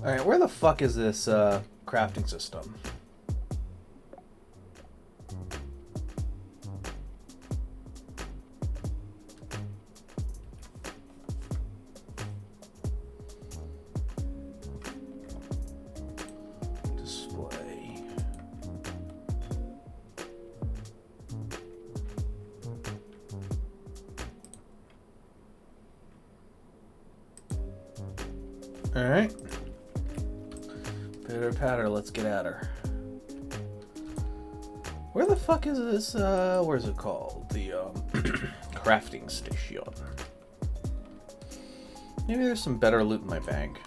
Alright, where the fuck is this crafting system? Display. Alright. Pitter patter, let's get at her. Where the fuck is this, where's it called? The, crafting station. Maybe there's some better loot in my bank.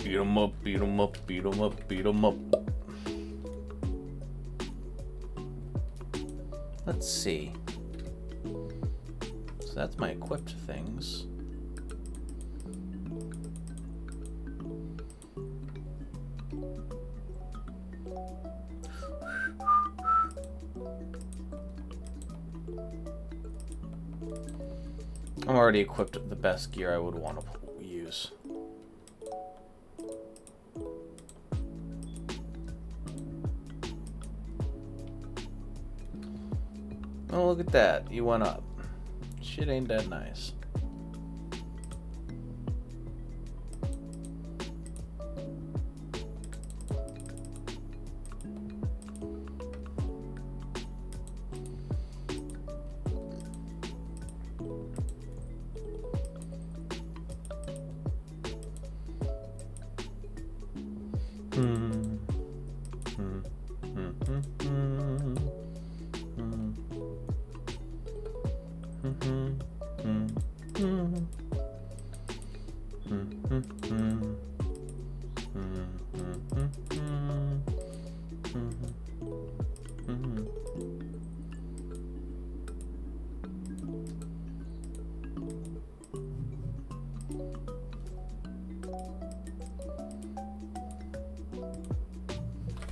Beat 'em up, beat 'em up, beat 'em up, beat 'em up. Let's see. So that's my equipped things. I'm already equipped with the best gear I would want to use. Oh, look at that. You went up. Shit ain't that nice.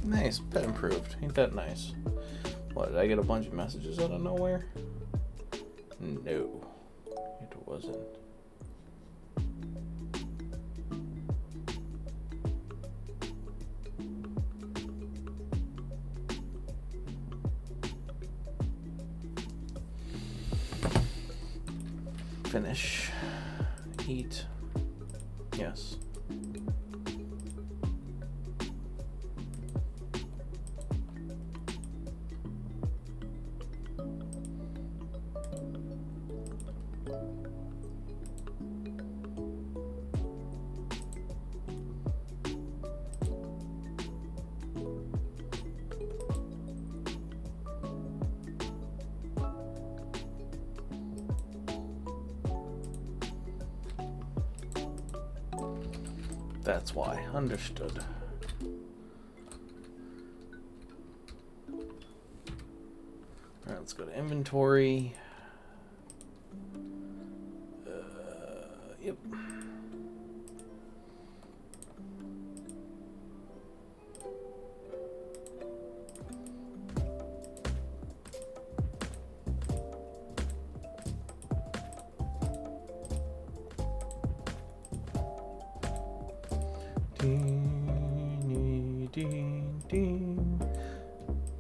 Nice, pet improved. Ain't that nice? What, did I get a bunch of messages out of nowhere? No, it wasn't. Finish. Eat. Yes. That's why. Understood. Alright, let's go to inventory. Yep.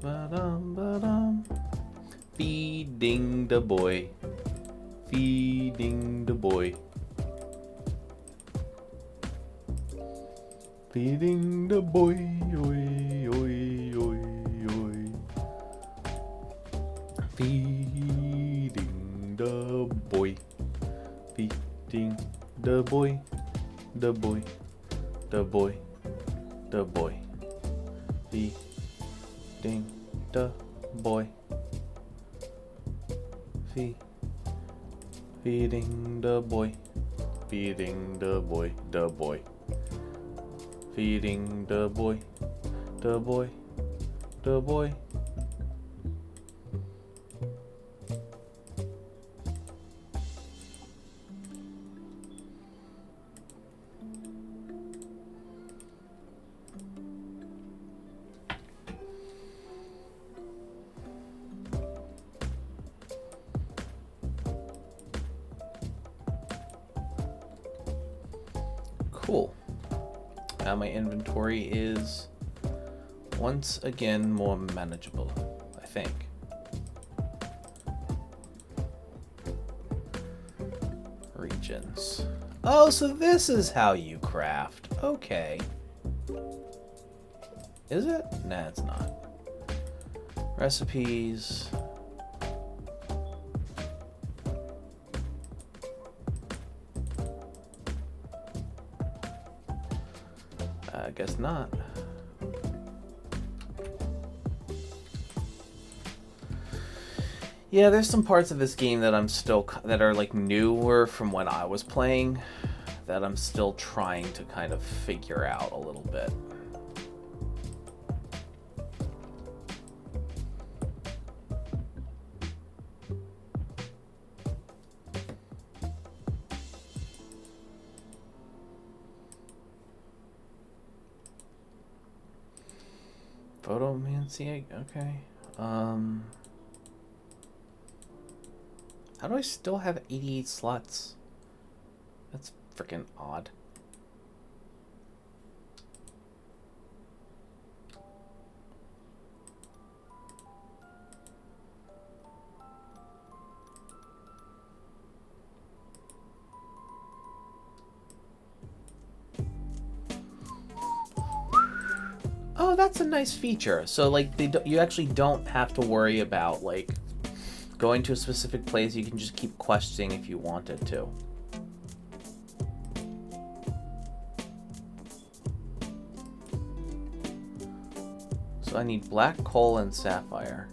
Ba-dum, ba-dum. Feeding the boy. Feeding the boy. Feeding the boy. Oi, oi, oi, oi. Feeding the boy. Feeding the boy. The boy. The boy. The boy. Feeding the boy. Feeding the boy. Feeding the boy. The boy. Feeding the boy. The boy. The boy. Cool. Now my inventory is once again more manageable, I think. Regions. Oh, so this is how you craft. Okay. Is it? Nah, it's not. Recipes. I guess not. Yeah, there's some parts of this game that that are like newer from when I was playing that I'm still trying to kind of figure out a little bit. Photomancy, okay. How do I still have 88 slots? That's freaking odd. Oh, that's a nice feature. So like you actually don't have to worry about like going to a specific place. You can just keep questing if you wanted to. So I need black coal and sapphire.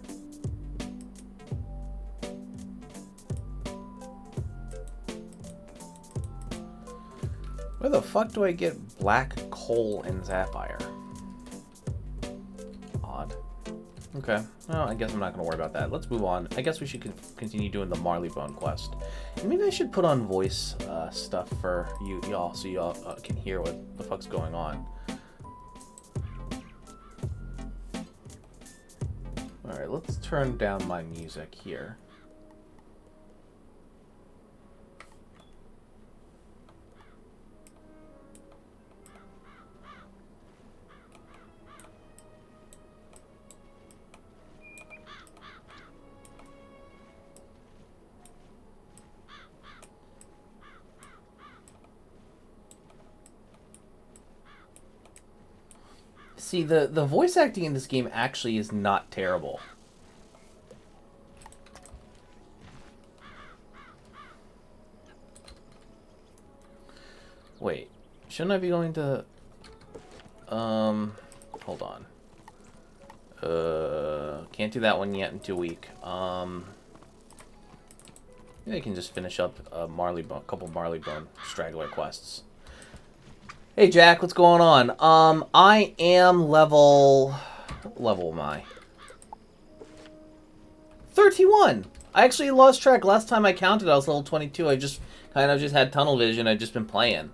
Where the fuck do I get black coal and sapphire? Odd. Okay. Well, I guess I'm not going to worry about that. Let's move on. I guess we should continue doing the Marleybone quest. And maybe I should put on voice stuff for y'all so y'all can hear what the fuck's going on. Alright, let's turn down my music here. See, the voice acting in this game actually is not terrible. Wait, shouldn't I be going to... hold on. Can't do that one yet in 2 weeks. Maybe I can just finish up a couple Marleybone straggler quests. Hey Jack, what's going on? I am level... What level am I? 31! I actually lost track. Last time I counted, I was level 22. I just kind of had tunnel vision. I've just been playing.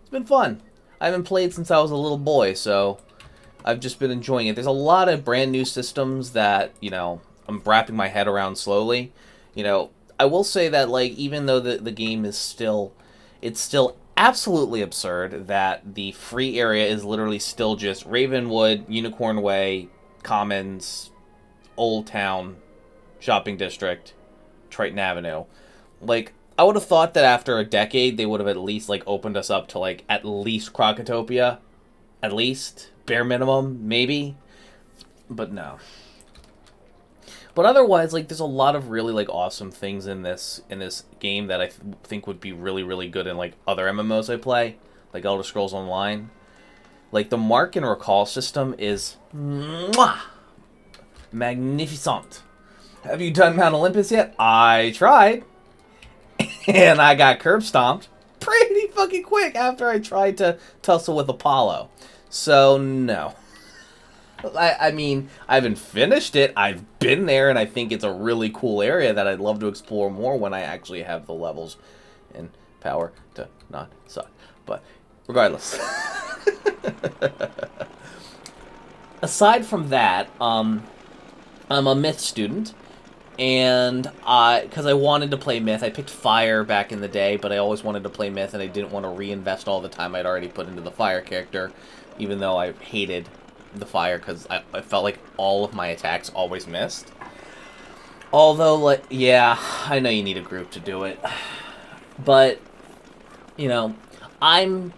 It's been fun. I haven't played since I was a little boy, so I've just been enjoying it. There's a lot of brand new systems that, you know, I'm wrapping my head around slowly. You know, I will say that, like, even though the game is still... It's still absolutely absurd that the free area is literally still just Ravenwood, Unicorn Way, Commons, Old Town, Shopping District, Triton Avenue. Like, I would have thought that after a decade, they would have at least, like, opened us up to, like, at least Crocotopia. At least. Bare minimum, maybe. But no. But otherwise, like, there's a lot of really, like, awesome things in this game that I think would be really, really good in, like, other MMOs I play. Like Elder Scrolls Online. Like, the Mark and Recall system is... mwah, magnificent. Have you done Mount Olympus yet? I tried. And I got curb stomped pretty fucking quick after I tried to tussle with Apollo. So, no. I mean, I haven't finished it. I've been there, and I think it's a really cool area that I'd love to explore more when I actually have the levels and power to not suck. But regardless. Aside from that, I'm a Myth student. And because I wanted to play Myth, I picked Fire back in the day, but I always wanted to play Myth, and I didn't want to reinvest all the time I'd already put into the Fire character, even though I hated the Fire because I felt like all of my attacks always missed. Although, like, yeah, I know you need a group to do it, but I'm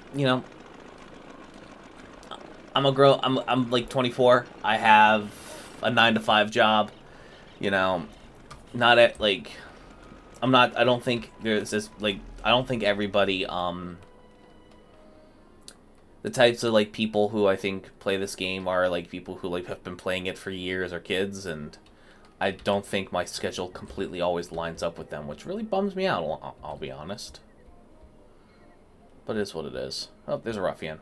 like 24. I have a 9-to-5 job. Not at, like, I don't think there's this, like, I don't think everybody, the types of, like, people who I think play this game are, like, people who, like, have been playing it for years or kids, and I don't think my schedule completely always lines up with them, which really bums me out, I'll be honest. But it is what it is. Oh, there's a ruffian.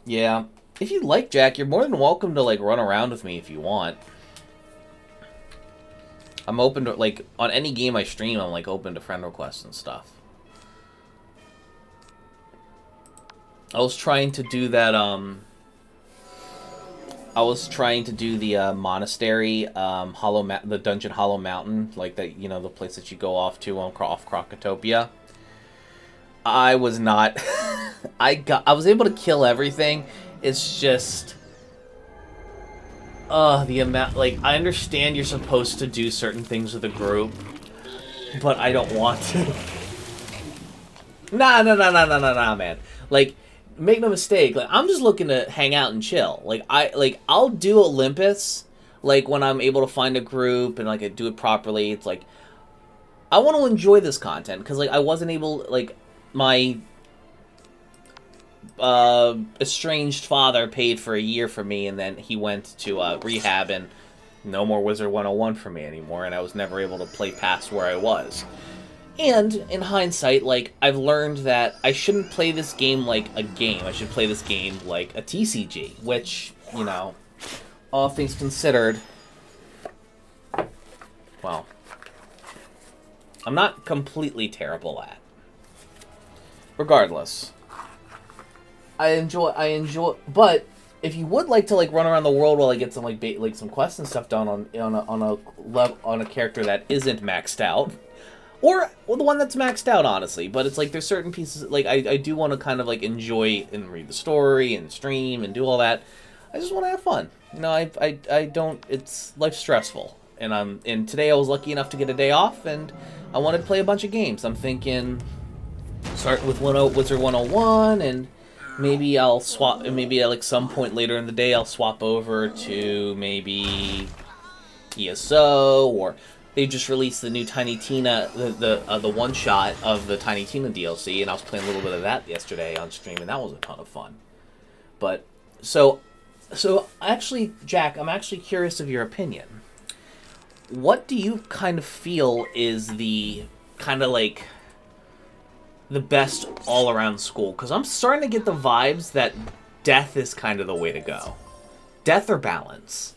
Yeah. If you'd like, Jack, you're more than welcome to, like, run around with me if you want. I'm open to, like, on any game I stream, I'm, like, open to friend requests and stuff. I was trying to do that, I was trying to do the, monastery, the dungeon Hollow Mountain, like, that, the place that you go off to off Crocotopia. I was not... I was able to kill everything. It's just... the amount... Like, I understand you're supposed to do certain things with a group, but I don't want to. Nah, man. Like, make no mistake. Like, I'm just looking to hang out and chill. I'll do Olympus, like, when I'm able to find a group and, like, I do it properly. It's like, I want to enjoy this content, because, like, I wasn't able... Like, my... estranged father paid for a year for me, and then he went to rehab, and no more Wizard101 for me anymore, and I was never able to play past where I was. And, in hindsight, like, I've learned that I shouldn't play this game like a game. I should play this game like a TCG, which, all things considered, well, I'm not completely terrible at. Regardless. I enjoy, but if you would like to, like, run around the world while I get some, like, some quests and stuff done on a character that isn't maxed out, or the one that's maxed out, honestly, but it's like there's certain pieces, like, I do want to kind of, like, enjoy and read the story and stream and do all that. I just want to have fun. I don't, life's stressful, and today I was lucky enough to get a day off, and I wanted to play a bunch of games. I'm thinking start with Wizard101, and maybe I'll swap, maybe at, like, some point later in the day I'll swap over to maybe ESO, or they just released the new Tiny Tina, the one-shot of the Tiny Tina DLC, and I was playing a little bit of that yesterday on stream, and that was a ton of fun. But, so actually, Jack, I'm actually curious of your opinion. What do you kind of feel is the kind of, like, the best all-around school? Because I'm starting to get the vibes that death is kind of the way to go. Death or balance.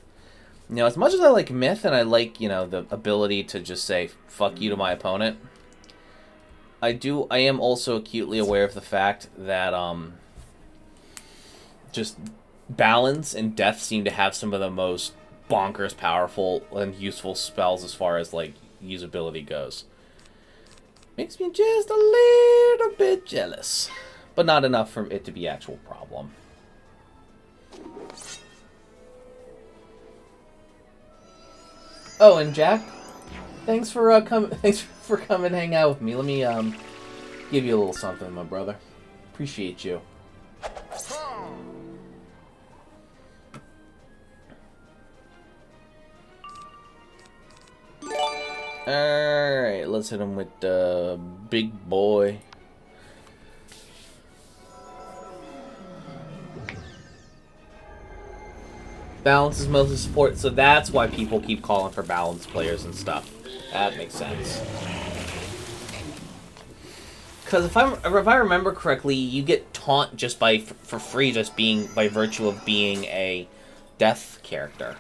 As much as I like Myth and I like, the ability to just say, fuck you to my opponent, I am also acutely aware of the fact that, just balance and death seem to have some of the most bonkers powerful and useful spells as far as, like, usability goes. Makes me just a little bit jealous. But not enough for it to be an actual problem. Oh, and Jack, thanks for for coming and hang out with me. Let me give you a little something, my brother. Appreciate you. Alright, let's hit him with the big boy. Balance is mostly support, so that's why people keep calling for balanced players and stuff. That makes sense. Because if I remember correctly, you get taunt just for free, just by virtue of being a death character.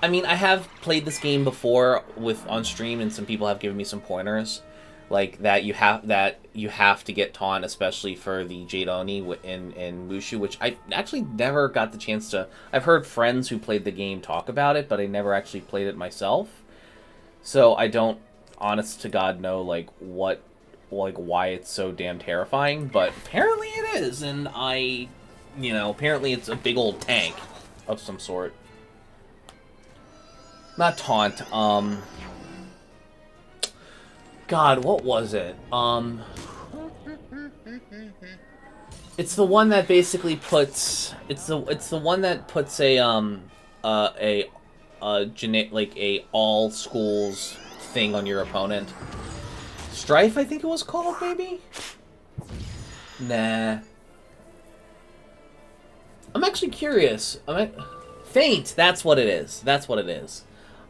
I mean, I have played this game before on stream, and some people have given me some pointers, like that you have to get taunt, especially for the Jade Oni in Mushu, which I actually never got the chance to. I've heard friends who played the game talk about it, but I never actually played it myself, so I don't, honest to God, know why it's so damn terrifying. But apparently it is, and apparently it's a big old tank of some sort. Not taunt, God, what was it? It's the one that basically puts, it's the one that puts a all schools thing on your opponent. Strife, I think it was called, maybe? Nah. I'm actually curious. Faint, that's what it is. That's what it is.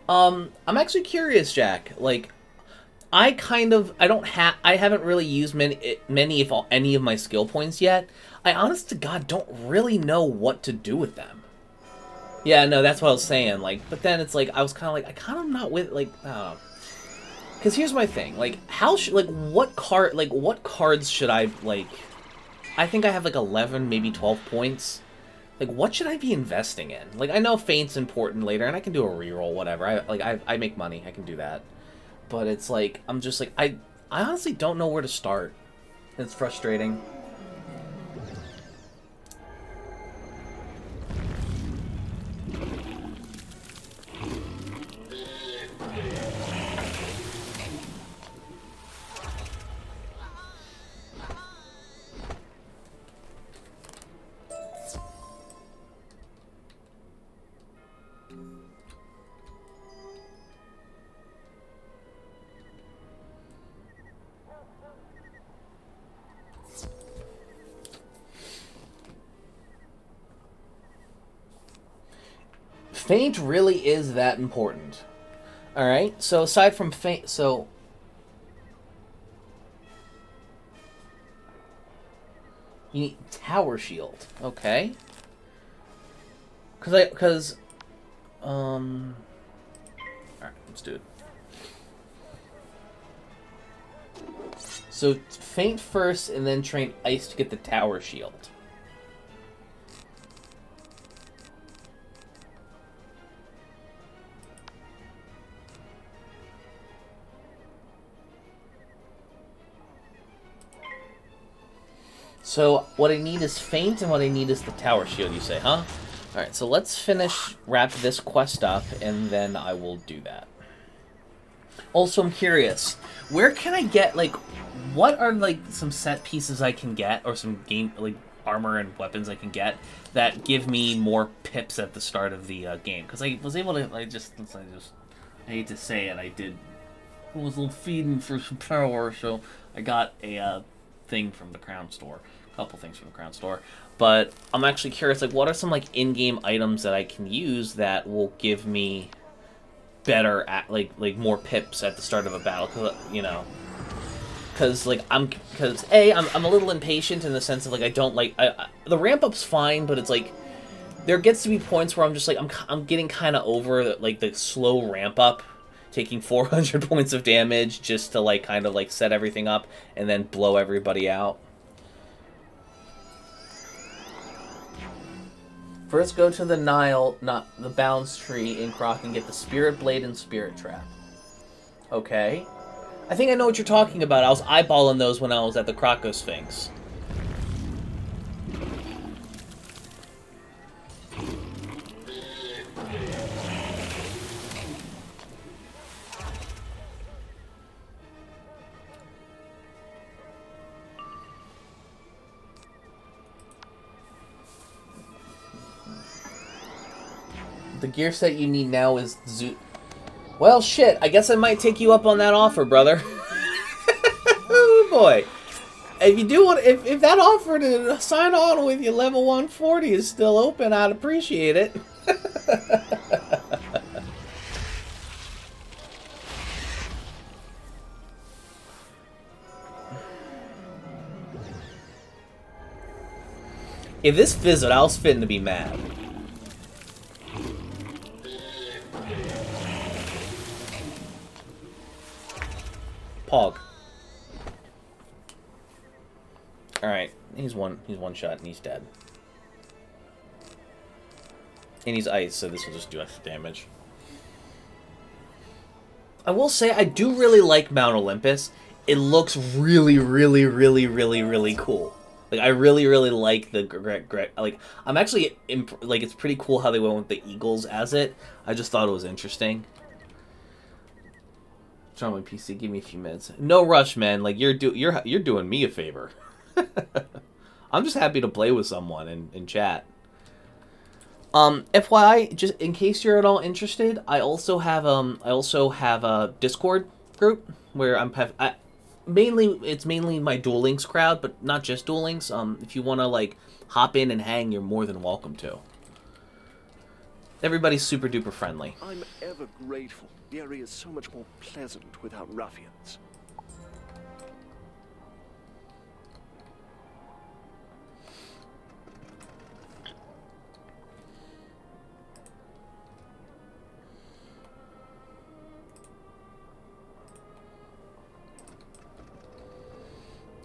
I'm actually curious, Jack. Like, I haven't really used many if any of my skill points yet. I honest to God don't really know what to do with them. Yeah, no, that's what I was saying. Like, but then it's like I was kind of like, I kind of not with like, I don't know. Because here's my thing. Like, what cards should I like? I think I have like 11, maybe 12 points. Like, what should I be investing in? Like, I know Feint's important later, and I can do a reroll, whatever. I make money, I can do that. But it's like, I'm just like, I honestly don't know where to start. It's frustrating. Feint really is that important. Alright, so aside from Feint, so... You need Tower Shield, okay. Alright, let's do it. So, Feint first, and then train Ice to get the Tower Shield. So, what I need is Feint, and what I need is the Tower Shield, you say, huh? Alright, so let's wrap this quest up, and then I will do that. Also, I'm curious, where can I get, like, what are, like, some set pieces I can get, or some like, armor and weapons I can get, that give me more pips at the start of the game? Because I was able to, I hate to say it, I was a little feeding for some power, so I got a thing from the Crown Store. Couple things from the Crown Store, but I'm actually curious, like, what are some like in-game items that I can use that will give me better at like more pips at the start of a battle? Because I'm a little impatient in the sense of like I don't like the ramp up's fine, but it's like there gets to be points where I'm just like I'm getting kind of over like the slow ramp up, taking 400 points of damage just to like kind of like set everything up and then blow everybody out. First, go to the Nile, not the Balance Tree in Croc, and get the Spirit Blade and Spirit Trap. Okay. I think I know what you're talking about. I was eyeballing those when I was at the Croco Sphinx. The gear set you need now is Well, shit. I guess I might take you up on that offer, brother. Oh boy. If you do want, if that offer to sign on with you level 140 is still open, I'd appreciate it. If this fizzled, I was fitting to be mad. Pog. Alright, he's one shot and he's dead. And he's ice, so this will just do extra damage. I will say, I do really like Mount Olympus. It looks really, really, really, really, really cool. Like, I really, really like the like, I'm actually, like, it's pretty cool how they went with the eagles as it. I just thought it was interesting. Turn on my PC, give me a few minutes. No rush, man. Like, you're doing me a favor. I'm just happy to play with someone in chat. FYI, just in case you're at all interested, I also have a Discord group where it's mainly my Duel Links crowd, but not just Duel Links. If you want to like hop in and hang, you're more than welcome to. Everybody's super duper friendly. I'm ever grateful. The area is so much more pleasant without ruffians.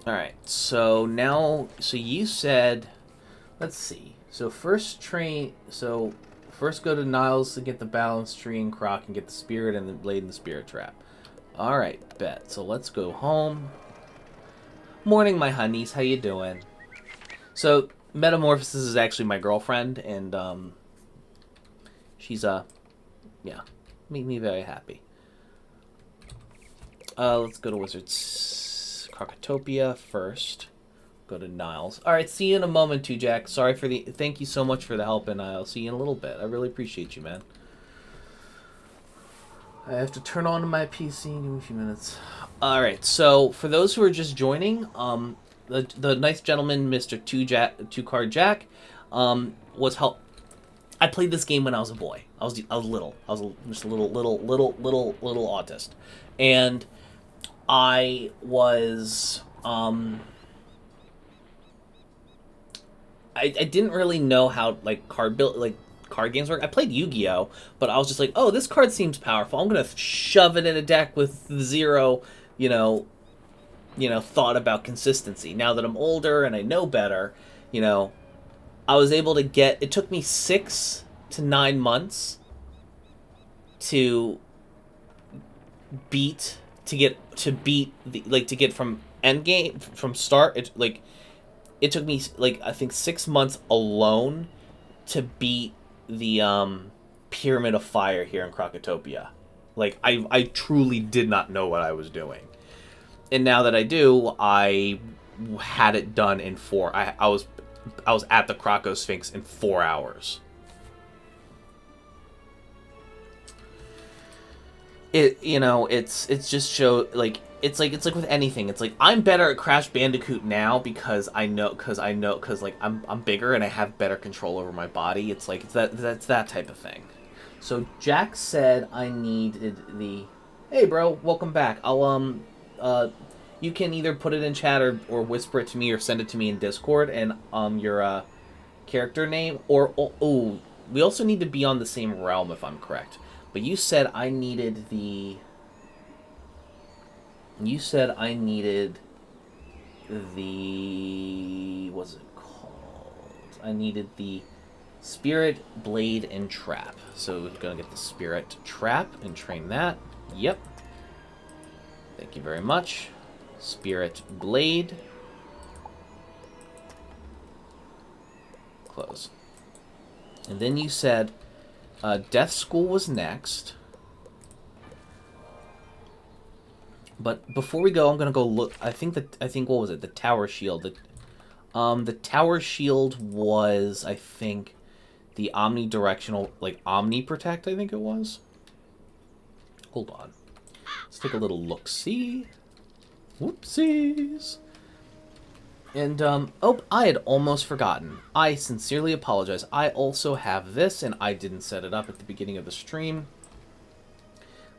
Alright, so now, so you said, let's see, so first go to Niles to get the balance tree and Croc and get the spirit and the blade and the spirit trap. Alright, bet, so let's go home. Morning, my honeys, how you doing? So, Metamorphosis is actually my girlfriend, and, she's, yeah, made me very happy. Let's go to Wizards. Crocotopia first. Go to Niles. Alright, see you in a moment, too, Jack. Sorry for the... Thank you so much for the help, and I'll see you in a little bit. I really appreciate you, man. I have to turn on my PC. Give me a few minutes. Alright, so for those who are just joining, the nice gentleman, Mr. Two Card Jack, was help. I played this game when I was a boy. I was little. I was just a little autist. And I was, I didn't really know how, like, card games work. I played Yu-Gi-Oh, but I was just like, oh, this card seems powerful. I'm gonna shove it in a deck with zero, thought about consistency. Now that I'm older and I know better, I was able to get, it took me 6 to 9 months to get from end game, from start. It took me I think 6 months alone to beat the Pyramid of Fire here in Crocotopia. Like, I truly did not know what I was doing, and now that I do, I had it done in 4. I was at the Croco Sphinx in 4 hours. It's just show, like, it's like with anything. It's like, I'm better at Crash Bandicoot now because like I'm bigger and I have better control over my body. It's like that's that type of thing. So Jack said I needed the... Hey bro, welcome back. I'll you can either put it in chat or whisper it to me or send it to me in Discord, and your character name, or we also need to be on the same realm if I'm correct. But you said I needed the... What's it called? I needed the Spirit, Blade, and Trap. So we're going to get the Spirit Trap and train that. Yep. Thank you very much. Spirit, Blade. Close. And then you said... Death School was next. But before we go, I'm gonna go look. I think what was it? The Tower Shield. The Tower Shield was, I think, the omnidirectional, like Omni Protect, I think it was. Hold on. Let's take a little look-see. Whoopsies. And, oh, I had almost forgotten. I sincerely apologize. I also have this, and I didn't set it up at the beginning of the stream.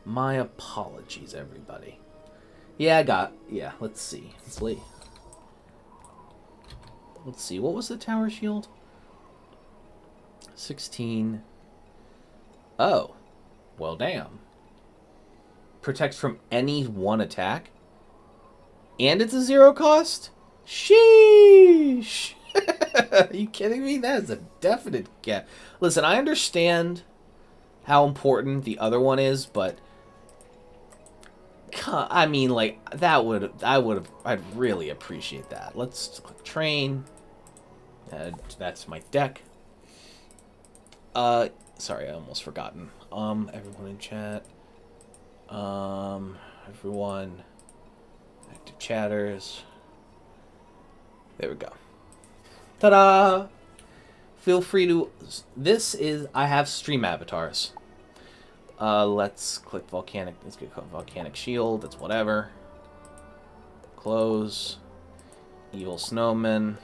My apologies, everybody. Yeah, let's see. Let's see, what was the tower shield? 16. Oh. Well, damn. Protects from any one attack? And it's a 0 cost? Sheesh! Are you kidding me? That is a definite gap. Listen, I understand how important the other one is, but I mean, like, I'd really appreciate that. Let's click train. That's my deck. Sorry, I almost forgotten. Everyone in chat. Everyone. Active chatters. There we go. Ta-da! Feel free to... I have stream avatars. Let's click volcanic. Let's get volcanic shield. That's whatever. Close. Evil snowman.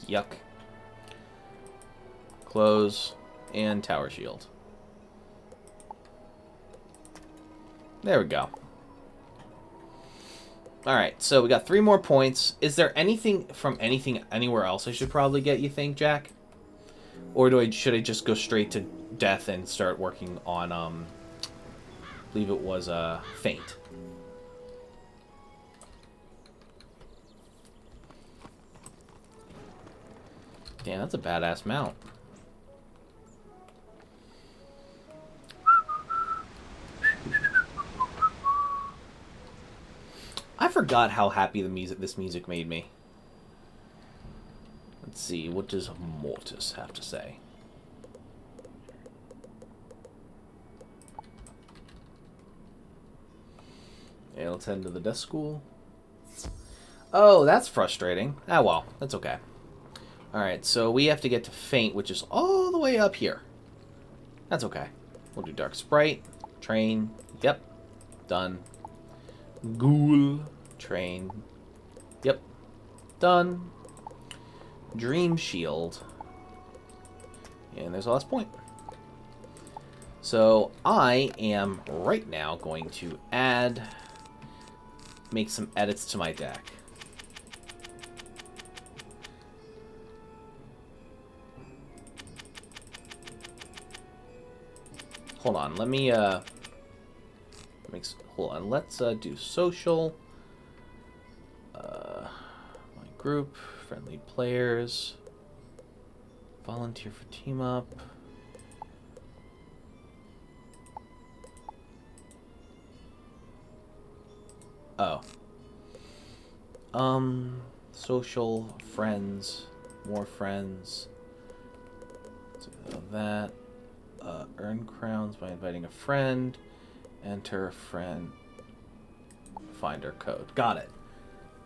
Yuck. Close. And tower shield. There we go. Alright, so we got 3 more points. Is there anything from anywhere else I should probably get, you think, Jack? Or should I just go straight to death and start working on, I believe it was, Faint. Damn, that's a badass mount. I forgot how happy this music made me. Let's see, what does Mortis have to say? Yeah, let's head into the desk school. Oh, that's frustrating. Ah, well, that's okay. Alright, so we have to get to Faint, which is all the way up here. That's okay. We'll do Dark Sprite, Train, yep, done. Ghoul, Train, yep, done. Dream Shield, and there's the last point. So I am right now going to make some edits to my deck. Hold on, let me hold on, let's do social, my group, friendly players, volunteer for team up. Oh. Social, friends, more friends. So that. Earn crowns by inviting a friend. Enter friend. Finder code. Got it.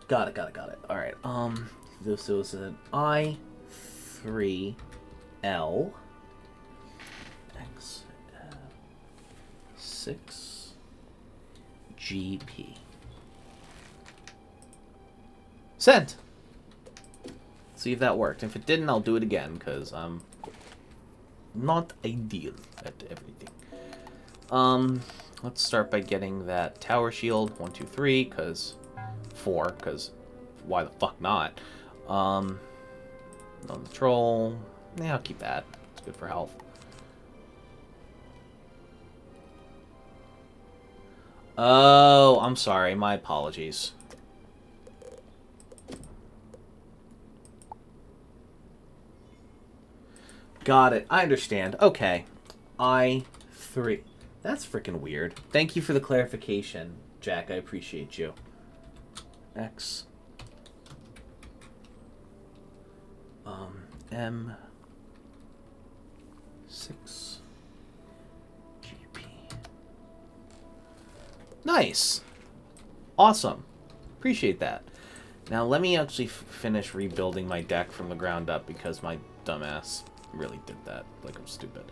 Got it. Alright, this was an I3L X 6 GP. Sent! See if that worked. If it didn't, I'll do it again, because I'm not ideal at everything. Let's start by getting that tower shield. 1, 2, 3, because 4, because why the fuck not? On the troll. Yeah, I'll keep that. It's good for health. Oh, I'm sorry. My apologies. Got it. I understand. Okay. I3. That's freaking weird. Thank you for the clarification, Jack. I appreciate you. X. M. 6. GP. Nice. Awesome. Appreciate that. Now let me actually finish rebuilding my deck from the ground up because my dumbass really did that. Like I'm stupid.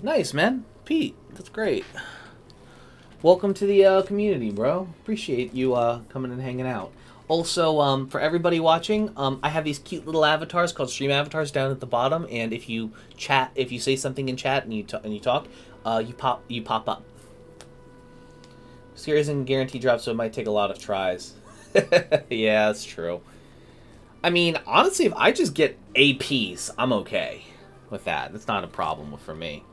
Nice, man. Pete, that's great. Welcome to the community, bro. Appreciate you coming and hanging out. Also, for everybody watching, I have these cute little avatars called stream avatars down at the bottom, and if you say something in chat and you talk, you pop up. Scares and guarantee drops, so it might take a lot of tries. Yeah, that's true. I mean, honestly, if I just get APs, I'm okay with that. That's not a problem for me.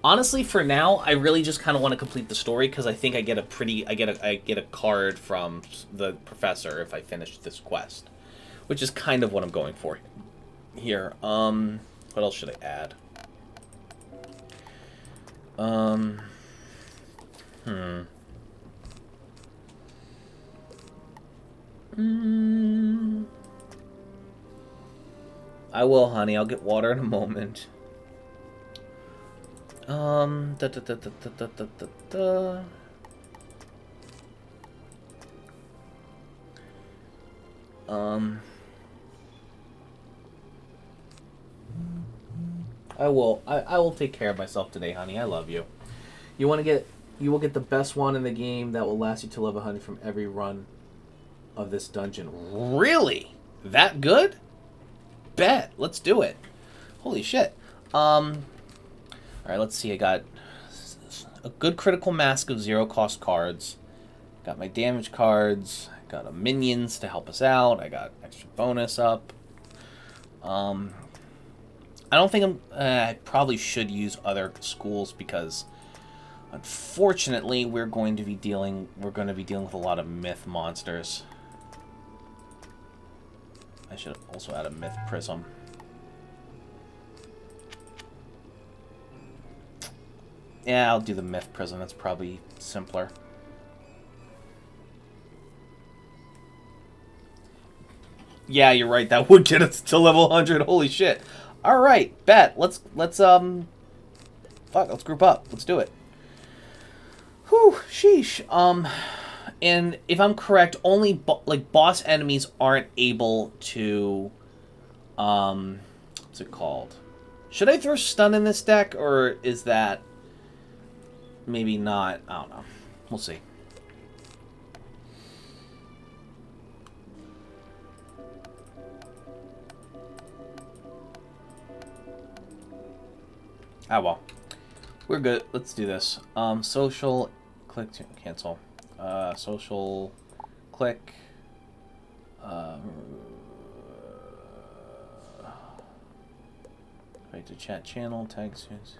Honestly, for now, I really just kind of want to complete the story because I think I get a card from the professor if I finish this quest, which is kind of what I'm going for here. What else should I add? I will, honey. I'll get water in a moment. I will take care of myself today, honey. I love you. You will get the best one in the game that will last you till level 100 from every run of this dungeon. Really? That good? Bet. Let's do it. Holy shit. Alright, let's see. I got a good critical mask of zero cost cards. Got my damage cards. Got a minions to help us out. I got extra bonus up. I don't think I probably should use other schools because unfortunately we're going to be dealing with a lot of myth monsters. I should also add a myth prism. Yeah, I'll do the myth prism. That's probably simpler. Yeah, you're right. That would get us to level 100. Holy shit. All right, bet. Let's group up. Let's do it. Whew, sheesh. And if I'm correct, only boss enemies aren't able to what's it called? Should I throw stun in this deck, or is that maybe not? I don't know. We'll see. Ah, well. We're good. Let's do this. Social, click to cancel. Social, click. Right to chat channel, tag soons.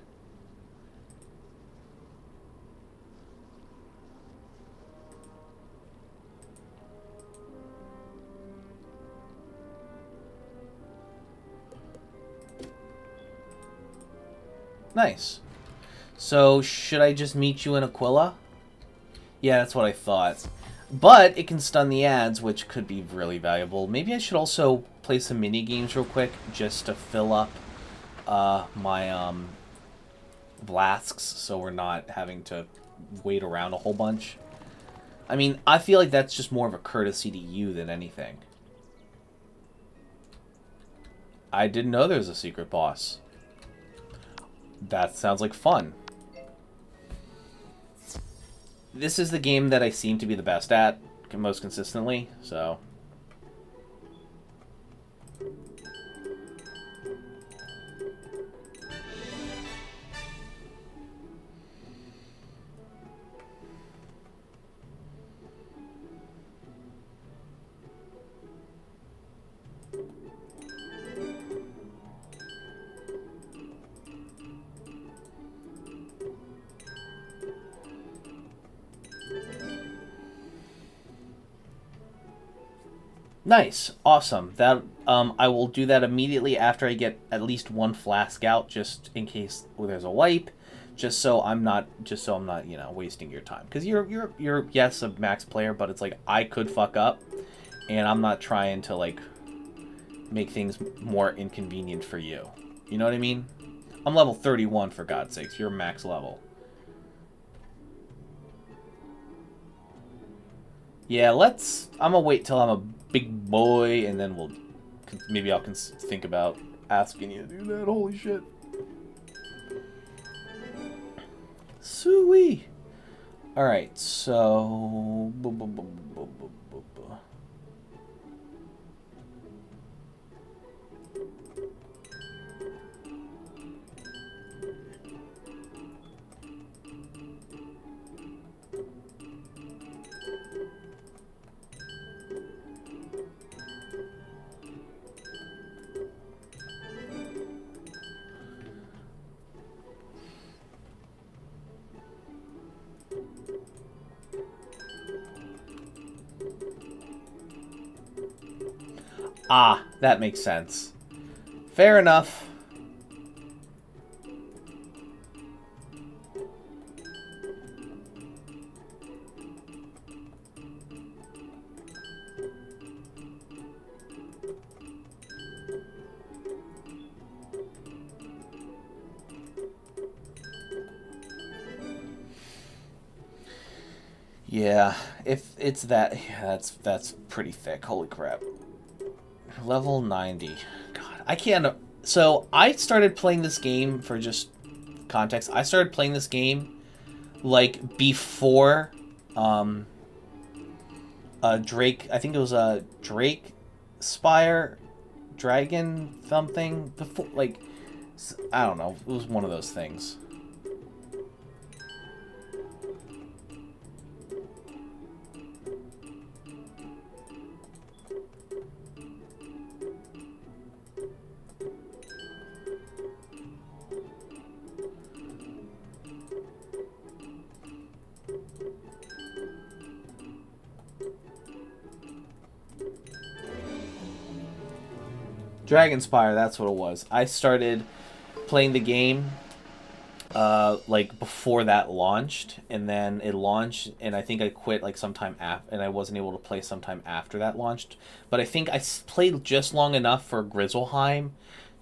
Nice. So, should I just meet you in Aquila? Yeah, that's what I thought. But it can stun the ads, which could be really valuable. Maybe I should also play some mini games real quick, just to fill up my flasks, so we're not having to wait around a whole bunch. I mean, I feel like that's just more of a courtesy to you than anything. I didn't know there was a secret boss. That sounds like fun. This is the game that I seem to be the best at, most consistently, so... Nice. Awesome. That I will do that immediately after I get at least one flask out, just in case there's a wipe, just so I'm not, you know, wasting your time. Because you're yes, a max player, but it's like, I could fuck up, and I'm not trying to, like, make things more inconvenient for you. You know what I mean? I'm level 31, for God's sakes. You're max level. Yeah, I'm gonna wait till I'm a big boy, and then maybe I can think about asking you to do that. Holy shit. Sweet. Alright, so... Ah, that makes sense. Fair enough. Yeah, if it's that, yeah, that's pretty thick. Holy crap. Level 90. God, I can't... So, I started playing this game, for just context, I started playing this game, like, before, Drake, I think it was a Drake Spire, Dragon something, before, like, I don't know, it was one of those things. Dragonspire, that's what it was. I started playing the game, like, before that launched, and then it launched, and I think I quit, like, sometime after, and I wasn't able to play sometime after that launched. But I think I played just long enough for Grizzleheim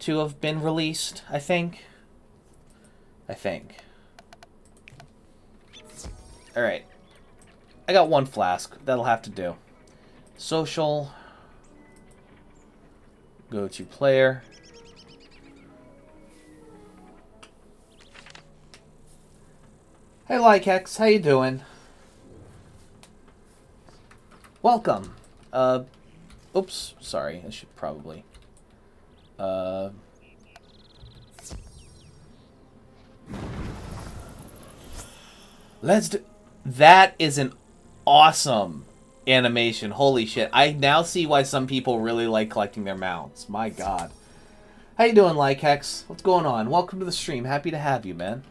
to have been released, I think. Alright. I got one flask. That'll have to do. Social... Go to player. Hey Lykex, how you doing? Welcome. Oops, sorry. I should probably. Let's do. That is an awesome animation. Holy shit. I now see why some people really like collecting their mounts. My god. How you doing, Lykex? What's going on? Welcome to the stream. Happy to have you, man.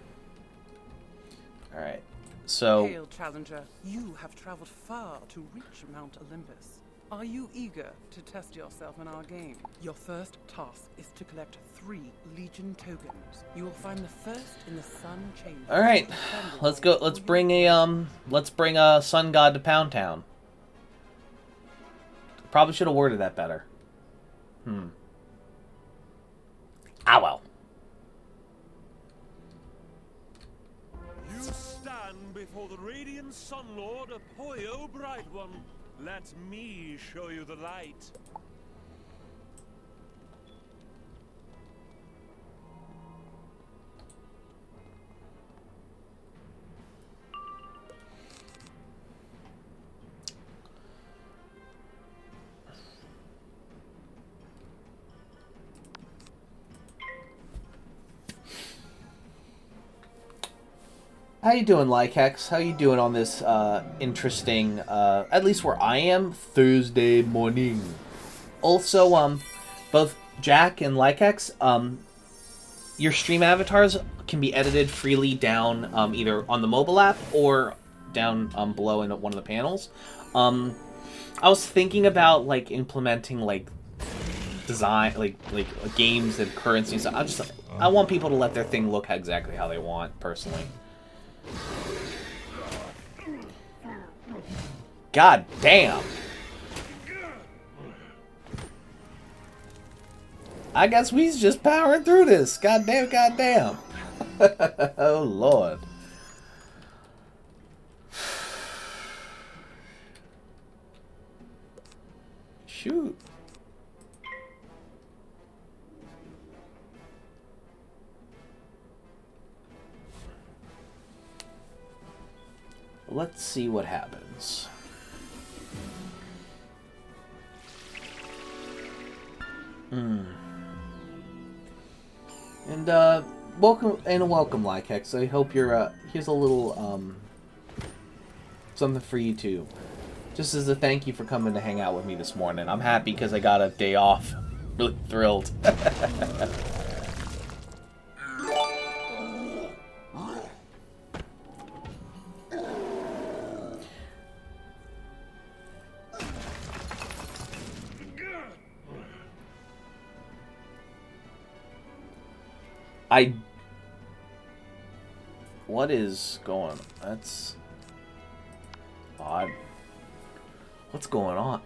Alright. So... Hail, Challenger. You have traveled far to reach Mount Olympus. Are you eager to test yourself in our game? Your first task is to collect 3 Legion tokens. You will find the first in the Sun Chamber. Alright. Let's go. Let's bring a Sun God to Pound Town. Probably should have worded that better. Ah, well. You stand before the radiant Sun Lord, Apoyo Bright One. Let me show you the light. How you doing, Lykex? How you doing on this interesting, at least where I am, Thursday morning? Also, both Jack and Lykex, your stream avatars can be edited freely down either on the mobile app or down below in one of the panels. I was thinking about like implementing like design, like games and currency and stuff. I'm just like, I want people to let their thing look exactly how they want, personally. God damn. I guess we's just powering through this. God damn, god damn. Oh, Lord. Shoot. Let's see what happens. And welcome Lykex. I hope you're here's a little something for you too. Just as a thank you for coming to hang out with me this morning. I'm happy because I got a day off. Really thrilled. What is going? That's odd. What's going on?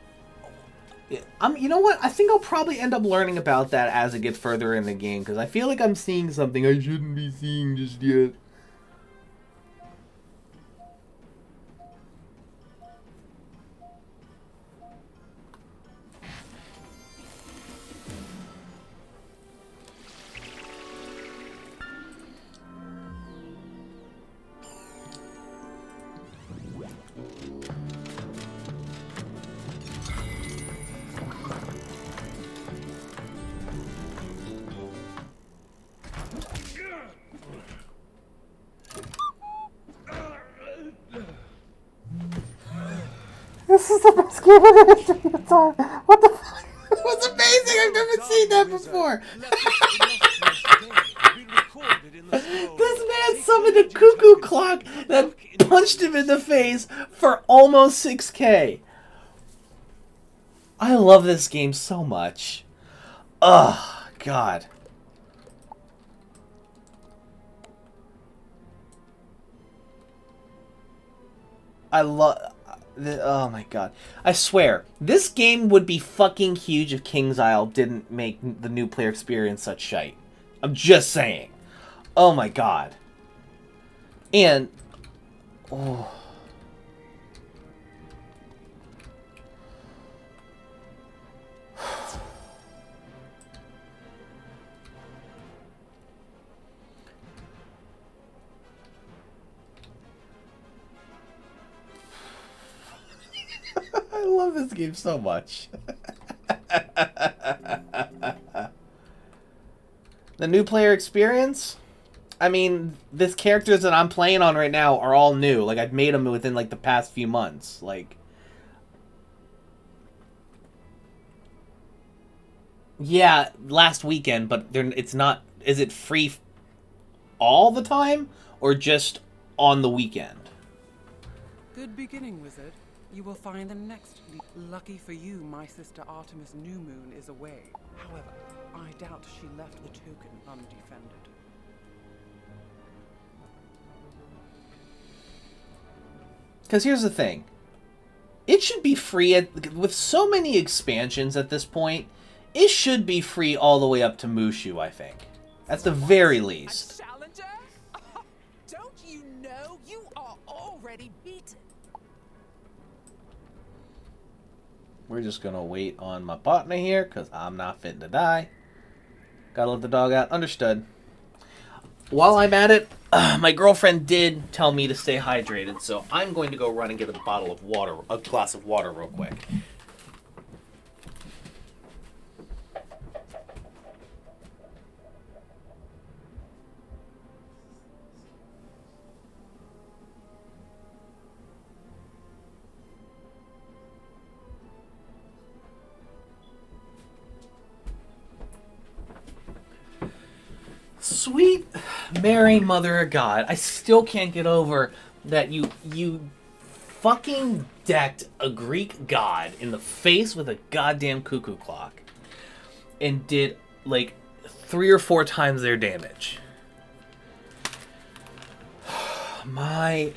You know what? I think I'll probably end up learning about that as it gets further in the game, because I feel like I'm seeing something I shouldn't be seeing just yet. This is the best game in the history of time. What the fuck? It was amazing. I've never seen that before. This man summoned a cuckoo clock that punched him in the face for almost 6K. I love this game so much. Oh, God. I love... Oh my god. I swear, this game would be fucking huge if King's Isle didn't make the new player experience such shite. I'm just saying. Oh my god. And... Oh... I love this game so much. The new player experience? I mean, these characters that I'm playing on right now are all new. Like, I've made them within, like, the past few months. Like... Yeah, last weekend, but it's not... Is it free all the time? Or just on the weekend? Good beginning, Wizard. You will find the next leap. Lucky for you, my sister Artemis New Moon is away. However, I doubt she left the token undefended. Because here's the thing. It should be free, with so many expansions at this point, it should be free all the way up to Mushu, I think. At the very least. A challenger? Don't you know you are already beaten? We're just gonna wait on my partner here, because I'm not fitting to die. Gotta let the dog out. Understood. While I'm at it, my girlfriend did tell me to stay hydrated, so I'm going to go run and get a bottle of water, a glass of water real quick. Sweet Mary, Mother of God. I still can't get over that you fucking decked a Greek god in the face with a goddamn cuckoo clock and did, like, 3 or 4 times their damage. My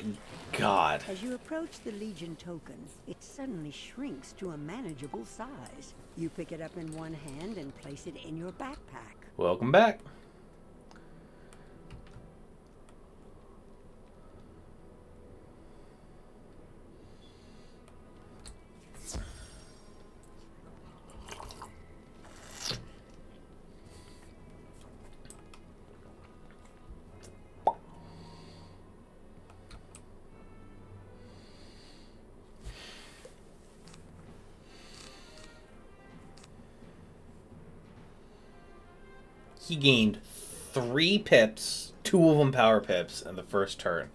God. As you approach the Legion token, it suddenly shrinks to a manageable size. You pick it up in one hand and place it in your backpack. Welcome back. He gained 3 pips, 2 of them power pips, in the first turn.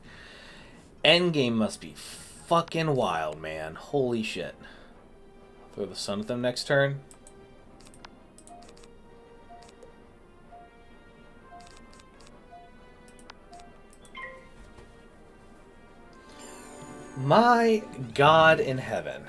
Endgame must be fucking wild, man. Holy shit. Throw the sun at them next turn. My God in heaven.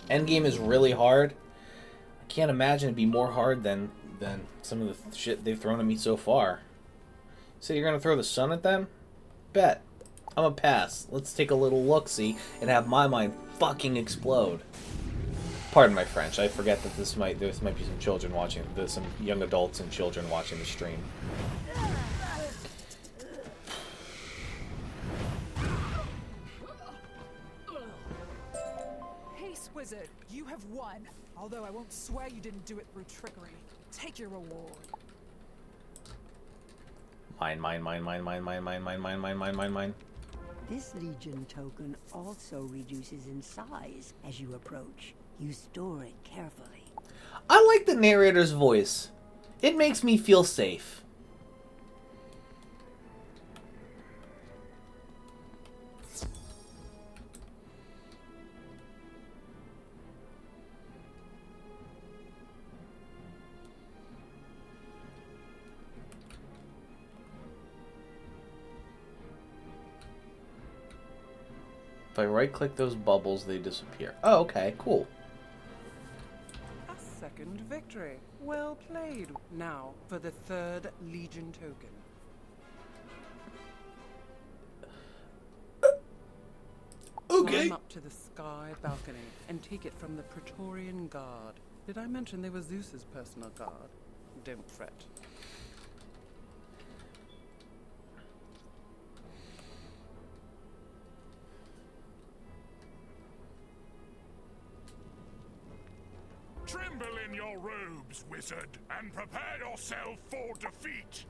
Endgame is really hard. I can't imagine it'd be more hard than some of the shit they've thrown at me so far. So you're gonna throw the sun at them? Bet. I'm a pass. Let's take a little look-see and have my mind fucking explode. Pardon my French. I forget that this might be some children watching. There's some young adults and children watching the stream. Wizard, you have won. Although I won't swear you didn't do it through trickery. Take your reward. Mine. This Legion token also reduces in size as you approach. You store it carefully. I like the narrator's voice. It makes me feel safe. If I right-click those bubbles, they disappear. Oh, okay, cool. A second victory. Well played. Now for the 3rd Legion token. Okay. Climb up to the sky balcony and take it from the Praetorian Guard. Did I mention they were Zeus's personal guard? Don't fret. Tremble in your robes, wizard, and prepare yourself for defeat.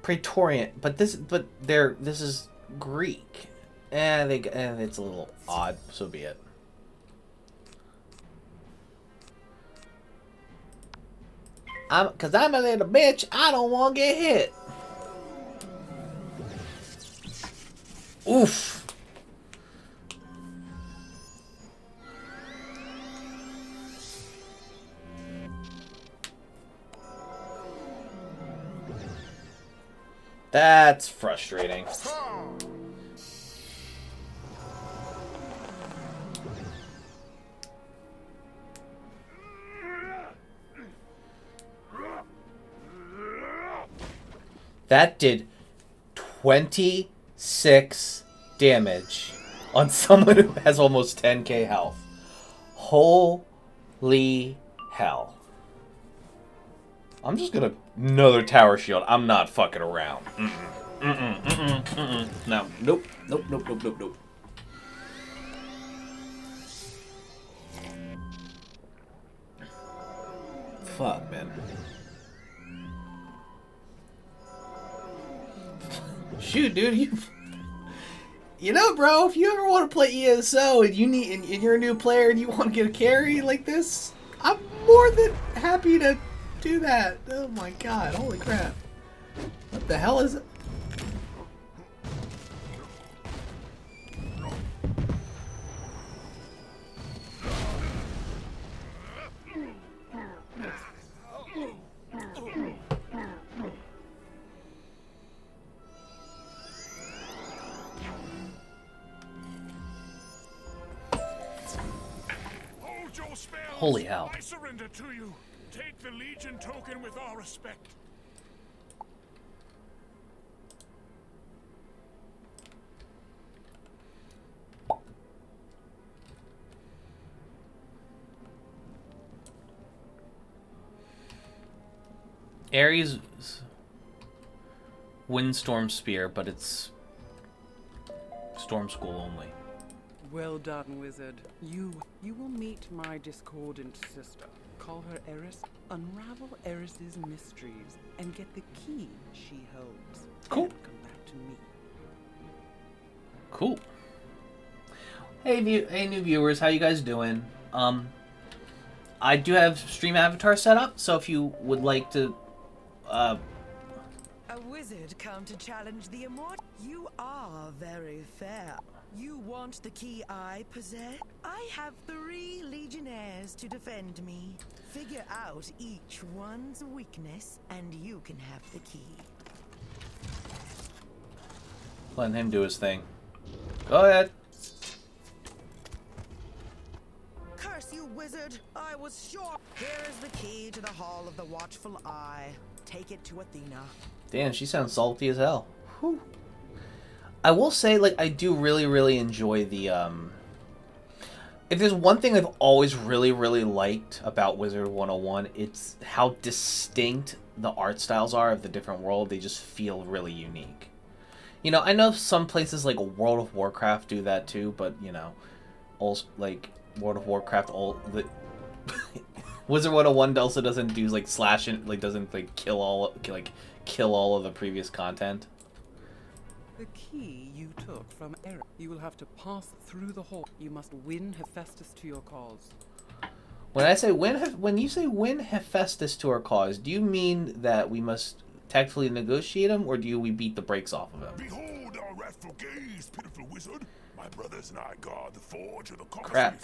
Praetorian, but this is Greek. It's a little odd, so be it. Cause I'm a little bitch, I don't want to get hit. Oof. That's frustrating. That did 26 damage on someone who has almost 10k health. Holy hell. I'm just gonna another tower shield. I'm not fucking around. No. Nope. Fuck, man. Shoot, dude, you know, bro, if you ever want to play ESO and you're a new player and you want to get a carry like this, I'm more than happy to do that. Oh my god, holy crap. What the hell is it? Holy hell. I surrender to you. Take the Legion token with all respect. Ares Windstorm Spear, but it's Storm School only. Well done, wizard. You will meet my discordant sister. Call her Eris. Unravel Eris's mysteries and get the key she holds. Cool. Then come back to me. Cool. Hey, new viewers, how you guys doing? I do have stream avatar set up, so if you would like to, A wizard come to challenge the immortal? You are very fair. You want the key I possess? I have 3 legionnaires to defend me. Figure out each one's weakness, and you can have the key. letting him do his thing. Go ahead. Curse you, wizard! I was sure. Here is the key to the Hall of the Watchful Eye. Take it to Athena. Damn, she sounds salty as hell. Whew. I will say, like, I do really, really enjoy the, if there's one thing I've always really, really liked about Wizard101, it's how distinct the art styles are of the different world. They just feel really unique. You know, I know some places like World of Warcraft do that too, but, you know, also, like, World of Warcraft, Wizard101 also doesn't do, like, slash and, like, doesn't, like, kill all of the previous content. The key you took from Eris. You will have to pass through the hall. You must win Hephaestus to your cause. When you say win Hephaestus to our cause, do you mean that we must tactfully negotiate him, or do we beat the brakes off of him? Behold our wrathful gaze, pitiful wizard. My brothers and I guard the forge of the conqueror. Crap.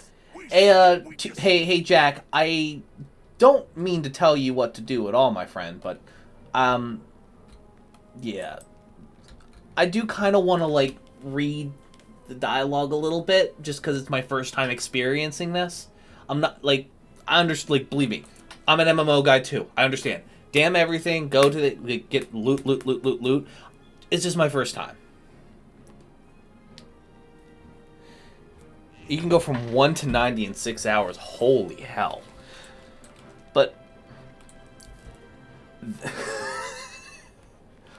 Hey, Jack. I don't mean to tell you what to do at all, my friend, but yeah. I do kind of want to, like, read the dialogue a little bit, just because it's my first time experiencing this. I'm not, like, I understand, like, believe me, I'm an MMO guy, too. I understand. Damn everything, go to the, get loot. It's just my first time. You can go from 1 to 90 in 6 hours. Holy hell. But...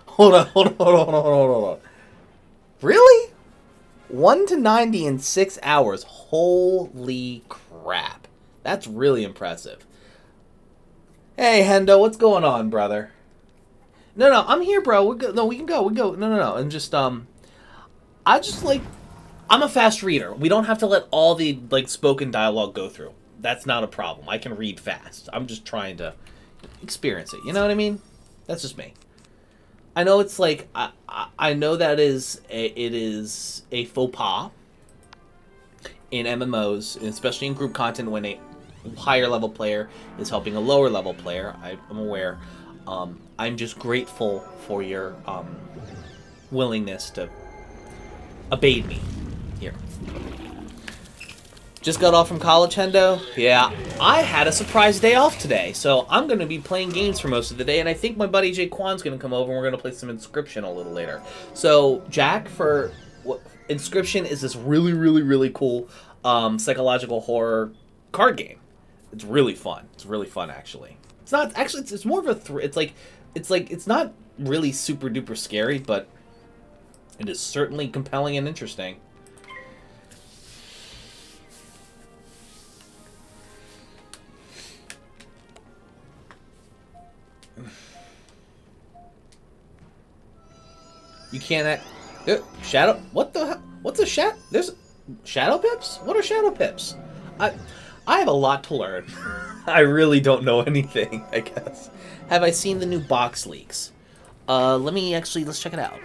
Hold on. Really? 1 to 90 in 6 hours. Holy crap. That's really impressive. Hey, Hendo, what's going on, brother? No, I'm here, bro. We can go. No. And just, I just, like, I'm a fast reader. We don't have to let all the, like, spoken dialogue go through. That's not a problem. I can read fast. I'm just trying to experience it. You know what I mean? That's just me. I know it's like, I know that it is a faux pas in MMOs, especially in group content when a higher level player is helping a lower level player. I'm aware. I'm just grateful for your willingness to abate me here. Just got off from college, Hendo? Yeah, I had a surprise day off today, so I'm going to be playing games for most of the day, and I think my buddy Jay Kwan's going to come over and we're going to play some Inscription a little later. So, Jack, Inscription is this really, really, really cool psychological horror card game. It's really fun. It's really fun, actually. It's not, actually, it's more of a, it's not really super duper scary, but it is certainly compelling and interesting. You can't shadow. What the hell? What's a shadow? There's shadow pips? What are shadow pips? I have a lot to learn. I really don't know anything, I guess. Have I seen the new box leaks? Let's check it out.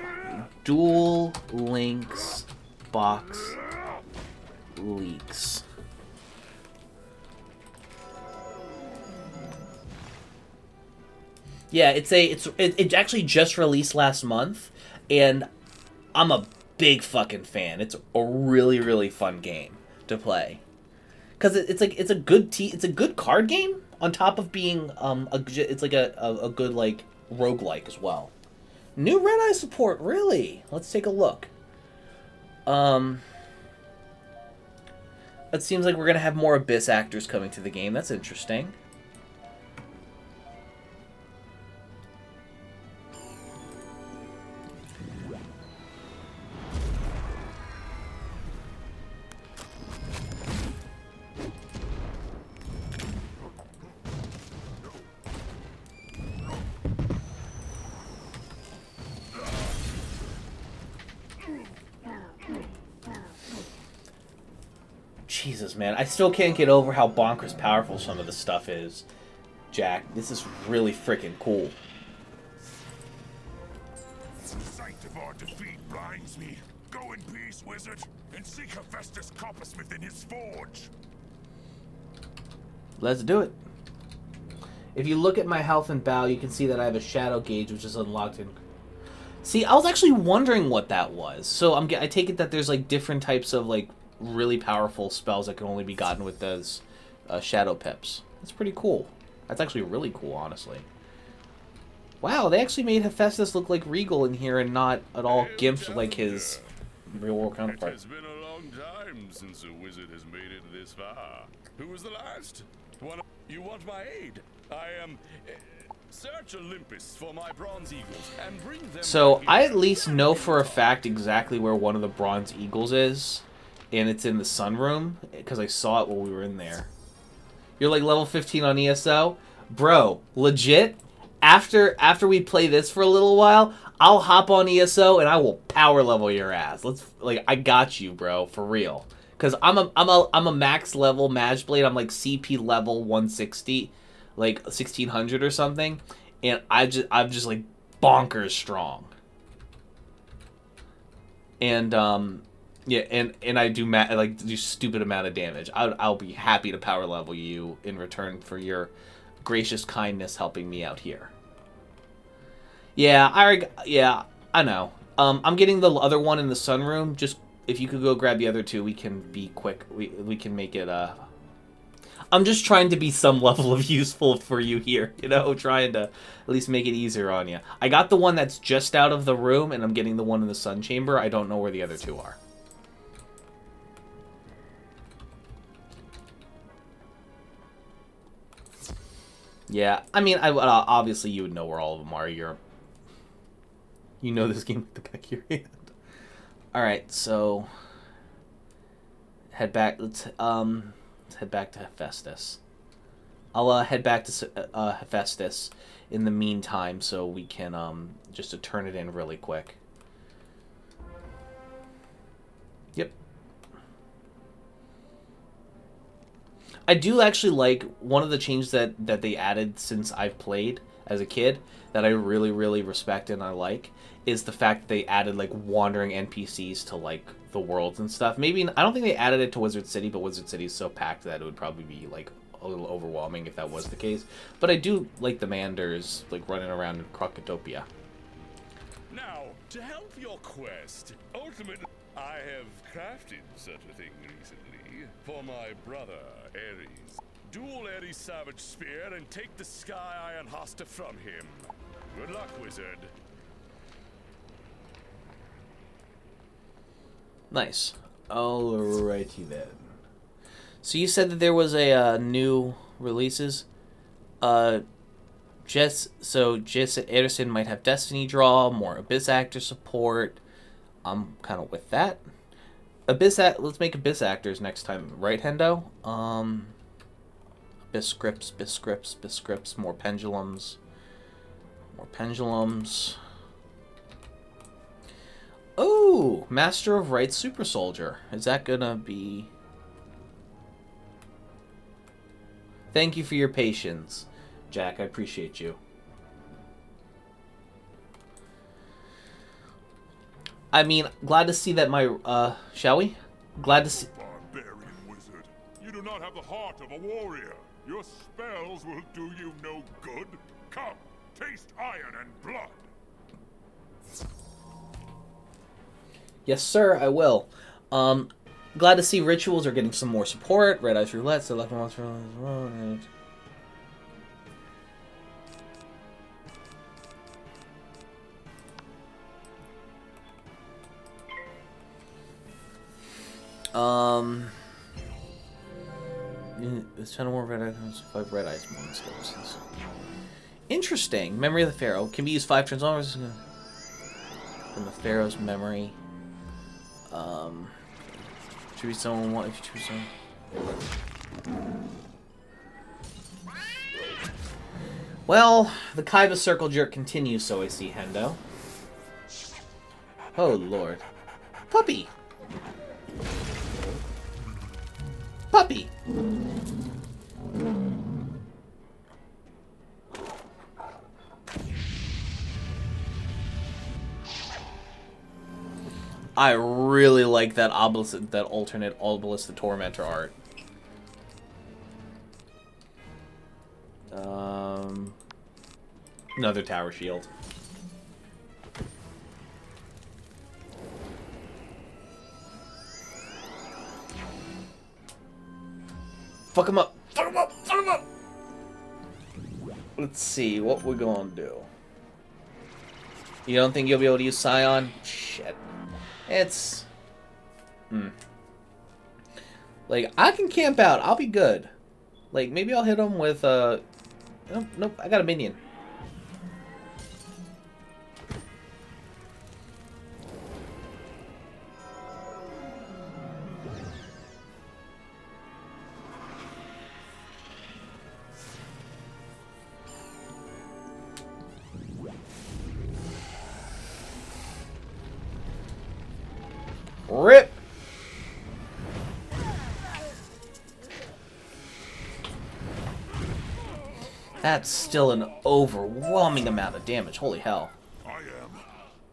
Dual Links box leaks. Yeah, it actually just released last month. And I'm a big fucking fan. It's a really, really fun game to play. because it's like it's a good card game on top of being it's like a good like roguelike as well. New Red Eye support, really? Let's take a look. It seems like we're gonna have more Abyss actors coming to the game. That's interesting. Jesus, man. I still can't get over how bonkers powerful some of the stuff is. Jack, this is really freaking cool. The sight of our defeat blinds me. Go in peace, wizard, and seek Hephaestus coppersmith in his forge. Let's do it. If you look at my health and bow, you can see that I have a shadow gauge, which is unlocked in... See, I was actually wondering what that was. So I take it that there's like different types of like really powerful spells that can only be gotten with those shadow pips. That's pretty cool. That's actually really cool, honestly. Wow, they actually made Hephaestus look like regal in here and not at all gimped like his real-world counterpart. It has been a long time since a wizard has made it this far. Who was the last? You want my aid? I am... Search Olympus for my bronze eagles and bring them... So, I at least know for a fact exactly where one of the bronze eagles is. And it's in the sunroom, because I saw it while we were in there. You're like level 15 on ESO? Bro, legit, after we play this for a little while, I'll hop on ESO and I will power level your ass. I got you, bro, for real. Because I'm a max level Mage Blade. I'm like CP level 160, like 1600 or something. And I'm just like bonkers strong. And, yeah, and I do stupid amount of damage. I'll be happy to power level you in return for your gracious kindness helping me out here. Yeah, I know. I'm getting the other one in the sunroom. Just if you could go grab the other two, we can be quick. We can make it. I'm just trying to be some level of useful for you here. You know, trying to at least make it easier on you. I got the one that's just out of the room, and I'm getting the one in the sun chamber. I don't know where the other two are. Yeah, I mean, obviously you would know where all of them are. You know this game like the back of your hand. All right, so head back. Let's head back to Hephaestus. I'll head back to Hephaestus in the meantime, so we can just to turn it in really quick. Yep. I do actually like one of the changes that they added since I've played as a kid that I really, really respect and I like is the fact that they added like wandering NPCs to like the worlds and stuff. Maybe I don't think they added it to Wizard City, but Wizard City is so packed that it would probably be like a little overwhelming if that was the case. But I do like the Manders like running around in Crocotopia. Now, to help your quest, ultimately, I have crafted such a thing recently for my brother, Ares. Duel Ares' Savage Spear and take the Sky Iron Hosta from him. Good luck, wizard. Nice. Alrighty then. So you said that there was a new releases. Jess Ederson might have Destiny Draw, more Abyss Actor support. I'm kind of with that. Let's make Abyss Actors next time, right, Hendo? Abyss scripts, more pendulums. Oh, Master of Rites Super Soldier. Is that gonna be... Thank you for your patience, Jack. I appreciate you. I mean, glad to see that my, shall we? Glad to see... Barbarian wizard, you do not have the heart of a warrior. Your spells will do you no good. Come, taste iron and blood. Yes, sir, I will. Glad to see rituals are getting some more support. Red Ice Roulette, select a monster. It's 10 more red items, 5 red ice monsters. Interesting. Memory of the Pharaoh. Can be used 5 turns on. From the Pharaoh's memory. Choose someone one if you choose someone. Well, the Kaiba circle jerk continues, so I see, Hendo. Oh lord. Puppy! Puppy! I really like that obelisk, that alternate Obelisk the Tormentor art. Another tower shield. Fuck him up! Fuck him up! Fuck him up! Let's see what we're gonna do. You don't think you'll be able to use Scion? Shit. It's... Like, I can camp out. I'll be good. Like, maybe I'll hit him with, Nope, I got a minion. Rip! That's still an overwhelming amount of damage. Holy hell. I am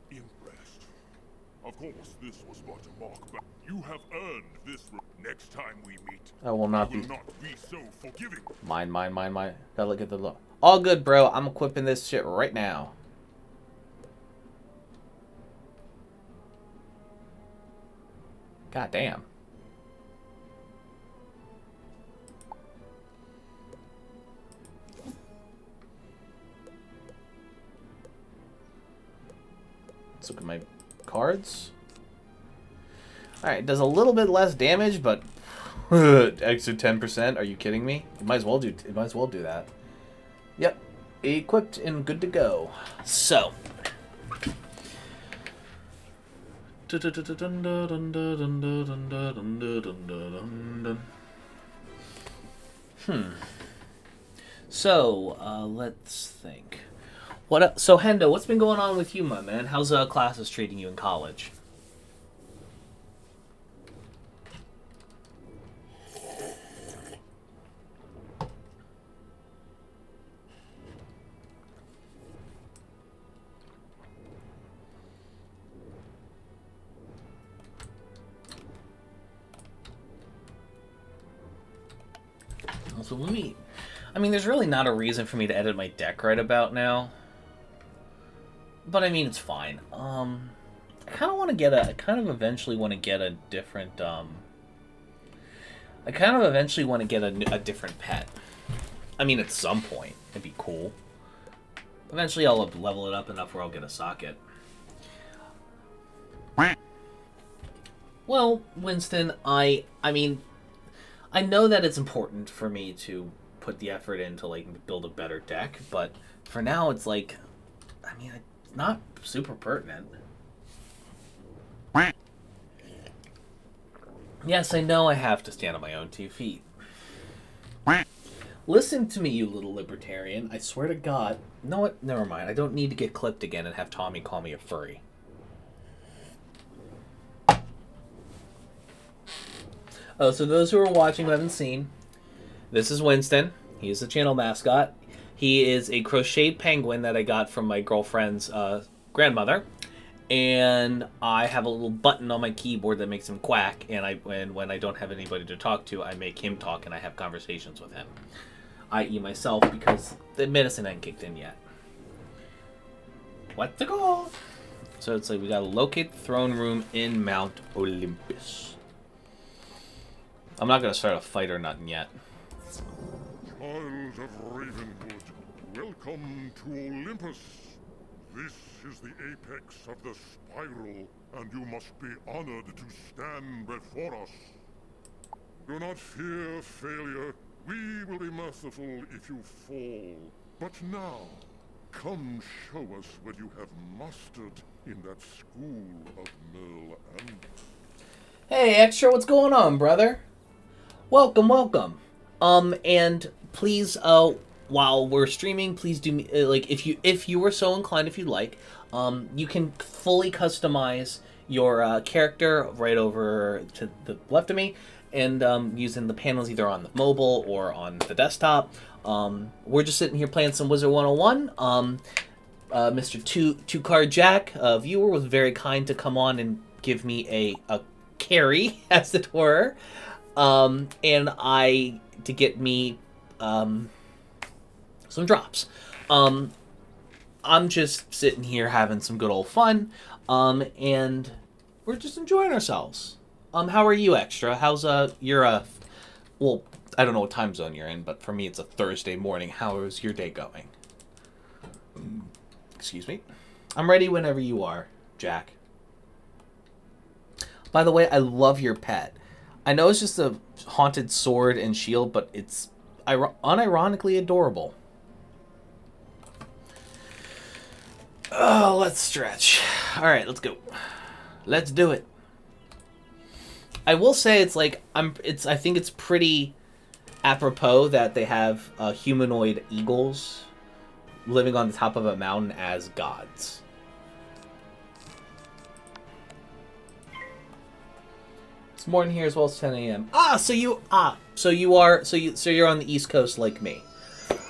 impressed. Of course, this was but a mock, but you have earned this. Next time we meet, I will not be so forgiving. Mine. Gotta look at the look. All good, bro. I'm equipping this shit right now. God damn. Let's look at my cards. Alright, does a little bit less damage, but extra 10%. Are you kidding me? It might as well do that. Yep. Equipped and good to go. So let's think. So Hendo, what's been going on with you, my man? How's classes treating you in college? So let me... I mean, there's really not a reason for me to edit my deck right about now. But I mean, it's fine. I kind of want to get a... I kind of eventually want to get a different... I kind of eventually want to get a different pet. I mean, at some point. It'd be cool. Eventually I'll level it up enough where I'll get a socket. Well, Winston, I mean... I know that it's important for me to put the effort in to, like, build a better deck, but for now it's like, I mean, it's not super pertinent. Yes, I know I have to stand on my own 2 feet. Listen to me, you little libertarian. I swear to God. You know what? Never mind. I don't need to get clipped again and have Tommy call me a furry. Oh, so those who are watching who haven't seen, this is Winston. He is the channel mascot. He is a crocheted penguin that I got from my girlfriend's grandmother. And I have a little button on my keyboard that makes him quack. And when I don't have anybody to talk to, I make him talk and I have conversations with him. I.e. myself, because the medicine ain't kicked in yet. What to go? So it's like we gotta locate the throne room in Mount Olympus. I'm not gonna start a fight or nothing yet. Child of Ravenwood, welcome to Olympus. This is the apex of the spiral, and you must be honored to stand before us. Do not fear failure. We will be merciful if you fall. But now, come show us what you have mastered in that school of Merle and... Hey, Extra, what's going on, brother? Welcome, welcome. And please, while we're streaming, please do me, like, if you were so inclined, if you'd like, you can fully customize your character right over to the left of me, and using the panels either on the mobile or on the desktop. We're just sitting here playing some Wizard101. Mr. Two Card Jack, viewer, was very kind to come on and give me a carry, as it were, and to get me some drops. I'm just sitting here having some good old fun, and we're just enjoying ourselves. How are you, Extra? How's your well, I don't know what time zone you're in, but for me it's a Thursday morning. How is your day going? Excuse me. I'm ready whenever you are, Jack. By the way, I love your pet. I know it's just a haunted sword and shield, but it's unironically adorable. Oh, let's stretch. All right, let's go. Let's do it. I will say it's like I think it's pretty apropos that they have humanoid eagles living on the top of a mountain as gods. It's morning here as well as 10 a.m. So you're on the East Coast like me.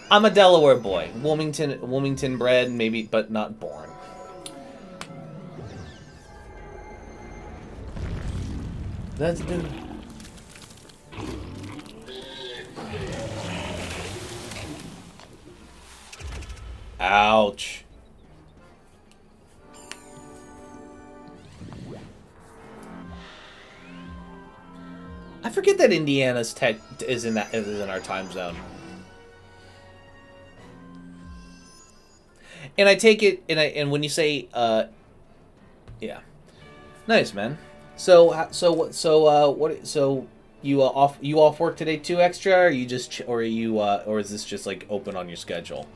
I'm a Delaware boy, Wilmington bred, maybe, but not born. Let's do it. Ouch. I forget that Indiana's tech is in our time zone. And I take it, and when you say, yeah, nice, man. So you off work today too, Extra? Or you just, or is this just like open on your schedule?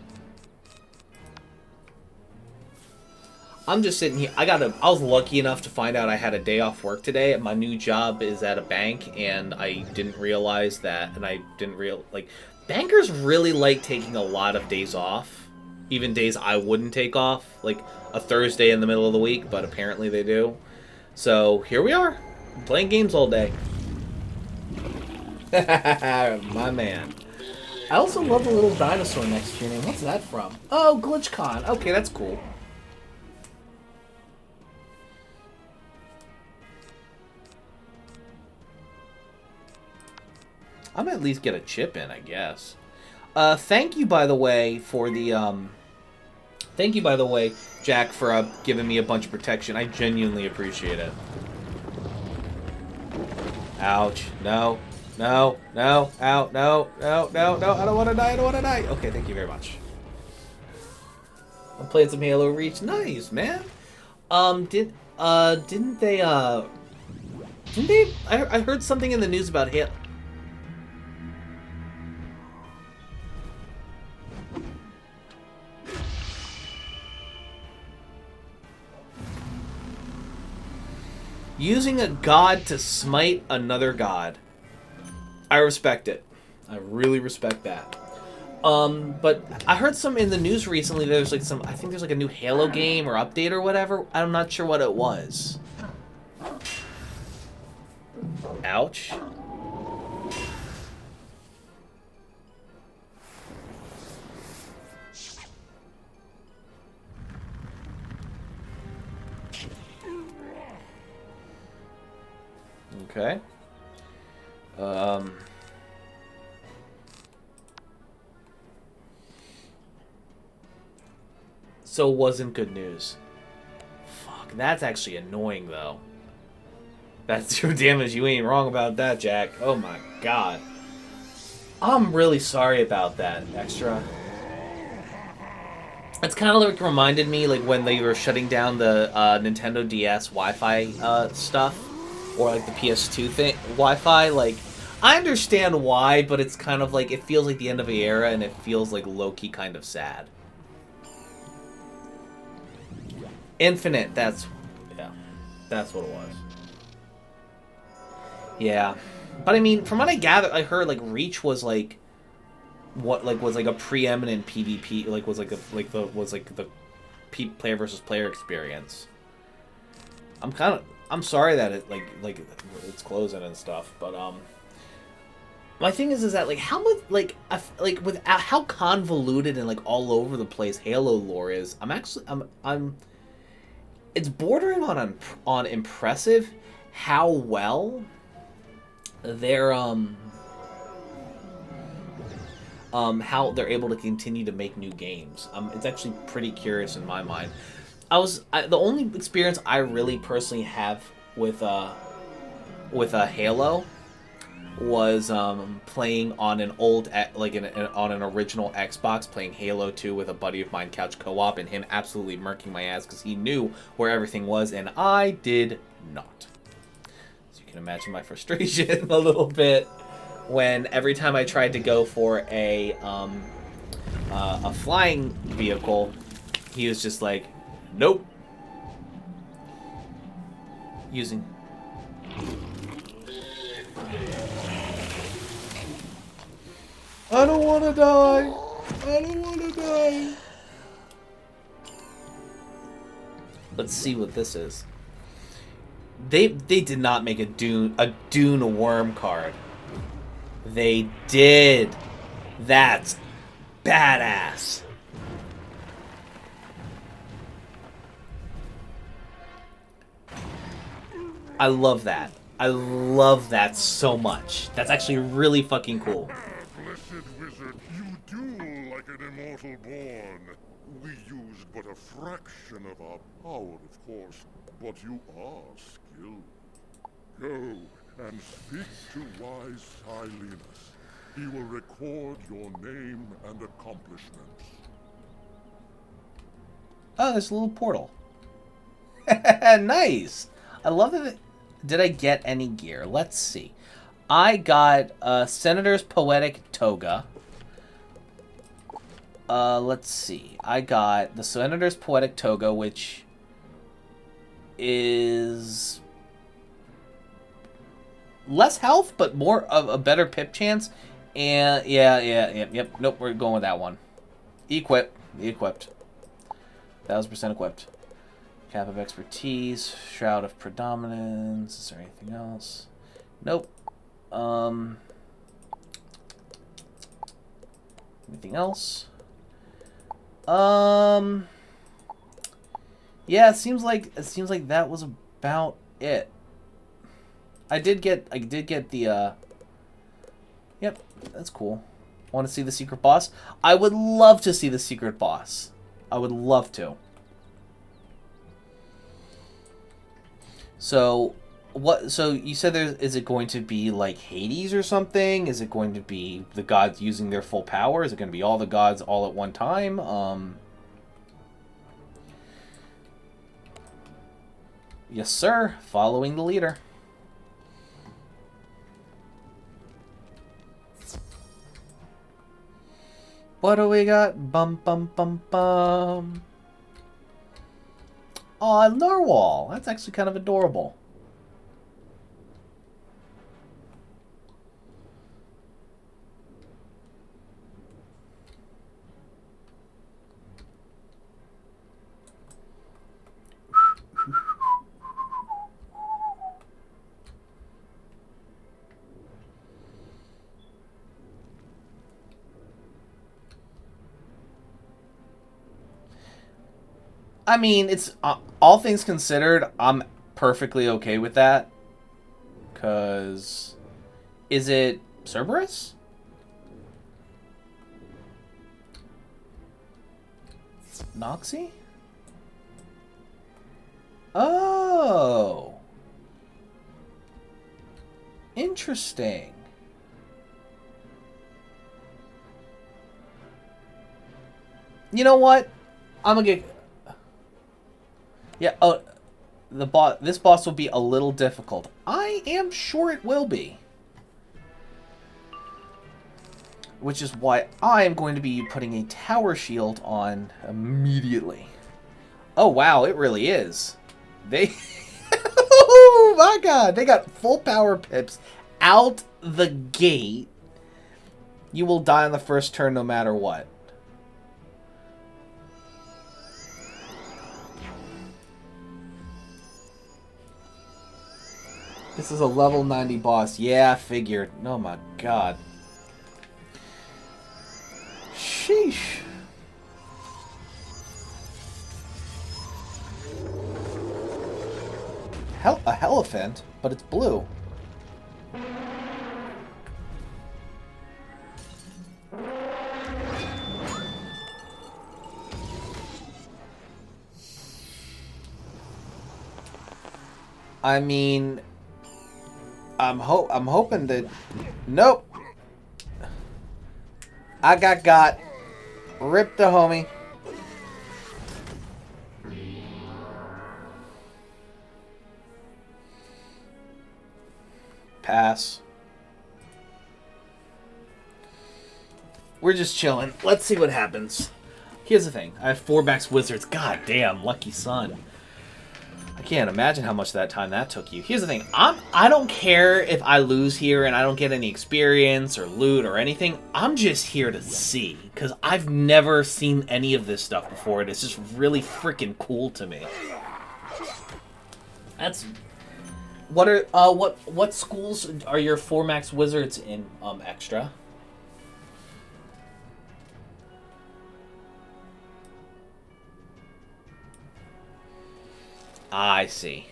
I'm just sitting here. I was lucky enough to find out I had a day off work today. My new job is at a bank, and I didn't realize that. And I didn't like, bankers really like taking a lot of days off, even days I wouldn't take off, like a Thursday in the middle of the week. But apparently they do. So here we are, playing games all day. My man. I also love the little dinosaur next to your name. What's that from? Oh, GlitchCon. Okay, that's cool. I'm at least get a chip in, I guess. Thank you, by the way, for the thank you, by the way, Jack, for giving me a bunch of protection. I genuinely appreciate it. Ouch! No! No! No! Out! No! No! No! No! I don't want to die! I don't want to die! Okay, thank you very much. I'm playing some Halo Reach. Nice, man. Didn't they? I heard something in the news about Halo. Using a god to smite another god. I respect it. I really respect that. But I heard some in the news recently. There's like I think there's like a new Halo game or update or whatever. I'm not sure what it was. Ouch. Okay. So it wasn't good news. Fuck, that's actually annoying though. That's 2 damage. You ain't wrong about that, Jack. Oh my god. I'm really sorry about that, Extra. It's kind of like reminded me like when they were shutting down the Nintendo DS Wi-Fi stuff, or like the PS2 thing Wi-Fi. Like, I understand why, but it's kind of like it feels like the end of the era, and it feels like low-key kind of sad. Infinite. That's what it was. Yeah, but I mean, from what I gathered, I heard like Reach was like. Was like a preeminent PvP, was like the player versus player experience. I'm sorry that it like it's closing and stuff, but my thing is that like how much with how convoluted and like all over the place Halo lore is. It's bordering on impressive how well they're how they're able to continue to make new games. It's actually pretty curious in my mind. The only experience I really personally have with Halo was playing on an old on an original Xbox, playing Halo 2 with a buddy of mine, couch co-op, and him absolutely murking my ass because he knew where everything was and I did not. So you can imagine my frustration a little bit. When every time I tried to go for a flying vehicle, he was just like, nope. Using. I don't want to die. I don't want to die. Let's see what this is. They did not make a Dune worm card. They did. That's badass. I love that. I love that so much. That's actually really fucking cool. Blessed wizard, you do like an immortal born. We used but a fraction of our power, of course, but you are skilled. Go and speak to wise Silenus. He will record your name and accomplishments. Oh, there's a little portal. Nice. I love that. Did I get any gear? Let's see. I got Senator's Poetic Toga. Let's see. I got the Senator's Poetic Toga, which is less health, but more of a better pip chance. And yep. Nope, we're going with that one. Equipped. 1000% equipped. Cap of Expertise, Shroud of Predominance. Is there anything else? Nope. Anything else? Yeah, it seems like that was about it. I did get the yep, that's cool. Want to see the secret boss? I would love to see the secret boss. I would love to. So, what? So you said is it going to be like Hades or something? Is it going to be the gods using their full power? Is it going to be all the gods all at one time? Yes, sir. Following the leader. What do we got? Bum bum bum bum. Aw, Narwhal. That's actually kind of adorable. I mean, it's all things considered, I'm perfectly okay with that. Cause is it Cerberus? Noxie? Oh. Interesting. You know what? I'm gonna get... Yeah, oh, this boss will be a little difficult. I am sure it will be. Which is why I am going to be putting a tower shield on immediately. Oh, wow, it really is. They... oh, my God. They got full power pips out the gate. You will die on the first turn no matter what. This is a level 90 boss. Yeah, I figured. Oh, my God. Sheesh. A elephant, but it's blue. I mean, I'm hoping that... Nope. I got. Rip the homie. Pass. We're just chilling. Let's see what happens. Here's the thing. I have 4-backs wizards. God damn, lucky son. I can't imagine how much that time that took you. Here's the thing. I don't care if I lose here and I don't get any experience or loot or anything. I'm just here to see. Because I've never seen any of this stuff before. And it's just really freaking cool to me. That's... What are what schools are your 4-max wizards in extra? I see.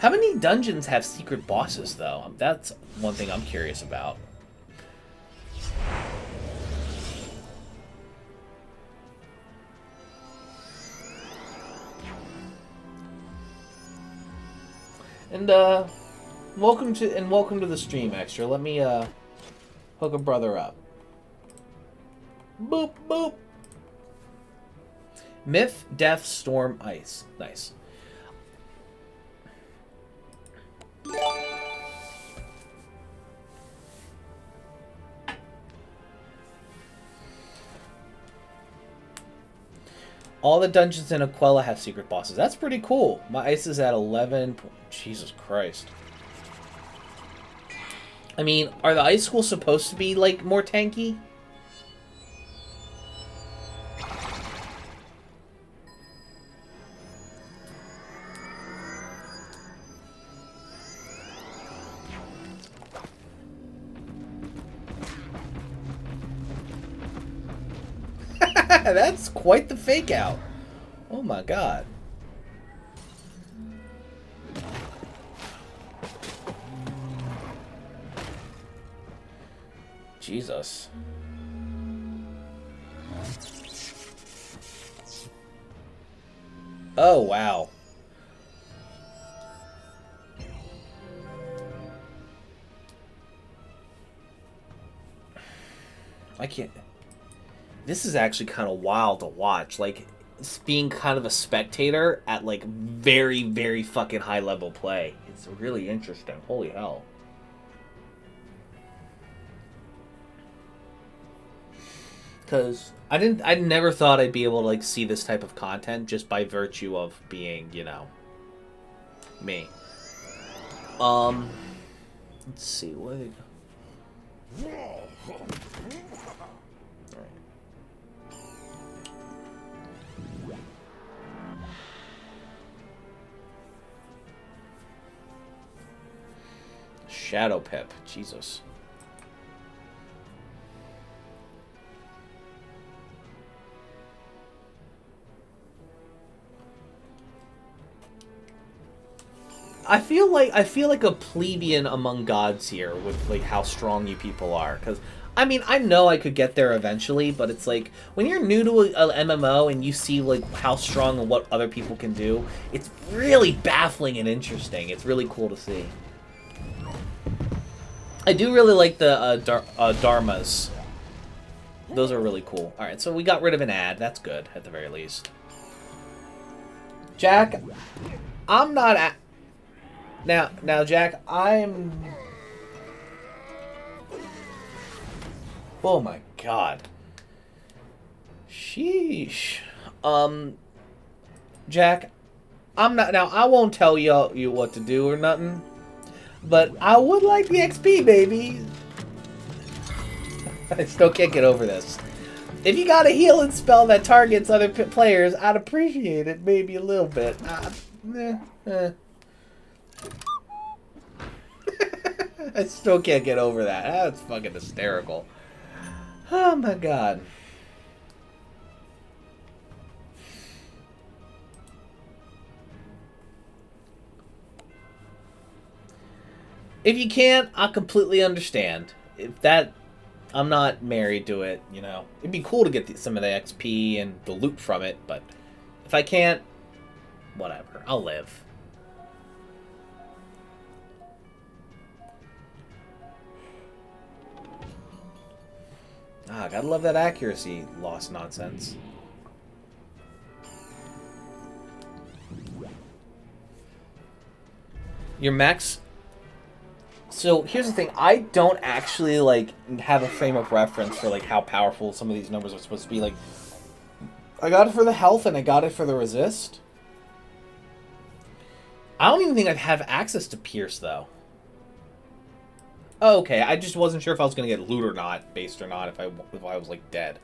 How many dungeons have secret bosses though? That's one thing I'm curious about. And welcome to the stream, Extra. Let me hook a brother up. Boop boop. Myth, Death, Storm, Ice. Nice. All the dungeons in Aquella have secret bosses. That's pretty cool. My ice is at 11. Jesus Christ. I mean, are the ice schools supposed to be, like, more tanky? That's quite the fake out. Oh my god. Jesus. Oh wow. I can't... This is actually kind of wild to watch. Like, being kind of a spectator at, like, very, very fucking high-level play. It's really interesting. Holy hell. Because I never thought I'd be able to, like, see this type of content just by virtue of being, you know, me. Let's see. What... Shadow Pip. Jesus. I feel like a plebeian among gods here with like how strong you people are, because I mean, I know I could get there eventually, but it's like, when you're new to a MMO and you see, like, how strong and what other people can do, it's really baffling and interesting. It's really cool to see. I do really like the Dharmas. Those are really cool. Alright, so we got rid of an ad. That's good, at the very least. Jack, I'm not Now, Jack, I'm... Oh my god. Sheesh. Jack, I'm not... Now, I won't tell you what to do or nothing, but I would like the XP, baby. I still can't get over this. If you got a healing spell that targets other players, I'd appreciate it maybe a little bit. I still can't get over that. That's fucking hysterical. Oh my god. If you can't, I completely understand. If that, I'm not married to it, you know. It'd be cool to get some of the XP and the loot from it, but if I can't, whatever. I'll live. Ah, gotta love that accuracy loss nonsense. Your max... So, here's the thing. I don't actually, like, have a frame of reference for, like, how powerful some of these numbers are supposed to be. Like, I got it for the health and I got it for the resist. I don't even think I'd have access to Pierce, though. Oh, okay, I just wasn't sure if I was going to get loot or not, based or not, if I was, like, dead.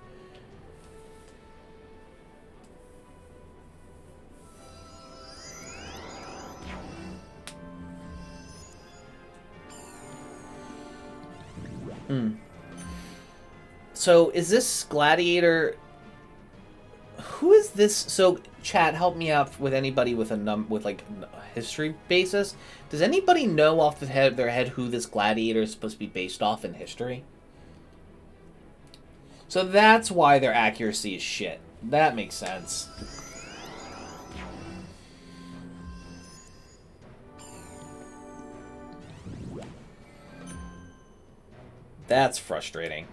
So, is this Gladiator... Who is this? So, chat, help me out with anybody with like a history basis. Does anybody know off their head who this Gladiator is supposed to be based off in history? So that's why their accuracy is shit. That makes sense. That's frustrating.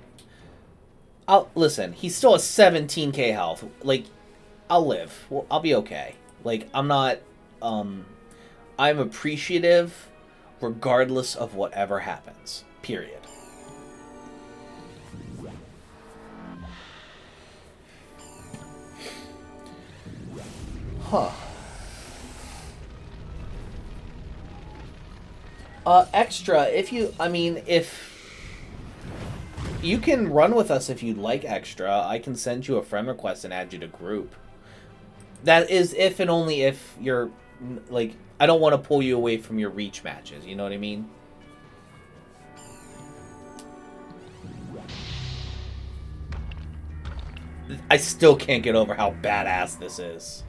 Listen, he's still a 17k health. Like, I'll live. Well, I'll be okay. Like, I'm not, I'm appreciative regardless of whatever happens. Period. Huh. Extra, if you can run with us if you'd like extra. I can send you a friend request and add you to group. That is if and only if you're, like, I don't want to pull you away from your reach matches, you know what I mean? I still can't get over how badass this is.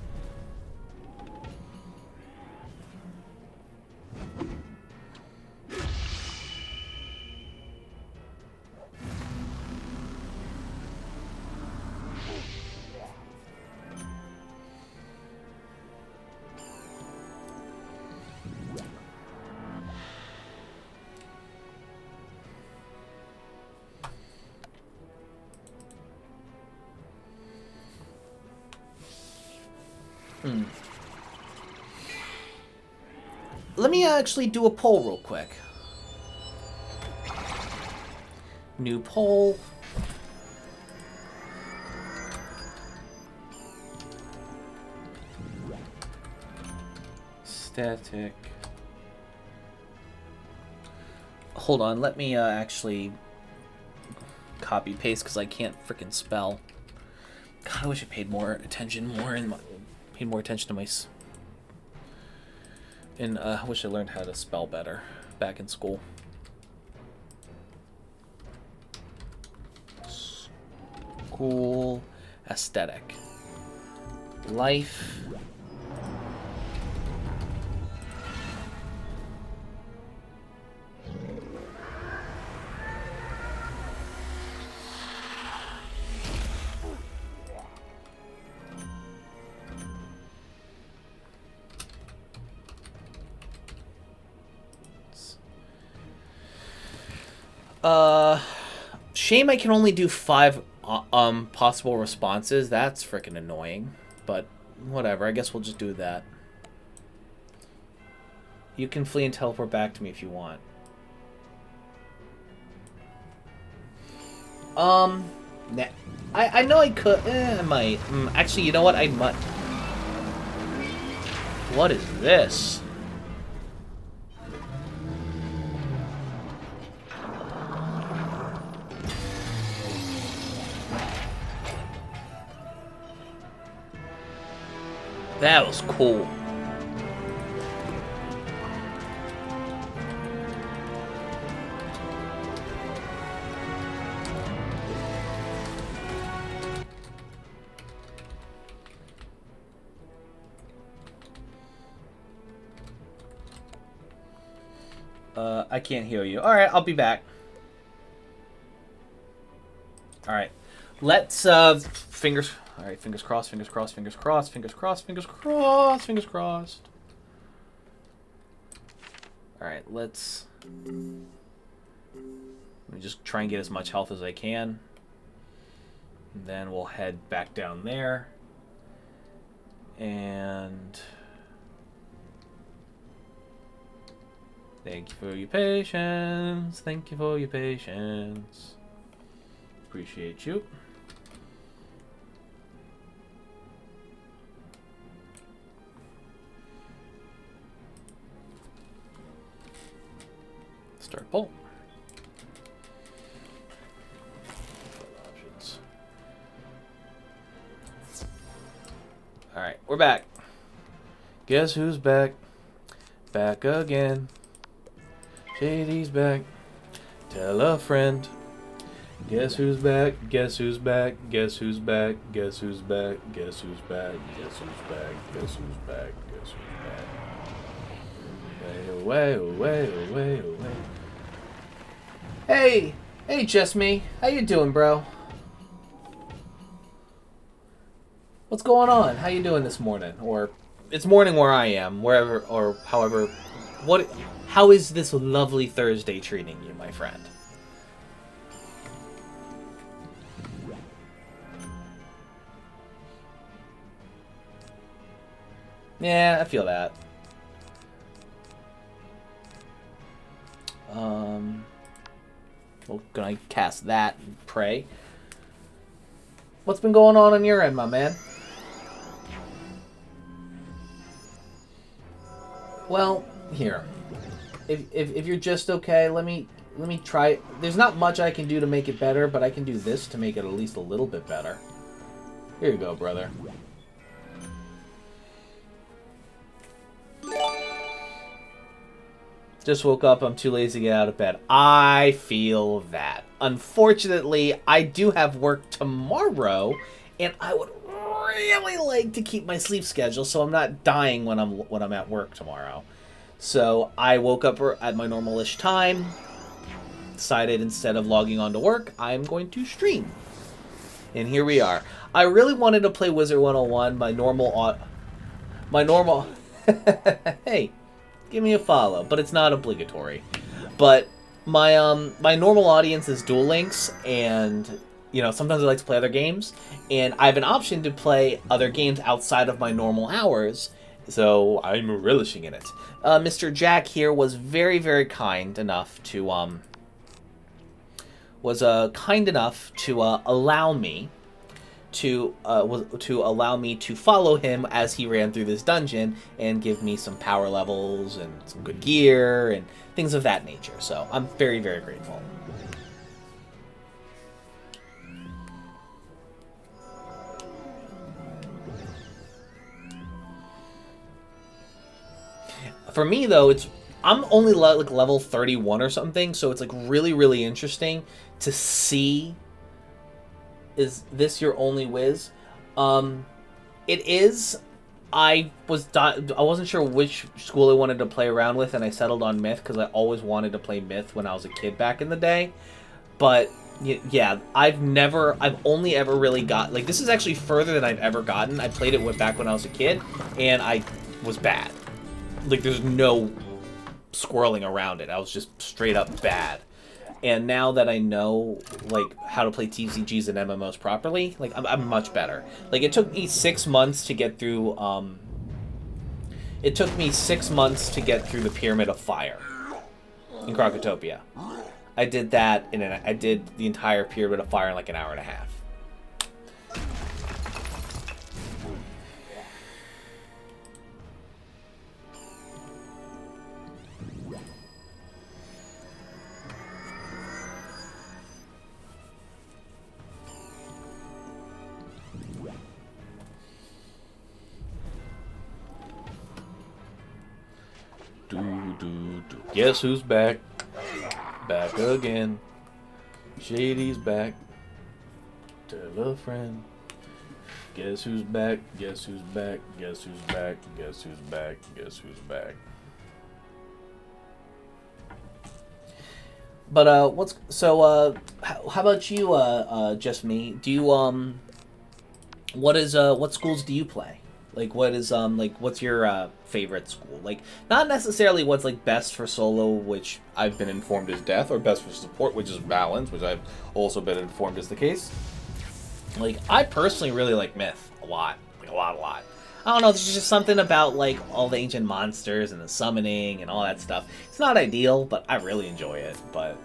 Let me actually do a poll real quick. New poll. Static. Hold on, let me actually copy paste because I can't freaking spell. God, I wish I paid more attention to my. And I wish I learned how to spell better back in school. School aesthetic. Life. Shame I can only do 5 possible responses. That's freaking annoying. But whatever, I guess we'll just do that. You can flee and teleport back to me if you want. Nah. I know I could. I might. Actually, you know what? I might. What is this? That was cool. I can't hear you. All right, I'll be back. All right, let's fingers. All right, fingers crossed, fingers crossed, fingers crossed, fingers crossed, fingers crossed, fingers crossed. All right, let me just try and get as much health as I can. And then we'll head back down there. And thank you for your patience. Thank you for your patience. Appreciate you. Start poll. Options. All right, we're back. Guess who's back? Back again. JD's back. Tell a friend. Guess who's back? Guess who's back? Guess who's back? Guess who's back? Guess who's back? Guess who's back? Guess who's back? Guess who's back? Away, away, away, away. Hey, just me. How you doing, bro? What's going on? How you doing this morning? Or it's morning where I am, wherever or however. How is this lovely Thursday treating you, my friend? Yeah, I feel that. Well, can I cast that and pray? What's been going on your end, my man? Well, here. If you're just okay, let me try. There's not much I can do to make it better, but I can do this to make it at least a little bit better. Here you go, brother. Just woke up, I'm too lazy to get out of bed. I feel that. Unfortunately, I do have work tomorrow, and I would really like to keep my sleep schedule so I'm not dying when I'm at work tomorrow. So I woke up at my normal-ish time, decided instead of logging on to work, I'm going to stream. And here we are. I really wanted to play Wizard101, my normal... Hey. Give me a follow, but it's not obligatory. But my my normal audience is Duel Links, and you know sometimes I like to play other games, and I have an option to play other games outside of my normal hours, so I'm relishing in it. Mr. Jack here was very kind enough to allow me to follow him as he ran through this dungeon and give me some power levels and some good gear and things of that nature. So I'm very grateful. For me though, I'm only like level 31 or something, so it's like really interesting to see. Is this your only Wiz? It is. I wasn't sure which school I wanted to play around with, and I settled on Myth because I always wanted to play Myth when I was a kid back in the day. But yeah, I've only ever really got, like, this is actually further than I've ever gotten. I played it back when I was a kid, and I was bad. Like, there's no squirreling around it. I was just straight up bad. And now that I know, like, how to play TCGs and MMOs properly, like, I'm much better. Like, it took me 6 months to get through, It took me 6 months to get through the Pyramid of Fire in Crocotopia. I did that I did the entire Pyramid of Fire in like an hour and a half. Guess who's back? Back again. Shady's back. Tell a friend. Guess who's back? Guess who's back? Guess who's back? Guess who's back? Guess who's back? But how about you, just me? Do you what schools do you play? Like, what's your favorite school? Like, not necessarily what's, like, best for solo, which I've been informed is death, or best for support, which is balance, which I've also been informed is the case. Like, I personally really like Myth a lot. Like, a lot. I don't know, there's just something about, like, all the ancient monsters and the summoning and all that stuff. It's not ideal, but I really enjoy it, but...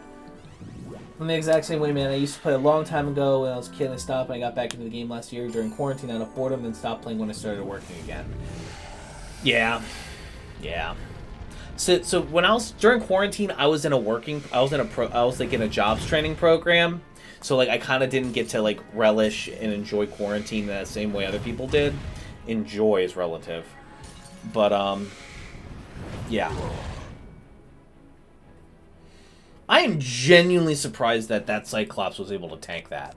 I'm the exact same way, man. I used to play a long time ago when I was a kid. I stopped and I got back into the game last year during quarantine out of boredom, then stopped playing when I started working again. Yeah. So when I was during quarantine, I was in a jobs training program. So like I kind of didn't get to like relish and enjoy quarantine the same way other people did. Enjoy is relative, but yeah. I am genuinely surprised that Cyclops was able to tank that.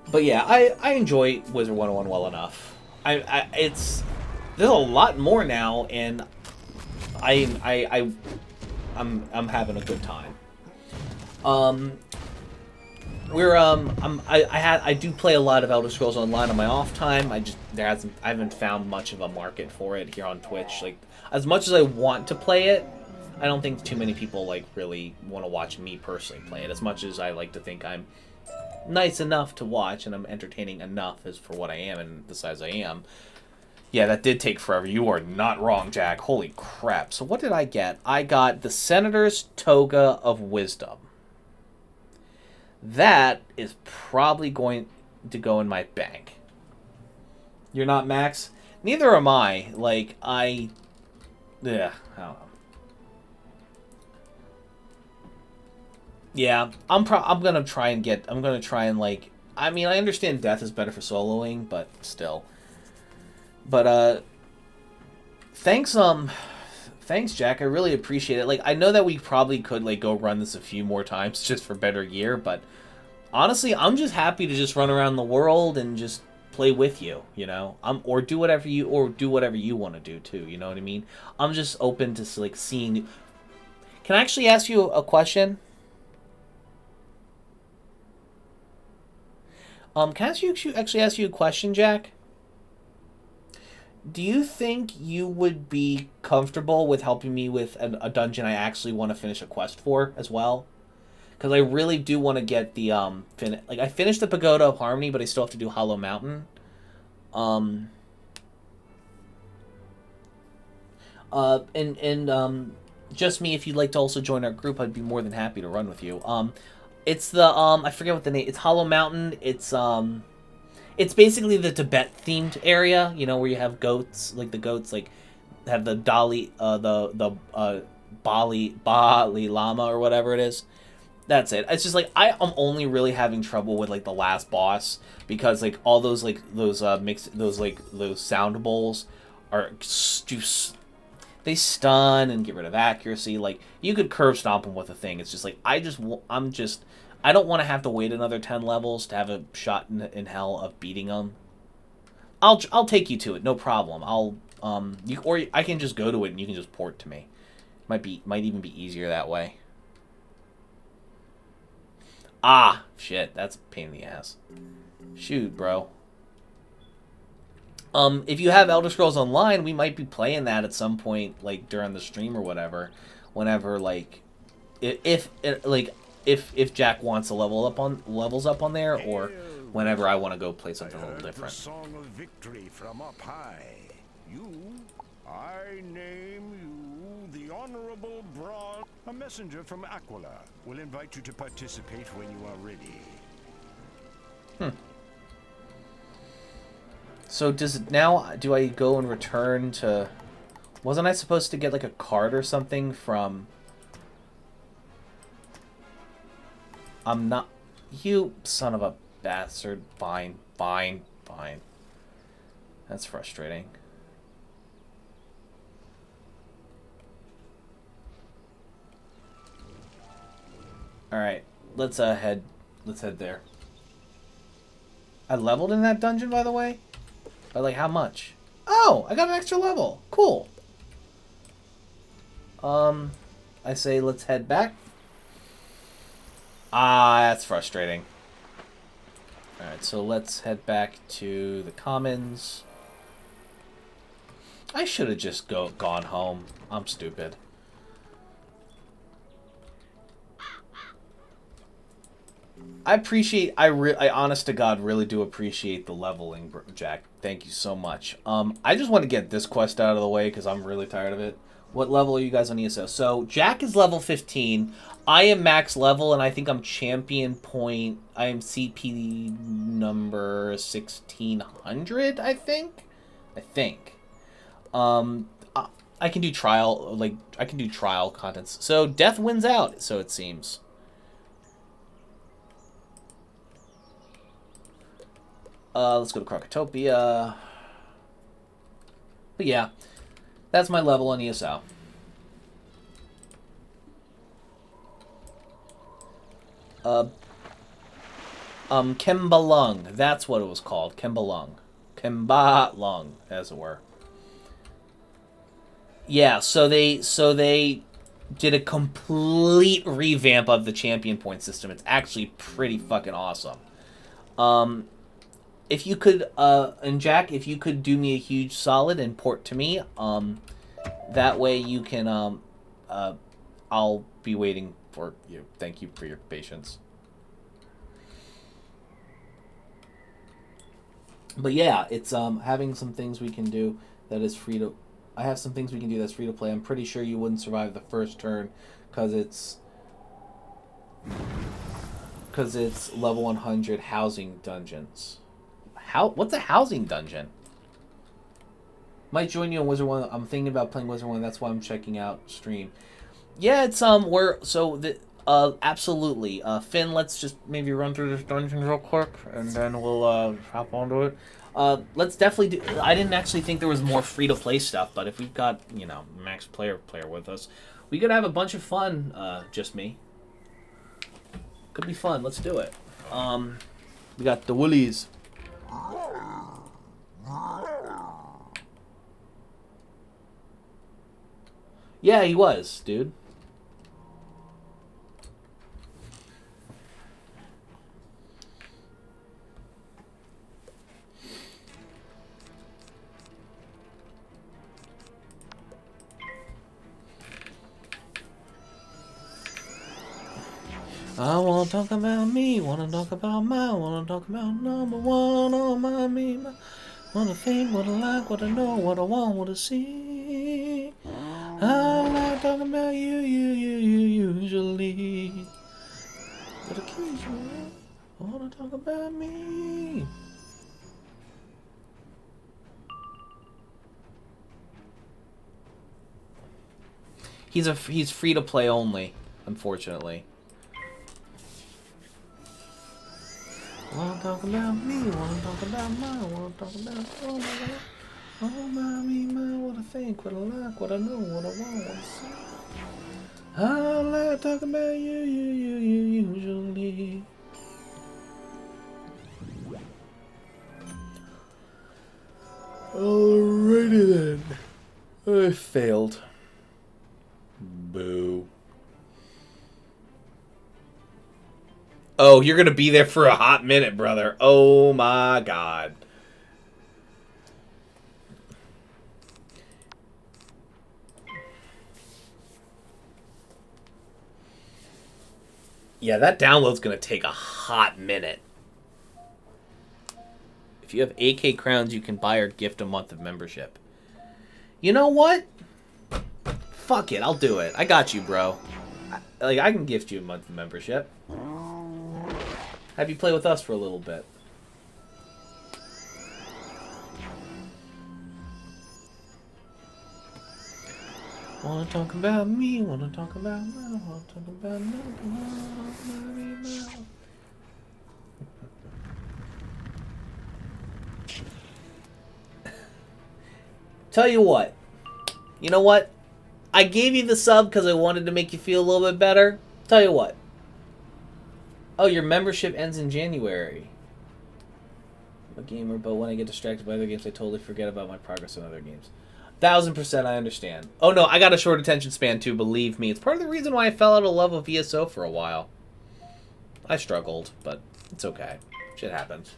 But yeah, I enjoy Wizard101 well enough. There's a lot more now, and I'm having a good time. I do play a lot of Elder Scrolls Online on my off time. I haven't found much of a market for it here on Twitch. Like, as much as I want to play it, I don't think too many people like really want to watch me personally play it. As much as I like to think I'm nice enough to watch and I'm entertaining enough as for what I am and the size I am. Yeah, that did take forever. You are not wrong, Jack. Holy crap. So what did I get? I got the Senator's Toga of Wisdom. That is probably going to go in my bank. You're not, Max? Neither am I. Like, I don't know. Yeah, I'm gonna try and like, I mean, I understand death is better for soloing, but still. But thanks Jack, I really appreciate it. Like, I know that we probably could like go run this a few more times just for better gear, but honestly, I'm just happy to just run around the world and just play with you, you know? Or do whatever you want to do too, you know what I mean? I'm just open to like seeing. Can I actually ask you a question? Can I actually ask you a question, Jack? Do you think you would be comfortable with helping me with a dungeon I actually want to finish a quest for as well? Because I really do want to get the, I finished the Pagoda of Harmony, but I still have to do Hollow Mountain. Just me, if you'd like to also join our group, I'd be more than happy to run with you. It's the, I forget what the name, it's Hollow Mountain, it's basically the Tibet-themed area, you know, where you have goats, like the goats, like, have the Bali Llama or whatever it is. That's it. It's just, like, I'm only really having trouble with, like, the last boss, because, like, all those, like, those sound bowls are just, they stun and get rid of accuracy. Like, you could curve stomp them with a thing. It's just, like, I don't want to have to wait another 10 levels to have a shot in hell of beating them. I'll take you to it, no problem. Or I can just go to it and you can just port to me. Might even be easier that way. Ah, shit, that's a pain in the ass. Shoot, bro. If you have Elder Scrolls Online, we might be playing that at some point, like during the stream or whatever. Whenever, like, if Jack wants to levels up on there, or whenever I want to go play something a little different. The song of victory from up high. I name you the Honorable Braun. A messenger from Aquila will invite you to participate when you are ready. So do I go and return to... Wasn't I supposed to get like a card or something from... I'm not... You son of a bastard. Fine. That's frustrating. Alright, let's head there. I leveled in that dungeon, by the way? By like how much? Oh, I got an extra level. Cool. I say let's head back. Ah, that's frustrating. Alright, so let's head back to the commons. I should have just gone home. I'm stupid. I honest to God really do appreciate the leveling, Jack. Thank you so much. I just want to get this quest out of the way because I'm really tired of it. What level are you guys on ESO? So Jack is level 15. I am max level, and I think I'm champion point. I am CP number 1600. I think. I can do trial, like I can do trial contents. So death wins out. So it seems. Let's go to Crocotopia. But yeah, that's my level on ESO. Kembalung. That's what it was called. Kembalung. Kembalung, as it were. Yeah, so they did a complete revamp of the champion point system. It's actually pretty fucking awesome. If you could, and Jack, if you could do me a huge solid and port to me, that way you can, I'll be waiting for you. Thank you for your patience. But yeah, it's, having some things we can do that is free to, I have some things we can do that's free to play. I'm pretty sure you wouldn't survive the first turn, because it's level 100 housing dungeons. What's a housing dungeon? Might join you on Wizard101. I'm thinking about playing Wizard101. That's why I'm checking out stream. Yeah, it's absolutely. Finn, let's just maybe run through this dungeon real quick, and then we'll hop onto it. Let's definitely do. I didn't actually think there was more free to play stuff, but if we've got max player with us, we could have a bunch of fun. Just me. Could be fun. Let's do it. We got the Woolies. Yeah, he was, dude. I wanna talk about me, wanna talk about wanna talk about number one on my me, wanna think, what I like, what I know, what I want, what I see. I like talking about you usually, but occasionally I wanna talk about me. He's free to play only, unfortunately. Wanna talk about me, wanna talk about wanna talk about oh my, what I think, what I like, what I know, what I want, what I see. I like talking about you usually. Alrighty then. I failed. Boo. Oh, you're gonna be there for a hot minute, brother. Oh my god. Yeah, that download's going to take a hot minute. If you have AK crowns, you can buy or gift a month of membership. You know what? Fuck it, I'll do it. I got you, bro. I can gift you a month of membership. Have you play with us for a little bit. Wanna talk about me, wanna talk about me, wanna talk about me. Tell you what. You know what? I gave you the sub because I wanted to make you feel a little bit better. Tell you what. Oh, your membership ends in January. I'm a gamer, but when I get distracted by other games, I totally forget about my progress in other games. 1000% I understand. Oh no, I got a short attention span too, believe me. It's part of the reason why I fell out of love with ESO for a while. I struggled, but it's okay. Shit happens.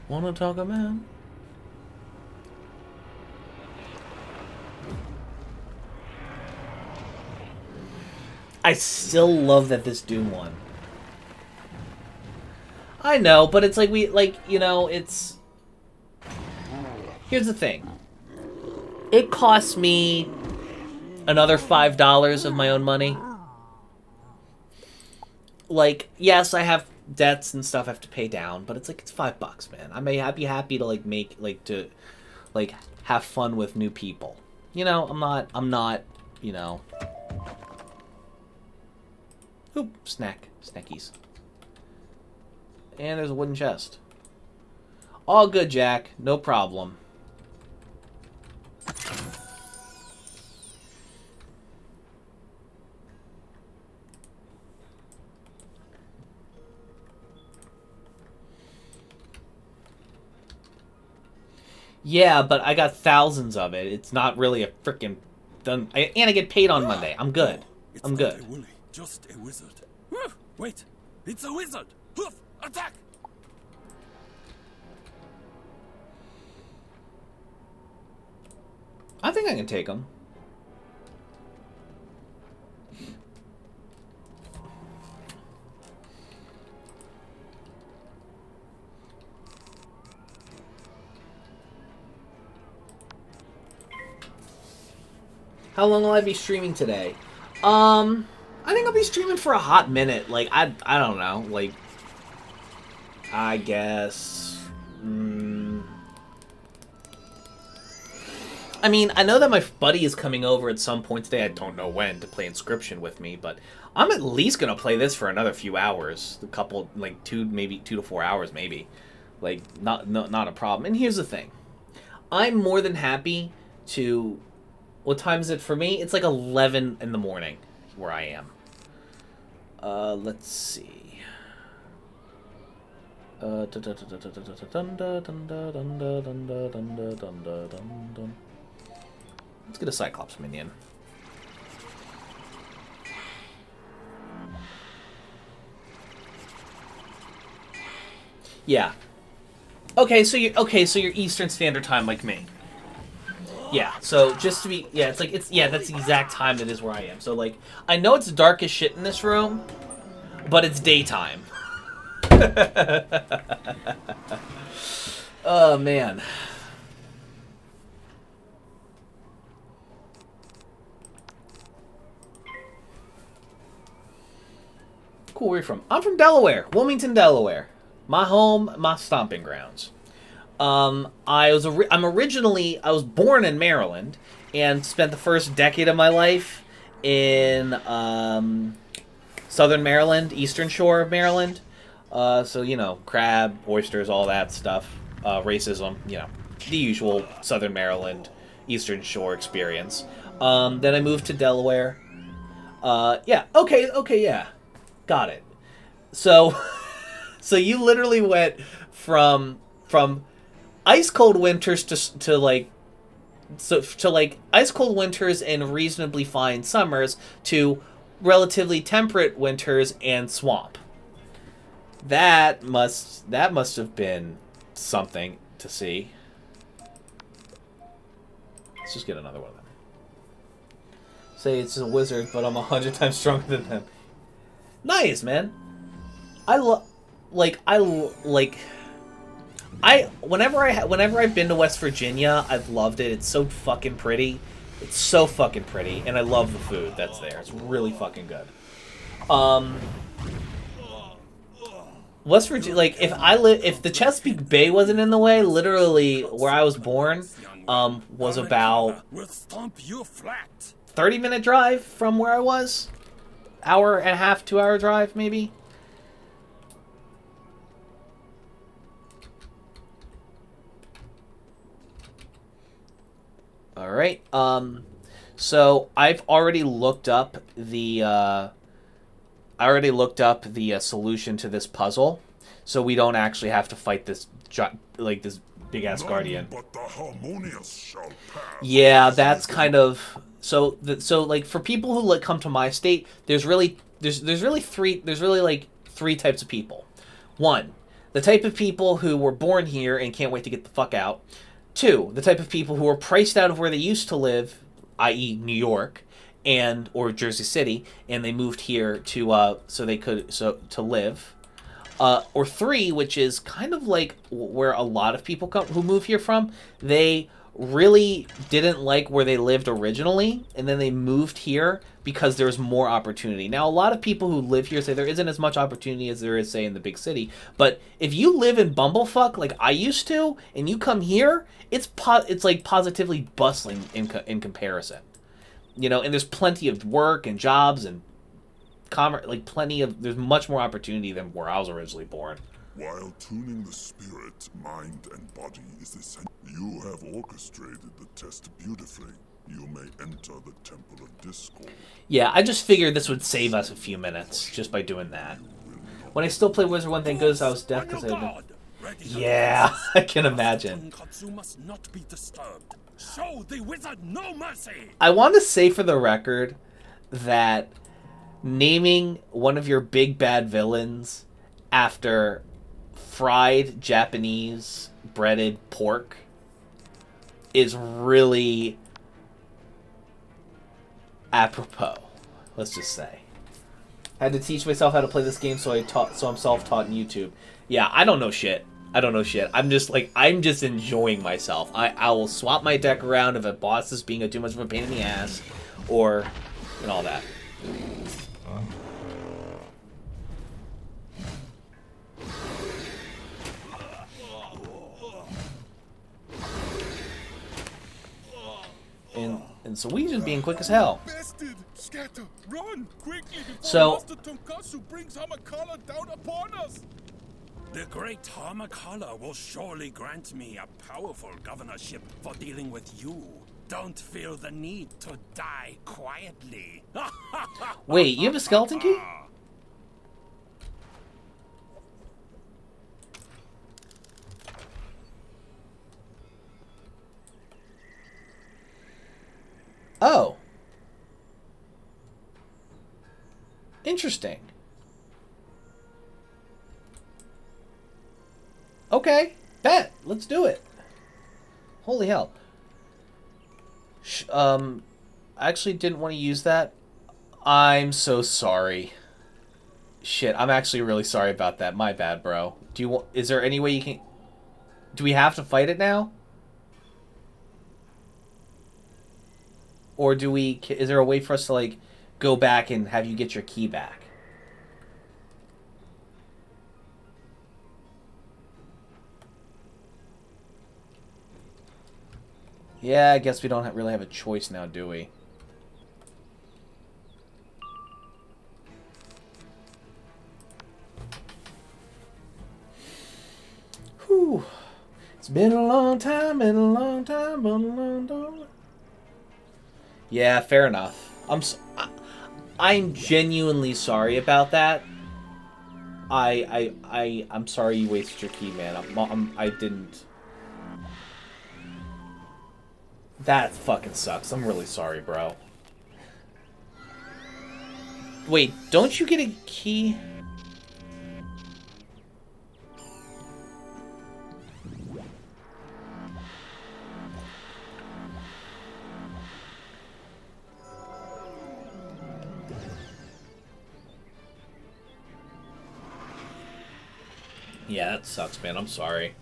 Wanna talk about? I still love that this Doom won. I know, but it's like it's... Here's the thing. It costs me another $5 of my own money. Like, yes, I have debts and stuff I have to pay down, but it's like, it's $5, man. I may be happy to have fun with new people. You know, I'm not, you know. Oop, snackies. And there's a wooden chest. All good, Jack. No problem. Yeah, but I got thousands of it. It's not really a freaking done. And I get paid on Monday. I'm good. I'm good. Not a woolly, just a wizard. Wait, it's a wizard. Hoof, attack! I think I can take him. How long will I be streaming today? I think I'll be streaming for a hot minute. Like, I don't know. Like, I guess... I mean, I know that my buddy is coming over at some point today. I don't know when, to play Inscription with me, but I'm at least going to play this for another few hours. A couple, like, 2 to 4 hours, maybe. Like, not a problem. And here's the thing. I'm more than happy to... What time is it for me? It's like 11 in the morning where I am. Let's see. Let's get a Cyclops minion. Yeah. Okay, so you're Eastern Standard Time like me. Yeah, so just to be, that's the exact time that is where I am. So, like, I know it's dark as shit in this room, but it's daytime. Oh, man. Cool, where are you from? I'm from Delaware, Wilmington, Delaware. My home, my stomping grounds. I was born in Maryland and spent the first decade of my life in Southern Maryland, Eastern Shore of Maryland. So, you know, crab, oysters, all that stuff, racism, you know, the usual Southern Maryland, Eastern Shore experience. Then I moved to Delaware. Yeah, yeah, got it. So, so you literally went from ice cold winters to like So to like ice cold winters and reasonably fine summers to relatively temperate winters and swamp. That must have been something to see. Let's just get another one of them. Say it's a wizard, but I'm 100 times stronger than them. Nice, man. Whenever I've been to West Virginia, I've loved it. It's so fucking pretty. It's so fucking pretty, and I love the food that's there. It's really fucking good. West Virginia, like if the Chesapeake Bay wasn't in the way, literally where I was born, was about 30-minute drive from where I was. Hour and a half, 2-hour drive, maybe. All right. So I've already looked up the solution to this puzzle, so we don't actually have to fight this this big ass guardian. But the harmonious shall pass. Yeah, that's kind of so like for people who come to my state, there's really three types of people. One, the type of people who were born here and can't wait to get the fuck out. Two, the type of people who are priced out of where they used to live, i.e. New York or Jersey City, and they moved here to to live. Or three, which is kind of like where a lot of people who move here from, they really didn't like where they lived originally, and then they moved here because there's more opportunity. Now, a lot of people who live here say there isn't as much opportunity as there is, say, in the big city. But if you live in Bumblefuck like I used to, and you come here, it's like positively bustling in comparison. You know, and there's plenty of work and jobs and commerce, there's much more opportunity than where I was originally born. While tuning the spirit, mind, and body is essential, you have orchestrated the test beautifully. You may enter the Temple of Discord. Yeah, I just figured this would save us a few minutes just by doing that. When I still play Wizard, one thing goes, I was deaf because I had Yeah, I can imagine. Must not be disturbed. Show the wizard no mercy. I want to say for the record that naming one of your big bad villains after fried Japanese breaded pork is really apropos. Let's just say. I had to teach myself how to play this game, so I'm self-taught on YouTube. Yeah, I don't know shit. I'm just enjoying myself. I will swap my deck around if a boss is being too much of a pain in the ass, and all that. And so we just being quick as hell. Scatter, run quickly before So Master Tonkatsu brings Hamakala down upon us. The great Hamakala will surely grant me a powerful governorship for dealing with you. Don't feel the need to die quietly. Wait, you have a skeleton key? Oh. Interesting. Okay, bet. Let's do it. Holy hell. I actually didn't want to use that. I'm so sorry. Shit, I'm actually really sorry about that. My bad, bro. Is there any way you can... Do we have to fight it now? Or is there a way for us to, go back and have you get your key back? Yeah, I guess we don't really have a choice now, do we? Whew. It's been a long time, been a long time, been a long time. Yeah, fair enough. I'm genuinely sorry about that. I'm sorry you wasted your key, man. I didn't. That fucking sucks. I'm really sorry, bro. Wait, don't you get a key? Yeah, that sucks, man. I'm sorry.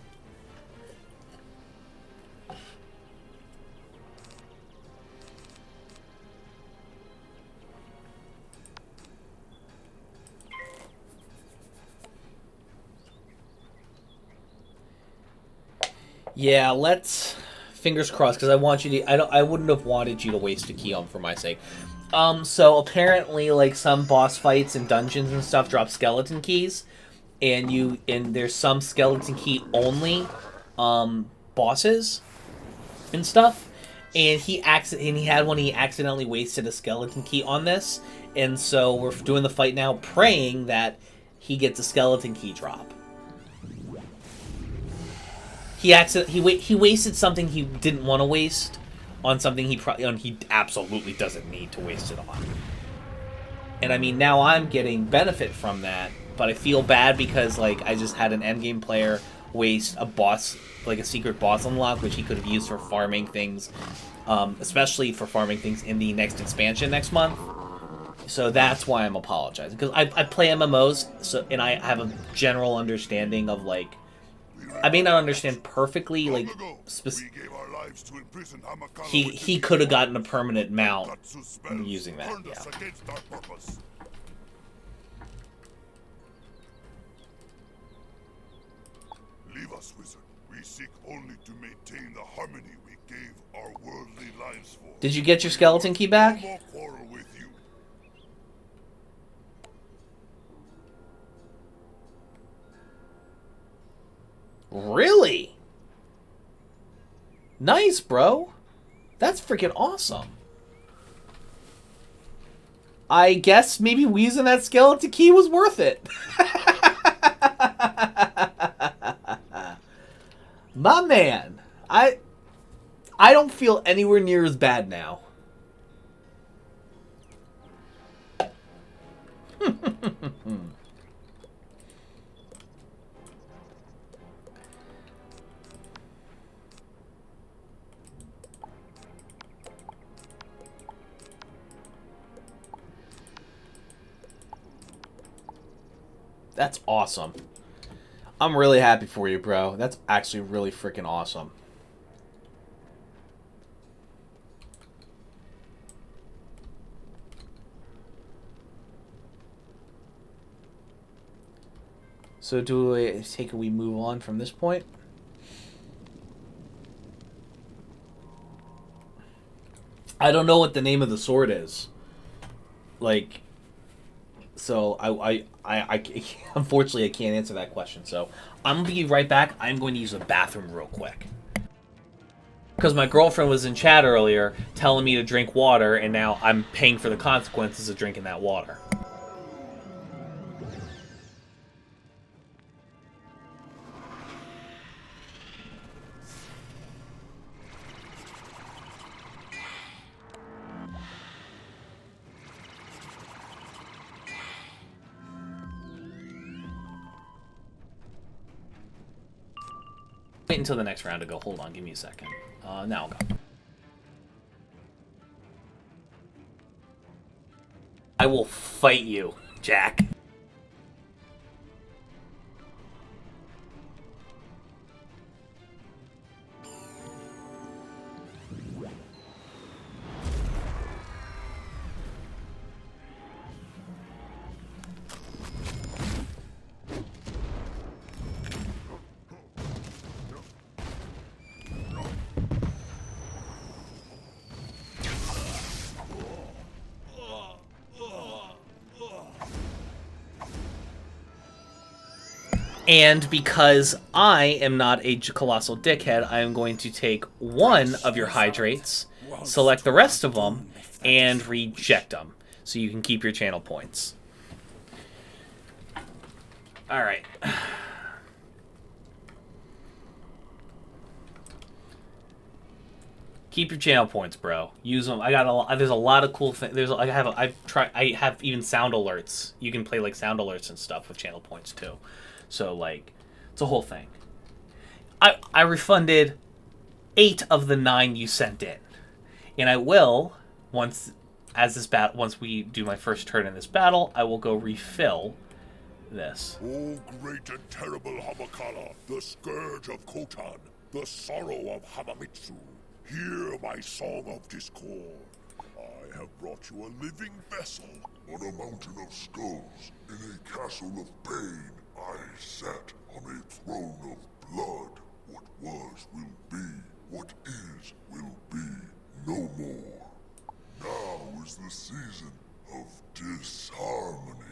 Yeah, let's fingers crossed because I want you to. I wouldn't have wanted you to waste a key on for my sake. So apparently, like some boss fights and dungeons and stuff drop skeleton keys, and there's some skeleton key only bosses and stuff. And he had one. He accidentally wasted a skeleton key on this, and so we're doing the fight now, praying that he gets a skeleton key drop. He wasted something he didn't want to waste on something he absolutely doesn't need to waste it on. And I mean, now I'm getting benefit from that, but I feel bad because like I just had an endgame player waste a boss, like a secret boss unlock, which he could have used for farming things, especially for farming things in the next expansion next month. So that's why I'm apologizing, because I play MMOs, and I have a general understanding of like. I may not understand perfectly, like, he could have gotten a permanent mount using that, yeah. Leave us, Wizard. We seek only to maintain the harmony we gave our worldly lives for. Did you get your skeleton key back? No more quarrel with you. Really? Nice, bro. That's freaking awesome. I guess maybe wheezing that skeleton key was worth it. My man. I don't feel anywhere near as bad now. That's awesome. I'm really happy for you, bro. That's actually really freaking awesome. So we move on from this point? I don't know what the name of the sword is. Like, so I unfortunately I can't answer that question. So I'm gonna be right back. I'm going to use a bathroom real quick. Because my girlfriend was in chat earlier telling me to drink water, and now I'm paying for the consequences of drinking that water. Wait until the next round to go. Hold on, give me a second. Now I'll go. I will fight you, Jack. And because I am not a colossal dickhead, I am going to take one of your hydrates, select the rest of them, and reject them. So you can keep your channel points. Alright. Keep your channel points, bro. Use them. I got a lot. There's a lot of cool things. I have even sound alerts. You can play like sound alerts and stuff with channel points too. So like, it's a whole thing. I refunded 8 of the 9 you sent in, and I will once we do my first turn in this battle, I will go refill this. O great and terrible Hamakala, the scourge of Khotan, the sorrow of Hamamitsu, hear my song of discord. I have brought you a living vessel. On a mountain of skulls, in a castle of pain, I sat on a throne of blood. What was will be, what is will be no more. Now is the season of disharmony.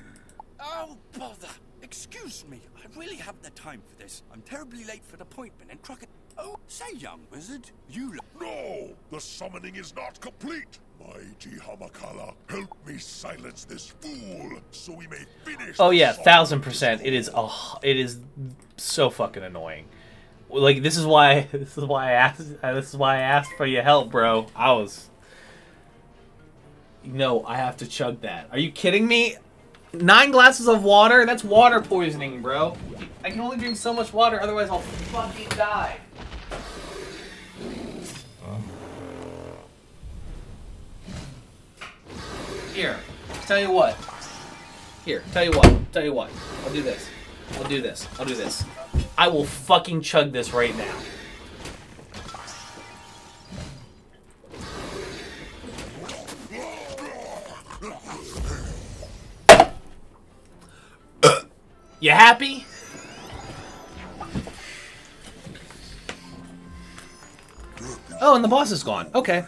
Oh, bother! Excuse me, I really haven't the time for this. I'm terribly late for an appointment and Crockett... Oh, say, young wizard, you... No! The summoning is not complete! Mighty Hamakala, help me silence this fool, so we may finish... Oh yeah, 1000%. It is so fucking annoying. Like, this is why I asked for your help, bro. No, I have to chug that. Are you kidding me? 9 glasses of water? That's water poisoning, bro. I can only drink so much water, otherwise I'll fucking die. Here, tell you what. I'll do this. I will fucking chug this right now. You happy? Oh, and the boss is gone. Okay.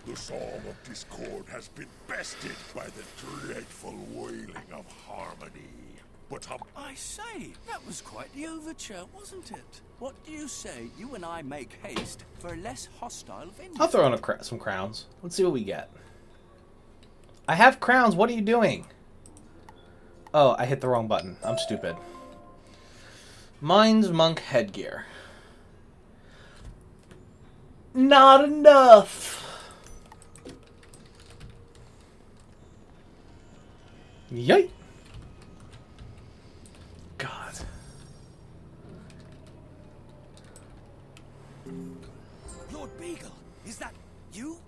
The song of discord has been bested by the dreadful wailing of harmony. But I say, that was quite the overture, wasn't it? What do you say you and I make haste for a less hostile venue? I'll throw in some crowns. Let's see what we get. I have crowns. What are you doing? Oh, I hit the wrong button. I'm stupid. Mine's monk headgear. Not enough. Yay. God. Lord Beagle, is that you?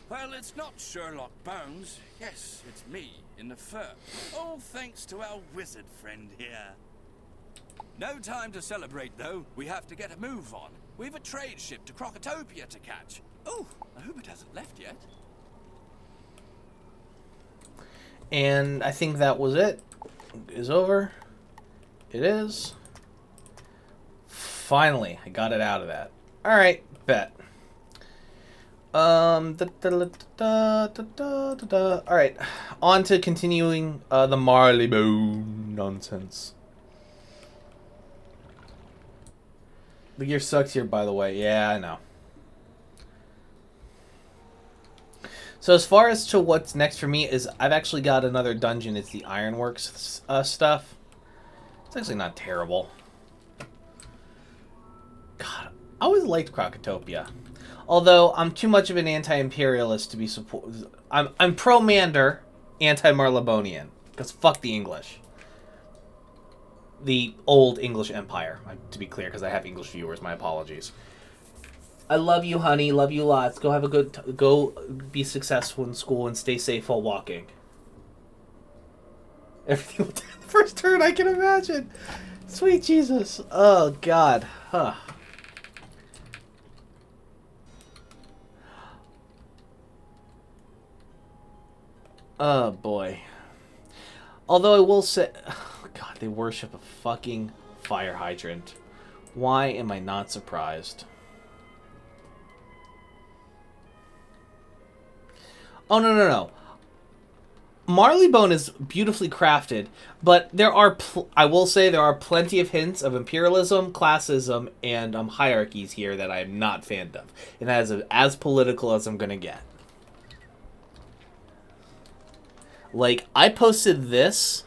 Well, it's not Sherlock Bones. Yes, it's me, in the fur. All thanks to our wizard friend here. No time to celebrate, though. We have to get a move on. We've a trade ship to Crocotopia to catch. Oh, I hope it hasn't left yet. And I think that was it. It is over. It is. Finally, I got it out of that. Alright, bet. Alright, on to continuing the Marleybone nonsense. The gear sucks here, by the way. Yeah, I know. So as far as to what's next for me is I've actually got another dungeon. It's the Ironworks stuff. It's actually not terrible. God, I always liked Crocotopia. Although I'm too much of an anti-imperialist to be I'm pro-Mander, anti-Marlebonian. Because fuck the English. The old English Empire, to be clear, because I have English viewers. My apologies. I love you, honey. Love you lots. Go have a good... Go be successful in school and stay safe while walking. Everything will take the first turn, I can imagine. Sweet Jesus. Oh, God. Huh. Oh, boy. Although I will say... Oh, God, they worship a fucking fire hydrant. Why am I not surprised? Oh, no. Marleybone is beautifully crafted, but there are, I will say, there are plenty of hints of imperialism, classism, and hierarchies here that I am not fond of. And that is as political as I'm going to get. Like, I posted this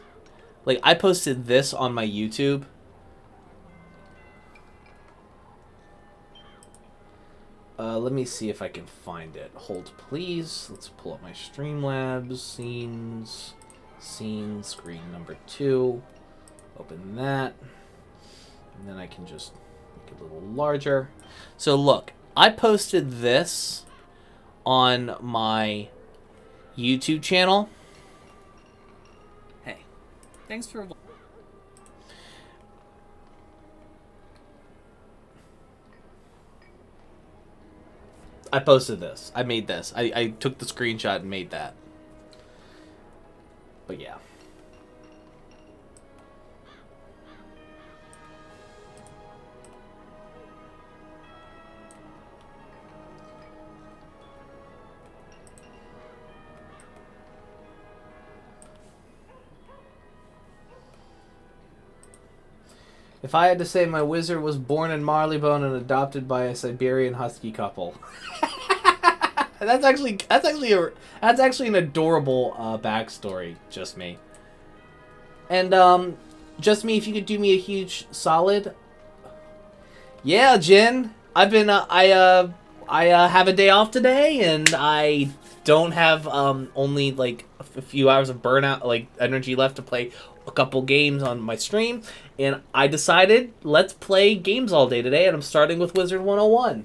on my YouTube. let me see if I can find it. Hold, please. Let's pull up my Streamlabs, scenes, screen number 2. Open that. And then I can just make it a little larger. So look, I posted this on my YouTube channel. Hey, thanks for... I posted this. I made this. I took the screenshot and made that. But yeah. If I had to say, my wizard was born in Marleybone and adopted by a Siberian husky couple. That's actually an adorable backstory. Just me. And just me. If you could do me a huge solid. Yeah, Jen. I've been I have a day off today, and I don't have only like a few hours of burnout like energy left to play a couple games on my stream, and I decided let's play games all day today, and I'm starting with Wizard101.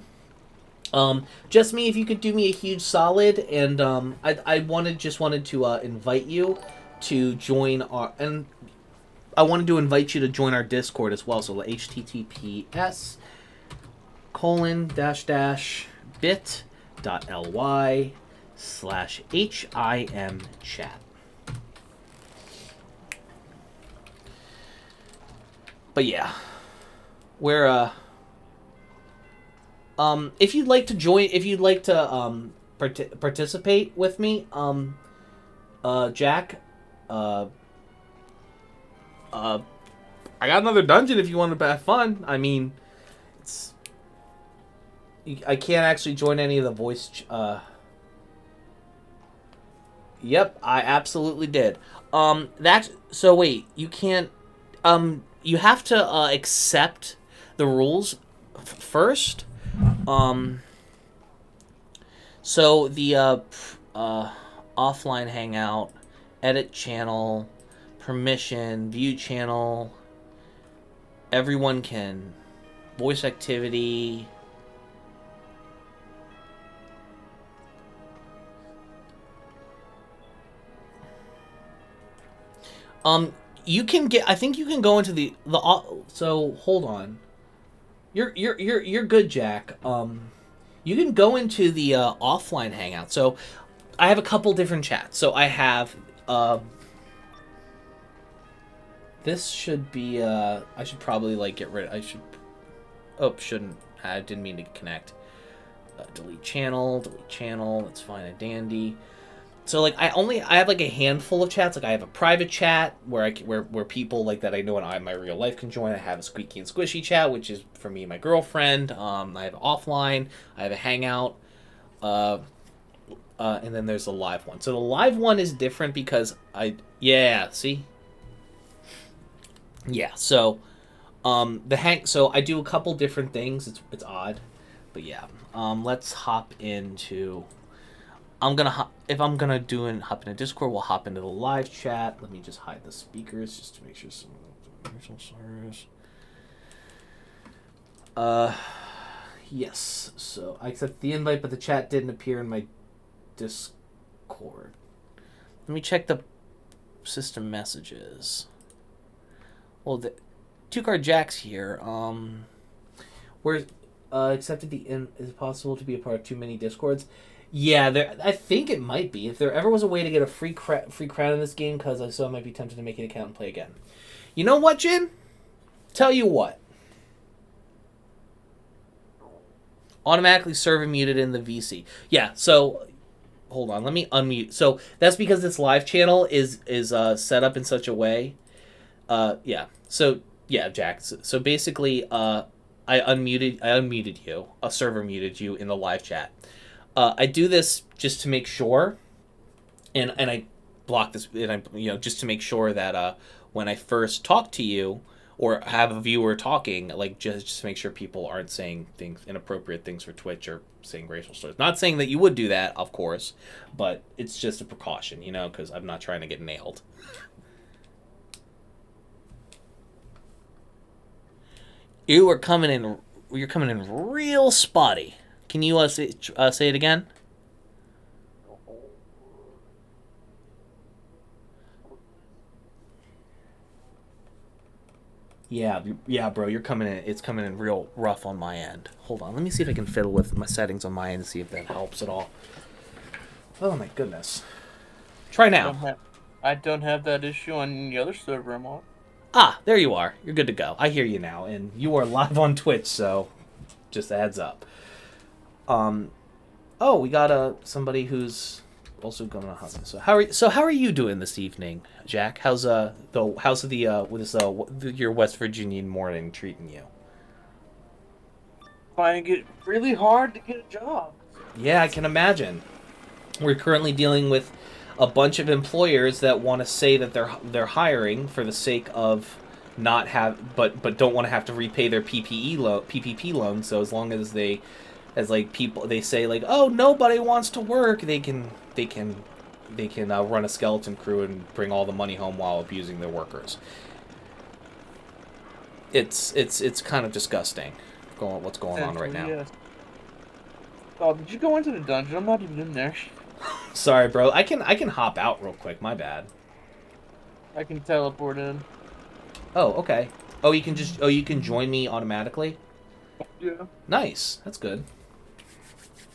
Just me, if you could do me a huge solid, and I wanted to invite you to join our, and I wanted to invite you to join our Discord as well. So https://bit.ly/HIMchat. But yeah, we're if you'd like to join, if you'd like to participate with me, Jack, I got another dungeon if you want to have fun. I mean, I can't actually join any of the voice. Yep, I absolutely did. So wait, you can't. You have to accept the rules first. So the offline hangout, edit channel, permission, view channel, everyone can, voice activity. You can get. I think you can go into the. So hold on. You're good, Jack. You can go into the offline hangout. So I have a couple different chats. So I have this should be I should probably like get rid. I should. Oh, shouldn't. I didn't mean to connect. Delete channel. That's fine and dandy. So like I have like a handful of chats. Like I have a private chat where where people like that I know in my real life can join. I have a squeaky and squishy chat, which is for me and my girlfriend. I have offline. I have a hangout. And then there's a live one. So the live one is different because see? Yeah, so so I do a couple different things. It's odd. But yeah. Let's hop into if I'm gonna hop into Discord, we'll hop into the live chat. Let me just hide the speakers just to make sure some commercial service. Yes. So I accept the invite, but the chat didn't appear in my Discord. Let me check the system messages. Well, the Two-Card Jack's here. Where accepted is it possible to be a part of too many Discords? Yeah, I think it might be. If there ever was a way to get a free crown in this game, because I might be tempted to make an account and play again. You know what, Jin? Tell you what. Automatically server muted in the VC. Yeah, so hold on, let me unmute. So that's because this live channel is set up in such a way. Yeah. So yeah, Jack. So basically, I unmuted you. A server muted you in the live chat. I do this just to make sure, and I block this, and just to make sure that when I first talk to you, or have a viewer talking, like just to make sure people aren't saying inappropriate things for Twitch or saying racial slurs. Not saying that you would do that, of course, but it's just a precaution, you know, because I'm not trying to get nailed. You're coming in real spotty. Can you say it again? Yeah, bro, you're coming in. It's coming in real rough on my end. Hold on, let me see if I can fiddle with my settings on my end and see if that helps at all. Oh my goodness. Try now. I don't have that issue on the other server I'm on. Ah, there you are. You're good to go. I hear you now, and you are live on Twitch, so just a heads up. Oh, we got somebody who's also going to hunt. So how are you doing this evening, Jack? How's your West Virginian morning treating you? Finding it really hard to get a job. Yeah, I can imagine. We're currently dealing with a bunch of employers that want to say that they're hiring for the sake of not but don't want to have to repay their PPP loan. So as long as they say like, oh, nobody wants to work, they can run a skeleton crew and bring all the money home while abusing their workers. It's kind of disgusting what's going on right now. Yes. Oh, did you go into the dungeon? I'm not even in there. Sorry, bro. I can hop out real quick. My bad. I can teleport in. Oh, okay. Oh, you can join me automatically? Yeah. Nice. That's good.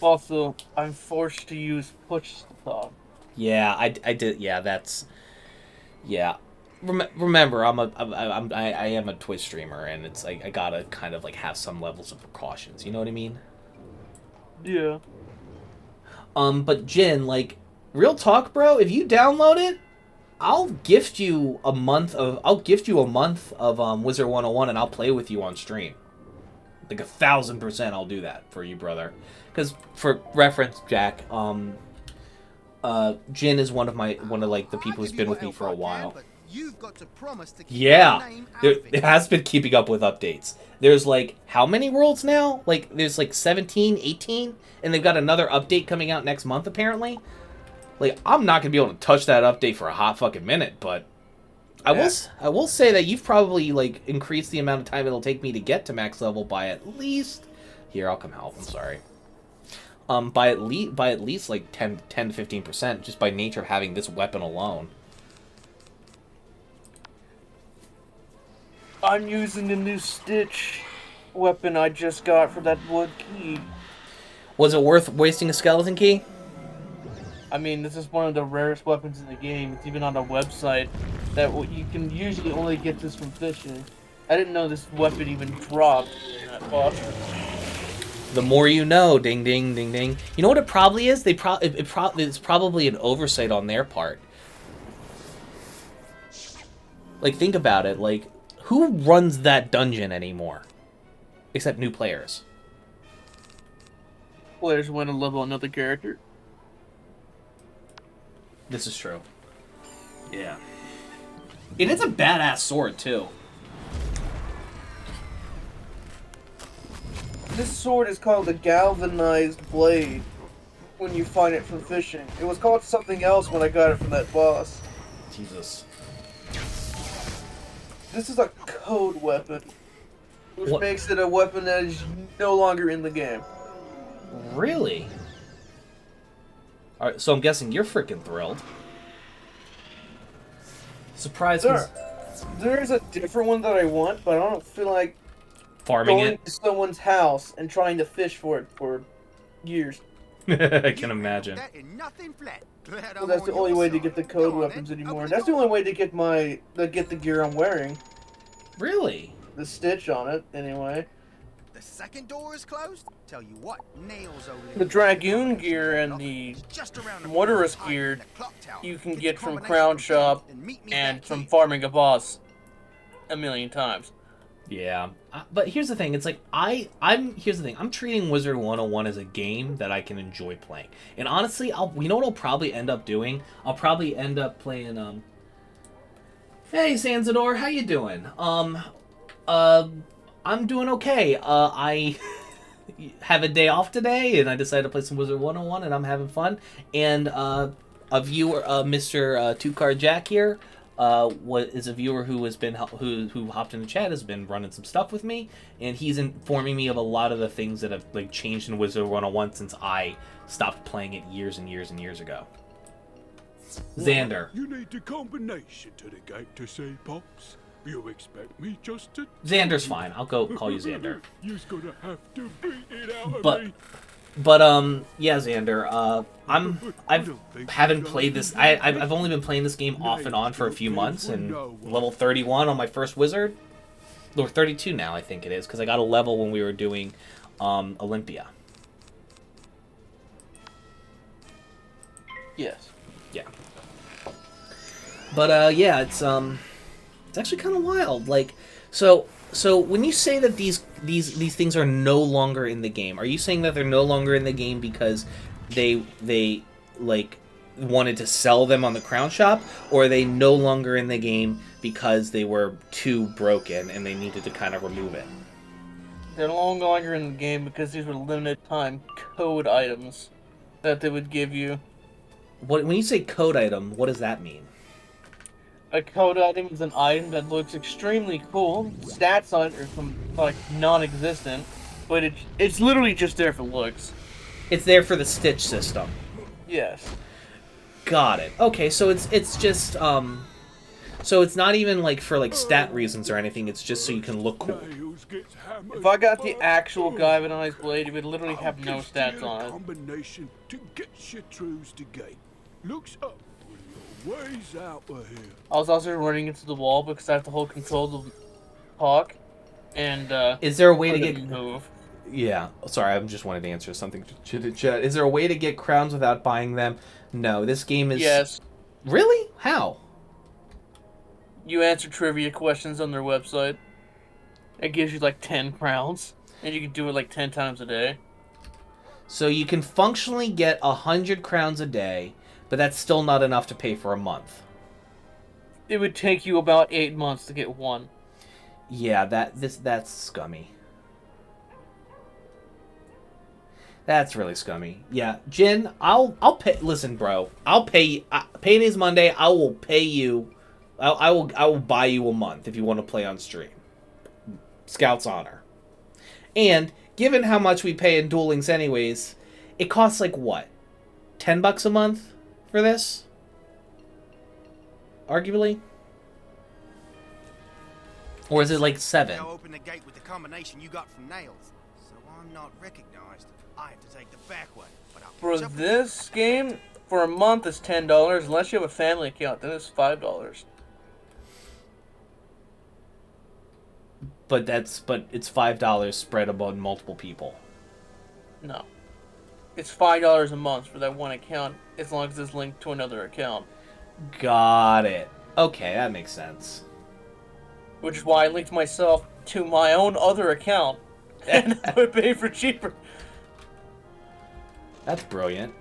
Also, I'm forced to use push to talk. Yeah, I did. Yeah, that's. Yeah. Remember, I am a Twitch streamer, and it's like I gotta kind of like have some levels of precautions. You know what I mean? Yeah. But Jin, like, real talk, bro. If you download it, I'll gift you a month of Wizard101, and I'll play with you on stream. Like 1,000%, I'll do that for you, brother. Because for reference, Jack, Jin is one of the people who's been with me for a while. You've got to promise to keep it has been keeping up with updates. There's like how many worlds now? Like there's like 17, 18, and they've got another update coming out next month apparently. Like I'm not gonna be able to touch that update for a hot fucking minute, but yeah. I will say that you've probably like increased the amount of time it'll take me to get to max level by at least. Here, I'll come help. I'm sorry. By at least like 10 to 15% just by nature of having this weapon alone. I'm using the new Stitch weapon I just got for that wood key. Was it worth wasting a skeleton key? I mean, this is one of the rarest weapons in the game. It's even on a website that you can usually only get this from fishing. I didn't know this weapon even dropped in that box. The more you know, ding ding ding ding. You know what it probably is? It's probably an oversight on their part. Like think about it, like who runs that dungeon anymore? Except new players. Players want to level another character. This is true. Yeah. And it's a badass sword, too. This sword is called a galvanized blade when you find it from fishing. It was called something else when I got it from that boss. Jesus. This is a code weapon, which makes it a weapon that is no longer in the game. Really? Alright, so I'm guessing you're freaking thrilled. Surprise! There's a different one that I want, but I don't feel like farming going to someone's house and trying to fish for it for years. I can imagine. Well, that's the only way to get the code weapons anymore. That's the only way to get the gear I'm wearing. Really? The Stitch on it, anyway. The second door is closed. Tell you what, nails over the Dragoon gear and the Motorist gear you can get from Crown Shop and from farming a boss a million times. Yeah, but here's the thing. It's like here's the thing. I'm treating Wizard101 as a game that I can enjoy playing. And honestly, you know what I'll probably end up doing? I'll probably end up playing Hey Sansador, how you doing? I'm doing okay. I have a day off today, and I decided to play some Wizard101, and I'm having fun. And a viewer, Mr. Two Card Jack here, is a viewer who has been who hopped in the chat, has been running some stuff with me, and he's informing me of a lot of the things that have like changed in Wizard101 since I stopped playing it years and years and years ago. Xander. You need the combination to the gate to see, Pops. You expect me just to... Xander's fine. I'll go call you Xander. You're gonna have to beat it out But, of me. Yeah, Xander. I haven't played this. I've only been playing this game off and on for a few months, and level 31 on my first wizard, or 32 now I think it is, because I got a level when we were doing Olympia. Yes. Yeah. But yeah, it's actually kind of wild. Like, so when you say that these things are no longer in the game, are you saying that they're no longer in the game because they like wanted to sell them on the Crown Shop, or are they no longer in the game because they were too broken and they needed to kind of remove it? They're no longer in the game because these were limited time code items that they would give you. When you say code item, what does that mean? A code item is an item that looks extremely cool. Stats on it are like non-existent, but it's literally just there for looks. It's there for the stitch system. Yes. Got it. Okay, so it's just so it's not even like for like stat reasons or anything. It's just so you can look cool. If I got the actual galvanized blade, it would literally have no stats on it. Combination to get your truths to gate. Looks up when you're ways out of here. I was also running into the wall because I have to hold control of the hawk, and is there a way to get move? Yeah, sorry, I just wanted to answer something to the chat. Is there a way to get crowns without buying them? No, this game is... Yes. Really? How? You answer trivia questions on their website. It gives you like 10 crowns, and you can do it like 10 times a day. So you can functionally get 100 crowns a day, but that's still not enough to pay for a month. It would take you about 8 months to get one. Yeah, that's scummy. That's really scummy. Yeah, Jin, I'll pay. Listen, bro, I'll pay. Payday's Monday. I will pay you. I will buy you a month if you want to play on stream. Scout's honor. And given how much we pay in Duel Links anyways, it costs like what, $10 a month for this? Arguably. Or is it like 7? Now open the gate with the combination you got from Nails. So I'm not recognized. I have to take the back way. But I'll For this game, for a month it's $10. Unless you have a family account, then it's $5. But it's $5 spread among multiple people. No. It's $5 a month for that one account, as long as it's linked to another account. Got it. Okay, that makes sense. Which is why I linked myself to my own other account, and I would pay for cheaper. That's brilliant.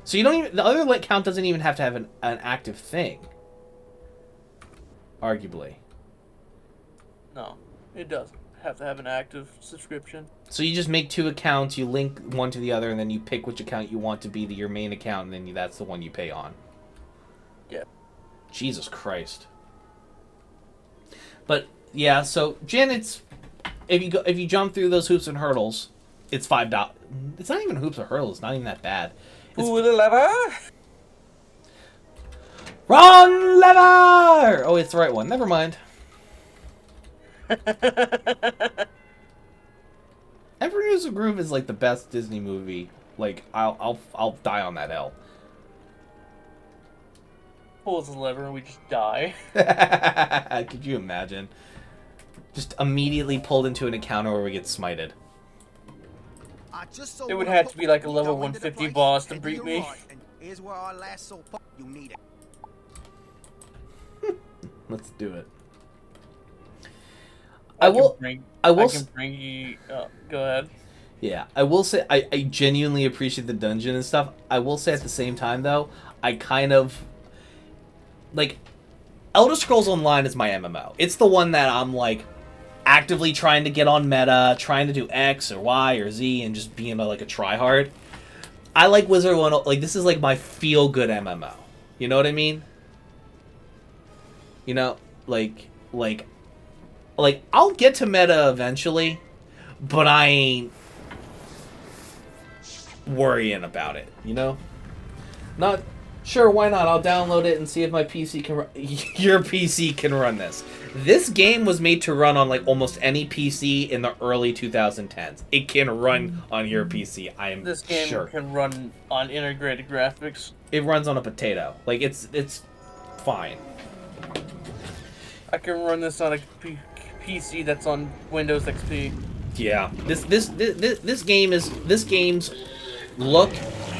So you don't even... The other account doesn't even have to have an active thing. Arguably. No, it doesn't have to have an active subscription. So you just make 2 accounts, you link one to the other, and then you pick which account you want to be your main account, and then that's the one you pay on. Yeah. Jesus Christ. But yeah, so Jen, it's if you jump through those hoops and hurdles, it's $5. It's not even hoops or hurdles. It's not even that bad. Pull the lever. Wrong lever. Oh, it's the right one. Never mind. Emperor's a Groove is like the best Disney movie. Like I'll die on that L. Pulls the lever and we just die. Could you imagine? Just immediately pulled into an encounter where we get smited. It would have to be like a level 150 boss to beat me. Here's where our last soul you need it. Let's do it. I can bring you. Go ahead. Yeah, I will say I genuinely appreciate the dungeon and stuff. I will say at the same time though, I kind of like Elder Scrolls Online is my MMO. It's the one that I'm like actively trying to get on meta, trying to do X or Y or Z, and just being like a tryhard. I like Wizard101. Like, this is like my feel-good MMO. You know what I mean? You know, like I'll get to meta eventually, but I ain't worrying about it. You know? Not sure. Why not? I'll download it and see if my PC can run. Your PC can run this. This game was made to run on like almost any PC in the early 2010s. It can run on your PC. I am sure. This game can run on integrated graphics. It runs on a potato. Like it's fine. I can run this on a PC that's on Windows XP. Yeah. This game's look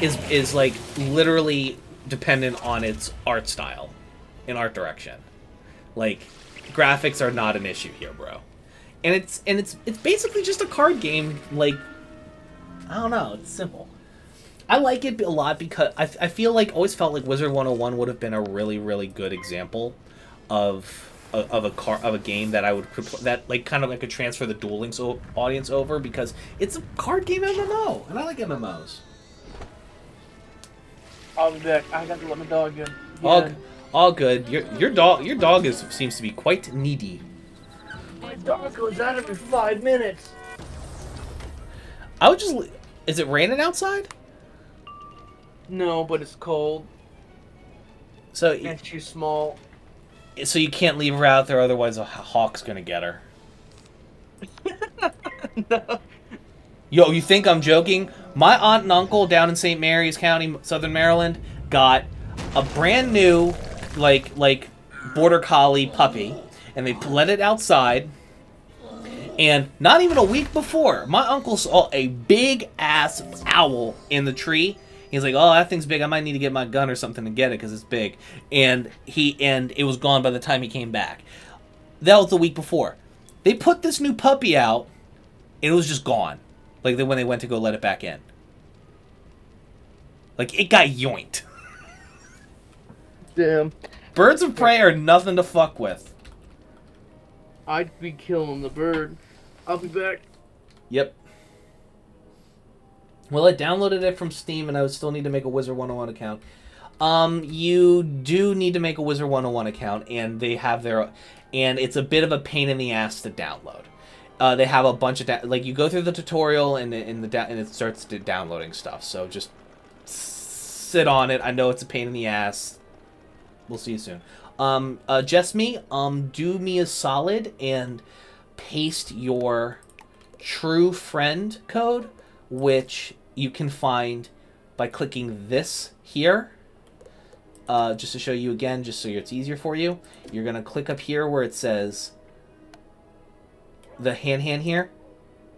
is like literally dependent on its art style and art direction. Like, graphics are not an issue here, bro. And it's basically just a card game. Like, I don't know, it's simple. I like it a lot because I feel like, always felt like Wizard101 would have been a really, really good example of a game that like kind of like could transfer the Duel Links audience over, because it's a card game MMO, and I like MMOs. I'll be back. I got to let my dog in. Yeah. All good. Your dog seems to be quite needy. My dog goes out every 5 minutes. I would just. Is it raining outside? No, but it's cold. So and she's small. So you can't leave her out there, otherwise a hawk's gonna get her. No. Yo, you think I'm joking? My aunt and uncle down in St. Mary's County, Southern Maryland, got a brand new, like border collie puppy, and they let it outside. And not even a week before, my uncle saw a big ass owl in the tree. He's like, "Oh, that thing's big. I might need to get my gun or something to get it because it's big." And it was gone by the time he came back. That was the week before. They put this new puppy out, and it was just gone. Like when they went to go let it back in. Like, it got yoinked. Damn. Birds of prey are nothing to fuck with. I'd be killing the bird. I'll be back. Yep. Well, I downloaded it from Steam, and I would still need to make a Wizard101 account. You do need to make a Wizard101 account, and they have their... And it's a bit of a pain in the ass to download. They have a bunch of... like, you go through the tutorial, and it starts downloading stuff. So just sit on it. I know it's a pain in the ass. We'll see you soon. Just me, do me a solid and paste your true friend code, which you can find by clicking this here. Just to show you again, just so it's easier for you. You're going to click up here where it says the hand here.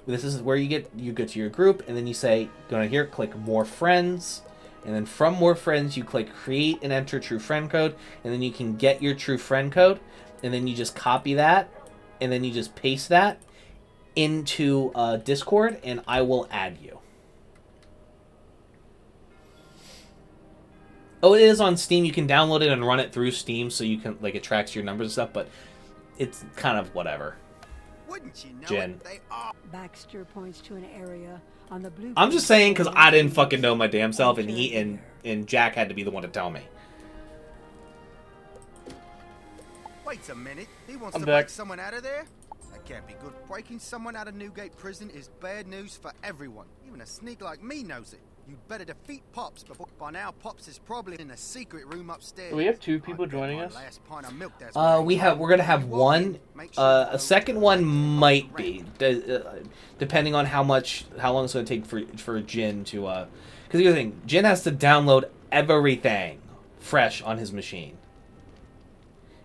This is where you go to your group, and then you say, go to here, click more friends. And then from more friends, you click create and enter true friend code. And then you can get your true friend code. And then you just copy that. And then you just paste that into Discord. And I will add you. Oh, it is on Steam. You can download it and run it through Steam. So you can, like, it tracks your numbers and stuff. But it's kind of whatever. Wouldn't you know Jen. it? They are. Baxter points to an area on the blue. I'm just saying because I didn't fucking know my damn self, and and Jack had to be the one to tell me. Wait a minute. He wants I'm to back. break someone out of there? That can't be good. Breaking someone out of Newgate Prison is bad news for everyone. Even a sneak like me knows it. You'd better defeat Pops before... By now, Pops is probably in a secret room upstairs. Do we have 2 people joining us? We're gonna have one. A second one might be, depending on how long it's gonna take for Jin to. Because the other thing, Jin has to download everything fresh on his machine,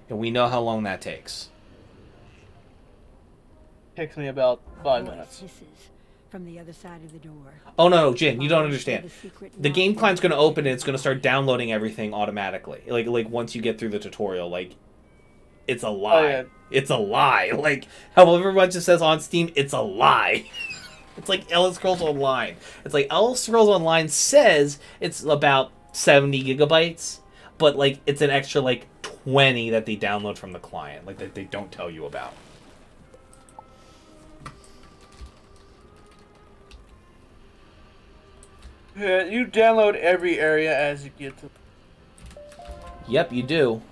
and we know how long that takes. Takes me about 5 minutes. From the other side of the door. Oh no, Jin, you don't understand. The game client's gonna open and it's gonna start downloading everything automatically. Like once you get through the tutorial, like it's a lie. Oh, yeah. It's a lie. Like however much it says on Steam, it's a lie. It's like Elder Scrolls Online. It's like Elder Scrolls Online says it's about 70 gigabytes, but like it's an extra like 20 that they download from the client, like that they don't tell you about. Yeah, you download every area as you get to. Yep, you do.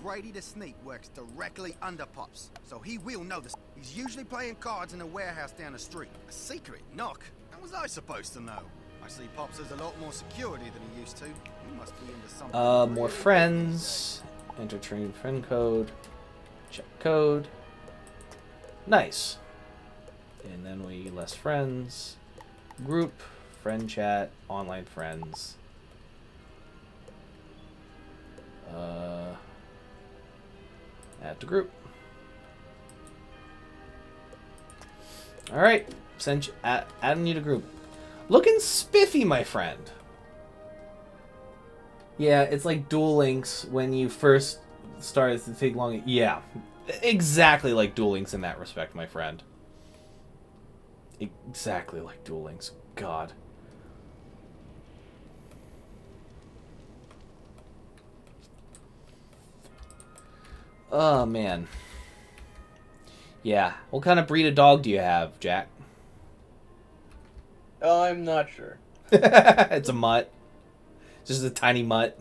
Brady the Sneak works directly under Pops, so he will know this. He's usually playing cards in a warehouse down the street. A secret knock? How was I supposed to know? I see Pops has a lot more security than he used to. He must be into something. More friends. Enter train friend code. Check code. Nice. And then we less friends. Group. Friend chat. Online friends. Add to group. Alright. Adding you to group. Looking spiffy, my friend. Yeah, it's like Duel Links when you first started to take long. Yeah, exactly like Duel Links in that respect, my friend. Exactly like Duel Links. God. Oh, man. Yeah. What kind of breed of dog do you have, Jack? I'm not sure. It's a mutt. Just a tiny mutt.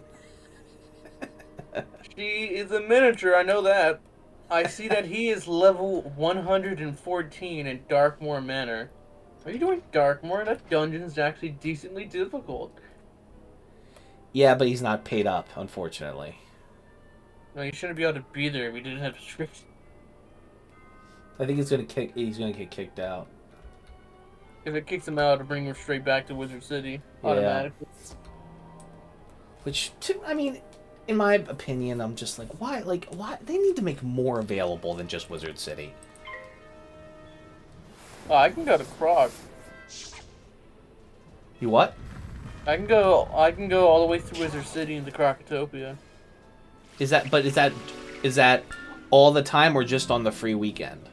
She is a miniature, I know that. I see that he is level 114 in Darkmoor Manor. Are you doing Darkmoor? That dungeon is actually decently difficult. Yeah, but he's not paid up, unfortunately. No, you shouldn't be able to be there if we didn't have restrictions. I think he's gonna get kicked out. If it kicks him out, it'll bring him straight back to Wizard City automatically. Which, I mean, in my opinion, I'm just like, why? Like, why? They need to make more available than just Wizard City. Oh, I can go to Croc. You what? I can go all the way through Wizard City into Crocotopia. Is that all the time or just on the free weekend?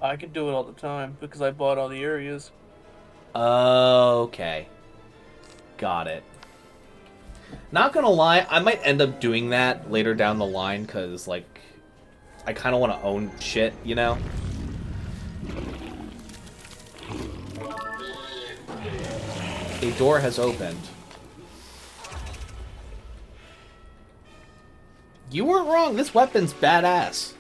I could do it all the time because I bought all the areas. Okay. Got it. Not gonna lie, I might end up doing that later down the line because, like, I kind of want to own shit, you know? A door has opened. You weren't wrong, this weapon's badass.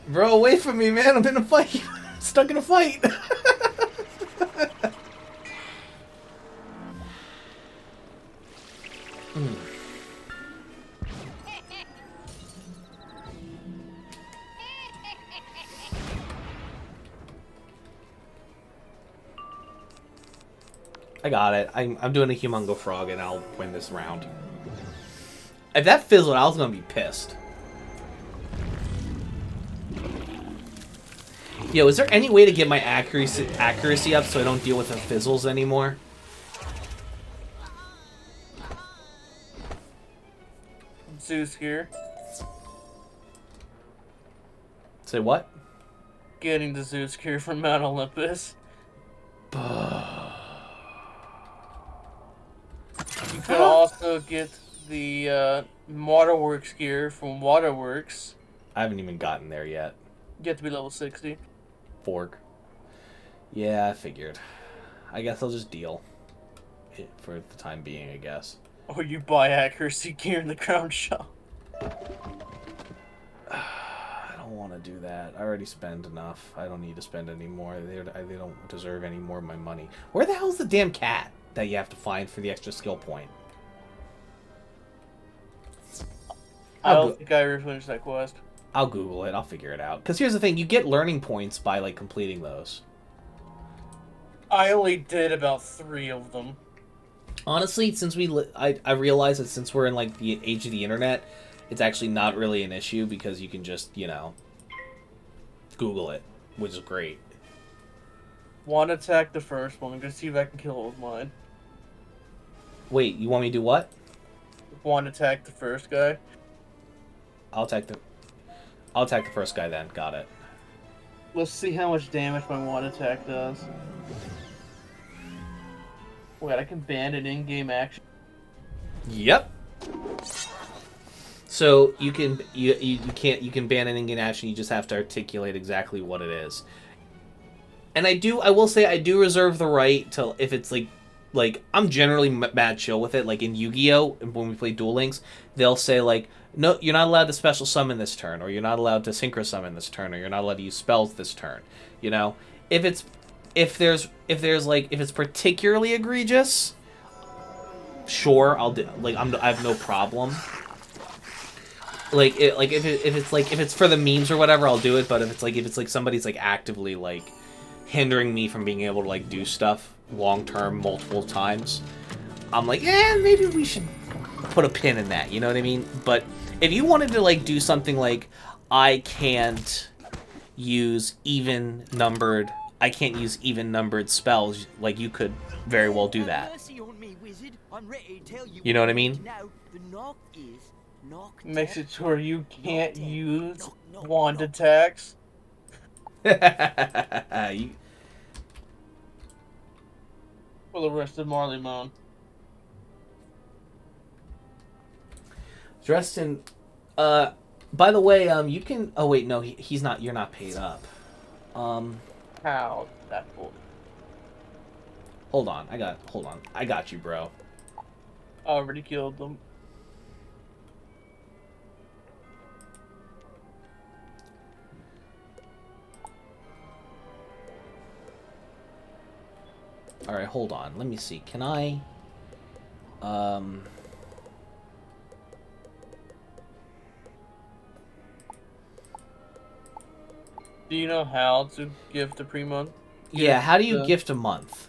Bro, away from me, man. I'm in a fight. Stuck in a fight. I got it. I'm doing a Humongo Frog and I'll win this round. If that fizzled, I was gonna be pissed. Yo, is there any way to get my accuracy up so I don't deal with the fizzles anymore? Zeus here. Say what? Getting the Zeus here from Mount Olympus. You could also get the Waterworks gear from Waterworks. I haven't even gotten there yet. You have to be level 60. Fork. Yeah, I figured. I guess I'll just deal it for the time being, I guess. Or you buy accuracy gear in the crown shop. I don't want to do that. I already spend enough. I don't need to spend any more. They don't deserve any more of my money. Where the hell's the damn cat that you have to find for the extra skill point? I don't think I ever finished that quest. I'll Google it. I'll figure it out. Because here's the thing. You get learning points by, like, completing those. I only did about 3 of them. Honestly, since I realize that since we're in, like, the age of the internet, it's actually not really an issue because you can just, you know, Google it, which is great. Want to attack the first one. I'm going to see if I can kill it with mine. Wait, you want me to do what? Want to attack the first guy? I'll attack the first guy then. Got it. Let's see how much damage my wand attack does. Wait, I can ban an in-game action? Yep. So you can you can ban an in-game action. You just have to articulate exactly what it is. And I will say I do reserve the right to, if it's like I'm generally mad chill with it. Like in Yu-Gi-Oh, when we play Duel Links, they'll say like, no, you're not allowed to special summon this turn, or you're not allowed to synchro summon this turn, or you're not allowed to use spells this turn. You know, if it's particularly egregious, sure, I'll do, like, I have no problem. Like if it's for the memes or whatever, I'll do it. But if it's like somebody's like actively like hindering me from being able to like do stuff long term multiple times, I'm like, yeah, maybe we should put a pin in that. You know what I mean? But if you wanted to like do something like I can't use even numbered spells, like you could very well do that. You know what I mean? Makes it sure you can't use wand attacks. For the rest of Marley Moon. Dressed in, by the way, you can, oh wait, no, he's not, you're not paid up. How? That cool. Hold on, I got you, bro. I already killed them. Alright, hold on. Let me see. Can I... Do you know how to gift a pre-month? Yeah, how do you gift a month?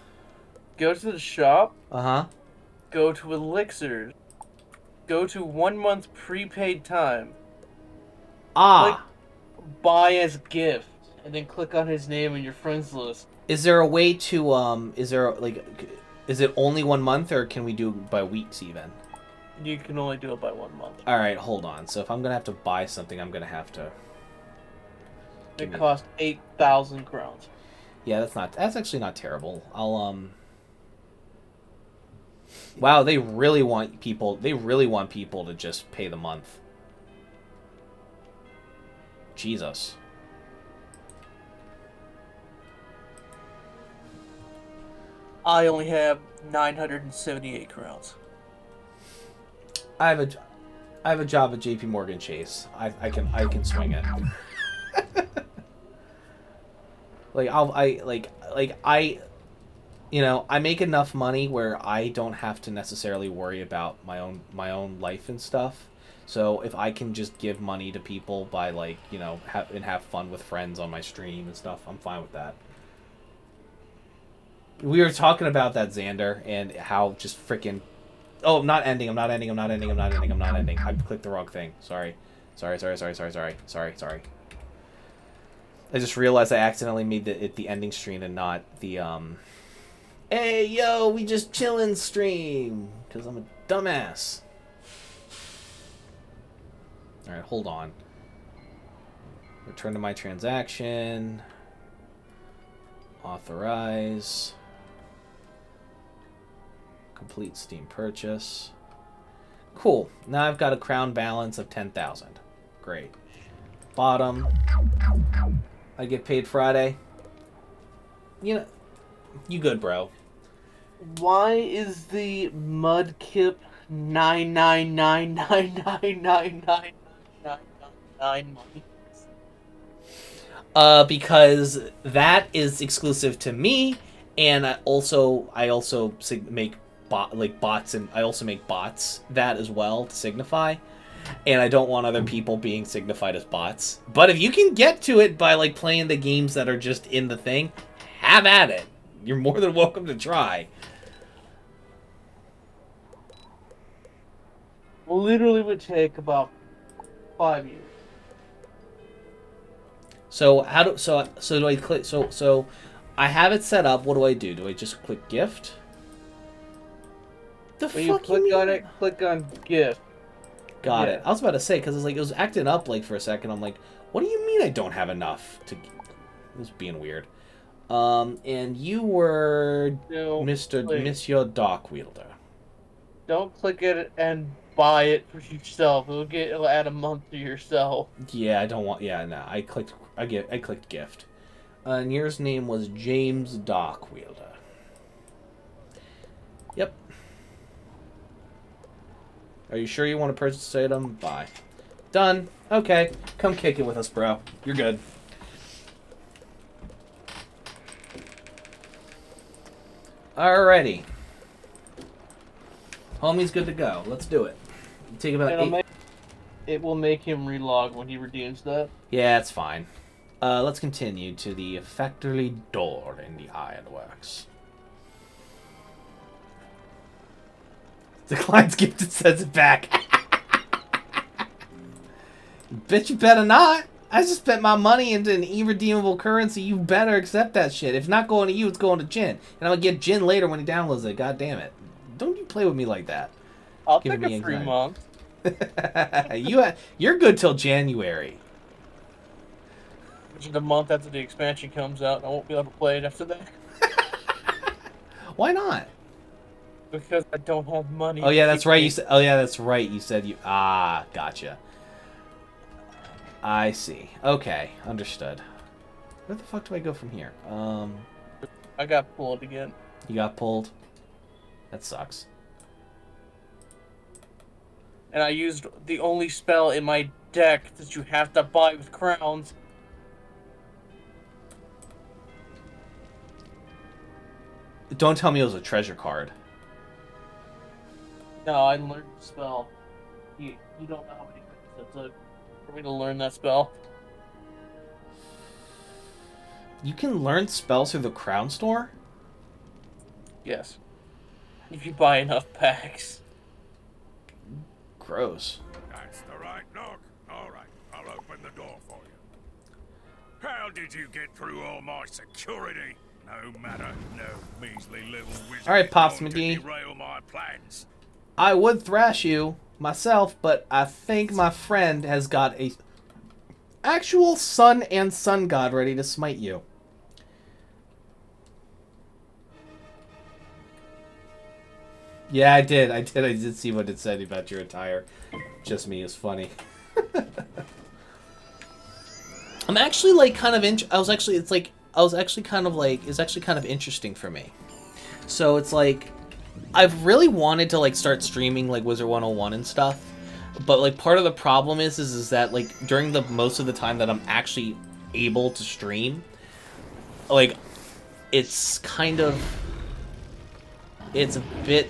Go to the shop. Uh-huh. Go to elixirs. Go to 1 month prepaid time. Ah! Click buy as gift. And then click on his name in your friends list. Is there a way to, is it only 1 month, or can we do it by weeks even? You can only do it by 1 month. Alright, hold on. So if I'm gonna have to buy something, I'm gonna have to... It costs 8,000 crowns. Yeah, that's actually not terrible. I'll, wow, they really want people to just pay the month. Jesus. I only have 978 crowns. I have a job at JP Morgan Chase. I can swing it. I make enough money where I don't have to necessarily worry about my own life and stuff. So if I can just give money to people by have fun with friends on my stream and stuff, I'm fine with that. We were talking about that, Xander, and how just freaking... Oh, I'm not ending. I clicked the wrong thing. Sorry. I just realized I accidentally made the ending stream and not the, hey, yo, we just chillin' stream, because I'm a dumbass. Alright, hold on. Return to my transaction. Authorize. Complete Steam purchase. Cool. Now I've got a crown balance of 10,000. Great. Bottom. I get paid Friday. You know, you good, bro. Why is the Mudkip 999999999 money? Because that is exclusive to me, and I also make bots, and I also make bots that as well to signify. And I don't want other people being signified as bots. But if you can get to it by playing the games that are just in the thing, have at it. You're more than welcome to try. Literally would take about 5 years. So do I click? So I have it set up. What do I do? Do I just click gift? When you click on it, click on gift. Got it. I was about to say, because it was acting up for a second. I'm like, what do you mean I don't have enough to... It was being weird. And you were Monsieur Dark Wielder. Don't click it and buy it for yourself. It'll add a month to yourself. Yeah, I don't want. Yeah, no. I clicked gift. And yours name was James Dark Wielder. Yep. Are you sure you want to purchase this item? Buy. Done. Okay. Come kick it with us, bro. You're good. Alrighty. Homie's good to go. Let's do it. Take about It will make him relog when he redeems that. Yeah, it's fine. Let's continue to the factory door in the ironworks. Declines gifted, sends it back. Bitch, you better not. I just spent my money into an irredeemable currency. You better accept that shit. If it's not going to you, it's going to Jin. And I'm going to get Jin later when he downloads it. God damn it. Don't you play with me like that. I'll take a 3 months. You're good till January. Which is the month after the expansion comes out. I won't be able to play it after that. Why not? Because I don't have money. Oh yeah, that's right. You said. Oh yeah, that's right. You said you. Ah, gotcha. I see. Okay, understood. Where the fuck do I go from here? I got pulled again. You got pulled? That sucks. And I used the only spell in my deck that you have to buy with crowns. Don't tell me it was a treasure card. No, I learned the spell. You don't know how many minutes it took for me to learn that spell. You can learn spells through the Crown Store? Yes. If you buy enough packs. Gross. That's the right lock. All right, I'll open the door for you. How did you get through all my security? No matter, no measly little wizard. All right, Pops going to McGee. derail my plans. I would thrash you myself, but I think my friend has got a actual sun and sun god ready to smite you. Yeah, I did see what it said about your attire. Just me is funny. I'm actually like kind of it's actually kind of interesting for me. So it's like I've really wanted to like start streaming like Wizard101 and stuff, but like part of the problem is that like during the most of the time that I'm actually able to stream, like it's a bit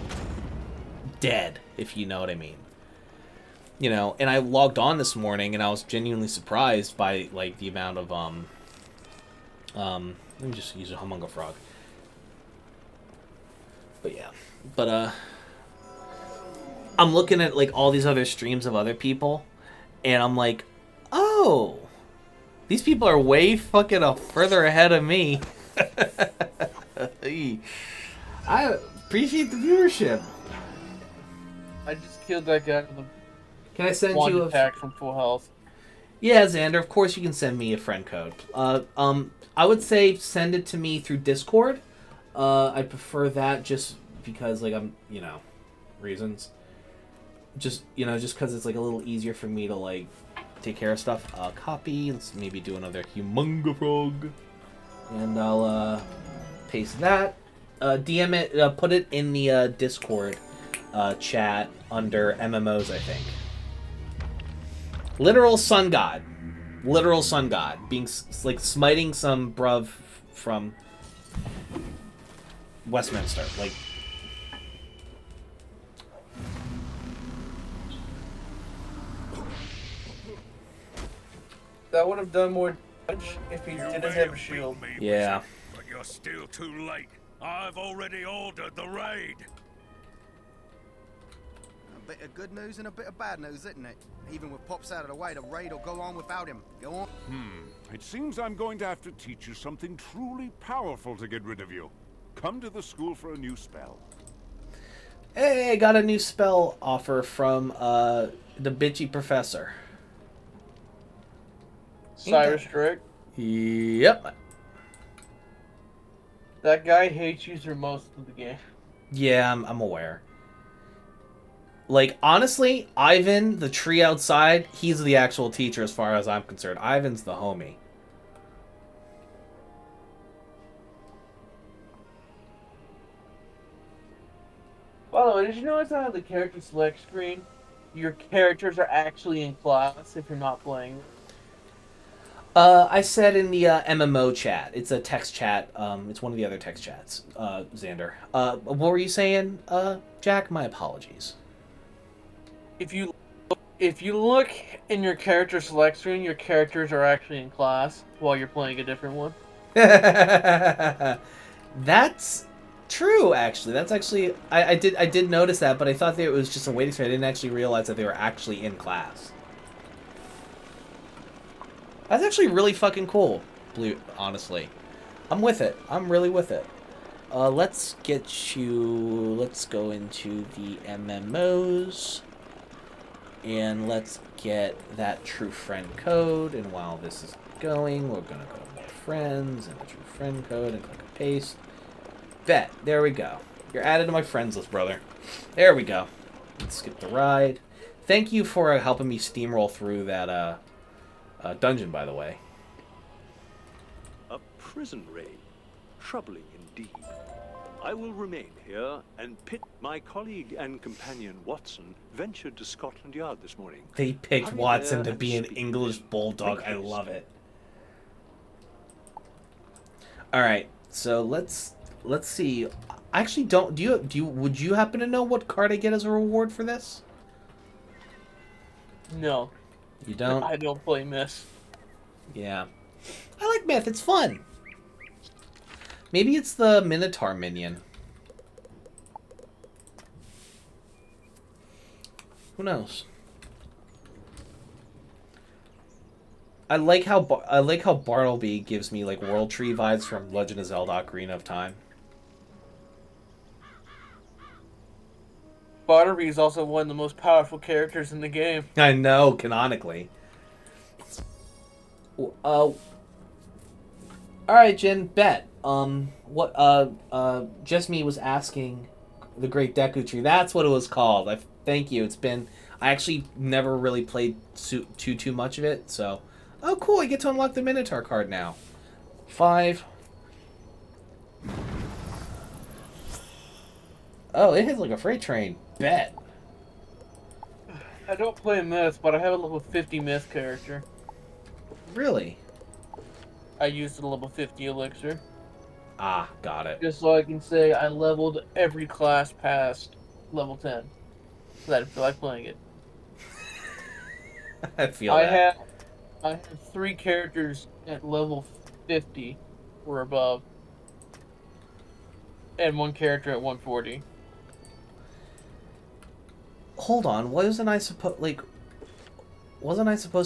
dead, if you know what I mean. You know, and I logged on this morning and I was genuinely surprised by like the amount of let me just use a Humunga Frog. But yeah. But I'm looking at like all these other streams of other people and I'm like, oh, these people are way fucking further ahead of me. I appreciate the viewership. I just killed that guy with a Can I send you a pack from full health? Yeah, Xander, of course you can send me a friend code. I would say send it to me through Discord. I prefer that just because, like, I'm, you know, reasons. Just because it's, like, a little easier for me to, like, take care of stuff. Copy, let's maybe do another Humunga Frog. And I'll, paste that. DM it, put it in the, Discord, chat under MMOs, I think. Literal sun god. Literal sun god. Being, like, smiting some bruv from Westminster. Like, that would have done more damage if he didn't have a shield. Yeah. But you're still too late. I've already ordered the raid. A bit of good news and a bit of bad news, isn't it? Even with Pops out of the way, the raid will go on without him. Go on. It seems I'm going to have to teach you something truly powerful to get rid of you. Come to the school for a new spell. Hey, I got a new spell offer from the bitchy professor. Cyrus Drake? Yep. That guy hates you through most of the game. Yeah, I'm aware. Like, honestly, Ivan, the tree outside, he's the actual teacher as far as I'm concerned. Ivan's the homie. By the way, did you notice how the character select screen, your characters are actually in class if you're not playing? I said in the MMO chat. It's a text chat. It's one of the other text chats, Xander. What were you saying, Jack? My apologies. If you look in your character select screen, your characters are actually in class while you're playing a different one. That's true, actually. That's actually I did notice that, but I thought that it was just a waiting screen. I didn't actually realize that they were actually in class. That's actually really fucking cool, honestly. I'm with it. I'm really with it. Let's get you... Let's go into the MMOs. And let's get that true friend code. And while this is going, we're going to go to more friends and the true friend code and click a paste. Bet. There we go. You're added to my friends list, brother. There we go. Let's skip the ride. Thank you for helping me steamroll through that, dungeon, by the way. A prison raid. Troubling indeed. I will remain here, and my colleague and companion Watson ventured to Scotland Yard this morning. They picked Hurry Watson there to be an English bulldog. I love it. All right, so let's see. I actually don't. Would you happen to know what card I get as a reward for this? No. You don't? I don't play Myth. Yeah. I like Myth. It's fun. Maybe it's the Minotaur minion. Who knows? I like how Bartleby gives me like World Tree vibes from Legend of Zelda: Ocarina of Time. Bartleby is also one of the most powerful characters in the game. I know, canonically. Alright, Jin, bet. Just Me was asking the Great Deku Tree. That's what it was called. Thank you. I actually never really played too much of it, so. Oh, cool. I get to unlock the Minotaur card now. 5. Oh, it hits like a freight train. Bet. I don't play Myth, but I have a level 50 Myth character. Really? I used a level 50 elixir. Ah, got it. Just so I can say I leveled every class past level 10. So that I feel like playing it. I feel that. I have 3 characters at level 50 or above. And 1 character at 140. Hold on, wasn't I supposed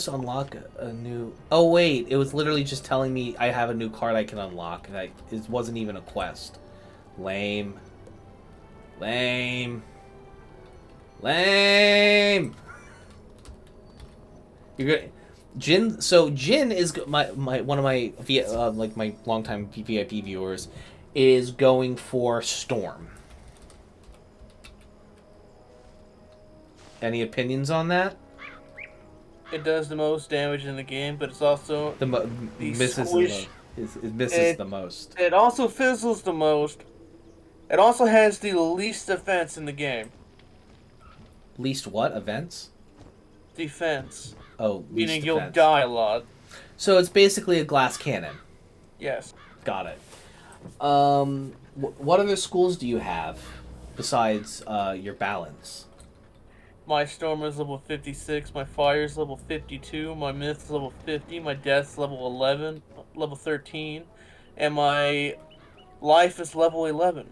to unlock a new... Oh wait, it was literally just telling me I have a new card I can unlock. It wasn't even a quest. Lame. Lame. Lame. You're good. Jin. So Jin is one of my my longtime VIP viewers is going for Storm. Any opinions on that? It does the most damage in the game, but it's also misses the most. It also fizzles the most. It also has the least defense in the game. Least what? Events? Defense. Oh, meaning you'll die a lot. So it's basically a glass cannon. Yes. Got it. What other schools do you have besides your balance? My Storm is level 56, my Fire is level 52, my Myth is level 50, my Death's level 13, and my Life is level 11.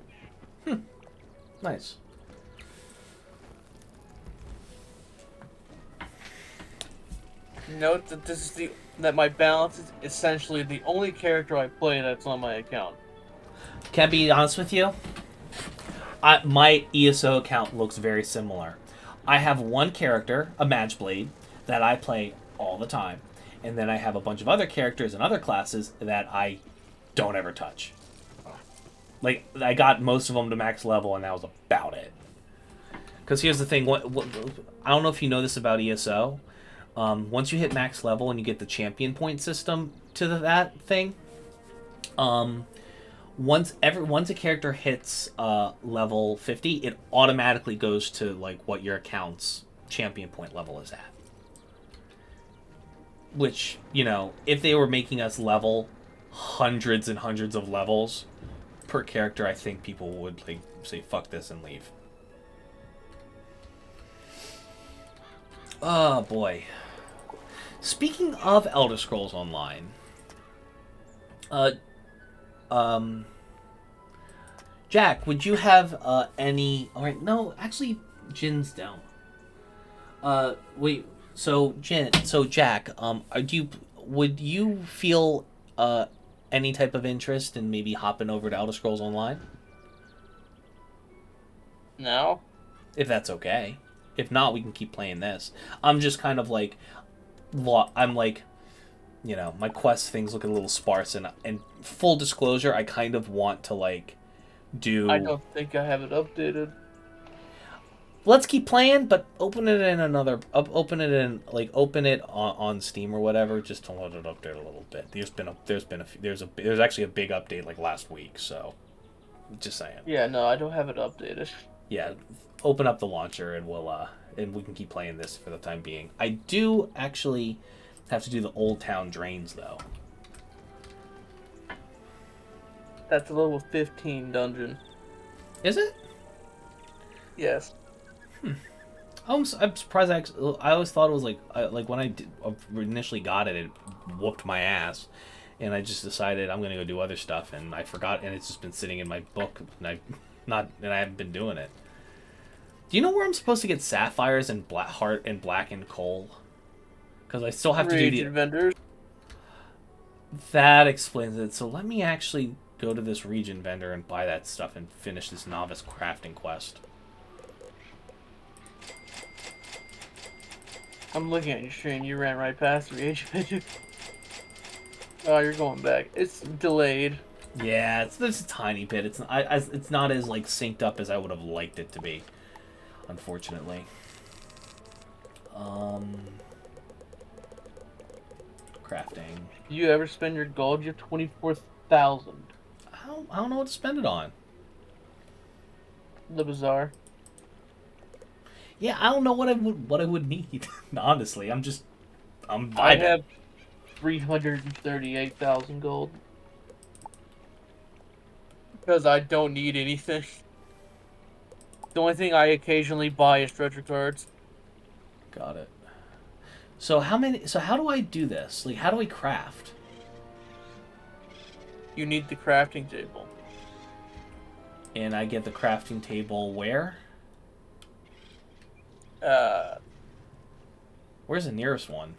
Nice. Note that that my balance is essentially the only character I play that's on my account. Can I be honest with you? My ESO account looks very similar. I have one character, a Mageblade, that I play all the time. And then I have a bunch of other characters and other classes that I don't ever touch. Like, I got most of them to max level, and that was about it. Because here's the thing. I don't know if you know this about ESO. Once you hit max level and you get the champion point system to that thing, once a character hits level 50, it automatically goes to like what your account's champion point level is at. Which, you know, if they were making us level hundreds and hundreds of levels per character, I think people would like say fuck this and leave. Oh boy. Speaking of Elder Scrolls Online, Jack, would you have any? All right, no, actually, Jin's down. Wait, so Jack, would you feel any type of interest in maybe hopping over to Elder Scrolls Online? No. If that's okay. If not, we can keep playing this. I'm just kind of like, I'm like, you know, my quest things look a little sparse, and full disclosure, I kind of want to like do. I don't think I have it updated. Let's keep playing, but open it in another. Open it on Steam or whatever, just to let it update a little bit. There's actually a big update like last week, so just saying. Yeah, no, I don't have it updated. Yeah, open up the launcher and we can keep playing this for the time being. I do actually have to do the Old Town Drains though. That's a level 15 dungeon. Is it? Yes. I'm surprised. I always thought it was like when I initially got it, it whooped my ass, and I just decided I'm gonna go do other stuff, and I forgot, and it's just been sitting in my book, and I haven't been doing it. Do you know where I'm supposed to get sapphires and black heart and blackened coal? Because I still have to do the vendors. That explains it. So let me actually go to this region vendor and buy that stuff and finish this novice crafting quest. I'm looking at your stream. You ran right past the region. Oh, you're going back. It's delayed. Yeah, it's a tiny bit. It's not as like synced up as I would have liked it to be, unfortunately. Crafting. You ever spend your gold? You have 24,000. I don't know what to spend it on. The bazaar. Yeah, I don't know what I would need. Honestly, I'm vibing. I have 338,000 gold. Because I don't need anything. The only thing I occasionally buy is treasure cards. Got it. So how do I do this? Like, how do we craft? You need the crafting table. And I get the crafting table where? Where's the nearest one?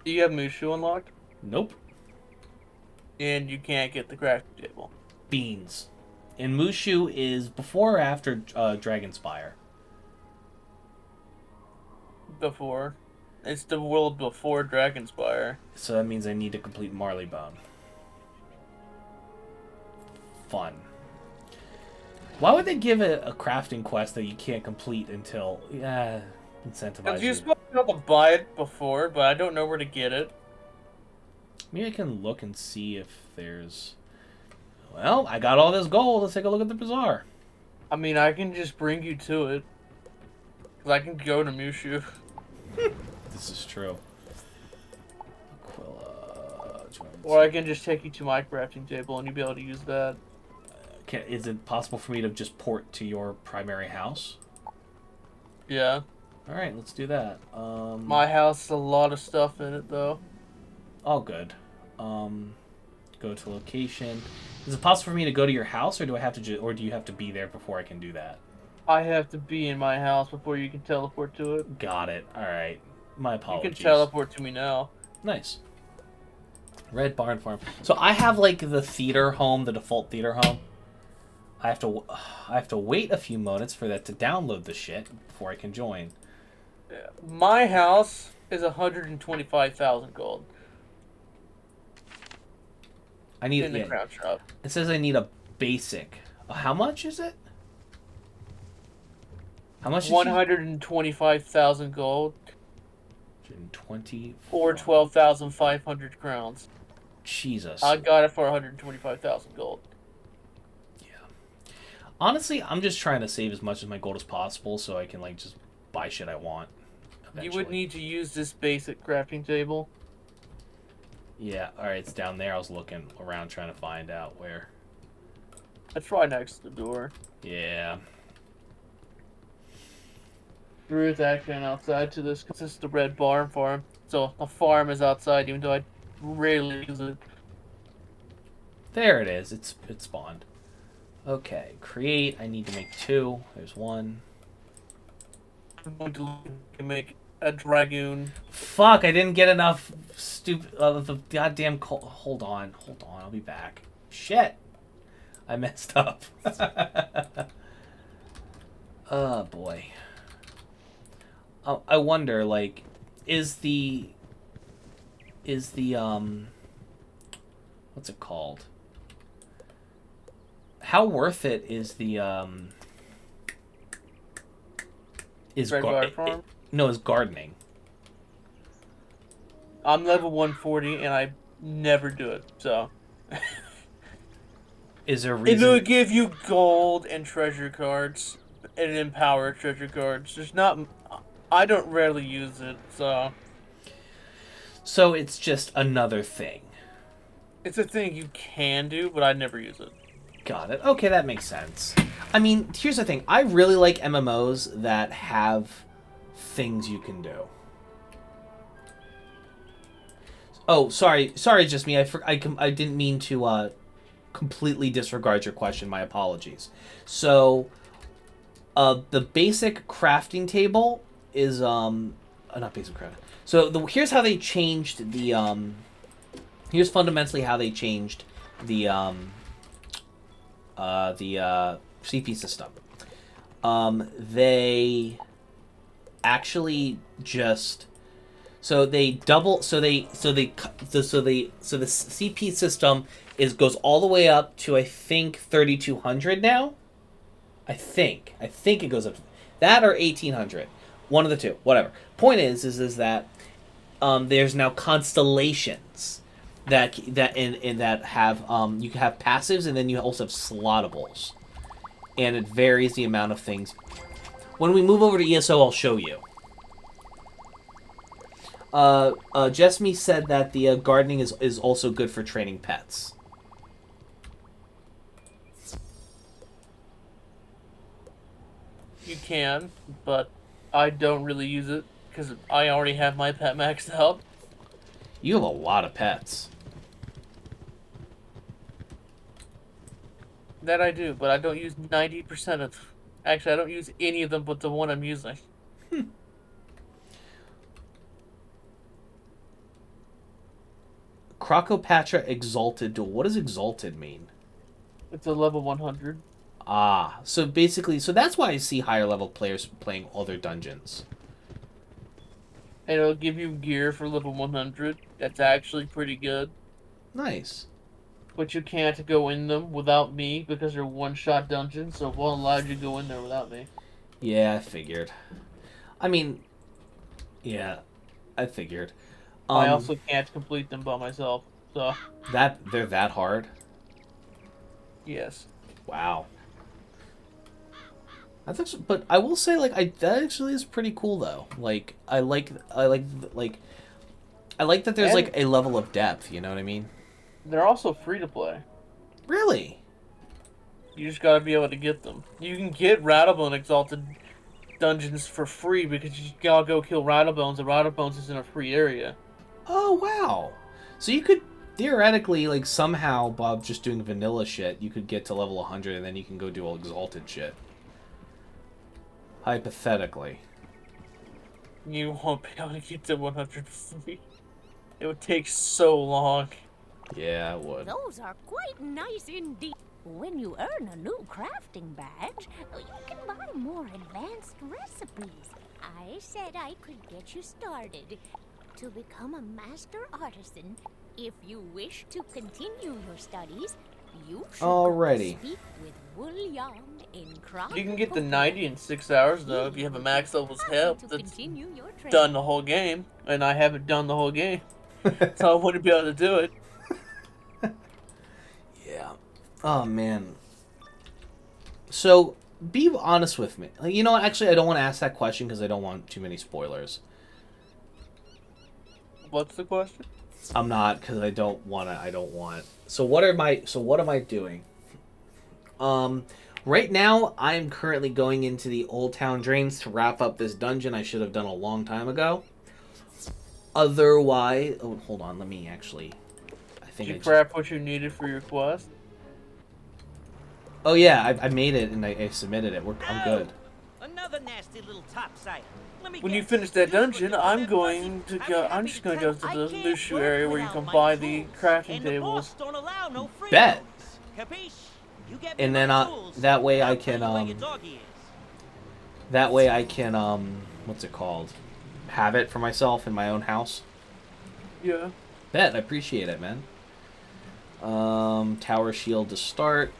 Do you have Mushu unlocked? Nope. And you can't get the crafting table. Beans. And Mushu is before or after Dragonspire? Before. It's the world before Dragonspire. So that means I need to complete Marleybone. Fun. Why would they give a crafting quest that you can't complete until incentivize Because you? you're supposed to be able to buy it before, but I don't know where to get it. Maybe I can look and see if there's... Well, I got all this gold. Let's take a look at the bazaar. I mean, I can just bring you to it. Because I can go to Mushu. This is true. Aquila... Or I can just take you to my crafting table and you'll be able to use that. Is it possible for me to just port to your primary house? Yeah. Alright, let's do that. My house has a lot of stuff in it, though. All good. Go to location. Is it possible for me to go to your house, or do I have to or do you have to be there before I can do that? I have to be in my house before you can teleport to it. Got it. Alright. My apologies. You can teleport to me now. Nice. Red Barn Farm. So I have like the theater home, the default theater home. I have to wait a few moments for that to download the shit before I can join. Yeah. My house is 125,000 gold. I need in the crown shop. It says I need a basic. How much is it? How much? 125,000 gold. 120. Or 12,500 crowns. Jesus. I got it for 125,000 gold. Honestly, I'm just trying to save as much of my gold as possible so I can, like, just buy shit I want. Eventually. You would need to use this basic crafting table. Yeah, alright, it's down there. I was looking around trying to find out where. It's right next to the door. Yeah. Ruth actually went outside to this because this is the red barn farm. So the farm is outside, even though I rarely use it. There it is. It spawned. Okay, create. I need to make 2. There's 1. I'm going to make a dragoon. Fuck! I didn't get enough. Stupid. The goddamn. Hold on. I'll be back. Shit! I messed up. Oh boy. I wonder, like, is the what's it called? How worth it is the is gardening? I'm level 140 and I never do it, so. Is there a reason? It'll give you gold and treasure cards and empower treasure cards. There's not. I don't rarely use it, so. So it's just another thing. It's a thing you can do, but I never use it. Got it. Okay, that makes sense. I mean, here's the thing. I really like MMOs that have things you can do. Oh, sorry, just me. I didn't mean to completely disregard your question. My apologies. So, the basic crafting table is not basic crafting. So here's how they changed the here's fundamentally how they changed the CP system. They actually just so the CP system goes all the way up to, I think, 3,200 now. I think it goes up to that or 1,800. One of the two, whatever. Point is that there's now constellations that have you can have passives, and then you also have slottables, and it varies the amount of things. When we move over to ESO, I'll show you. Jessme said that the gardening is also good for training pets. You can, but I don't really use it because I already have my pet maxed out. You have a lot of pets. That I do, but I don't use 90% of... Actually, I don't use any of them but the one I'm using. Crocopatra Exalted Duel. What does Exalted mean? It's a level 100. Ah, so basically, so that's why I see higher level players playing all their dungeons. And it'll give you gear for level 100. That's actually pretty good. Nice. But you can't go in them without me because they're one-shot dungeons, so it won't allow you to go in there without me. Yeah, I figured. I mean, yeah, I figured. I also can't complete them by myself, so... They're that hard? Yes. Wow. That's actually, but I will say, like, that actually is pretty cool, though. Like, I like that there's, like, a level of depth, you know what I mean? They're also free to play. Really? You just gotta be able to get them. You can get Rattlebone Exalted dungeons for free because you gotta go kill Rattlebones, and Rattlebones is in a free area. Oh, wow. So you could, theoretically, like, somehow, Bob, just doing vanilla shit, you could get to level 100, and then you can go do all Exalted shit. Hypothetically. You won't be able to get to 100 free. It would take so long. Yeah, it would. Those are quite nice indeed. When you earn a new crafting badge, you can buy more advanced recipes. I said I could get you started to become a master artisan. If you wish to continue your studies, You should Alrighty. speak with William in You can get the 90 in 6 hours though if you have a max level's help that's done the whole game, and I haven't done the whole game, so I wouldn't be able to do it. Yeah. Oh man. So be honest with me. Like, you know what? Actually, I don't want to ask that question because I don't want too many spoilers. What's the question? I'm not, because I don't want. So what am I doing? Right now I'm currently going into the Old Town Drains to wrap up this dungeon I should have done a long time ago. Otherwise, oh, hold on, let me actually. Did you grab what you needed for your quest? Oh yeah, I made it and I submitted it. I'm good. Another nasty little topsider. When you finish that dungeon, I'm just going to go to the Mushu area where you can buy the crafting tables. Bet. And then that way I can what's it called? Have it for myself in my own house. Yeah. Bet. I appreciate it, man. Tower shield to start.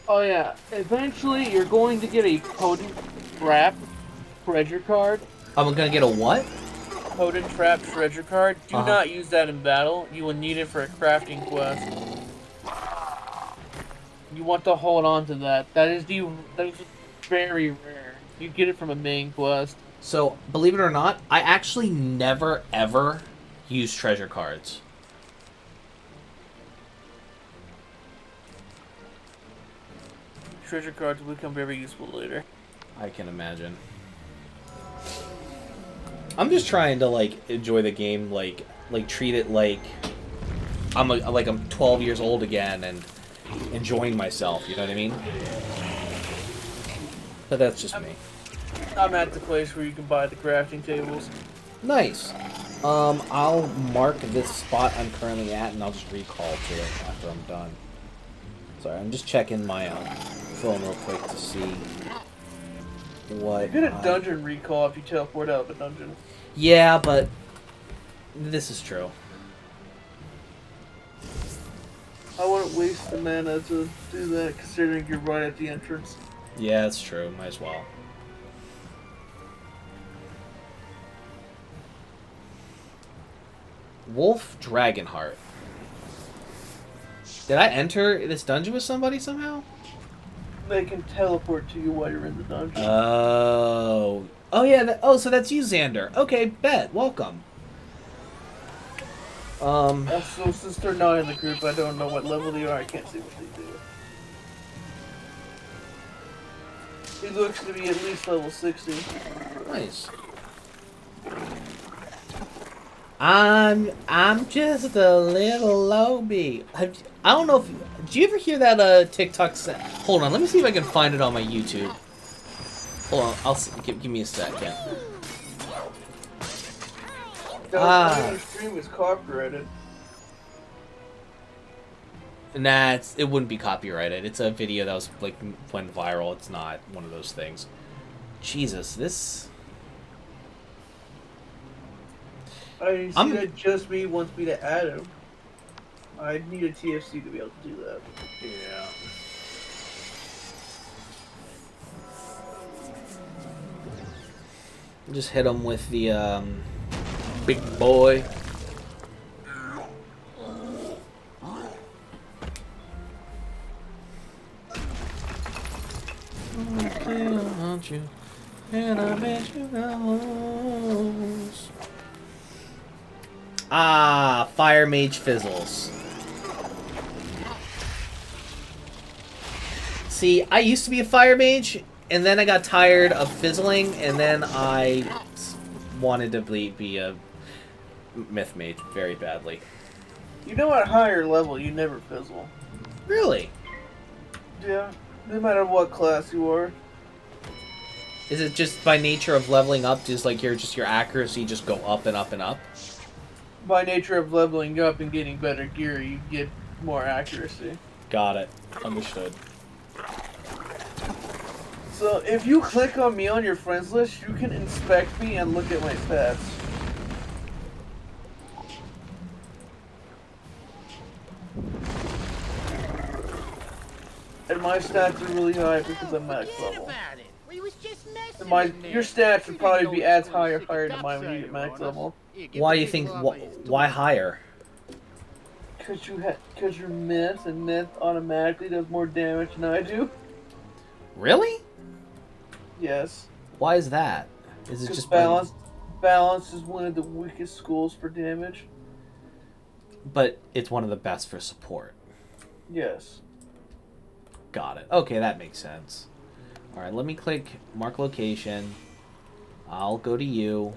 Oh yeah, eventually you're going to get a Potent Trap treasure card. I'm gonna get a what? Potent Trap treasure card. Do not use that in battle. You will need it for a crafting quest. You want to hold on to that. That is very rare. You get it from a main quest. So, believe it or not, I actually never ever use treasure cards. Treasure cards will become very useful later. I can imagine. I'm just trying to enjoy the game, like treat it like I'm 12 years old again and enjoying myself. You know what I mean? But that's just me. I'm at the place where you can buy the crafting tables. Nice. I'll mark this spot I'm currently at, and I'll just recall to it after I'm done. Sorry, I'm just checking my phone real quick to see what. You get a dungeon recall if you teleport out of the dungeon. Yeah, but this is true. I wouldn't waste the mana to do that, considering you're right at the entrance. Yeah, that's true. Might as well. Wolf Dragonheart. Did I enter this dungeon with somebody somehow? They can teleport to you while you're in the dungeon. Oh. Oh, yeah. So that's you, Xander. Okay, bet. Welcome. Also, since they're not in the group, I don't know what level they are. I can't see what they do. He looks to be at least level 60. Nice. I'm just a little lowbie. I don't know if... Do you ever hear that TikTok... Hold on, let me see if I can find it on my YouTube. Hold on, give me a second. The stream is copyrighted. Nah, it wouldn't be copyrighted. It's a video that was went viral. It's not one of those things. Jesus, this... I see that Just Me wants me to add him. I need a TFC to be able to do that. Yeah. Just hit him with the big boy. You, and I bet you knows. Ah, Fire Mage fizzles. See, I used to be a Fire Mage, and then I got tired of fizzling, and then I wanted to be a Myth Mage very badly. You know, at higher level, you never fizzle. Really? Yeah, no matter what class you are. Is it just by nature of leveling up, just your accuracy just go up and up and up? By nature of leveling up and getting better gear, you get more accuracy. Got it. Understood. So if you click on me on your friends list, you can inspect me and look at my stats. my stats are really high because I'm max level. We was just messing And your stats would probably be as high or higher than mine when you get max level. Why do you think? Why higher? Because you're myth, and myth automatically does more damage than I do. Really? Yes. Why is that? Is it just balance? Balance is one of the weakest schools for damage. But it's one of the best for support. Yes. Got it. Okay, that makes sense. Alright, let me click mark location. I'll go to you.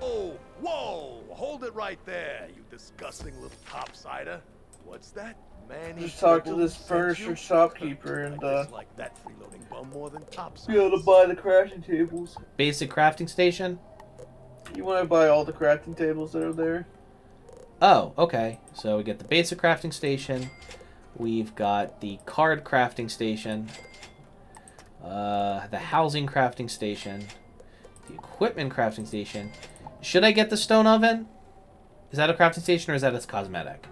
Oh, whoa! Hold it right there, you disgusting little topsider. What's that? Manny Just talk to Dribble this sent furniture you? shopkeeper and I dislike that freeloading bum more than topsiders. be able to buy the crafting tables. Basic crafting station? You want to buy all the crafting tables that are there? Oh, okay. So we get the basic crafting station. We've got the card crafting station. The housing crafting station. The equipment crafting station. Should I get the stone oven? Is that a crafting station or is that a cosmetic?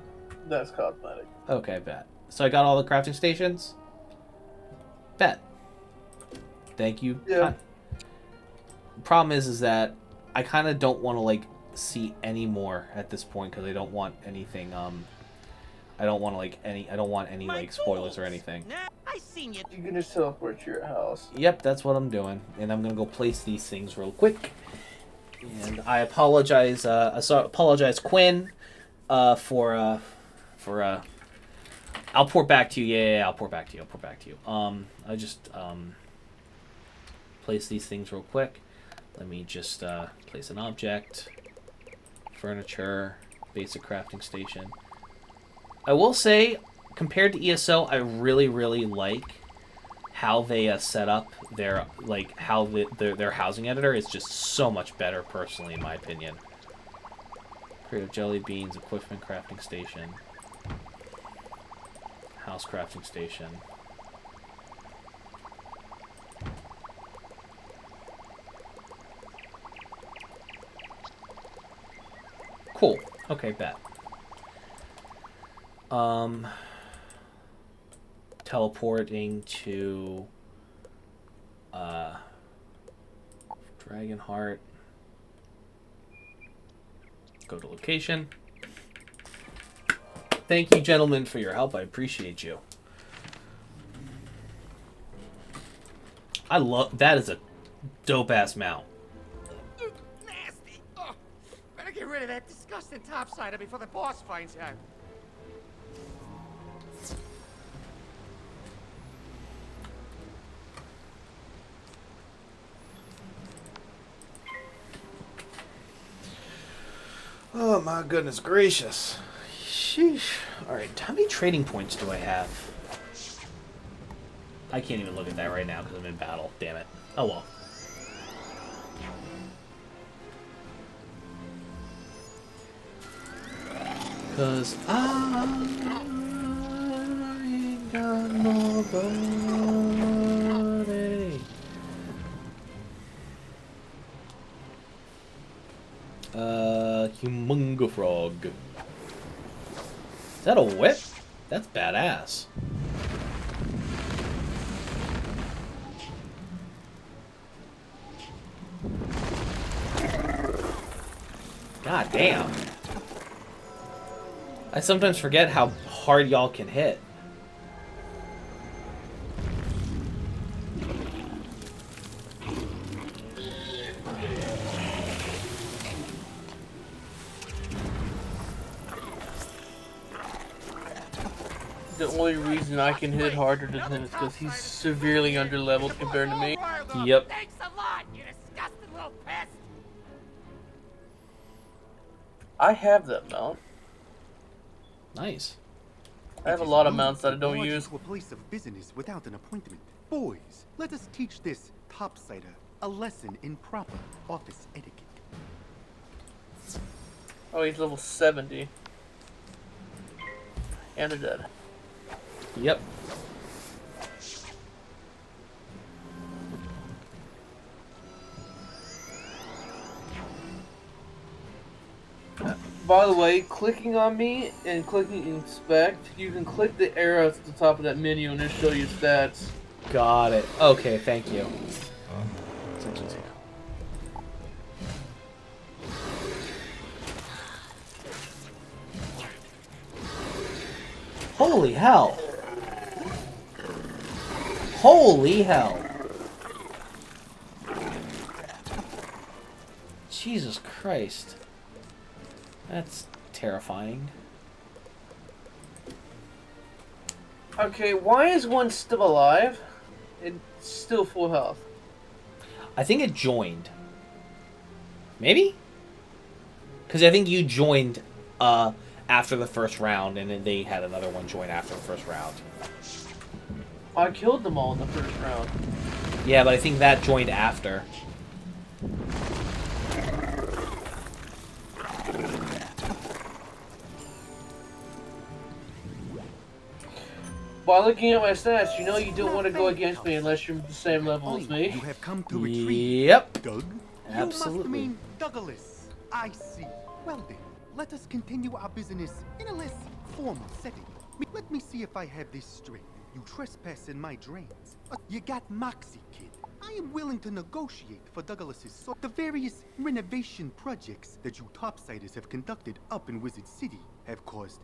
That's cosmetic. Okay, bet. So I got all the crafting stations? Bet. Thank you. Yeah. Problem is that I kind of don't want to, like, see any more at this point because I don't want anything, I don't want any, like, spoilers or anything. I seen you. You can just teleport to your house. Yep, that's what I'm doing. And I'm going to go place these things real quick. And I apologize, Quinn, for I'll port back to you. Yeah, I'll port back to you. I just, place these things real quick. Let me just, place an object, furniture, basic crafting station. I will say, compared to ESO, I really, really like how they set up their, like, how their housing editor is just so much better, personally, in my opinion. Creative jelly beans, equipment crafting station, house crafting station. Cool. Okay, bet. Teleporting to Dragonheart. Go to location. Thank you, gentlemen, for your help. I appreciate you. I love that. Is a dope ass mount. Nasty. Oh, better get rid of that disgusting topsider before the boss finds out. Oh my goodness gracious. Sheesh. Alright, how many trading points do I have? I can't even look at that right now because I'm in battle. Damn it. Oh well. Because I ain't got nobody. Humunga frog. Is that a whip? That's badass. God damn. I sometimes forget how hard y'all can hit. The only reason I can hit harder than him is because he's severely underleveled compared to me. Yep. Thanks a lot, you disgusting little pest. I have that mount. Nice. I have a lot of mounts that I don't Barge use. into a place of business without an appointment. Boys, let us teach this topsider a lesson in proper office etiquette. Oh, he's level 70. And they're dead. Yep. By the way, clicking on me and clicking inspect, you can click the arrows at the top of that menu and it'll show you stats. Got it. Okay, thank you. Holy hell. Holy hell. Jesus Christ. That's terrifying. Okay, why is one still alive and still full health? I think it joined. Maybe? Because I think you joined after the first round, and then they had another one join after the first round. I killed them all in the first round. Yeah, but I think that joined after. By looking at my stats, you know you don't want to go against me unless you're the same level as me. You have come to retrieve. Yep. Doug? Absolutely. You must mean Douglas. I see. Well then, let us continue our business in a less formal setting. Let me see if I have this straight. You trespass in my drains. You got moxie, kid. I am willing to negotiate for Douglas's the various renovation projects that you topsiders have conducted up in Wizard City have caused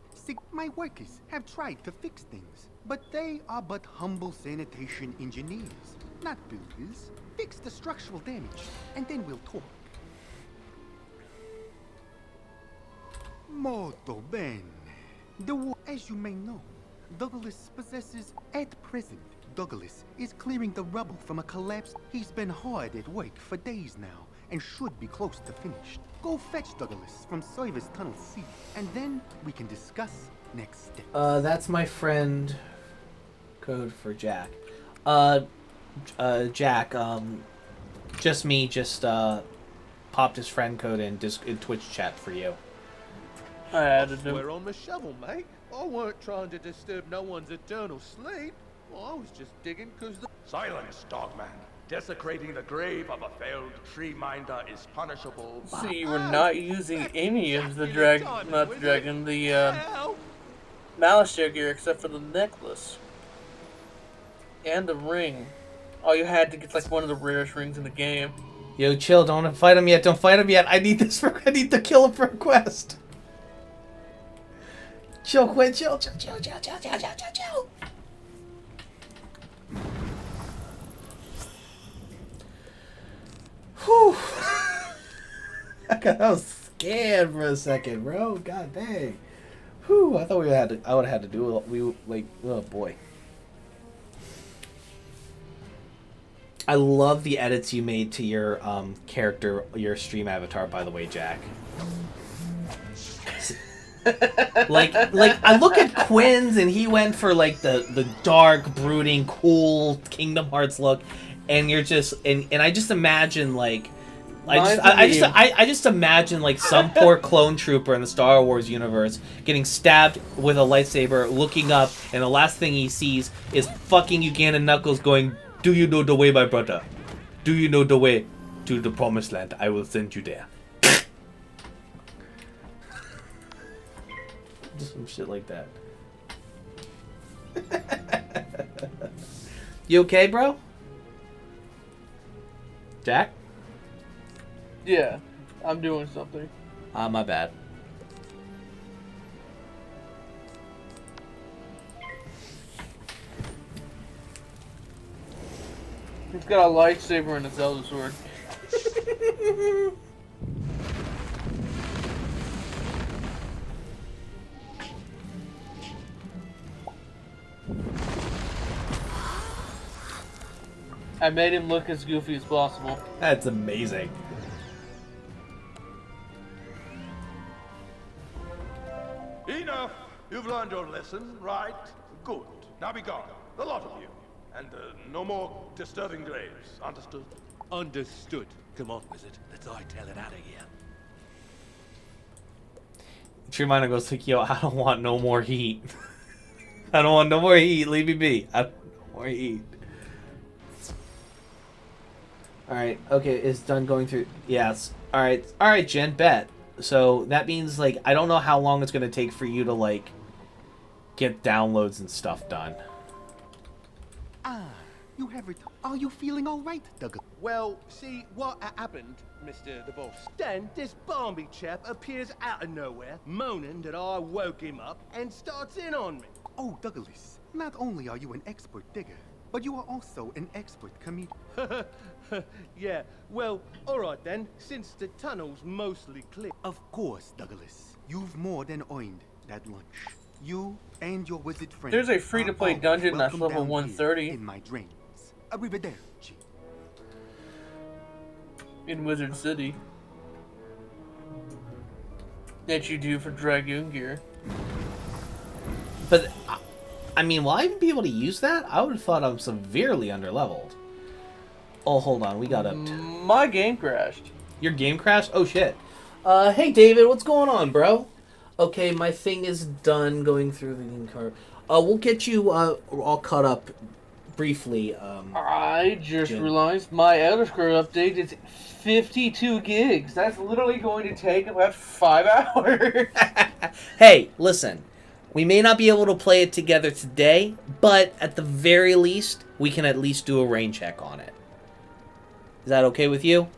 my workers have tried to fix things, but they are but humble sanitation engineers, not builders. Fix the structural damage, and then we'll talk. Molto bene. As you may know, Douglas possesses at present. Douglas is clearing the rubble from a collapse. He's been hard at work for days now and should be close to finished. Go fetch Douglas from Service Tunnel C, and then we can discuss next steps. That's my friend code for Jack. Jack, just me popped his friend code in Twitch chat for you. I added him. We're on the shovel, mate. I weren't trying to disturb no one's eternal sleep. Well, I was just digging because the... Silence, dogman. Desecrating the grave of a failed tree minder is punishable by... See, we're not using any of the Malice gear except for the necklace. And the ring. All you had to get like one of the rarest rings in the game. Yo, chill, don't fight him yet, don't fight him yet. I need to kill him for a quest. Chill, Quinn, chill. Whew. I was scared for a second, bro. God dang. Whew, I thought I would have had to do it. Oh boy. I love the edits you made to your character, your stream avatar, by the way, Jack. like I look at Quinn's and he went for like the dark, brooding, cool Kingdom Hearts look, and you're just and I just imagine like I just imagine like some poor clone trooper in the Star Wars universe getting stabbed with a lightsaber, looking up, and the last thing he sees is fucking Uganda Knuckles going, "Do you know the way, my brother? Do you know the way to the promised land? I will send you there." Just some shit like that. You okay, bro? Jack? Yeah, I'm doing something. My bad. He's got a lightsaber and a Zelda sword. I made him look as goofy as possible. That's amazing. Enough! You've learned your lesson, right? Good. Now be gone. The lot of you. And no more disturbing graves. Understood? Understood. Come on, wizard. Let's hightail it out of here. Tree Miner goes like, yo, I don't want no more heat. I don't want no more heat. Leave me be. I don't want no more heat. Alright, okay, it's done going through. Yes. Alright, Jen, bet. So that means, like, I don't know how long it's going to take for you to, like, get downloads and stuff done. Ah, you have it. Are you feeling all right, Doug? Well, see, what happened, Mr. the Boss? Then this Barmy chap appears out of nowhere, moaning that I woke him up, and starts in on me. Oh, Douglas, not only are you an expert digger, but you are also an expert comedian. Yeah, well, alright then, since the tunnel's mostly clear. Of course, Douglas. You've more than earned that lunch. You and your wizard friend. There's a free-to-play dungeon that's level 130. In my dreams. Arrivederci. In Wizard City. That you do for Dragoon gear. But, I mean, will I even be able to use that? I would have thought I'm severely underleveled. Oh, hold on. We got up. My game crashed. Your game crashed? Oh, shit. Hey, David. What's going on, bro? Okay, my thing is done going through the game card. We'll get you all caught up briefly. I just realized my Elder Scrolls update is 52 gigs. That's literally going to take about 5 hours. Hey, listen. We may not be able to play it together today, but at the very least, we can at least do a rain check on it. Is that okay with you?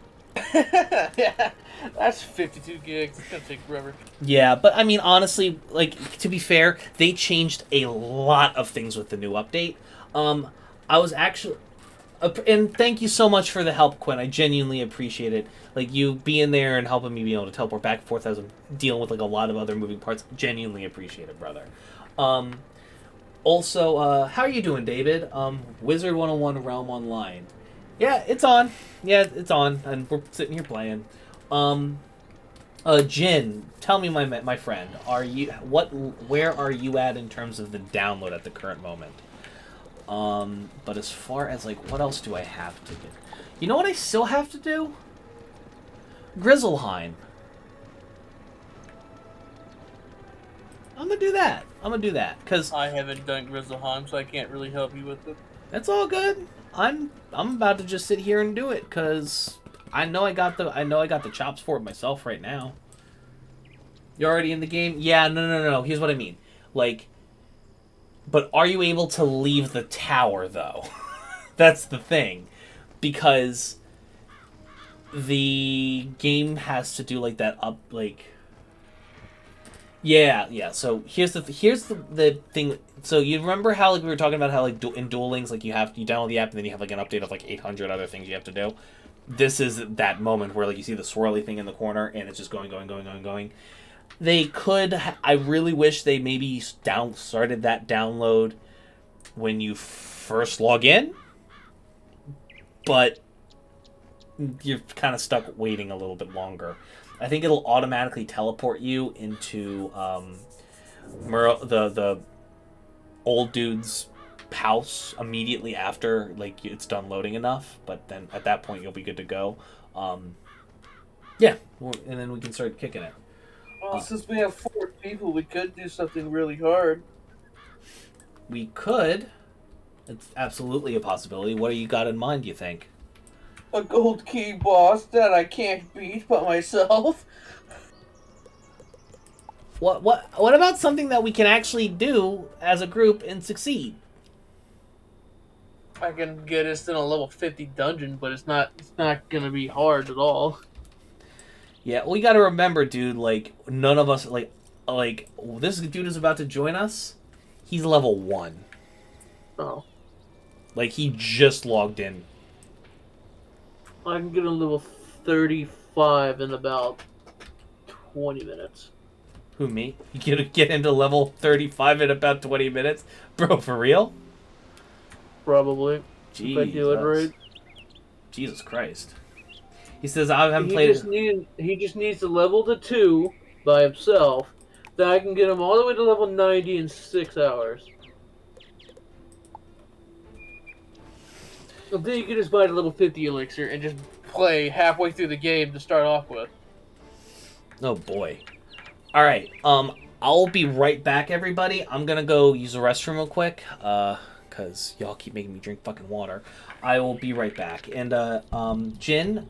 Yeah, that's 52 gigs. It's gonna take forever. Yeah, but I mean, honestly, like, to be fair, they changed a lot of things with the new update. I was actually... and thank you so much for the help, Quinn. I genuinely appreciate it. Like, you being there and helping me be able to teleport back and forth as I'm dealing with, like, a lot of other moving parts. Genuinely appreciate it, brother. Also, how are you doing, David? Wizard101 Realm Online. Yeah, it's on. Yeah, it's on. And we're sitting here playing. Jin, tell me, my friend, where are you at in terms of the download at the current moment? But as far as, like, what else do I have to do? You know what I still have to do? Grizzleheim. I'm gonna do that. Because I haven't done Grizzleheim, so I can't really help you with it. That's all good. I'm about to just sit here and do it, because I know I got the chops for it myself right now. You're already in the game? Yeah, no. Here's what I mean. Like, but are you able to leave the tower, though? That's the thing. Because the game has to do, like, that up, like... Yeah. So here's the thing. So you remember how, like, we were talking about how, like, in Duel Links, like, you download the app and then you have, like, an update of, like, 800 other things you have to do? This is that moment where, like, you see the swirly thing in the corner and it's just going. They could... I really wish they maybe started that download when you first log in. But you're kind of stuck waiting a little bit longer. I think it'll automatically teleport you into the old dude's house immediately after, like, it's done loading enough. But then at that point, you'll be good to go. Yeah, and then we can start kicking it. Well, since we have 4 people, we could do something really hard. We could. It's absolutely a possibility. What do you got in mind, you think? A gold key boss that I can't beat by myself. What about something that we can actually do as a group and succeed? I can get us in a level 50 dungeon, but it's not gonna be hard at all. Yeah, well, you gotta remember, dude, like, none of us, like, this dude is about to join us. He's level 1. Oh. Like, he just logged in. I can get a level 35 in about 20 minutes. Who, me? You gonna get into level 35 in about 20 minutes? Bro, for real? Probably. Jeez, if I do it right. Jesus Christ. He says, I haven't played... He just needs to level to 2 by himself. Then I can get him all the way to level 90 in 6 hours. So then you can just buy the level 50 elixir and just play halfway through the game to start off with. Oh boy. Alright, I'll be right back, everybody. I'm gonna go use the restroom real quick, because y'all keep making me drink fucking water. I will be right back. And, Jin,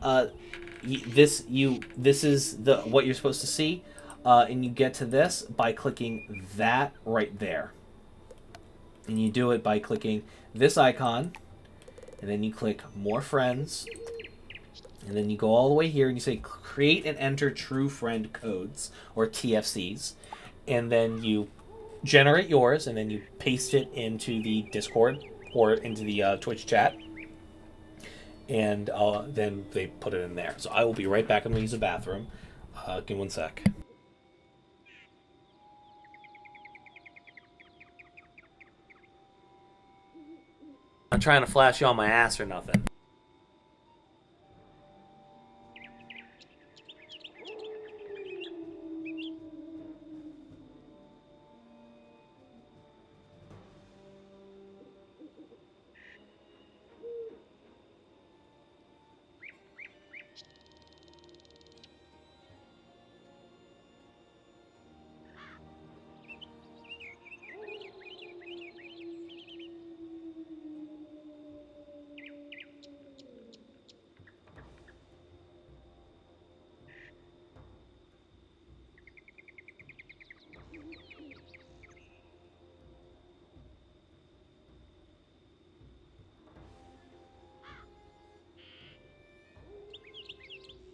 this is what you're supposed to see, and you get to this by clicking that right there. And you do it by clicking this icon, and then you click More Friends, and then you go all the way here and you say Create and Enter True Friend Codes, or TFCs, and then you generate yours, and then you paste it into the Discord or into the Twitch chat, and then they put it in there. So I will be right back. I'm going to use the bathroom. Give me 1 sec. I'm trying to flash you on my ass or nothing.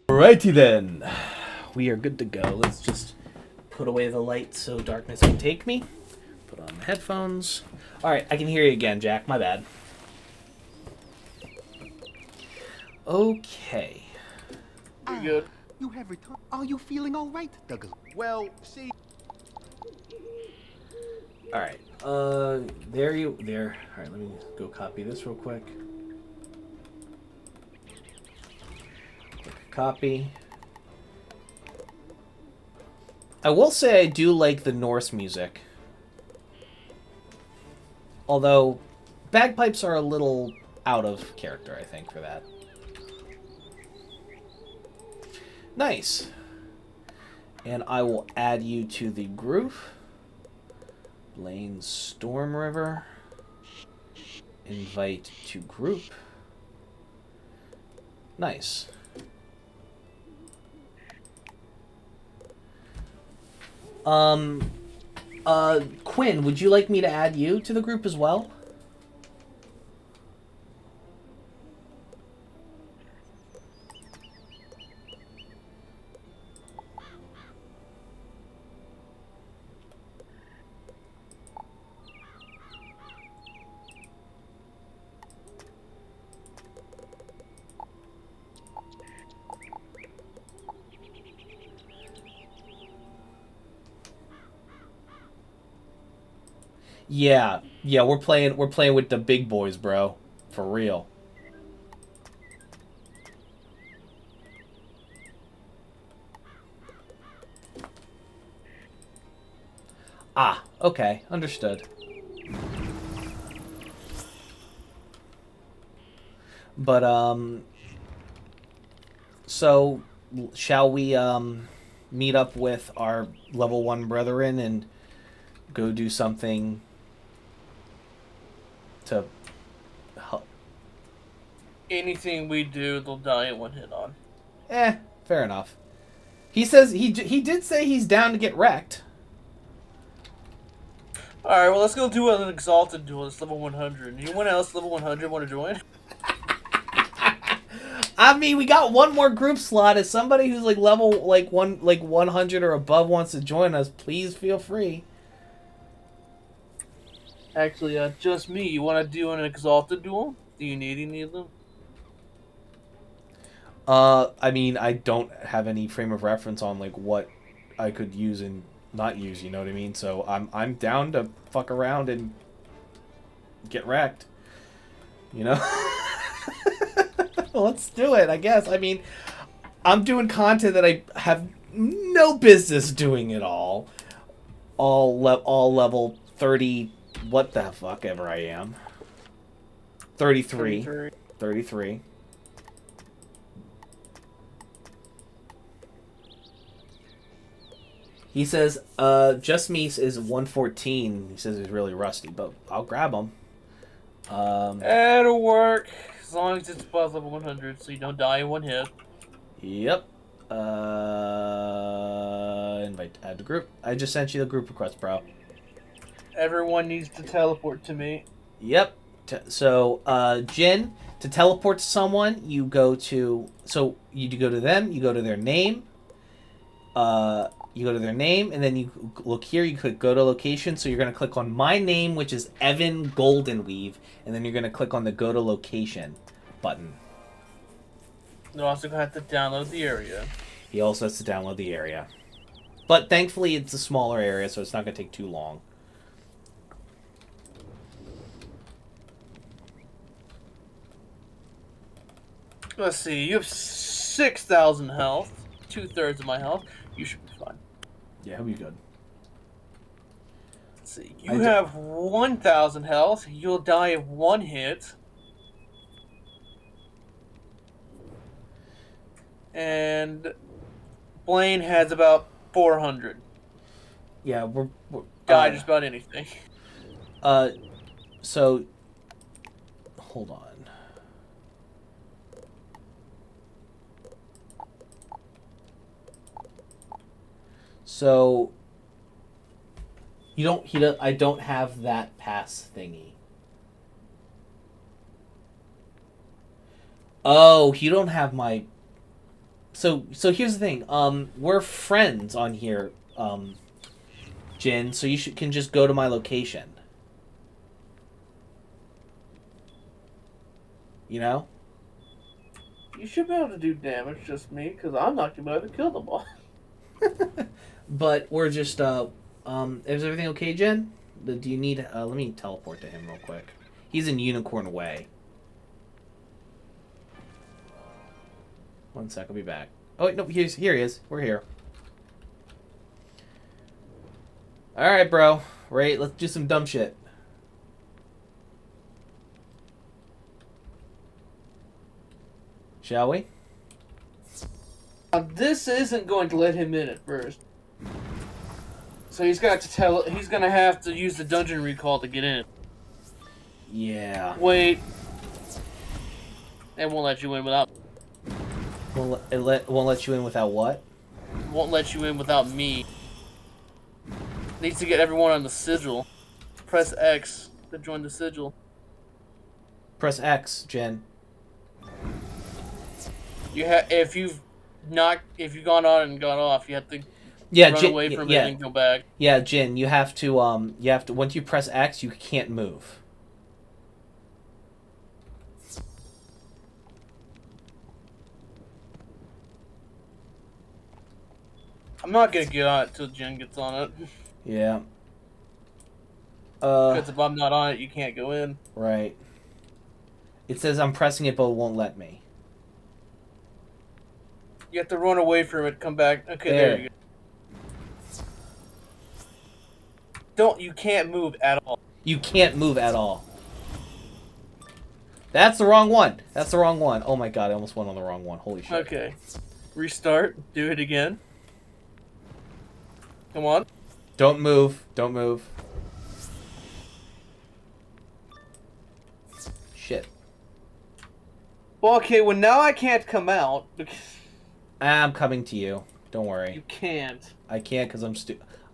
Alrighty then, we are good to go. Let's just put away the light so darkness can take me. Put on the headphones. Alright, I can hear you again, Jack. My bad. Okay. You're good. You have returned. Are you feeling all right, Douglas? Well, see... Alright, there. Alright, let me go copy this real quick. Copy. I will say I do like the Norse music. Although, bagpipes are a little out of character, I think, for that. Nice. And I will add you to the group. Lane Storm River. Invite to group. Nice. Quinn, would you like me to add you to the group as well? Yeah, we're playing with the big boys, bro. For real. Ah, okay, understood. But so shall we meet up with our level 1 brethren and go do something to help? Anything we do, they'll die in one hit on. Fair enough. He says he did say he's down to get wrecked. Alright, well, let's go do an Exalted duel. It's level 100. Anyone else level 100 want to join? I mean, we got one more group slot. If somebody who's like level 100 or above wants to join us, please feel free. Actually, just me. You want to do an Exalted duel? Do you need any of them? I mean, I don't have any frame of reference on like what I could use and not use. You know what I mean? So I'm down to fuck around and get wrecked. You know? Let's do it, I guess. I mean, I'm doing content that I have no business doing at all. All level 30... What the fuck ever I am. 33. 33. He says, Just Meese is 114. He says he's really rusty, but I'll grab him. It'll work. As long as it's above level 100, so you don't die in one hit. Yep. Invite to add the group. I just sent you the group request, bro. Everyone needs to teleport to me. Yep. So, Jin, to teleport to someone, you go to... So, you go to them, you go to their name. You go to their name, and then you look here, you click go to location. So, you're going to click on my name, which is Evan Goldenweave. And then you're going to click on the go to location button. You're also going to have to download the area. He also has to download the area. But thankfully, it's a smaller area, so it's not going to take too long. Let's see, you have 6,000 health. 2/3 of my health. You should be fine. Yeah, he'll be good. Let's see, you have 1,000 health. You'll die of one hit. And Blaine has about 400. Yeah, we're die just about anything. So hold on. So I don't have that pass thingy. Oh, you don't have my... So here's the thing. We're friends on here, Jin, so you can just go to my location. You know? You should be able to do damage, just me, because I'm not going to be able to kill them all. But we're just, is everything okay, Jen? Do you need, let me teleport to him real quick. He's in Unicorn Way. 1 sec, I'll be back. Oh, wait, no, here he is. We're here. Alright, bro. Right, let's do some dumb shit. Shall we? This isn't going to let him in at first. So he's gonna have to use the dungeon recall to get in. Yeah. Wait. It won't let you in without... Won't let you in without what? Won't let you in without me. Needs to get everyone on the sigil. Press X to join the sigil. Press X, Jen. If you've gone on and gone off, you have to run away from it and go back. Yeah, Jin, you have to once you press X, you can't move. I'm not gonna get on it till Jen gets on it. Yeah. Because if I'm not on it, you can't go in. Right. It says I'm pressing it, but it won't let me. You have to run away from it, come back. Okay, there you go. You can't move at all. You can't move at all. That's the wrong one. That's the wrong one. Oh my god, I almost went on the wrong one. Holy shit. Okay. Restart. Do it again. Come on. Don't move. Don't move. Shit. Well, okay, well now I can't come out. I'm coming to you. Don't worry. You can't. I can't because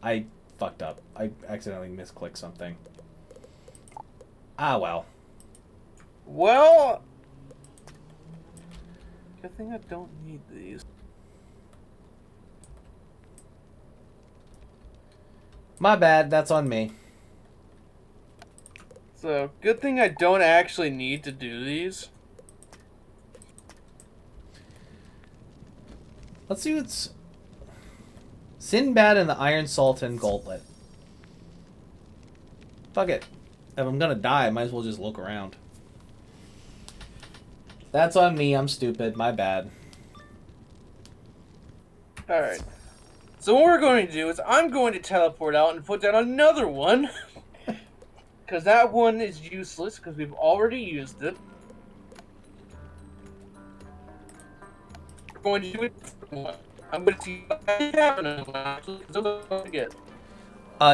I fucked up. I accidentally misclicked something. Ah, well. Well... Good thing I don't need these. My bad. That's on me. So, good thing I don't actually need to do these. Let's see what's... Sinbad and the Iron Sultan Gauntlet. Fuck it. If I'm gonna die, I might as well just look around. That's on me. I'm stupid. My bad. Alright. So what we're going to do is I'm going to teleport out and put down another one. Because that one is useless because we've already used it. We're going to do it for one. I'm going to see if I have another one actually.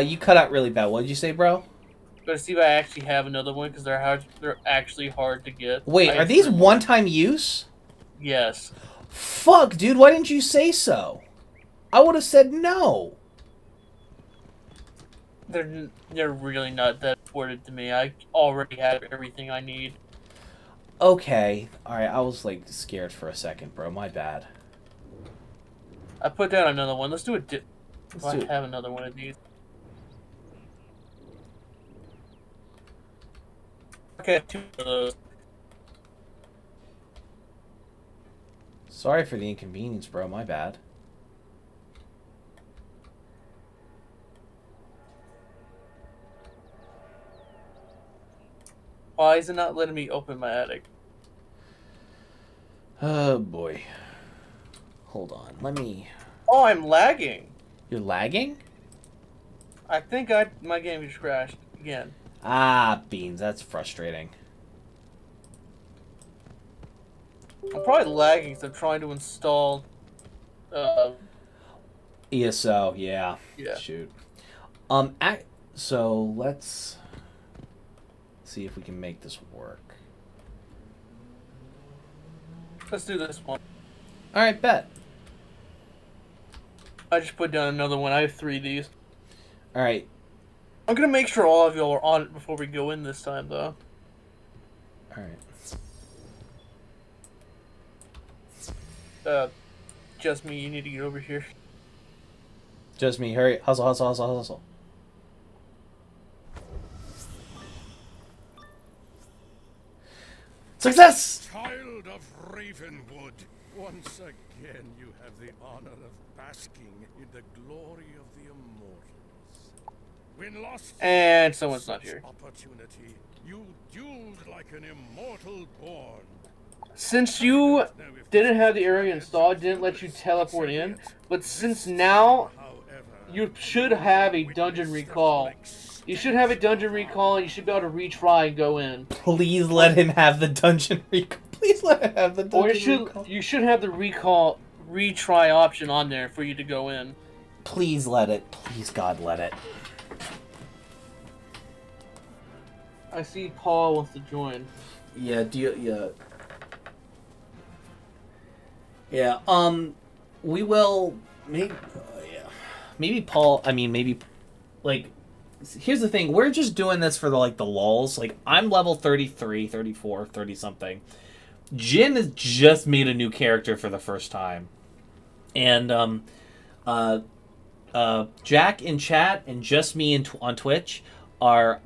You cut out really bad. What did you say, bro? I'm going to see if I actually have another one because they're actually hard to get. Wait, are these one-time use? Yes. Fuck, dude, why didn't you say so? I would have said no. They're really not that important to me. I already have everything I need. Okay. Alright, I was, like, scared for a second, bro. My bad. I put down another one. Let's do a Let's do it. I have another one of these. Okay, 2 of those. Sorry for the inconvenience, bro. My bad. Why is it not letting me open my attic? Oh, boy. Hold on. Let me... Oh, I'm lagging. You're lagging? I think my game just crashed again. Ah, beans. That's frustrating. I'm probably lagging because I'm trying to install... ESO, yeah. Yeah. Shoot. So, let's... see if we can make this work. Let's do this one. Alright, bet. I just put down another one. I have 3 of these. Alright. I'm gonna make sure all of y'all are on it before we go in this time, though. Alright. Just me, you need to get over here. Just me. Hurry. Hustle, hustle, hustle, hustle. Success! Child of Ravenwood, once again you have the honor of basking in the glory of the immortals. When lost And someone's not here. opportunity, you dueled like an immortal born. Since you didn't have the area installed, didn't let you teleport in, but since now you should have a dungeon recall. You should have a dungeon recall and you should be able to retry and go in. Please let him have the dungeon recall. Please let him have the dungeon recall. You should have the retry option on there for you to go in. Please let it. Please, God, let it. I see Paul wants to join. Yeah, yeah, we will, maybe, maybe Paul, like, here's the thing, we're just doing this for the lulz, like, I'm level 33, 34, 30-something, Jin has just made a new character for the first time, and, Jack in chat and just me on Twitch are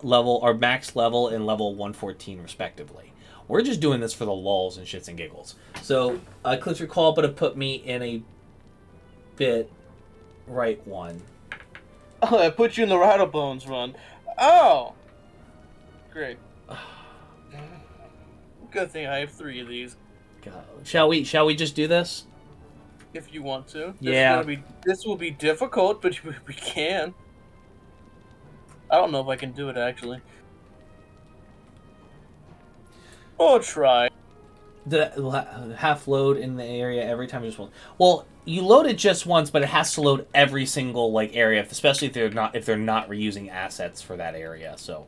max level and level 114 respectively. We're just doing this for the lulz and shits and giggles. So, click recall, but it put me in a bit right one. Oh, I put you in the Rattlebones run. Oh! Great. Good thing I have 3 of these. God. Shall we just do this? If you want to. Yeah. This will be difficult, but we can. I don't know if I can do it, actually. I'll try. The half load in the area every time you just load. Well, you load it just once, but it has to load every single area, especially if they're not reusing assets for that area. So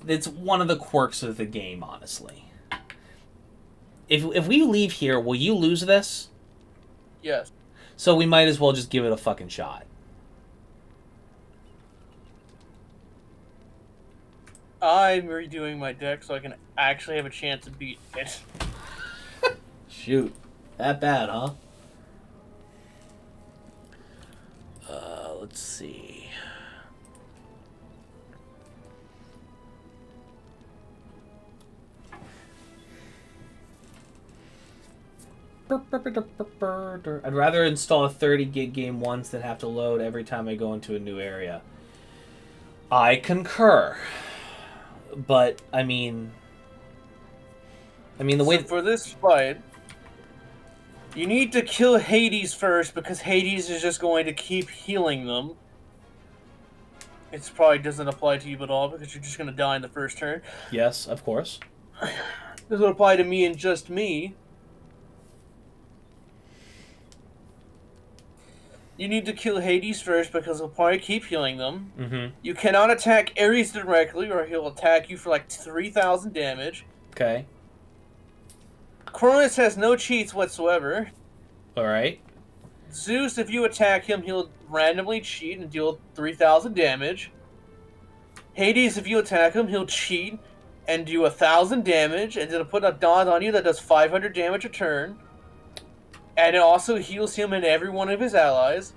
it's one of the quirks of the game, honestly. If we leave here, will you lose this? Yes. So we might as well just give it a fucking shot. I'm redoing my deck so I can actually have a chance to beat it. Shoot. That bad, huh? Let's see. I'd rather install a 30 gig game once than have to load every time I go into a new area. I concur. But, I mean, the way... So for this fight, you need to kill Hades first, because Hades is just going to keep healing them. It probably doesn't apply to you at all, because you're just going to die in the first turn. Yes, of course. This would apply to me and just me. You need to kill Hades first, because he'll probably keep healing them. Mm-hmm. You cannot attack Ares directly, or he'll attack you for 3,000 damage. Okay. Cronus has no cheats whatsoever. Alright. Zeus, if you attack him, he'll randomly cheat and deal 3,000 damage. Hades, if you attack him, he'll cheat and do 1,000 damage, and it'll put a dot on you that does 500 damage a turn. And it also heals him and every one of his allies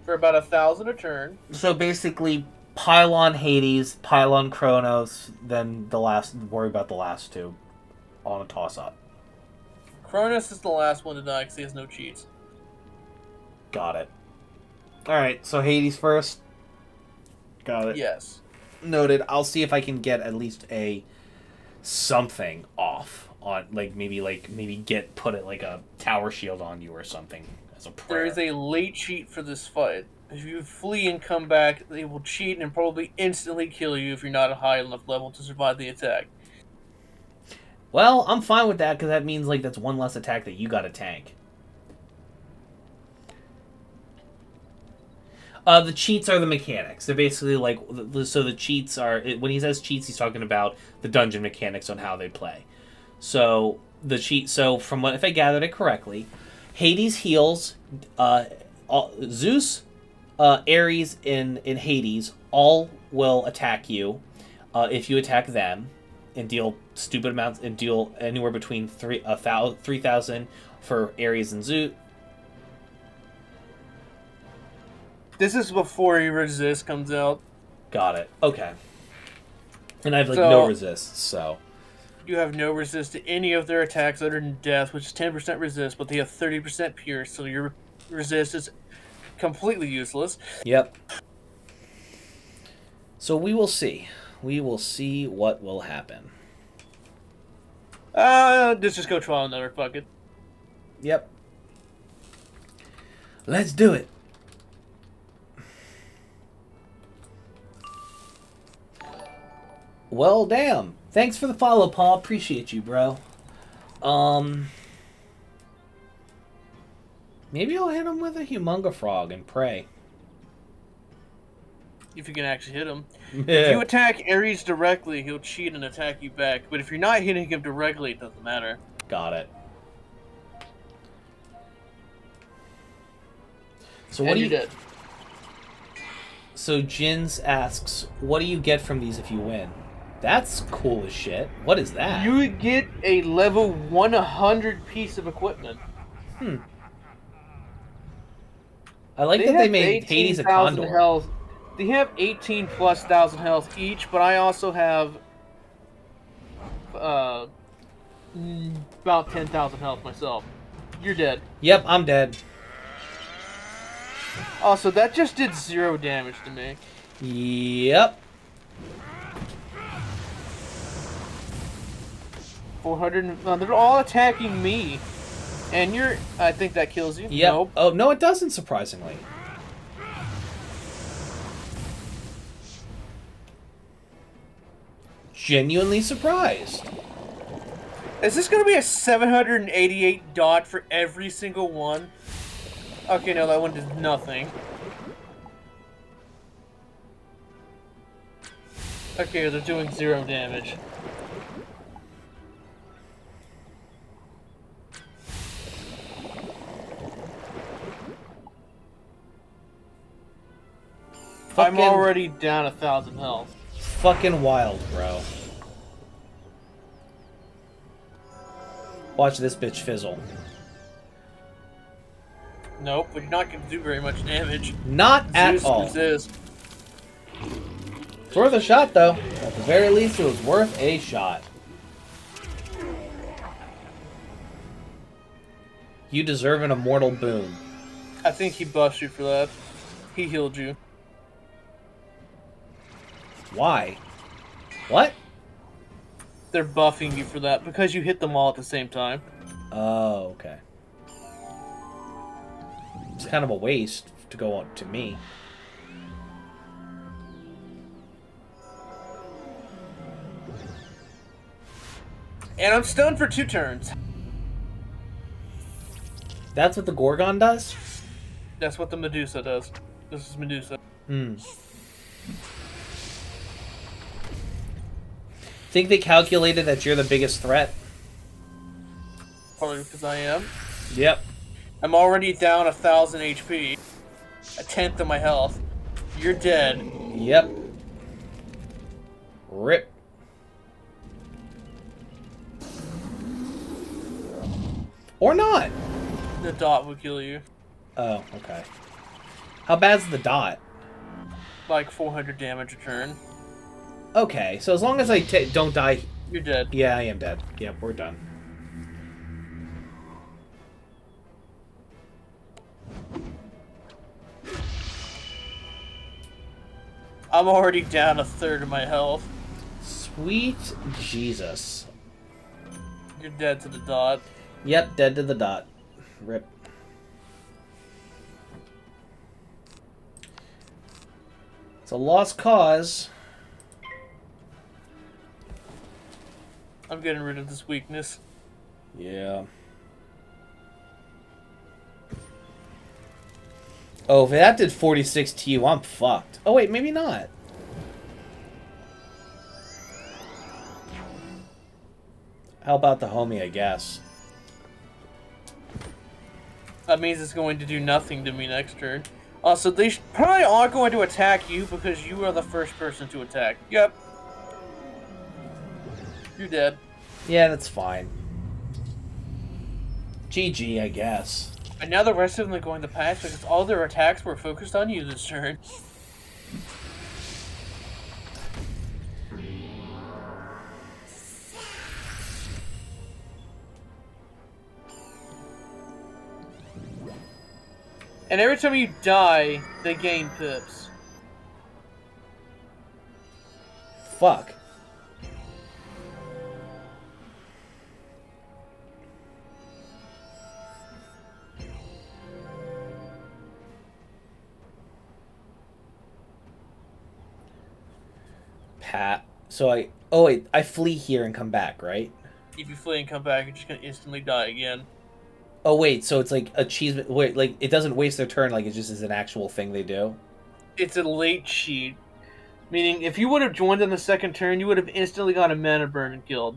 for about 1,000 a turn. So basically, pile on Hades, pile on Kronos, then worry about the last two on a toss-up. Kronos is the last one to die because he has no cheats. Got it. Alright, so Hades first. Got it. Yes. Noted. I'll see if I can get at least something off on maybe put it like a tower shield on you or something as a prayer. There is a late cheat for this fight. If you flee and come back, they will cheat and probably instantly kill you if you're not a high enough level to survive the attack. Well, I'm fine with that because that means that's one less attack that you got to tank. The cheats are the mechanics. They're basically so the cheats are, when he says cheats, he's talking about the dungeon mechanics on how they play. So from what, if I gathered it correctly, Hades heals, Zeus, Ares in Hades all will attack you if you attack them and deal stupid amounts and deal anywhere between 3,000 for Ares and Zeus. This is before your resist comes out. Got it. Okay. And I have no resist, so you have no resist to any of their attacks other than death, which is 10% resist, but they have 30% pierce, so your resist is completely useless. Yep. So we will see. We will see what will happen. Let's just go try another. Fuck it. Yep. Let's do it. Well, damn. Thanks for the follow, Paul. Appreciate you, bro. Maybe I'll hit him with a Humunga Frog and pray. If you can actually hit him. Yeah. If you attack Ares directly, he'll cheat and attack you back. But if you're not hitting him directly, it doesn't matter. Got it. So what do you dead. So Jins asks, what do you get from these if you win? That's cool as shit. What is that? You would get a level 100 piece of equipment. I like that they made Hades a condor. Health. They have 18,000+ health each, but I also have about 10,000 health myself. You're dead. Yep, I'm dead. Also, that just did 0 damage to me. Yep. 400. They're all attacking me, and you're. I think that kills you. Yep. Nope. Oh no, it doesn't. Surprisingly. Genuinely surprised. Is this going to be a 788 dot for every single one? Okay, no, that one did nothing. Okay, they're doing 0 damage. I'm already down 1,000 health. Fucking wild, bro. Watch this bitch fizzle. Nope, but you're not going to do very much damage. Not at all. Resist. It's worth a shot, though. At the very least, it was worth a shot. You deserve an immortal boon. I think he buffed you for that. He healed you. Why? What? They're buffing you for that because you hit them all at the same time. Oh, okay. It's kind of a waste to go on to me. And I'm stunned for 2 turns. That's what the Gorgon does? That's what the Medusa does. This is Medusa. Think they calculated that you're the biggest threat? Probably because I am. Yep. I'm already down 1,000 HP. A tenth of my health. You're dead. Yep. Rip. Or not. The dot will kill you. Oh, okay. How bad's the dot? Like 400 damage a turn. Okay, so as long as I don't die... You're dead. Yeah, I am dead. Yep, we're done. I'm already down a third of my health. Sweet Jesus. You're dead to the dot. Yep, dead to the dot. Rip. It's a lost cause. I'm getting rid of this weakness. Yeah. Oh, if that did 46 to you, I'm fucked. Oh, wait, maybe not. How about the homie, I guess? That means it's going to do nothing to me next turn. Also, they probably are going to attack you because you are the first person to attack. Yep. You're dead. Yeah, that's fine. GG, I guess. And now the rest of them are going to pass because all their attacks were focused on you this turn. And every time you die, they gain pips. Fuck. Pat. So I... Oh, wait. I flee here and come back, right? If you flee and come back, you're just going to instantly die again. Oh, wait. So it's like achievement... Wait, like, it doesn't waste their turn. Like, it just is an actual thing they do? It's a late cheat. Meaning, if you would have joined on the second turn, you would have instantly got a mana burn and killed.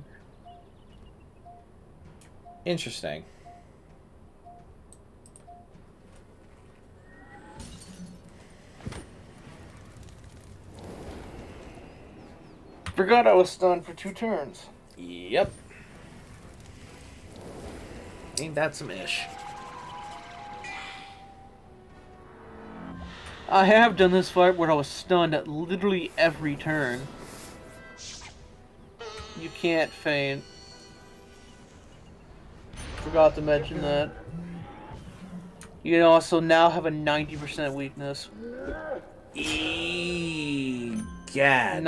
Interesting. Forgot I was stunned for 2 turns. Yep. Ain't that some ish? I have done this fight where I was stunned at literally every turn. You can't feint. Forgot to mention that. You can also now have a 90% weakness. Yeah,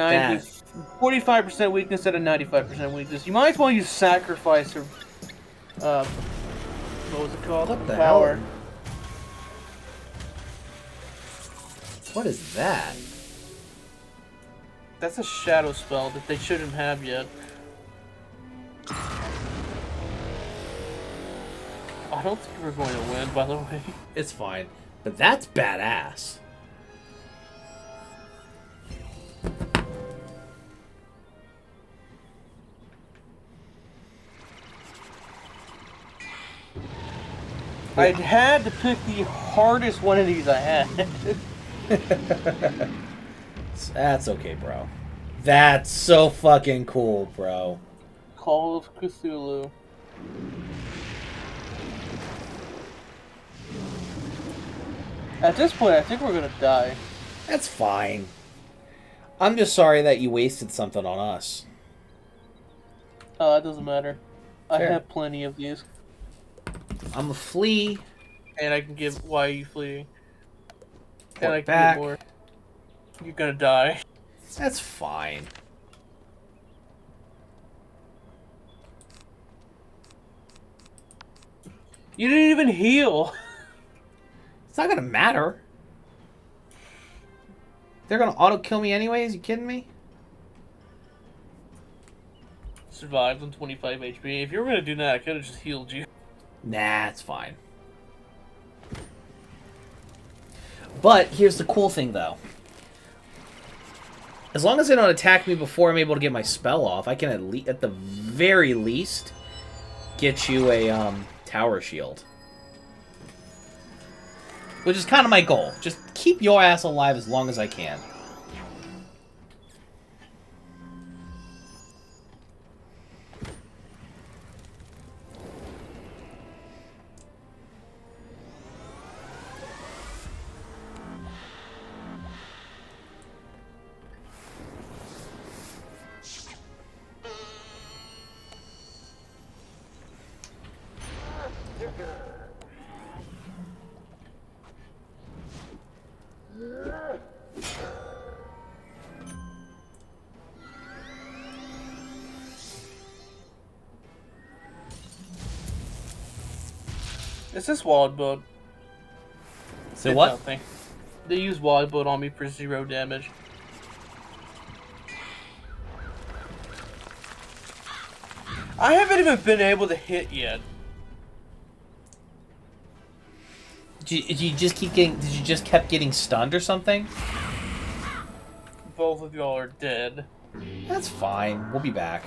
45% weakness at a 95% weakness. You might as well use sacrifice or what was it called? What the Power. hell? What is that? That's a shadow spell that they shouldn't have yet. I don't think we're going to win, by the way. It's fine. But that's badass. I had to pick the hardest one of these I had. That's okay, bro. That's so fucking cool, bro. Call of Cthulhu. At this point, I think we're gonna die. That's fine. I'm just sorry that you wasted something on us. It doesn't matter. I Fair. have plenty of these. I'm a flea. And I can give... Why are you fleeing? And I can back. get more. You're gonna die. That's fine. You didn't even heal. It's not gonna matter. They're gonna auto-kill me anyways? You kidding me? Survived on 25 HP. If you were gonna do that, I could have just healed you. Nah, it's fine. But here's the cool thing, though. As long as they don't attack me before I'm able to get my spell off, I can at the very least get you a tower shield. Which is kind of my goal. Just keep your ass alive as long as I can. Is this wild boat? Say what? Nothing. They use wild boat on me for 0 damage. I haven't even been able to hit yet. Did you just keep getting? Did you just kept getting stunned or something? Both of y'all are dead. That's fine. We'll be back.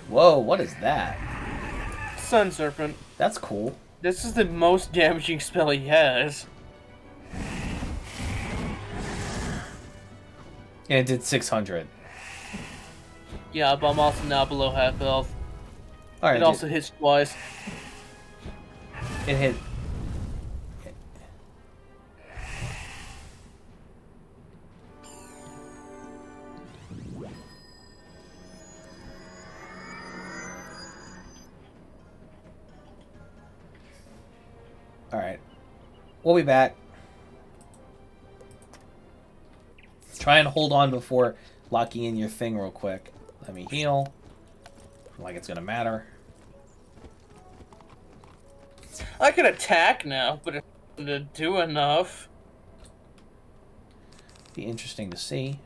Whoa, what is that? Sun Serpent. That's cool. This is the most damaging spell he has. And it did 600. Yeah, but I'm also now below half health. Alright. It also hits twice. It hit. Alright. We'll be back. Try and hold on before locking in your thing real quick. Let me heal. Like it's gonna matter. I can attack now, but it doesn't do enough. Be interesting to see.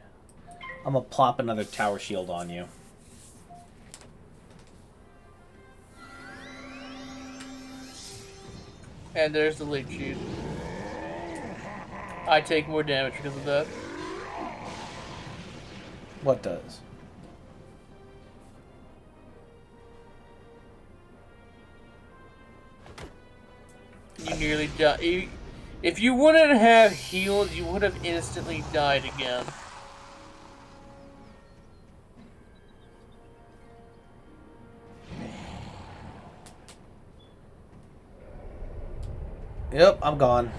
I'm gonna plop another tower shield on you. And there's the lead sheet. I take more damage because of that. What does? You nearly died. If you wouldn't have healed, you would have instantly died again. Yep, I'm gone.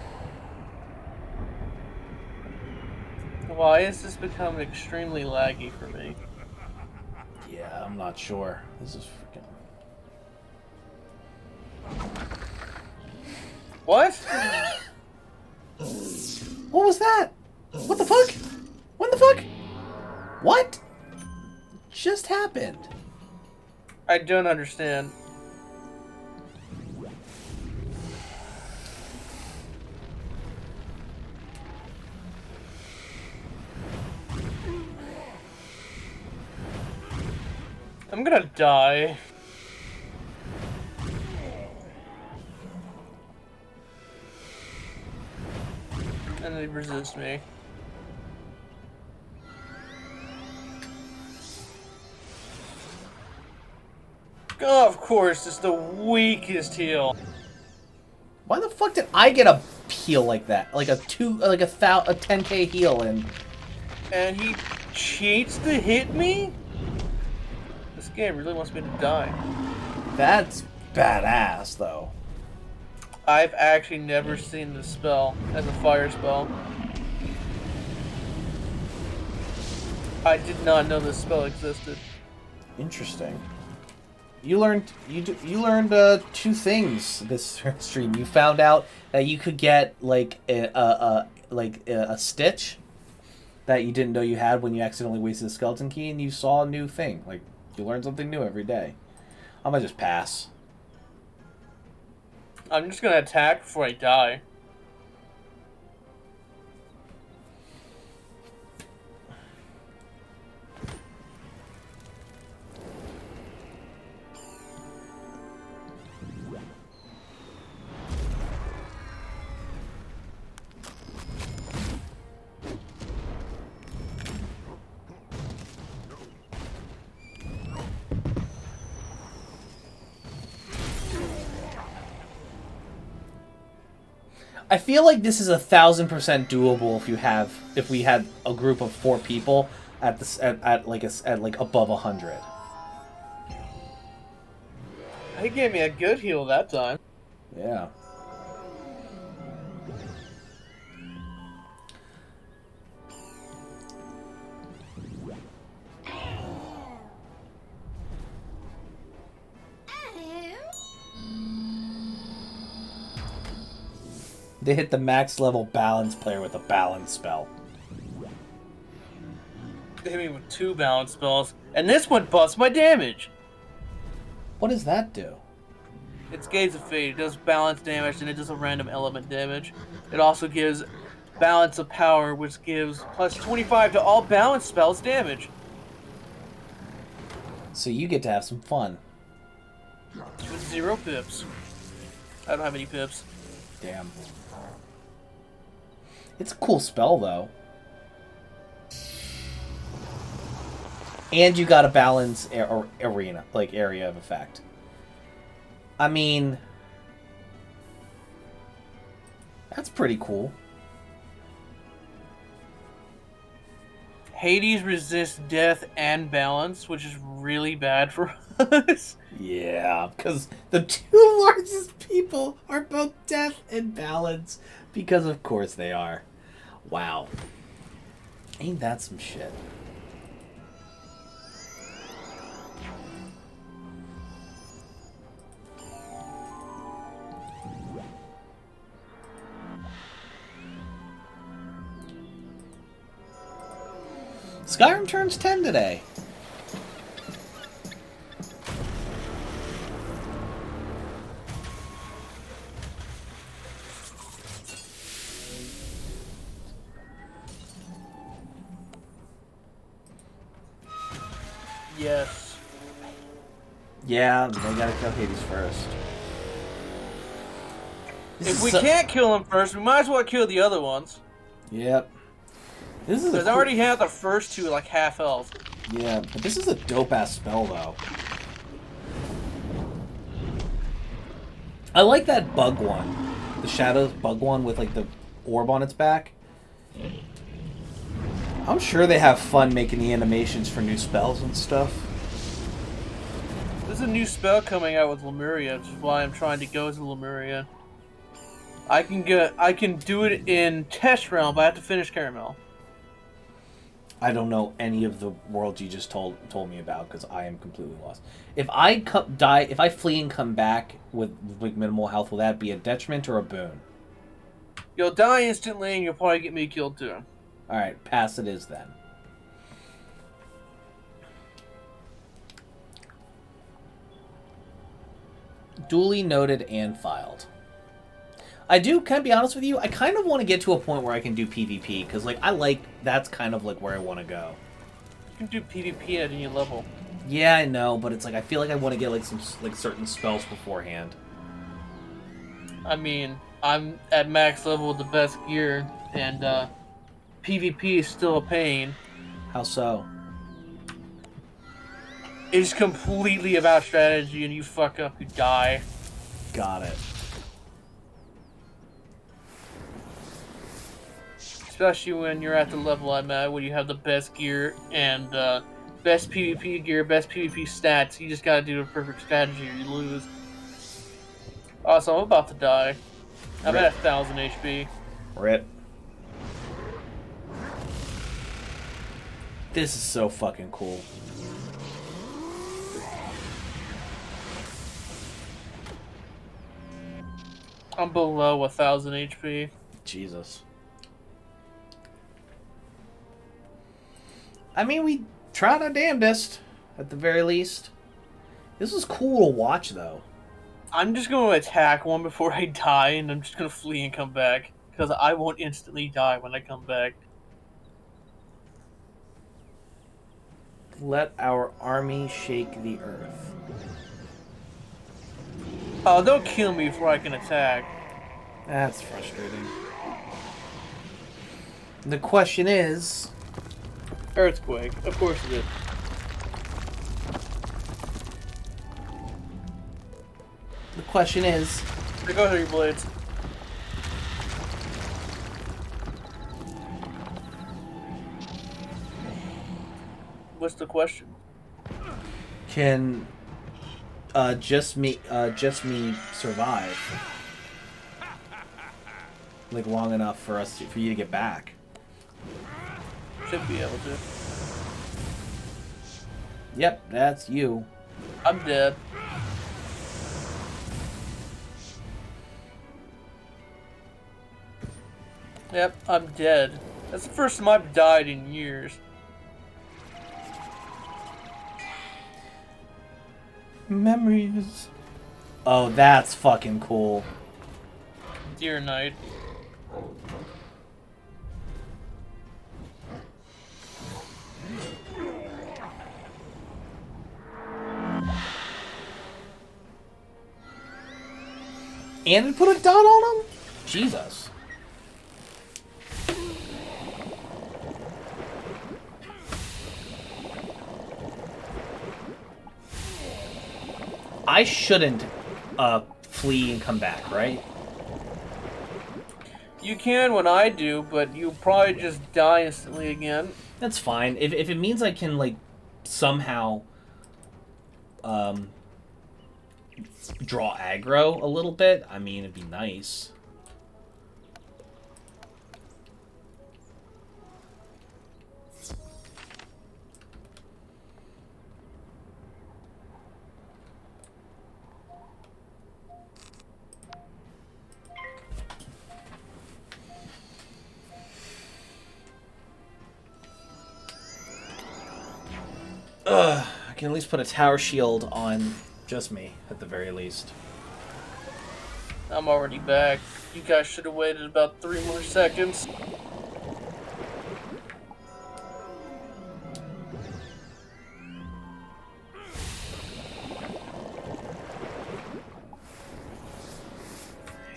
Why has this become extremely laggy for me? Yeah, I'm not sure. This is freaking... What? What was that? What the fuck? What the fuck? What just happened? I don't understand. I'm gonna die. And they resist me. Oh, of course, it's the weakest heal. Why the fuck did I get a heal like that? Like a 10k heal and he cheats to hit me? This game really wants me to die. That's badass, though. I've actually never seen this spell as a fire spell. I did not know this spell existed. Interesting. You learned two things this stream. You found out that you could get like a stitch that you didn't know you had when you accidentally wasted a skeleton key, and you saw a new thing. Like, you learn something new every day. I'm gonna just pass. I'm just gonna attack before I die. I feel like this is 1,000% doable if we had a group of 4 people at like above 100. He gave me a good heal that time. Yeah. They hit the max level balance player with a balance spell. They hit me with 2 balance spells, and this one busts my damage. What does that do? It's Gaze of Fate. It does balance damage, and it does a random element damage. It also gives Balance of Power, which gives plus 25 to all balance spells damage. So you get to have some fun. With 0 pips. I don't have any pips. Damn. It's a cool spell, though. And you got a balance area of effect. I mean, that's pretty cool. Hades resists death and balance, which is really bad for us. Yeah, because the 2 largest people are both death and balance. Because of course they are. Wow. Ain't that some shit? Skyrim turns 10 today. Yes. Yeah, they gotta kill Hades first. If we can't kill him first, we might as well kill the other ones. Yep. This is because I already have the first 2 like half health. Yeah, but this is a dope-ass spell, though. I like that bug one. The Shadows bug one with, like, the orb on its back. I'm sure they have fun making the animations for new spells and stuff. There's a new spell coming out with Lemuria, which is why I'm trying to go to Lemuria. I can do it in Test Realm, but I have to finish Caramel. I don't know any of the worlds you just told me about because I am completely lost. If I die, if I flee and come back with like minimal health, will that be a detriment or a boon? You'll die instantly, and you'll probably get me killed too. All right, pass it is then. Duly noted and filed. Can I be honest with you? I kind of want to get to a point where I can do PvP, because, like, that's kind of, like, where I want to go. You can do PvP at any level. Yeah, I know, but it's like, I feel like I want to get, like, some, like, certain spells beforehand. I mean, I'm at max level with the best gear, and, PvP is still a pain. How so? It's completely about strategy, and you fuck up, you die. Got it. Especially when you're at the level I'm at, when you have the best gear and best PvP gear, best PvP stats. You just gotta do the perfect strategy or you lose. Also, I'm about to die. I'm at 1,000 HP. Rip. This is so fucking cool. I'm below 1,000 HP. Jesus. I mean, we tried our damnedest, at the very least. This is cool to watch, though. I'm just going to attack one before I die, and I'm just going to flee and come back. Because I won't instantly die when I come back. Let our army shake the earth. Oh, don't kill me before I can attack. That's frustrating. The question is... Earthquake. Of course it is. The question is... There goes your blades. What's the question? Can just me survive like long enough for you to get back? Should be able to. Yep, that's you. I'm dead. Yep, I'm dead. That's the first time I've died in years. Memories. Oh, that's fucking cool. Dear Knight. And it put a dot on him? Jesus. I shouldn't flee and come back, right? You can when I do, but you'll probably just die instantly again. That's fine. If it means I can, like, somehow draw aggro a little bit, I mean, it'd be nice. I can at least put a tower shield on just me, at the very least. I'm already back. You guys should have waited about 3 more seconds.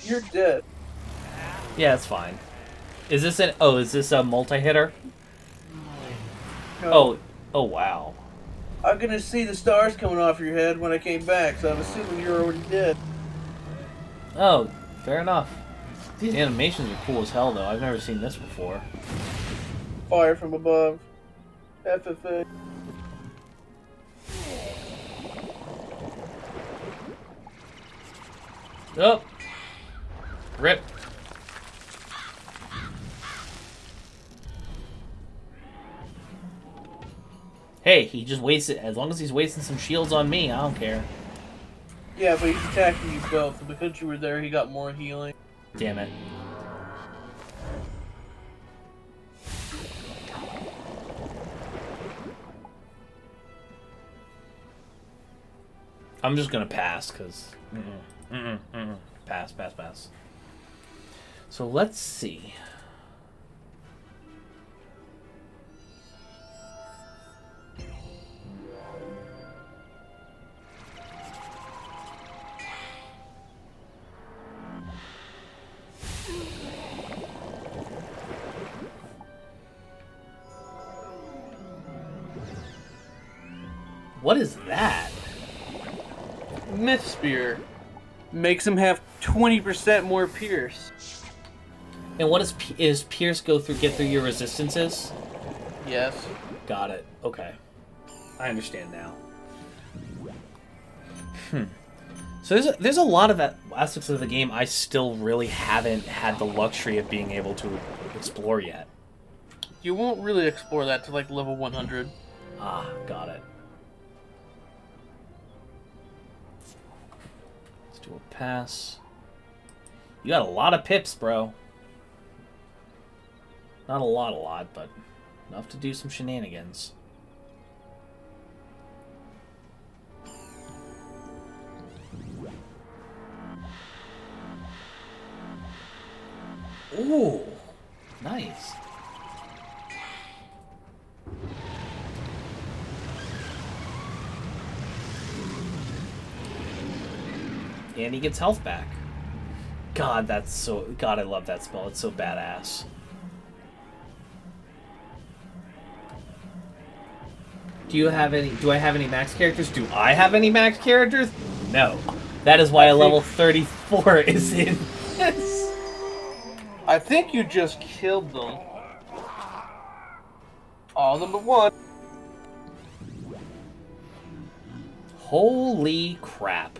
You're dead. Yeah, it's fine. Is this is this a multi-hitter? No. Oh wow. I'm gonna see the stars coming off your head when I came back, so I'm assuming you're already dead. Oh, fair enough. These animations are cool as hell, though. I've never seen this before. Fire from above. FFA. Oh. Rip. Hey, he just wasted. As long as he's wasting some shields on me, I don't care. Yeah, but he's attacking you both, and because you were there, he got more healing. Damn it. I'm just gonna pass, because... Pass. So let's see. What is that? Myth Spear. Makes him have 20% more Pierce. And what is Pierce get through your resistances? Yes. Got it. Okay. I understand now. So there's a lot of aspects of the game I still really haven't had the luxury of being able to explore yet. You won't really explore that to like level 100. Ah, got it. Let's do a pass. You got a lot of pips, bro. Not a lot, but enough to do some shenanigans. Ooh, nice. And he gets health back. God, that's so... God, I love that spell. It's so badass. Do I have any max characters? Do I have any max characters? No. That is why a level 34 is in this. I think you just killed them. All them but one. Holy crap.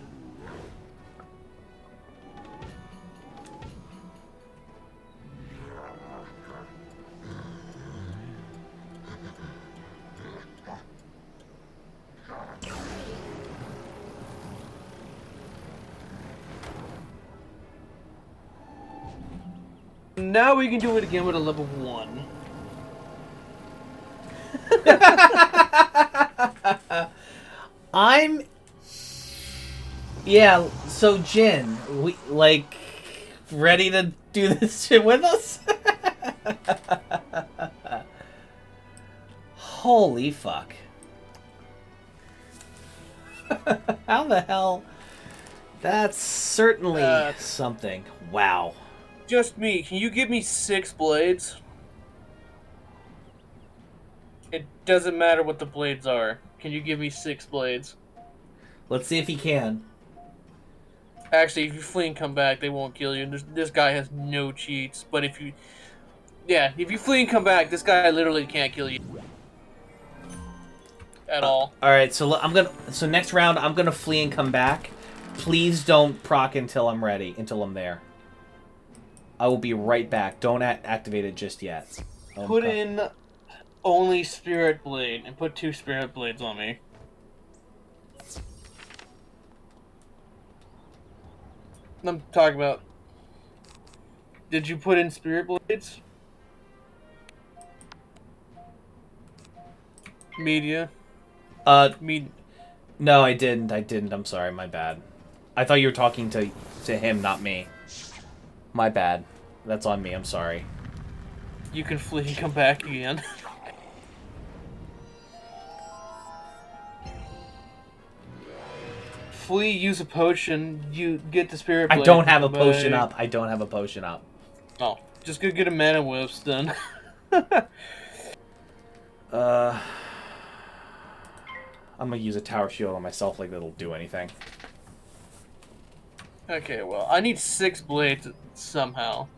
Now we can do it again with a level 1. Yeah, so Jin, we, like, ready to do this shit with us? Holy fuck. How the hell? That's certainly something. Wow. Just me. Can you give me 6 blades? It doesn't matter what the blades are. Can you give me 6 blades? Let's see if he can. Actually, if you flee and come back, they won't kill you. This guy has no cheats. But if you... Yeah, if you flee and come back, this guy literally can't kill you. At all. Alright, so so next round, I'm gonna flee and come back. Please don't proc until I'm ready, until I'm there. I will be right back. Don't activate it just yet. Put in only Spirit Blade and put 2 Spirit Blades on me. I'm talking about... Did you put in Spirit Blades? Media. No, I didn't. I'm sorry. My bad. I thought you were talking to him, not me. My bad. That's on me. I'm sorry. You can flee and come back again. Flee, use a potion, you get the Spirit Blade. I don't have a potion up. I don't have a potion up. Oh, just go get a mana whips then. I'm gonna use a tower shield on myself like that'll do anything. Okay, well, I need 6 blades somehow.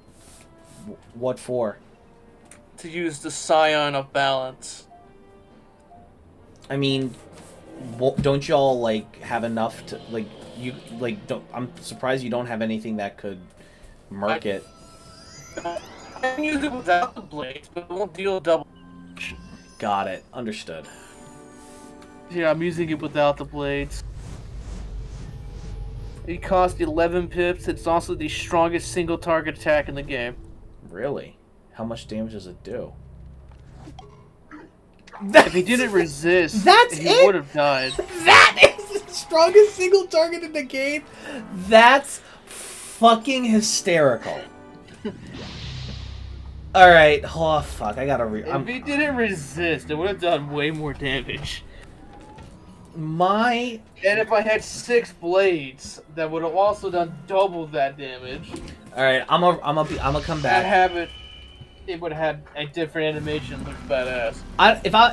What for? To use the Scion of Balance. I mean, don't y'all, like, have enough to, like, I'm surprised you don't have anything that could murk it. I can use it without the blades, but it won't deal double. Got it. Understood. Yeah, I'm using it without the blades. It costs 11 pips. It's also the strongest single target attack in the game. Really? How much damage does it do? If he didn't resist, he would have died. That is the strongest single target in the game? That's fucking hysterical. Alright, oh fuck, I gotta If he didn't resist, it would have done way more damage. And if I had 6 blades, that would have also done double that damage. Alright, I'm gonna come back. It would have had a different animation, looks badass.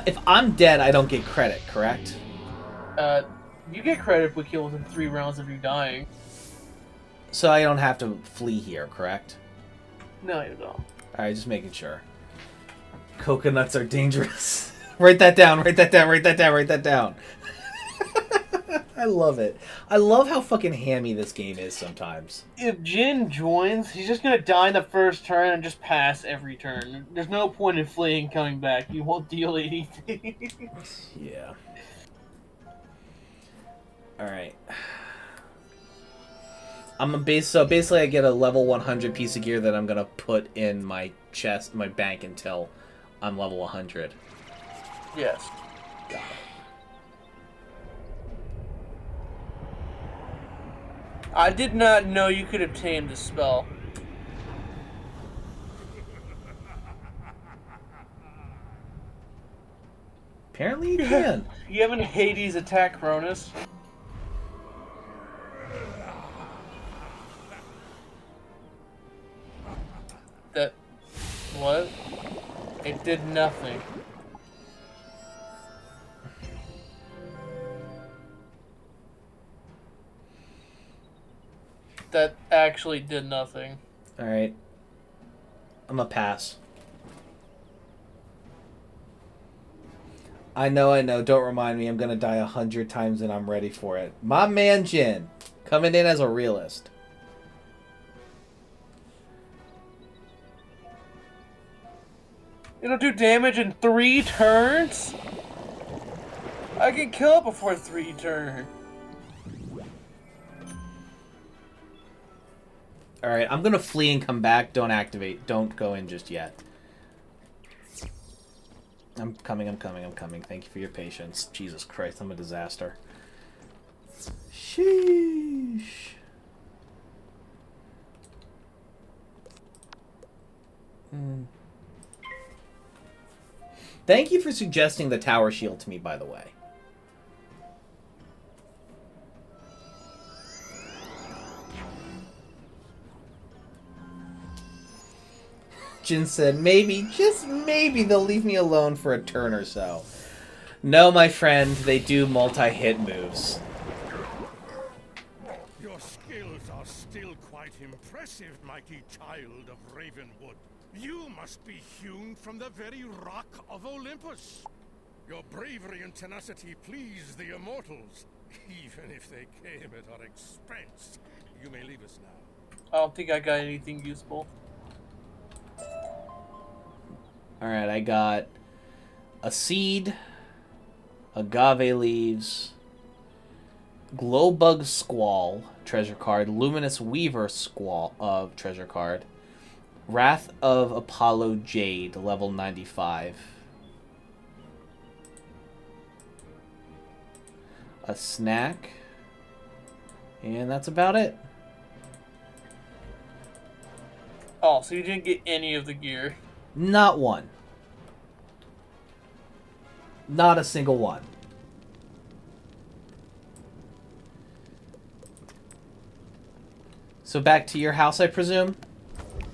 If I'm dead, I don't get credit, correct? You get credit if we kill within 3 rounds of you dying. So I don't have to flee here, correct? No, you don't. Alright, just making sure. Coconuts are dangerous. Write that down, write that down, write that down, write that down. I love it. I love how fucking hammy this game is sometimes. If Jin joins, he's just gonna die in the first turn and just pass every turn. There's no point in fleeing and coming back. You won't deal anything. Yeah. Alright. So basically I get a level 100 piece of gear that I'm gonna put in my chest, my bank until I'm level 100. Yes. Got it. I did not know you could obtain the spell. Apparently you can. You have an Hades attack Cronus? What? It did nothing. That actually did nothing. Alright. I'm gonna pass. I know. Don't remind me. I'm gonna die 100 times and I'm ready for it. My man Jin, coming in as a realist. It'll do damage in 3 turns? I can kill it before 3 turns. Alright, I'm gonna flee and come back. Don't activate. Don't go in just yet. I'm coming. Thank you for your patience. Jesus Christ, I'm a disaster. Sheesh. Thank you for suggesting the tower shield to me, by the way. Jin said, maybe, just maybe, they'll leave me alone for a turn or so. No, my friend, they do multi-hit moves. Your skills are still quite impressive, mighty child of Ravenwood. You must be hewn from the very rock of Olympus. Your bravery and tenacity please the immortals, even if they came at our expense. You may leave us now. I don't think I got anything useful. Alright, I got a seed, agave leaves, glowbug squall, treasure card, luminous weaver squall, treasure card, wrath of Apollo jade, level 95, a snack, and that's about it. Oh, so you didn't get any of the gear? Not one. Not a single one. So back to your house, I presume?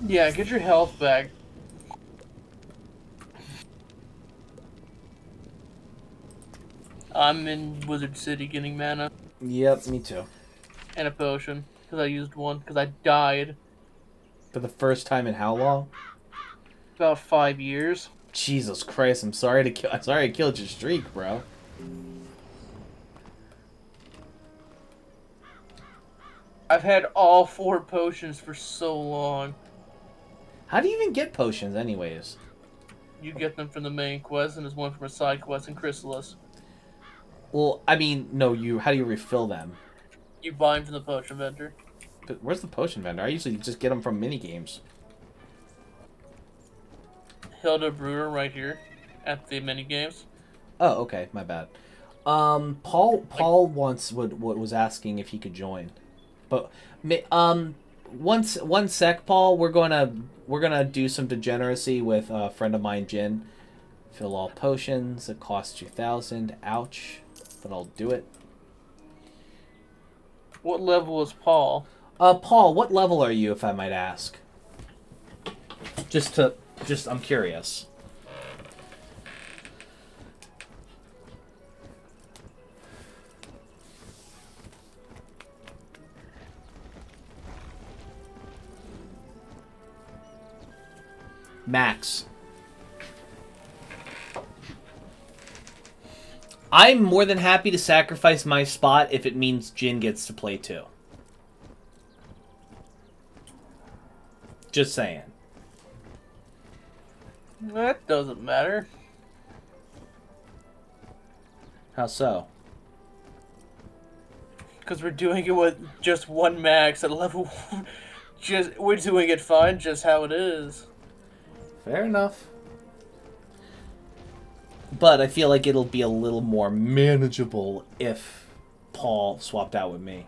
Yeah, get your health back. I'm in Wizard City getting mana. Yep, me too. And a potion, because I used one, because I died. For the first time in how long? About 5 years. Jesus Christ! I'm sorry I killed your streak, bro. I've had all 4 potions for so long. How do you even get potions, anyways? You get them from the main quest, and there's one from a side quest in Chrysalis. Well, I mean, no. How do you refill them? You buy them from the potion vendor. But where's the potion vendor? I usually just get them from minigames. Hilda Brewer right here at the minigames. Oh, okay, my bad. Paul once was asking if he could join, but one sec, Paul. We're gonna do some degeneracy with a friend of mine, Jin. Fill all potions. It costs 2,000. Ouch, but I'll do it. What level is Paul? Paul, what level are you, if I might ask? I'm curious. Max. I'm more than happy to sacrifice my spot if it means Jin gets to play too. Just saying. That doesn't matter. How so? Because we're doing it with just one max at level 1. We're doing it fine, just how it is. Fair enough. But I feel like it'll be a little more manageable if Paul swapped out with me.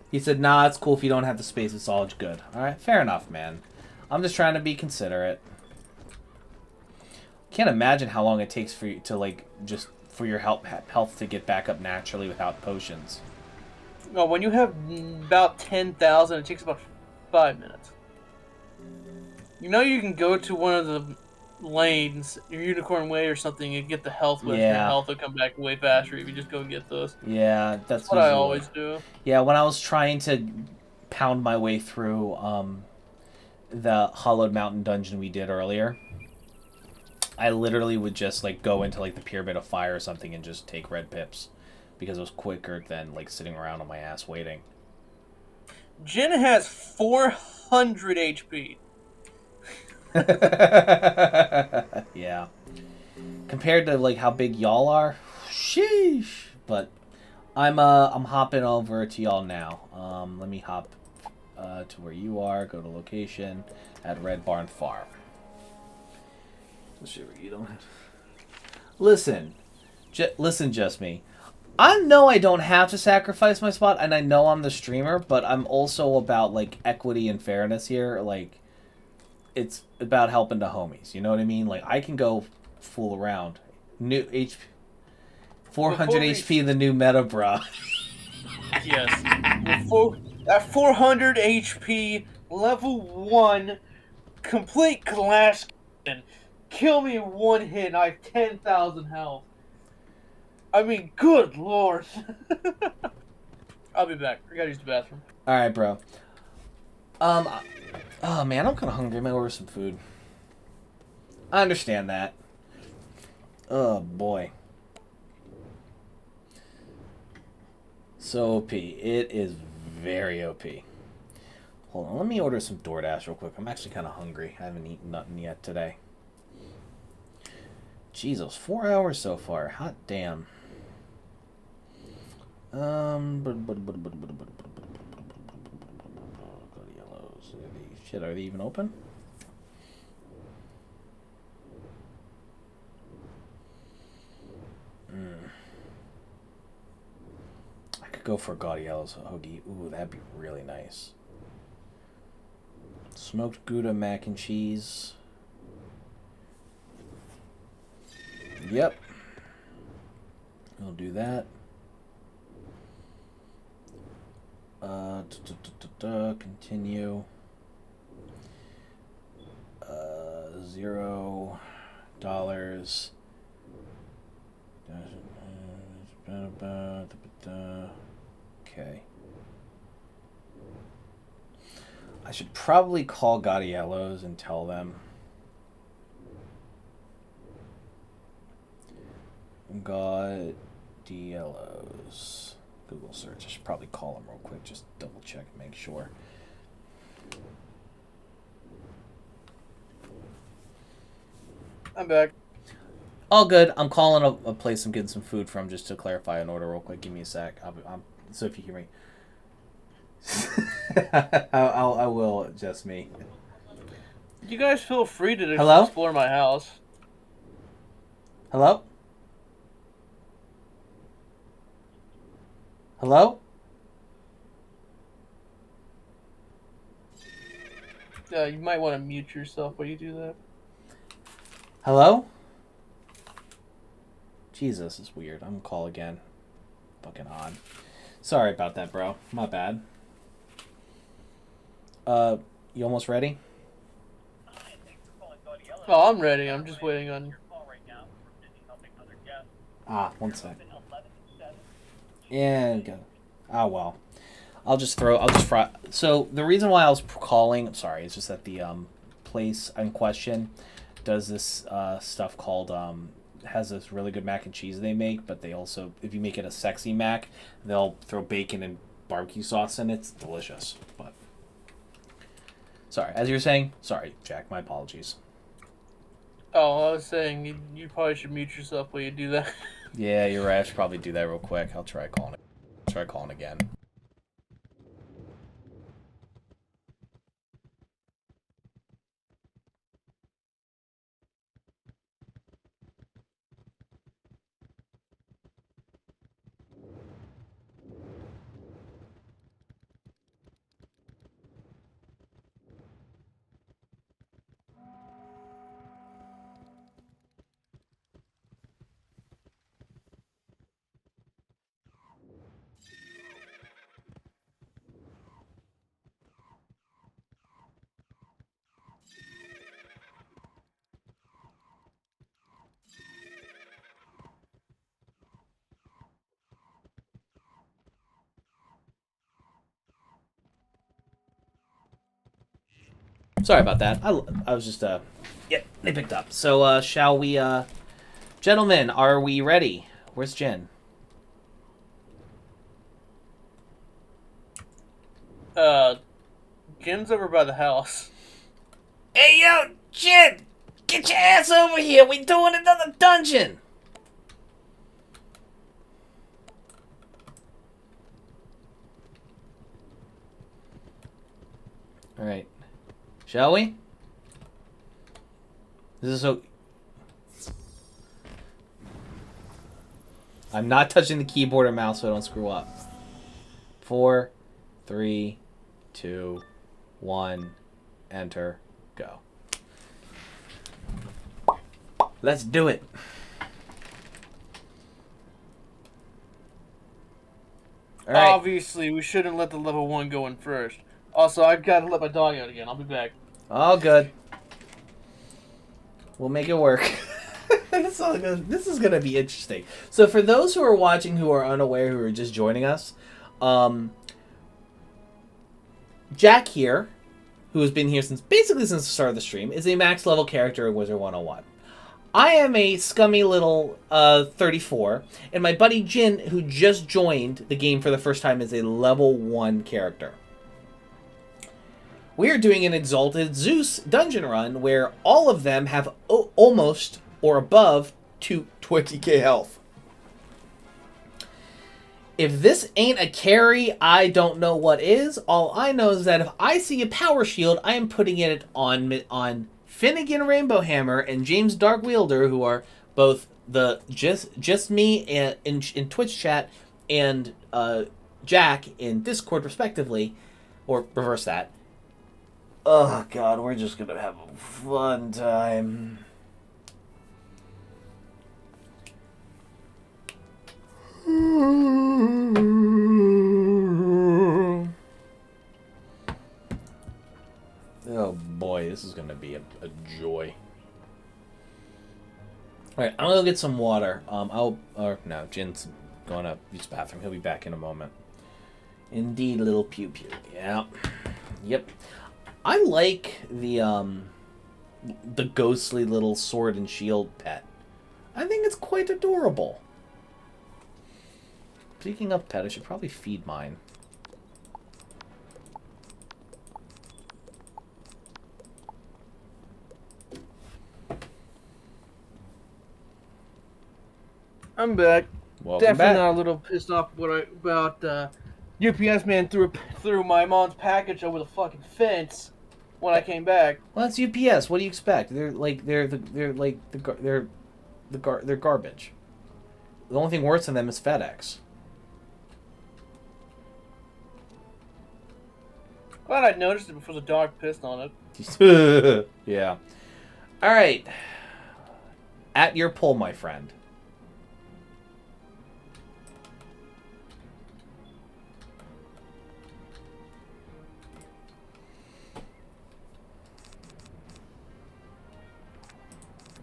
He said, nah, it's cool if you don't have the space, it's all good. Alright, fair enough, man. I'm just trying to be considerate. Can't imagine how long it takes for you to, like, just for your health to get back up naturally without potions. No, when you have about 10,000, it takes about 5 minutes. You know you can go to one of the lanes, your Unicorn Way or something, and get the health with. Yeah. Your health will come back way faster if you just go get those. Yeah, that's what I always do. Yeah, when I was trying to pound my way through the Hollowed Mountain dungeon we did earlier, I literally would just like go into like the Pyramid of Fire or something and just take red pips because it was quicker than like sitting around on my ass waiting. Jin has 400 HP. Yeah. Compared to like how big y'all are, sheesh. But I'm hopping over to y'all now. Let me hop to where you are. Go to location at Red Barn Farm. You don't have... Listen, just me. I know I don't have to sacrifice my spot, and I know I'm the streamer, but I'm also about like equity and fairness here. Like, it's about helping the homies. You know what I mean? Like, I can go fool around. New HP, 400 HP, the new meta, bruh. Yes. At 400 HP, level 1, complete class, kill me in one hit, and I have 10,000 health. I mean, good lord. I'll be back. I gotta use the bathroom. Alright, bro. Oh man, I'm kind of hungry. I might order some food. I understand that. Oh boy. So OP. It is very OP. Hold on, let me order some DoorDash real quick. I'm actually kind of hungry. I haven't eaten nothing yet today. Jeez, those 4 hours so far. Hot damn. Shit, are they even open? I could go for Gaudiella's hoagie. Ooh, that'd be really nice. Smoked Gouda mac and cheese. Yep. We'll do that. Continue. $0. Okay. I should probably call Gaudiella's and tell them. Gaudiella's. Google search. I should probably call them real quick. Just double check and make sure. I'm back. All good. I'm calling a place I'm getting some food from just to clarify an order real quick. Give me a sec. So if you hear me. I will, just me. You guys feel free to Hello? explore my house. Hello? Hello? You might want to mute yourself while you do that. Hello? Jesus, it's weird. I'm gonna call again. Fucking odd. Sorry about that, bro. My bad. You almost ready? Oh, I'm ready. I'm just waiting on... Ah, one sec. And go. Ah, well. I'll just fry. So, the reason why I was calling... Sorry, it's just that the place in question does this stuff called... has this really good mac and cheese they make, but they also... If you make it a sexy mac, they'll throw bacon and barbecue sauce in it. It's delicious, but... Sorry, as you were saying... Sorry, Jack, my apologies. Oh, I was saying you probably should mute yourself while you do that. Yeah, you're right. I should probably do that real quick. I'll try calling it. Try calling again. Sorry about that. I was just, yeah, They picked up. So, shall we, gentlemen, are we ready? Where's Jen? Jen's over by the house. Hey, yo, Jen! Get your ass over here! We doing another dungeon! Alright. Shall we? This is so... I'm not touching the keyboard or mouse so I don't screw up. 4, 3, 2, 1, enter, go. Let's do it. All right. Obviously, we shouldn't let the level 1 go in first. Also, I've got to let my dog out again. I'll be back. All good. We'll make it work. This is going to be interesting. So for those who are watching who are unaware, who are just joining us, Jack here, who has been here basically since the start of the stream, is a max level character in Wizard101. I am a scummy little 34, and my buddy Jin, who just joined the game for the first time, is a level 1 character. We are doing an Exalted Zeus dungeon run where all of them have almost or above 20k health. If this ain't a carry, I don't know what is. All I know is that if I see a power shield, I am putting it on Finnegan Rainbow Hammer and James Dark Wielder, who are both the just me in Twitch chat and Jack in Discord respectively, or reverse that. Oh god, we're just gonna have a fun time. Oh boy, this is gonna be a joy. Alright, I'm gonna go get some water. No, Jin's going to use the bathroom. He'll be back in a moment. Indeed, little pew pew. Yeah. Yep. I like the ghostly little sword and shield pet. I think it's quite adorable. Speaking of pet, I should probably feed mine. I'm back. Welcome Definitely back. not a little pissed off about UPS man threw my mom's package over the fucking fence when I came back. Well, that's UPS. What do you expect? They're garbage. The only thing worse than them is FedEx. Glad I'd noticed it before the dog pissed on it. Yeah. All right. At your pull, my friend.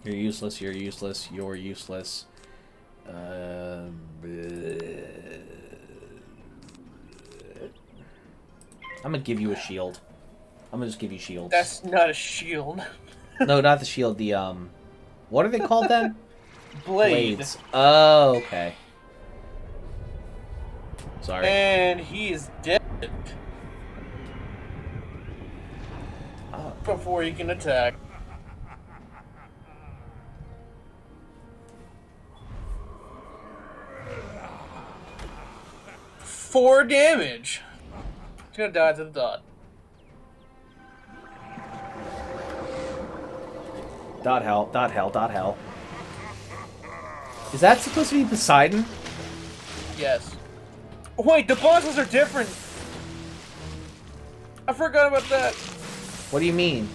You're useless, you're useless, you're useless. I'm gonna give you a shield. I'm gonna just give you shields. That's not a shield. No, not the shield. The, what are they called then? Blades. Oh, okay. Sorry. And he is dead. Oh. Before he can attack. Four damage. He's gonna die to the dot. Dot hell, dot hell, dot hell. Is that supposed to be Poseidon? Yes. Wait, the bosses are different. I forgot about that. What do you mean?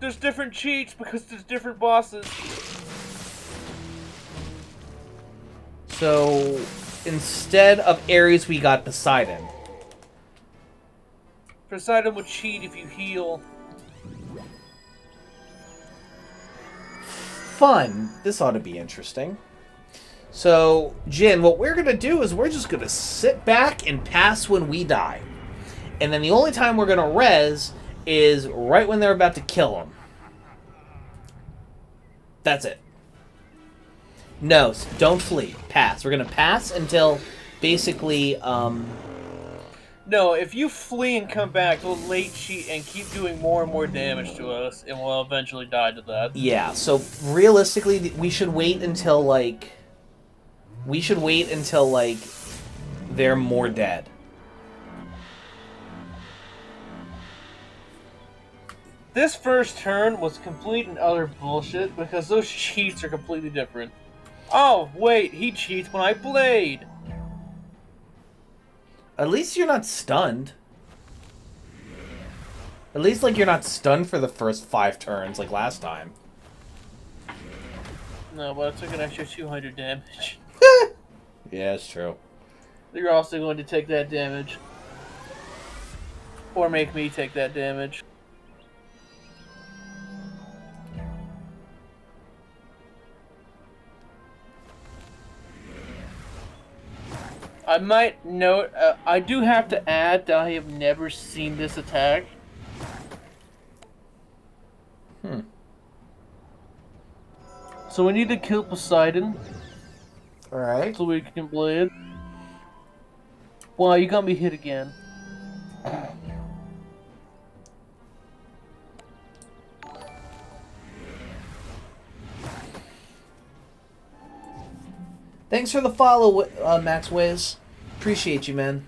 There's different cheats because there's different bosses. So, instead of Ares, we got Poseidon. Poseidon would cheat if you heal. Fun. This ought to be interesting. So, Jin, what we're going to do is we're just going to sit back and pass when we die. And then the only time we're going to res is right when they're about to kill him. That's it. No, don't flee. Pass. We're gonna pass until basically. No, if you flee and come back, they'll late cheat and keep doing more and more damage to us, and we'll eventually die to that. Yeah. So realistically, we should wait until like. We should wait until like. They're more dead. This first turn was complete and utter bullshit because those cheats are completely different. Oh, wait, he cheats when I blade. At least you're not stunned. At least, like, you're not stunned for the first 5 turns like last time. No, but I took an extra 200 damage. Yeah, it's true. You're also going to take that damage. Or make me take that damage. I might note, I do have to add that I have never seen this attack. So we need to kill Poseidon. Alright. So we can blade. Wow, you got me hit again. Thanks for the follow, Max Wiz. Appreciate you, man.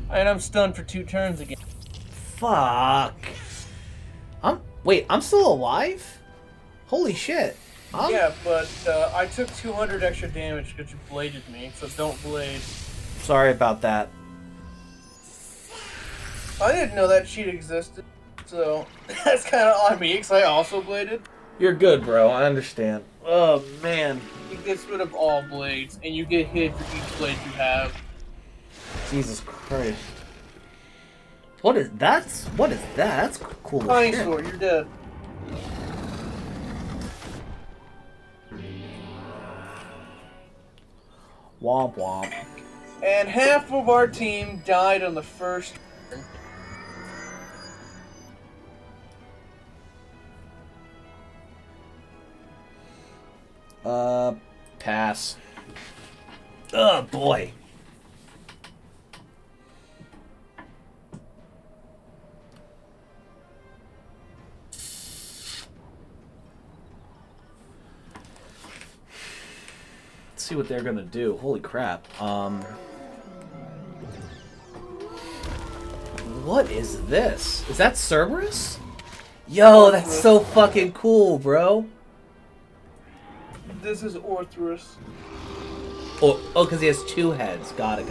And I'm stunned for 2 turns again. Fuck. Wait, I'm still alive? Holy shit. Yeah, but I took 200 extra damage because you bladed me, so don't blade. Sorry about that. I didn't know that cheat existed, so that's kind of on me because I also bladed. You're good, bro. I understand. Oh, man. It gets rid of all blades, and you get hit for each blade you have. Jesus Christ. What is that? That's cool as Tiny shit. sword, you're dead. Womp womp. And half of our team died on the first turn. Pass. Oh, boy. Let's see what they're gonna do. Holy crap. What is this? Is that Cerberus? Yo, that's so fucking cool, bro. This is Orthrus. Oh, because he has 2 heads. Got it.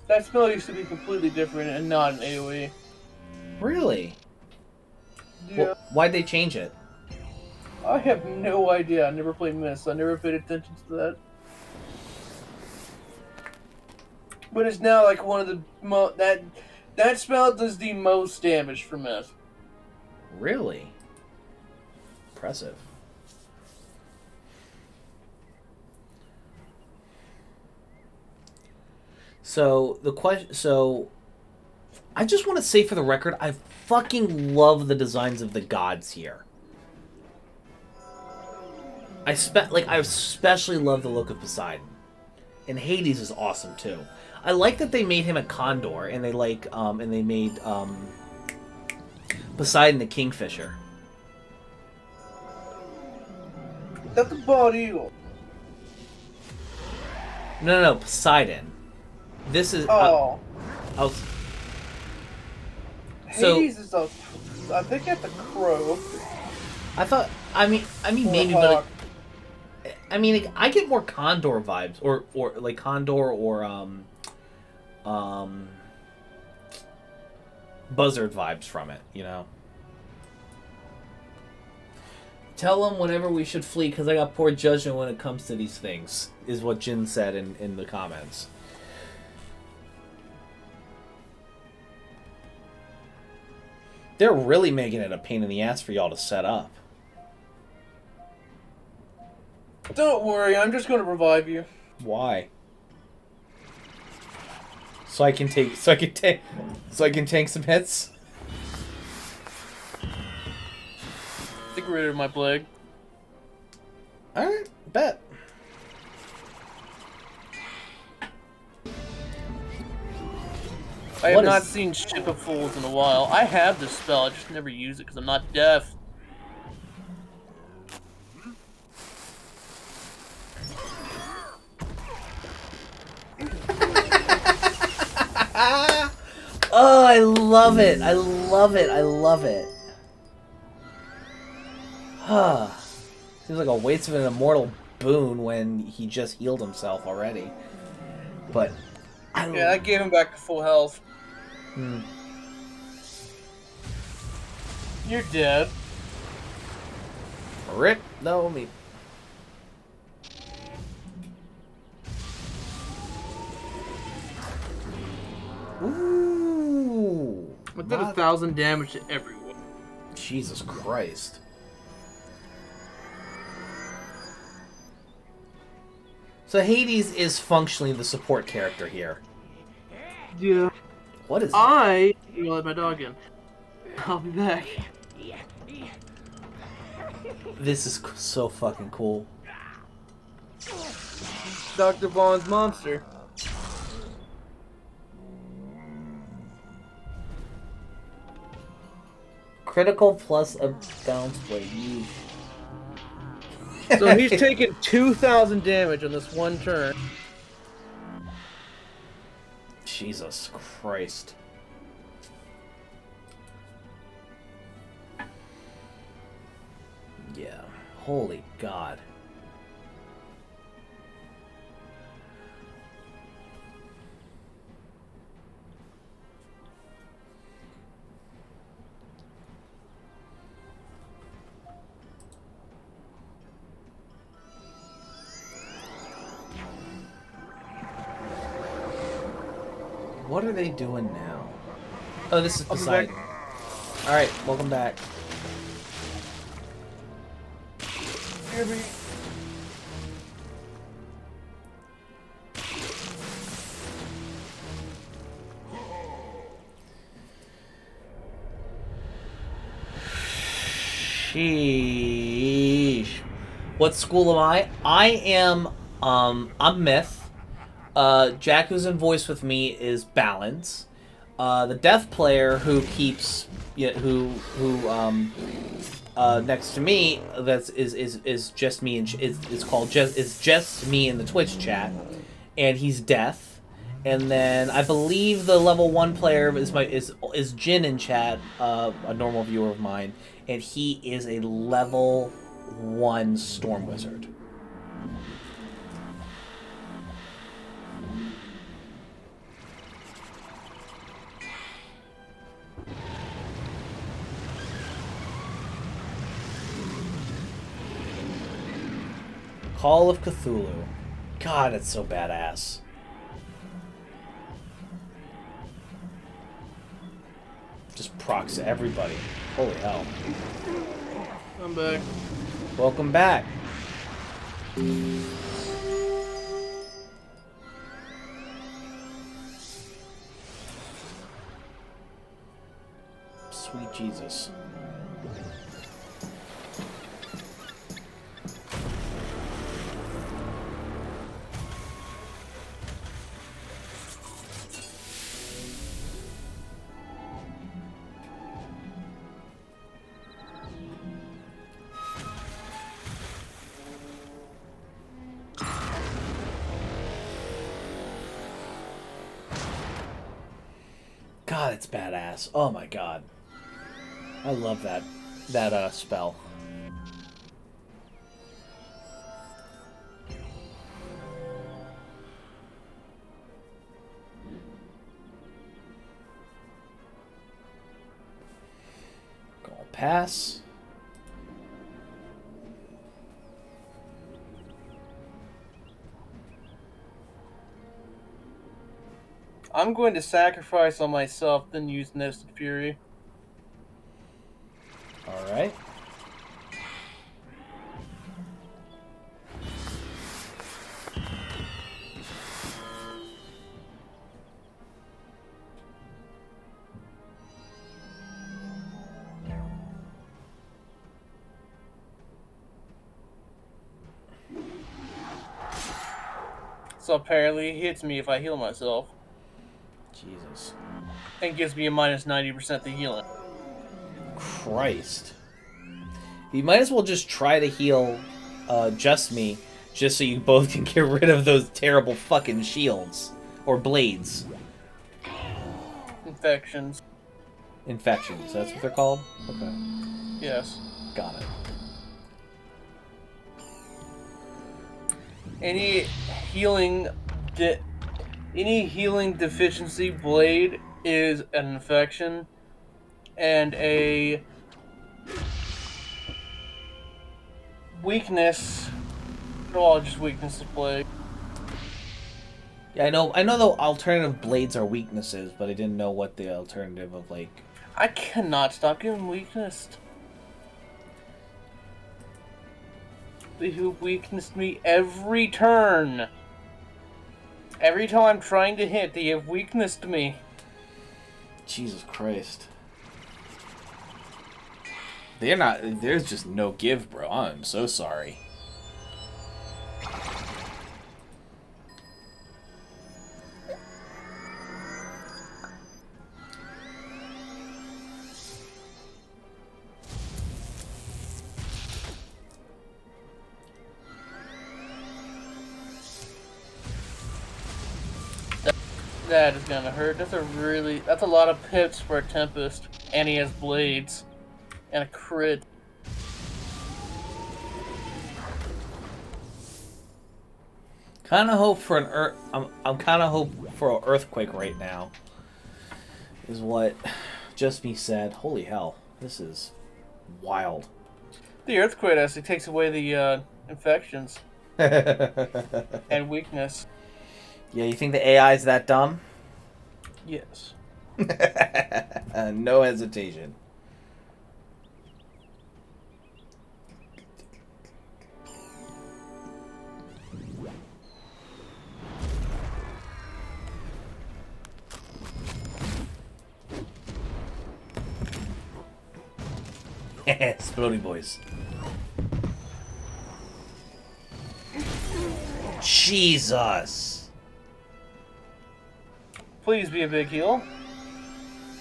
That spell used to be completely different and not an AoE. Really? Yeah. Well, why'd they change it? I have no idea. I never played Mist. I never paid attention to that. But it's now like one of the that spell does the most damage for Mist. Really? Impressive. So the question. So I just want to say for the record, I fucking love the designs of the gods here. I especially love the look of Poseidon, and Hades is awesome too. I like that they made him a condor, and they made Poseidon the kingfisher. That's a bald eagle. No, Poseidon. This is. Oh. So, Hades is a. I think that's a crow. I thought. I mean, maybe, but. I mean, like, I get more condor vibes, or like condor, or buzzard vibes from it. You know. Tell them whenever we should flee, because I got poor judgment when it comes to these things, is what Jin said in the comments. They're really making it a pain in the ass for y'all to set up. Don't worry, I'm just going to revive you. Why? So I can tank some hits. Get rid of my plague. All right, bet. I have not seen Ship of Fools in a while. I have this spell, I just never use it because I'm not deaf. Oh, I love it. I love it. I love it. Huh. Seems like a waste of an immortal boon when he just healed himself already. But yeah, I gave him back to full health. Hmm. You're dead. Rip. No, me. Ooh. I did 1,000 damage to everyone. Jesus Christ. So Hades is functionally the support character here. Yeah. What is I you let my dog in. I'll be back. This is so fucking cool. Dr. Vaughn's monster. Critical plus a bounce blade. So he's taken 2,000 damage on this one turn. Jesus Christ. Yeah. Holy God. What are they doing now? Oh, this is Poseidon. Alright, welcome back. Sheesh. What school am I? I am, I'm Myth. Jack, who's in voice with me, is Balance. The deaf player who keeps, next to me, is just me, and it's called just me in the Twitch chat, and he's deaf. And then I believe the level 1 player is Jin in chat, a normal viewer of mine, and he is a level 1 Storm Wizard. Call of Cthulhu. God, it's so badass. Just procs to everybody. Holy hell. I'm back. Welcome back. Sweet Jesus. God, it's badass. Oh my god. I love that spell. Go pass. I'm going to sacrifice on myself, then use Nested Fury. Alright. So apparently it hits me if I heal myself. Jesus. And gives me a minus 90% to healing. Christ. You might as well just try to heal just me, just so you both can get rid of those terrible fucking shields. Or blades. Infections. Infections, that's what they're called? Okay. Yes. Got it. Any healing deficiency blade is an infection, and a weakness. Well, just weakness is blade. Yeah, I know the alternative blades are weaknesses, but I didn't know what the alternative of, like... I cannot stop getting weakness. They have weaknessed me every turn. Every time I'm trying to hit, they have weaknessed me. Jesus Christ. There's just no give, bro. I'm so sorry. That is gonna hurt. That's a lot of pips for a Tempest. And he has blades. And a crit. Kinda hope for an I'm kinda hope for an earthquake right now. Is what Just Me said. Holy hell. This is wild. The earthquake actually takes away the infections. And weakness. Yeah, you think the AI is that dumb? Yes. No hesitation. Spody boys. Jesus. Please be a big heal.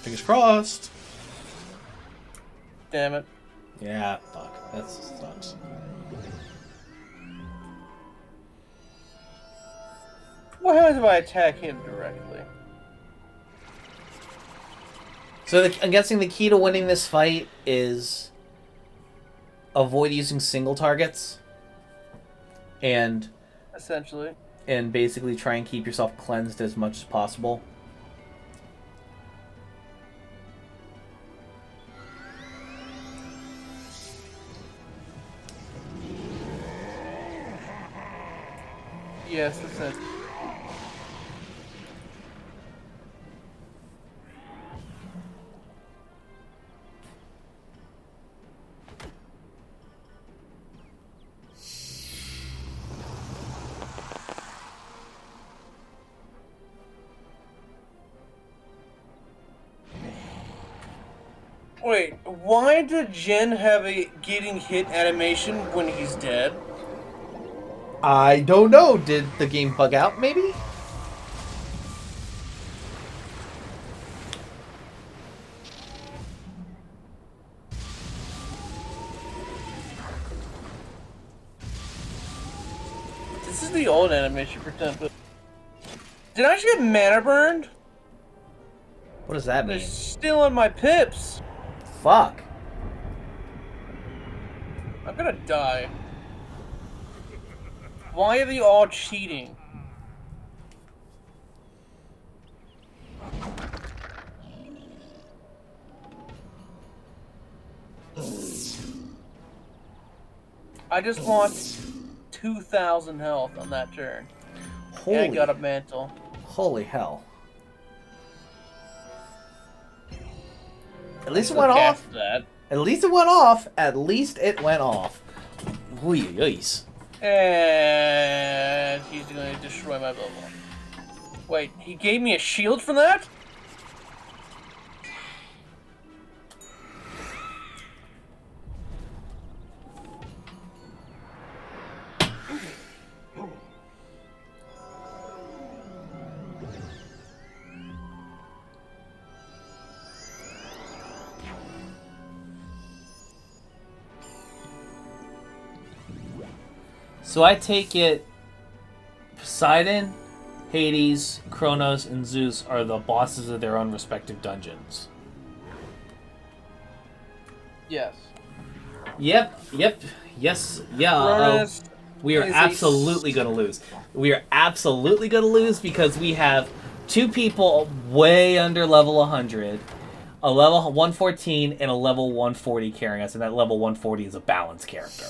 Fingers crossed. Damn it. Yeah, fuck. That sucks. What happens if I attack him directly? So I'm guessing the key to winning this fight is avoid using single targets. And... essentially. And basically try and keep yourself cleansed as much as possible. Yes, that's it. Wait, why did Jen have a getting hit animation when he's dead? I don't know. Did the game bug out, maybe? This is the old animation for Tempest. Did I just get mana burned? What does that mean? They're still on my pips. Fuck. I'm gonna die. Why are they all cheating? I just want 2,000 health on that turn. And I got a mantle. Holy hell. At least it went off. At least it went off. At least it went off. Yikes. And he's going to destroy my bubble. Wait, he gave me a shield for that? So I take it Poseidon, Hades, Kronos, and Zeus are the bosses of their own respective dungeons. Yes. Yep. Yes. Yeah. We are absolutely going to lose. We are absolutely going to lose because we have two people way under level 100, a level 114, and a level 140 carrying us, and that level 140 is a balanced character.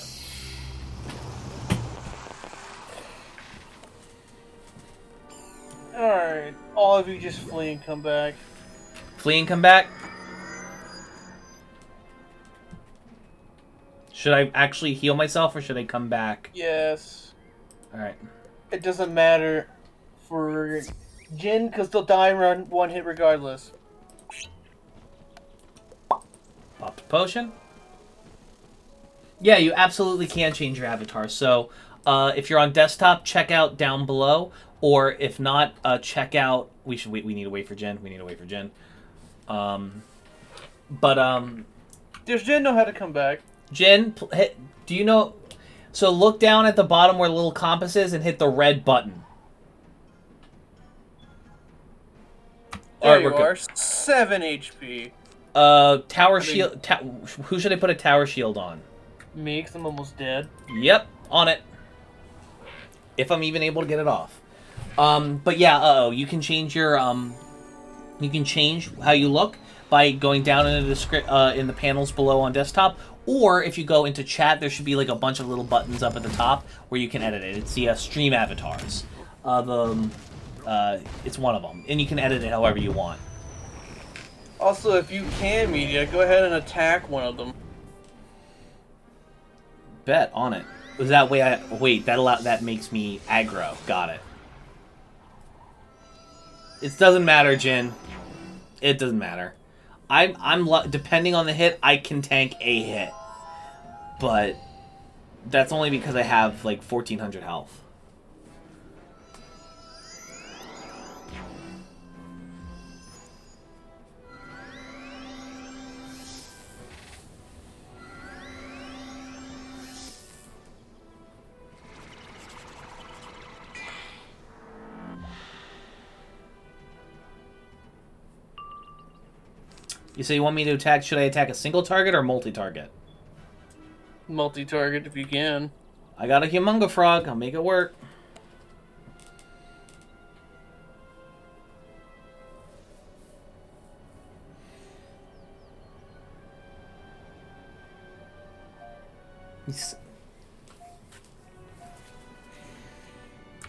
Alright, all of you just flee and come back. Flee and come back? Should I actually heal myself, or should I come back? Yes. Alright. It doesn't matter for Jin, because they'll die around one hit regardless. Pop the potion. Yeah, you absolutely can change your avatar. So, if you're on desktop, check out down below. Or if not, check out... We need to wait for Jin. Does Jin know how to come back? Jin, do you know... So look down at the bottom where the little compass is and hit the red button. There you are. 7 HP. Tower shield... who should I put a tower shield on? Me, because I'm almost dead. Yep, on it. If I'm even able to get it off. But yeah, you can change your, you can change how you look by going down into the in the panels below on desktop, or if you go into chat, there should be like a bunch of little buttons up at the top where you can edit it. It's the stream avatars. It's one of them, and you can edit it however you want. Also, if you can, Media, go ahead and attack one of them. Bet on it. Was that way that makes me aggro. Got it. It doesn't matter, Jin. It doesn't matter. Depending on the hit, I can tank a hit. But that's only because I have like 1400 health. You say you want me to attack, should I attack a single target or multi-target? Multi-target if you can. I got a Humunga Frog, I'll make it work.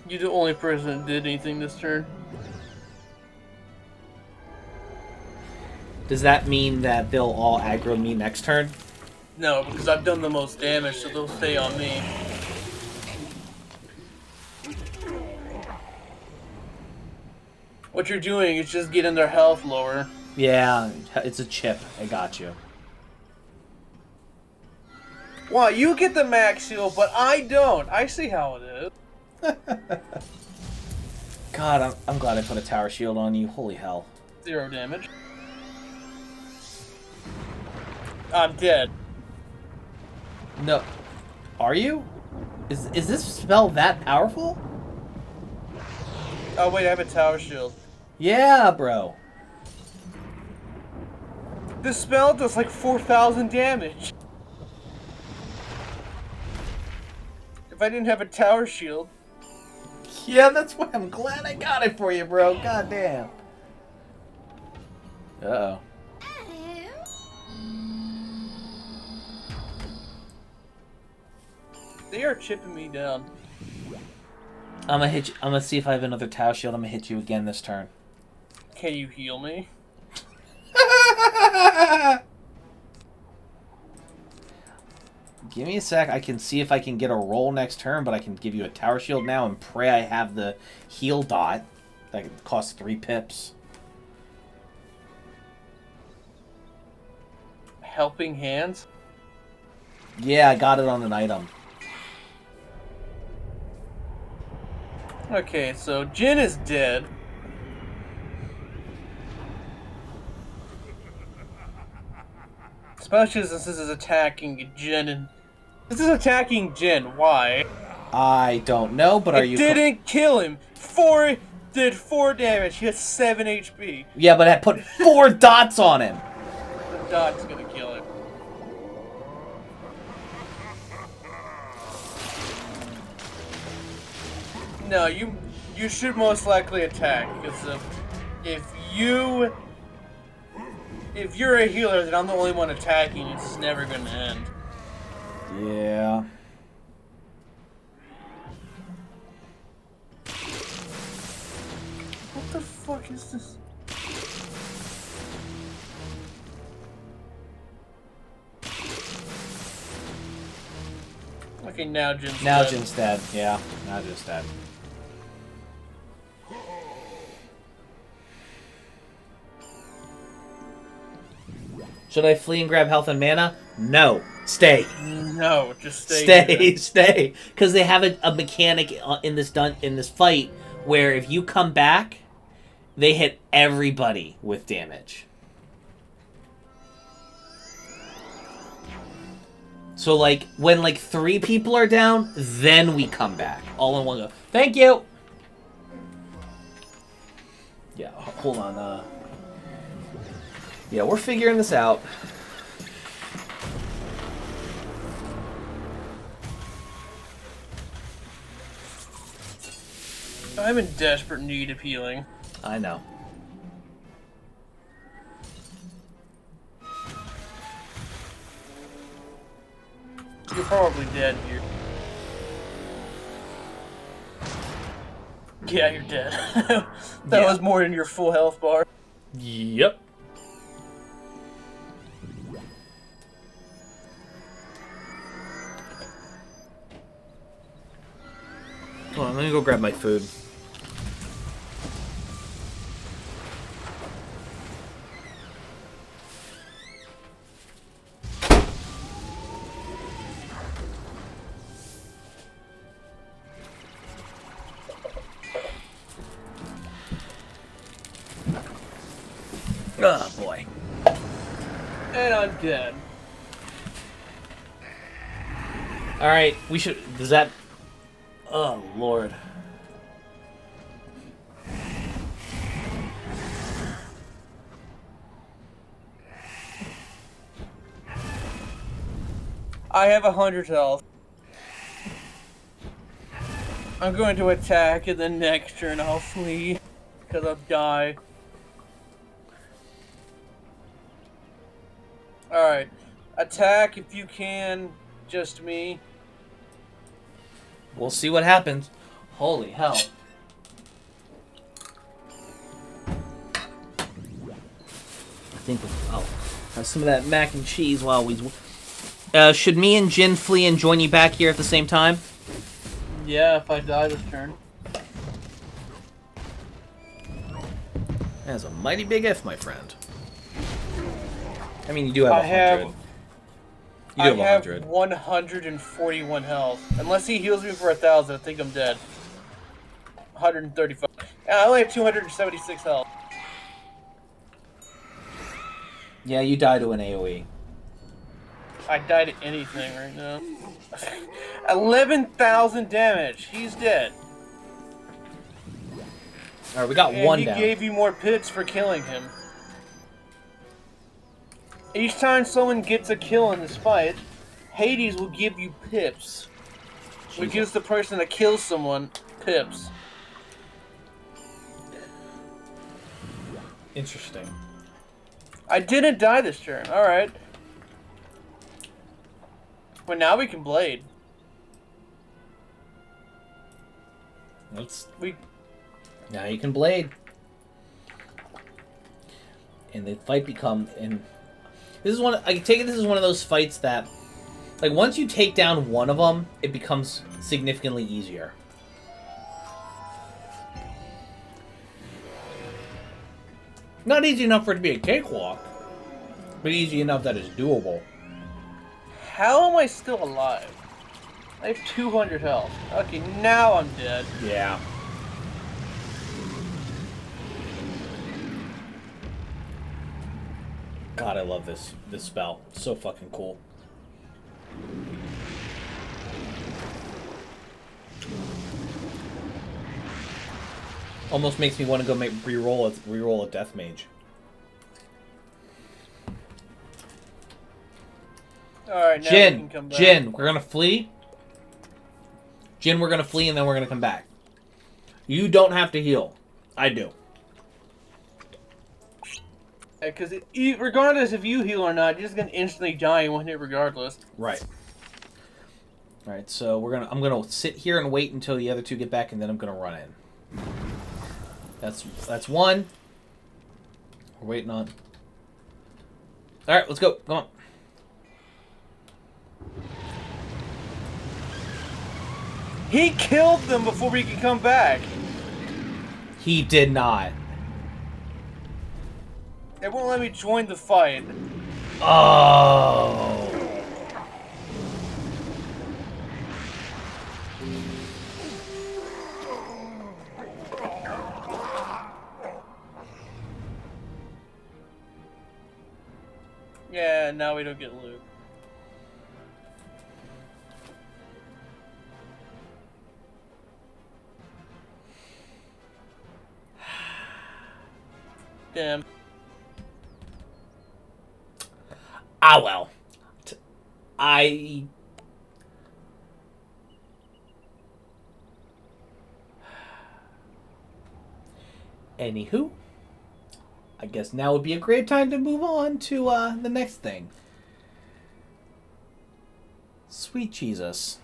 You're the only person that did anything this turn. Does that mean that they'll all aggro me next turn? No, because I've done the most damage, so they'll stay on me. What you're doing is just getting their health lower. Yeah, it's a chip. I got you. Wow, you get the max heal, but I don't. I see how it is. God, I'm glad I put a tower shield on you. Holy hell. 0 damage. I'm dead. No. Are you? Is this spell that powerful? Oh wait, I have a tower shield. Yeah, bro. This spell does like 4,000 damage. If I didn't have a tower shield. Yeah, that's why I'm glad I got it for you, bro. God damn. Uh-oh. They are chipping me down. I'm gonna hit you. I'm gonna see if I have another tower shield. I'm gonna hit you again this turn. Can you heal me? Give me a sec. I can see if I can get a roll next turn, but I can give you a tower shield now and pray I have the heal dot. That costs 3 pips. Helping hands? Yeah, I got it on an item. Okay, so Jin is dead. Especially since this is attacking Jin and... This is attacking Jin, why? I don't know, but are you... It didn't kill him. Did 4 damage. He has 7 HP. Yeah, but I put 4 dots on him. The dot's gonna kill him. No, you should most likely attack, because if you're a healer, then I'm the only one attacking. It's never gonna end. Yeah. What the fuck is this? Okay, now Jin's dead. Now Jin's dead. Yeah, now Jin's dead. Should I flee and grab health and mana? No. Stay. No, just stay. Stay. Because they have a mechanic in this fight where if you come back, they hit everybody with damage. So, like, when, like, 3 people are down, then we come back. All in one go. Thank you! Yeah, hold on, yeah, we're figuring this out. I'm in desperate need of healing. I know. You're probably dead here. Yeah, you're dead. That was more than your full health bar. Yep. Hold on, let me go grab my food. Oh boy. And I'm dead. Alright, we should... Does that... Oh, Lord. I have 100 health. I'm going to attack, and then next turn I'll flee, because I'll die. Alright. Attack if you can, just me. We'll see what happens. Holy hell. I think I'll have some of that mac and cheese while we... should me and Jin flee and join you back here at the same time? Yeah, if I die this turn. That's a mighty big if, my friend. I mean, you do have 100. You do have 100. 141 health. Unless he heals me for 1,000, I think I'm dead. 135. Yeah, I only have 276 health. Yeah, you die to an AoE. I die to anything right now. 11,000 damage. He's dead. Alright, we got one down. He gave you more pips for killing him. Each time someone gets a kill in this fight, Hades will give you pips. Which gives the person that kills someone pips. Interesting. I didn't die this turn. Alright. But now we can blade. Now you can blade. And the fight becomes... This is I can take it this is one of those fights that, like, once you take down one of them, it becomes significantly easier. Not easy enough for it to be a cakewalk, but easy enough that it's doable. How am I still alive? I have 200 health. Okay, now I'm dead. Yeah. God, I love this spell. It's so fucking cool. Almost makes me want to go reroll a Death Mage. Alright, now we Jin, can come back. Jin, we're gonna flee. Jin, we're gonna flee and then we're gonna come back. You don't have to heal. I do. Because regardless if you heal or not, you're just gonna instantly die in one hit regardless. Right. All right, so I'm gonna sit here and wait until the other two get back, and then I'm gonna run in. That's one. We're waiting on. All right, let's go. Come on. He killed them before we could come back. He did not. It won't let me join the fight. Oh. Yeah, now we don't get loot. Damn. Ah, well. Anywho, I guess now would be a great time to move on to the next thing. Sweet Jesus.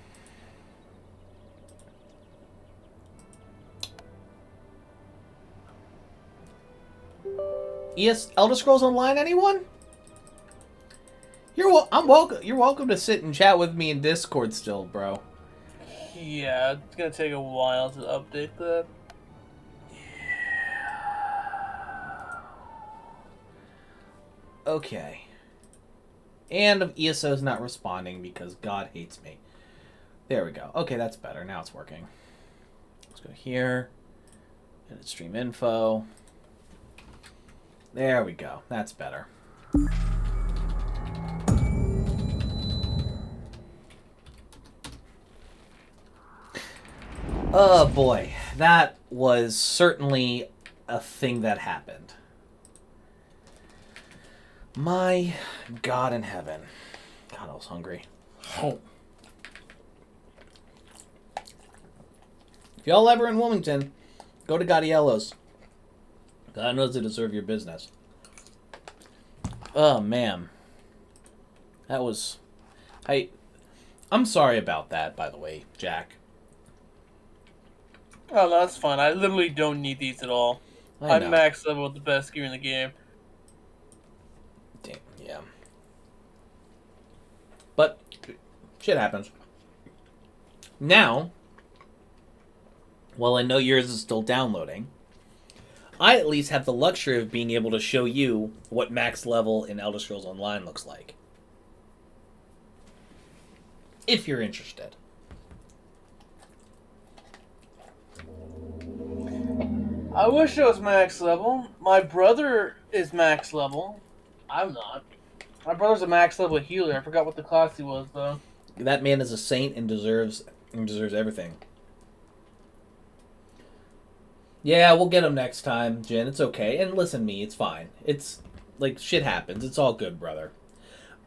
Elder Scrolls Online, anyone? You're welcome to sit and chat with me in Discord still, bro. Yeah, it's gonna take a while to update that. Okay. And ESO's not responding because God hates me. There we go. Okay, that's better. Now it's working. Let's go here. Edit stream info. There we go. That's better. Oh boy. That was certainly a thing that happened. My God in heaven. God, I was hungry. Oh. If y'all ever in Wilmington, go to Gaudiello's. God knows they deserve your business. Oh, man. That was... I'm sorry about that, by the way, Jack. Oh, no, that's fine. I literally don't need these at all. I'm max level with the best gear in the game. Damn, yeah. But, shit happens. Now, while I know yours is still downloading, I at least have the luxury of being able to show you what max level in Elder Scrolls Online looks like. If you're interested. I wish I was max level. My brother is max level. I'm not. My brother's a max level healer. I forgot what the class he was, though. That man is a saint and deserves everything. Yeah, we'll get him next time, Jen. It's okay. And listen to me, it's fine. It's, like, shit happens. It's all good, brother.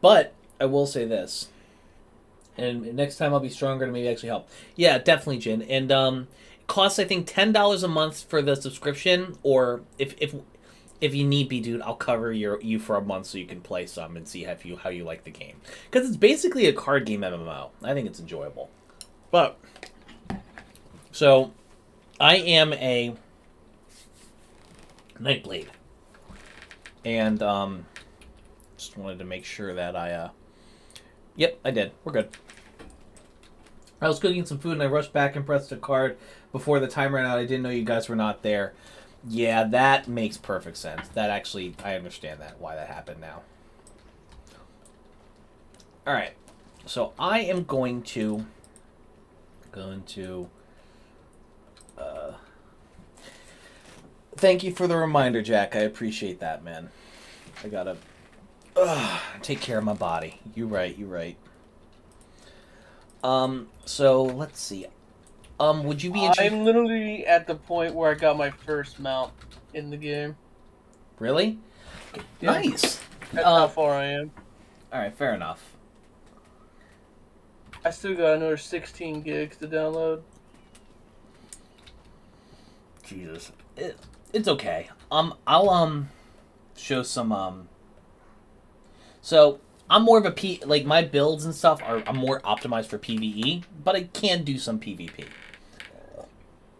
But, I will say this. And next time I'll be stronger to maybe actually help. Yeah, definitely, Jen. And, it costs, I think, $10 a month for the subscription. Or, if you need be, dude, I'll cover you for a month so you can play some and see how you like the game. Because it's basically a card game MMO. I think it's enjoyable. But, so, I am a Nightblade. And, just wanted to make sure that I, yep, I did. We're good. I was cooking some food and I rushed back and pressed a card before the time ran out. I didn't know you guys were not there. Yeah, that makes perfect sense. That actually, I understand that, why that happened now. Alright. So, I am going to thank you for the reminder, Jack. I appreciate that, man. I gotta take care of my body. You're right. So, let's see. Would you be interested? I'm literally at the point where I got my first mount in the game. Really? Yeah. Nice. That's how far I am. Alright, fair enough. I still got another 16 gigs to download. Jesus. It's okay. I'll show some so I'm more of a like my builds and stuff I'm more optimized for PvE, but I can do some PvP.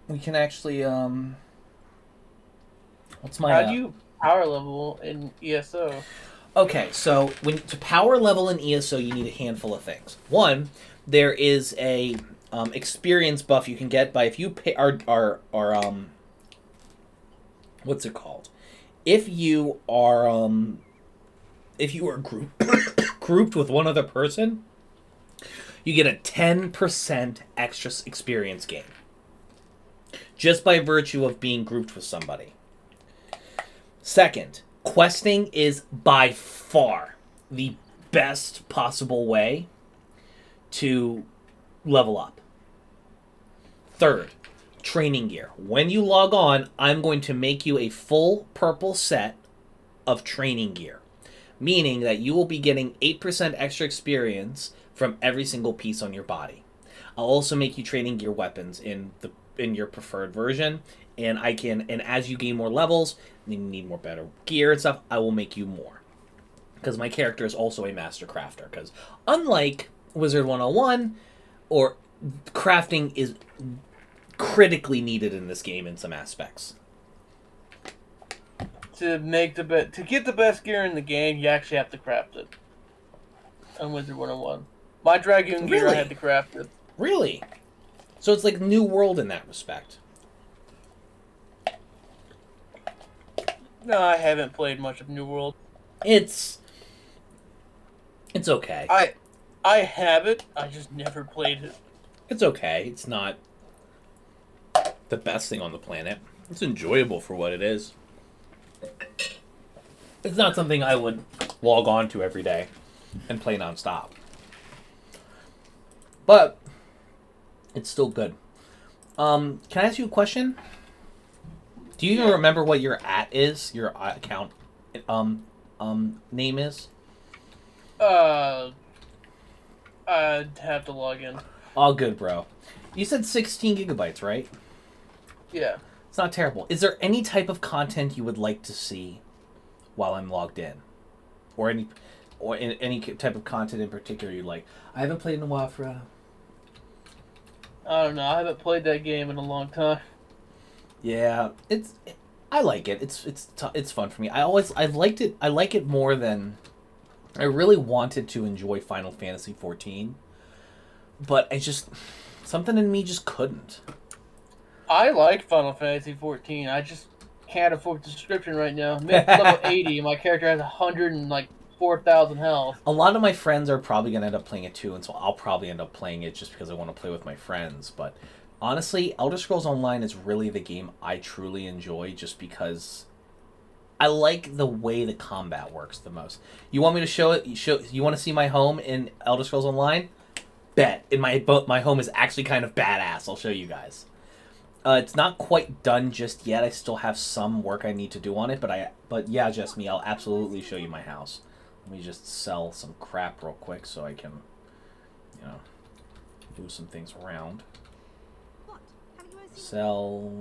We can actually what's my How do you power level in ESO? Okay, so to power level in ESO, you need a handful of things. One, there is a experience buff you can get by if you pay what's it called? If you are grouped with one other person, you get a 10% extra experience gain. Just by virtue of being grouped with somebody. Second, questing is by far the best possible way to level up. Third, training gear. When you log on, I'm going to make you a full purple set of training gear. Meaning that you will be getting 8% extra experience from every single piece on your body. I'll also make you training gear weapons in your preferred version. And as you gain more levels, and you need more better gear and stuff, I will make you more. Because my character is also a master crafter. Because unlike Wizard101, or crafting is critically needed in this game in some aspects. To get the best gear in the game, you actually have to craft it. On Wizard101. My Dragoon gear, I had to craft it. Really? So it's like New World in that respect. No, I haven't played much of New World. It's okay. I have it, I just never played it. It's okay. It's not the best thing on the planet. It's enjoyable for what it is. It's not something I would log on to every day and play nonstop. But it's still good. Can I ask you a question? Do you even remember what your is? Your account name is? I'd have to log in. All good, bro. You said 16 gigabytes, right? Yeah. It's not terrible. Is there any type of content you would like to see while I'm logged in? Or any type of content in particular you like? I haven't played in a while for I don't know. I haven't played that game in a long time. Yeah, I like it. It's fun for me. I liked it. I like it more than I really wanted to enjoy Final Fantasy 14, but something in me just couldn't. I like Final Fantasy 14. I just can't afford the subscription right now. Myth level 80, and my character has 104,000 health. A lot of my friends are probably going to end up playing it too, and so I'll probably end up playing it just because I want to play with my friends. But honestly, Elder Scrolls Online is really the game I truly enjoy just because I like the way the combat works the most. You want me to show it? You want to see my home in Elder Scrolls Online? Bet. My home is actually kind of badass. I'll show you guys. It's not quite done just yet. I still have some work I need to do on it, but yeah, just me. I'll absolutely show you my house. Let me just sell some crap real quick so I can, move some things around. Sell,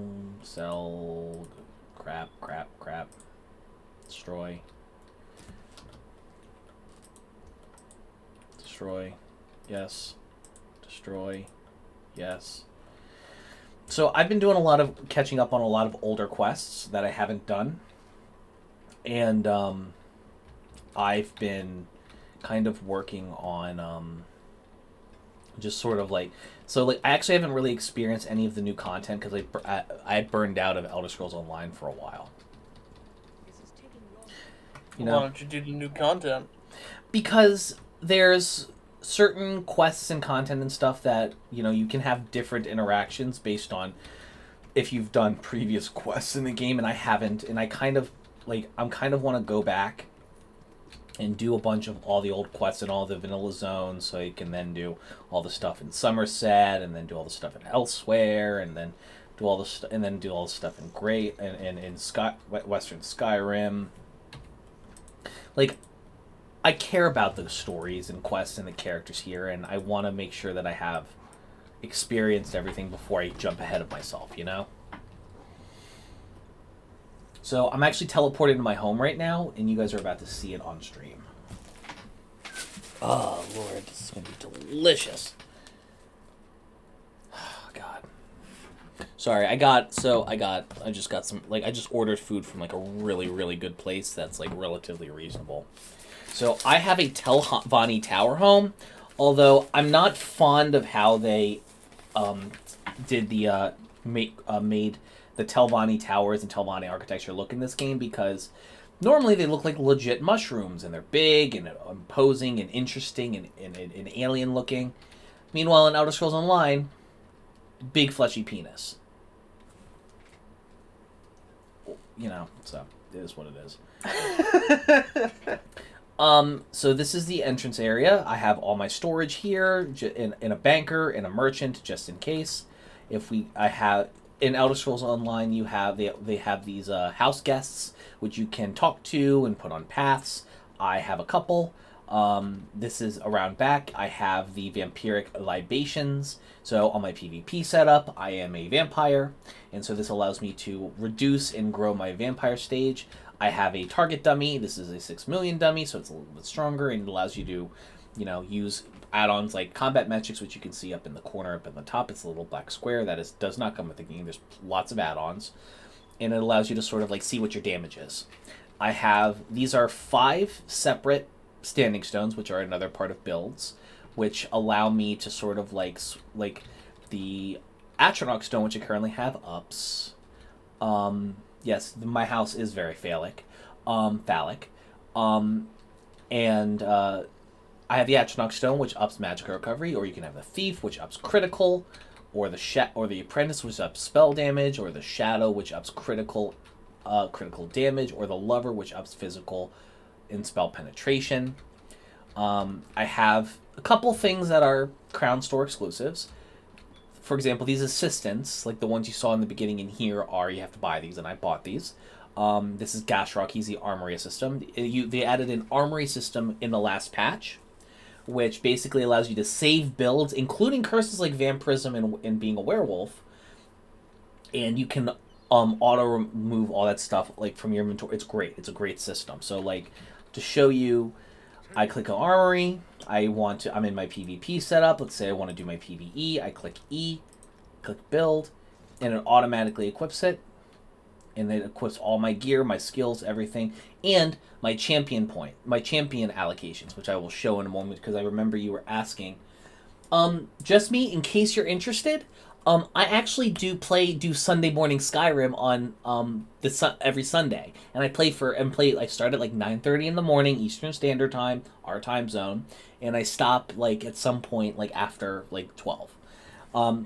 crap. Destroy. Yes. Destroy. Yes. So I've been doing a lot of catching up on a lot of older quests that I haven't done. And I've been kind of working on just sort of like... So like I actually haven't really experienced any of the new content because I burned out of Elder Scrolls Online for a while. Why don't you do the new content? Because there's certain quests and content and stuff that, you can have different interactions based on if you've done previous quests in the game, and I haven't, and I kind of want to go back and do a bunch of all the old quests in all the vanilla zones, so you can then do all the stuff in Somerset, and then do all the stuff in Elsewhere, and then do all the stuff in Western Skyrim. Like, I care about the stories and quests and the characters here, and I want to make sure that I have experienced everything before I jump ahead of myself, you know? So I'm actually teleported to my home right now, and you guys are about to see it on stream. Oh, Lord, this is going to be delicious. Oh, God. Sorry, I just got some, like, I just ordered food from, like, a really, really good place that's, like, relatively reasonable. So I have a Telvanni Tower home, although I'm not fond of how they did the made the Telvanni Towers and Telvanni architecture look in this game, because normally they look like legit mushrooms, and they're big and imposing and interesting and alien looking. Meanwhile, in Elder Scrolls Online, big fleshy penis. You know, so it is what it is. So this is the entrance area. I have all my storage here, in a banker, in a merchant, just in case. In Elder Scrolls Online, they have these house guests, which you can talk to and put on paths. I have a couple. This is around back. I have the vampiric libations. So on my PvP setup, I am a vampire, and so this allows me to reduce and grow my vampire stage. I have a target dummy. This is a 6 million dummy, so it's a little bit stronger, and it allows you to, use add-ons like combat metrics, which you can see up in the corner, up in the top. It's a little black square that does not come with the game. There's lots of add-ons, and it allows you to sort of like see what your damage is. These are 5 separate standing stones, which are another part of builds, which allow me to sort of like the Atronach stone, which I currently have ups. Yes, my house is very phallic. I have the Atronach stone, which ups magic recovery, or you can have the thief, which ups critical, or the apprentice, which ups spell damage, or the shadow, which ups critical damage, or the lover, which ups physical and spell penetration. I have a couple things that are Crown Store exclusives. For example, these assistants, like the ones you saw in the beginning in here, you have to buy these, and I bought these. This is Gashrock. He's the armory system. They added an armory system in the last patch, which basically allows you to save builds, including curses like vampirism and being a werewolf, and you can auto remove all that stuff like from your inventory. It's great. It's a great system. So like to show you, I click on armory. I'm in my PvP setup. Let's say I want to do my PvE. I click E, click build, and it automatically equips it. And it equips all my gear, my skills, everything, and my champion allocations, which I will show in a moment because I remember you were asking. Just me, in case you're interested, I actually do Sunday morning Skyrim on every Sunday, and I start at like 9:30 in the morning Eastern Standard Time, our time zone, and I stop like at some point like after like 12.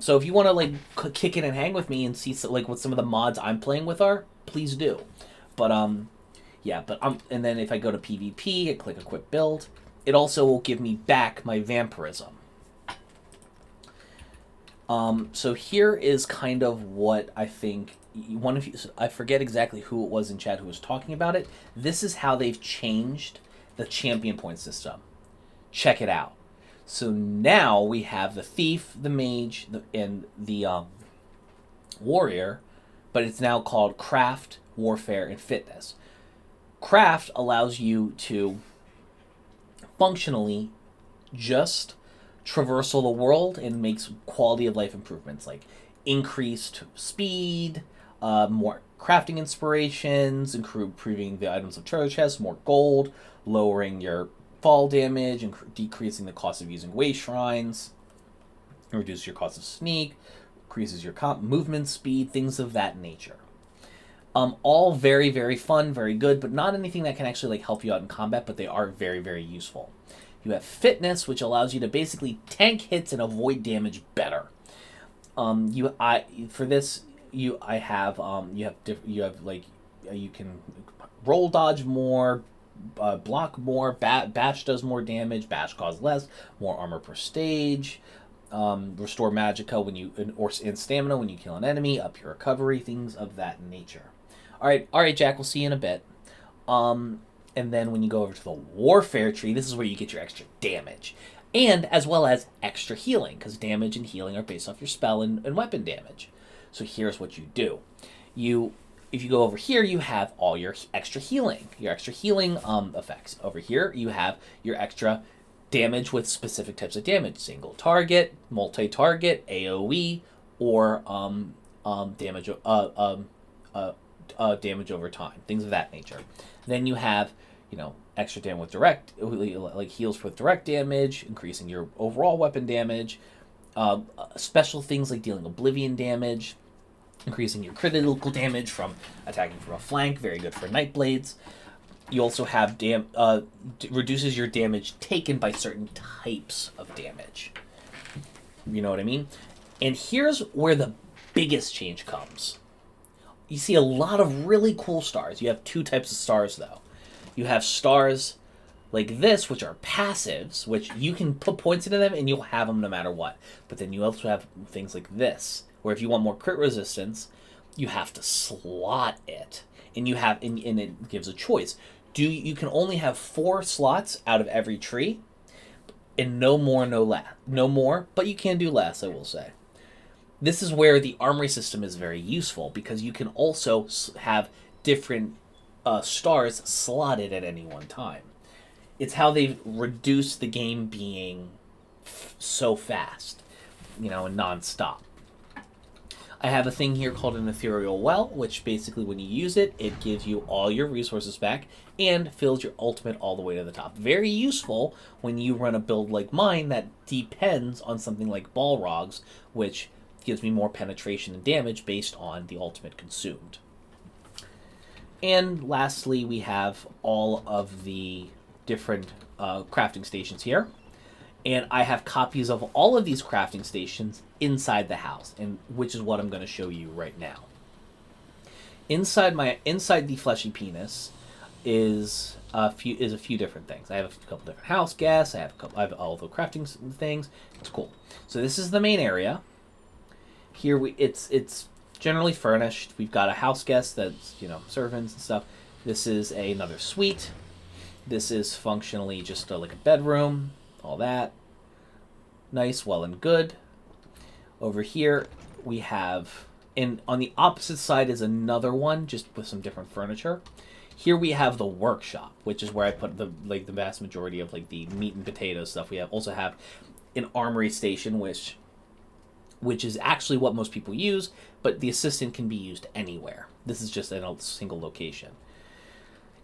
So if you want to like kick it and hang with me and see like what some of the mods I'm playing with are, please do. But and then if I go to PvP, I click equip build. It also will give me back my vampirism. So here is kind of what I think I forget exactly who it was in chat who was talking about it. This is how they've changed the champion point system. Check it out. So now we have the thief, the mage, and the warrior, but it's now called craft, warfare, and fitness. Craft allows you to functionally just traversal the world and makes quality of life improvements like increased speed, more crafting inspirations, improving the items of treasure chests, more gold, lowering your fall damage, and decreasing the cost of using way shrines, reduce your cost of sneak, increases your movement speed, things of that nature. All very, very fun, very good, but not anything that can actually like help you out in combat, but they are very, very useful. You have fitness, which allows you to basically tank hits and avoid damage better. You can roll dodge more, block more. Bash does more damage. Bash causes less. More armor per stage. Restore magicka when you and stamina when you kill an enemy. Up your recovery. Things of that nature. All right, Jack. We'll see you in a bit. And then when you go over to the warfare tree, this is where you get your extra damage, and as well as extra healing, because damage and healing are based off your spell and weapon damage. So here's what you do. If you go over here, you have all your extra healing effects. Over here, you have your extra damage with specific types of damage: single target, multi-target, AOE, or damage damage over time, things of that nature. Then you have, extra damage with direct, like heals with direct damage, increasing your overall weapon damage. Special things like dealing oblivion damage, increasing your critical damage from attacking from a flank, very good for Nightblades. You also have reduces your damage taken by certain types of damage. You know what I mean? And here's where the biggest change comes. You see a lot of really cool stars. You have two types of stars, though. You have stars like this, which are passives, which you can put points into them and you'll have them no matter what. But then you also have things like this, where if you want more crit resistance, you have to slot it. And and it gives a choice. You can only have 4 slots out of every tree, and no more, no less. No more, but you can do less, I will say. This is where the armory system is very useful, because you can also have different stars slotted at any one time. It's how they've reduced the game being so fast, and non-stop. I have a thing here called an ethereal well, which basically when you use it, it gives you all your resources back and fills your ultimate all the way to the top. Very useful when you run a build like mine that depends on something like Balrogs, which gives me more penetration and damage based on the ultimate consumed. And lastly, we have all of the different crafting stations here. And I have copies of all of these crafting stations inside the house, and which is what I'm going to show you right now. Inside the fleshy penis is a few different things. I have a couple different house guests. I have all the crafting things. It's cool. So this is the main area. Here it's generally furnished. We've got a house guest that's servants and stuff. This is another suite. This is functionally just like a bedroom. All that. Nice, well and good. Over here we have, and on the opposite side is another one, just with some different furniture. Here we have the workshop, which is where I put the vast majority of the meat and potato stuff. We also have an armory station, which is actually what most people use, but the assistant can be used anywhere. This is just in a single location.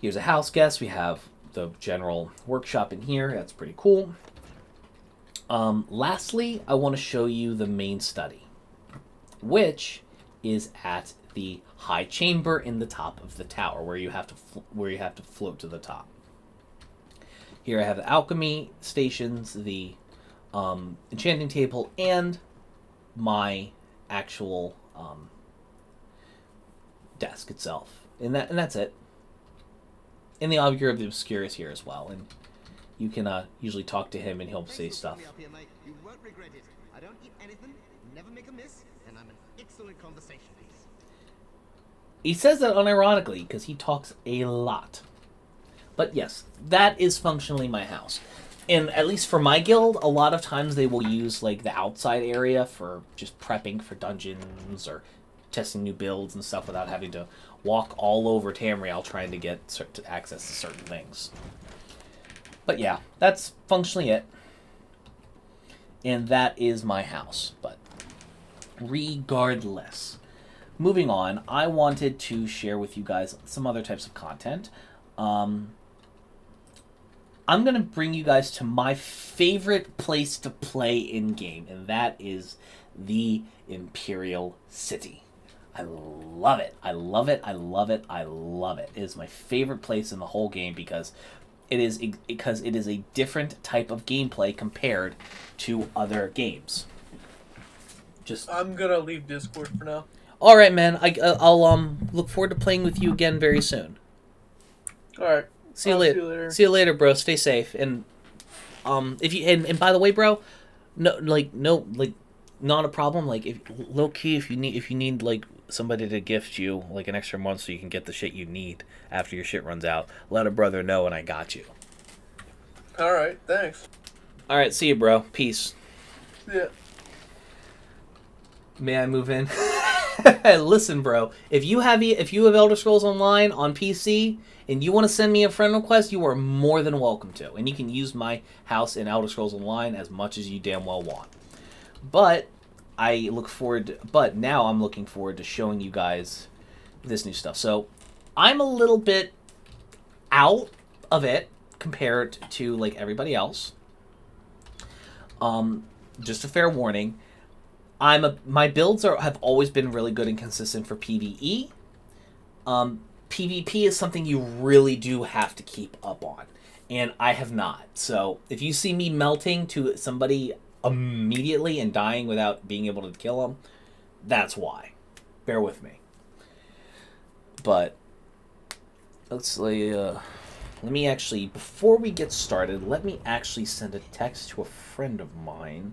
Here's a house guest. We have the general workshop in here. That's pretty cool. Lastly, I want to show you the main study, which is at the high chamber in the top of the tower, where you have to float to the top. Here I have the alchemy stations, the enchanting table, and my actual desk itself, and that's it. And the Augur of the Obscure is here as well, and you can usually talk to him and he'll say stuff. You won't regret it. I don't eat anything, never make a miss, and I'm an excellent conversationalist. He says that unironically because he talks a lot. But yes, that is functionally my house. And at least for my guild, a lot of times they will use the outside area for just prepping for dungeons or testing new builds and stuff without having to walk all over Tamriel trying to get access to certain things. But yeah, that's functionally it. And that is my house. But regardless, moving on, I wanted to share with you guys some other types of content. I'm going to bring you guys to my favorite place to play in-game, and that is the Imperial City. I love it. I love it. I love it. I love it. It is my favorite place in the whole game because it is a different type of gameplay compared to other games. I'm gonna leave Discord for now. All right, man. I'll look forward to playing with you again very soon. All right. See you later. See you later, bro. Stay safe. And if you and by the way, bro, no, not a problem. Like, if low key, if you need like somebody to gift you like an extra month so you can get the shit you need after your shit runs out, let a brother know, and I got you. All right, thanks. All right, see you, bro. Peace. Yeah. May I move in? Listen, bro. If you have Elder Scrolls Online on PC and you want to send me a friend request, you are more than welcome to, and you can use my house in Elder Scrolls Online as much as you damn well want. But now I'm looking forward to showing you guys this new stuff. So I'm a little bit out of it compared to like everybody else. Just a fair warning. My builds have always been really good and consistent for PvE. PvP is something you really do have to keep up on, and I have not. So if you see me melting to somebody immediately and dying without being able to kill them, that's why. Bear with me. But let's let me actually, before we get started, let me actually send a text to a friend of mine.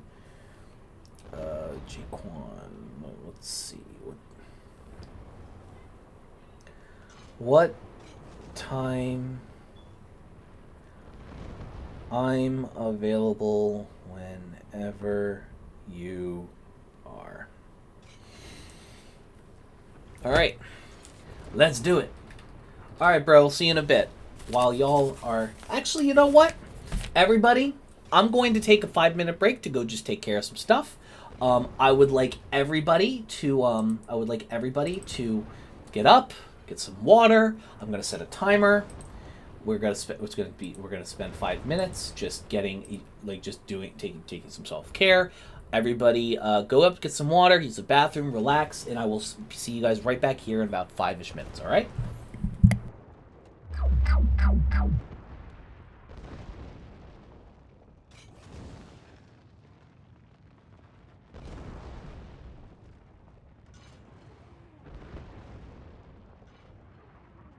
Jaquan, let's see. What time I'm available whenever you are. Alright. Let's do it. Alright, bro. We'll see you in a bit. While y'all are... Actually, you know what? Everybody, I'm going to take a 5-minute break to go just take care of some stuff. I would like everybody to get up, get some water. I'm gonna set a timer. We're gonna spend 5 minutes just taking some self-care. Everybody, go up, get some water, use the bathroom, relax, and I will see you guys right back here in about 5-ish minutes. All right?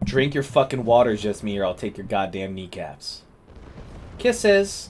Drink your fucking water, just me, or I'll take your goddamn kneecaps. Kisses.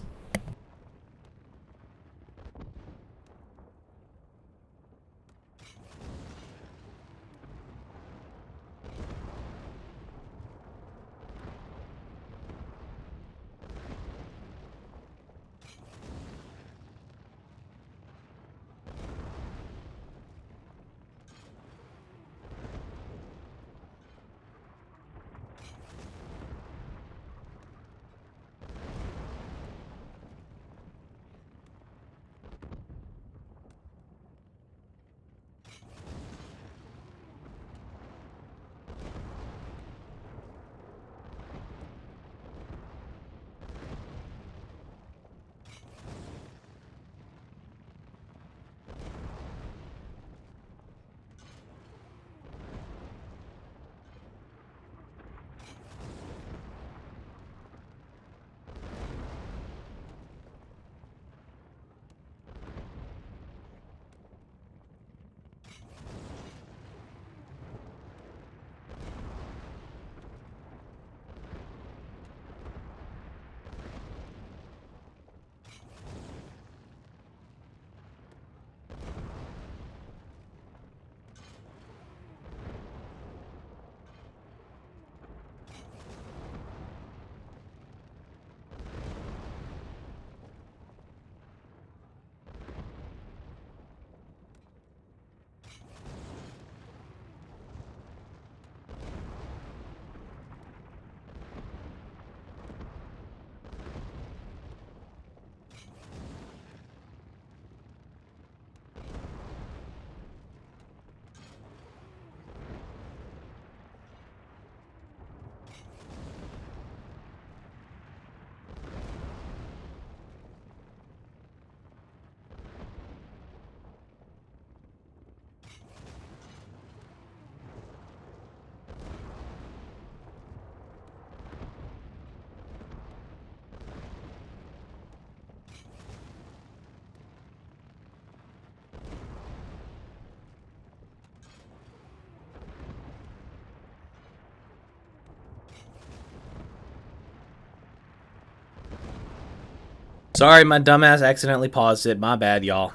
Sorry, my dumbass accidentally paused it. My bad, y'all.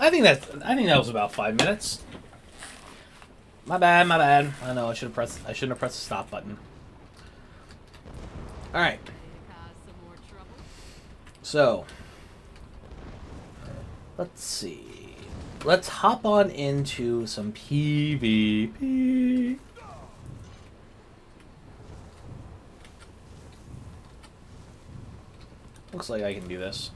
I think that was about 5 minutes. My bad, my bad. I know I shouldn't have pressed the stop button. Alright. So let's see. Let's hop on into some PvP. Looks like I can do this.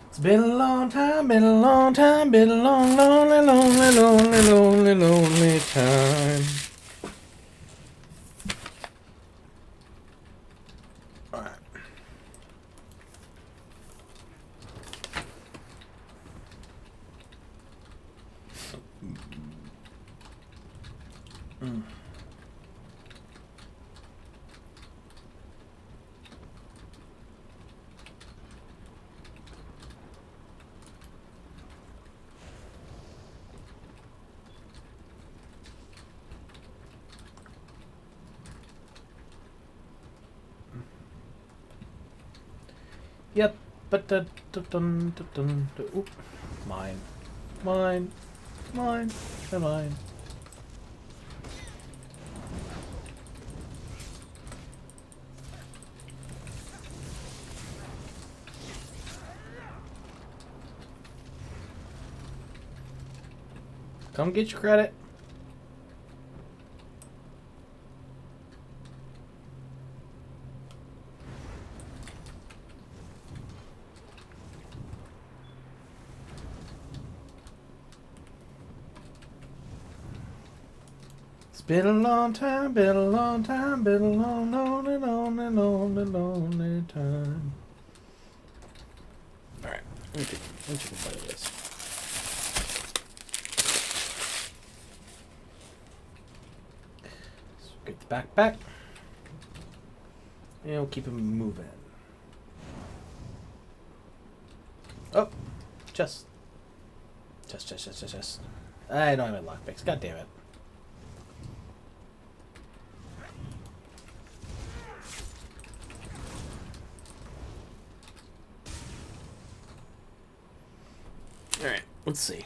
It's been a long time, been a long time, been a long, lonely, lonely, lonely, lonely, lonely time. Alright. Yep, but oop, mine, and mine. Come get your credit. Been a long time, been a long time, been a long, lonely, lonely, lonely, lonely time. Alright, let me take a bite of this. backpack. And we'll keep him moving. Oh, chest. Chest. I don't have any lockpicks. God damn it. Alright, let's see.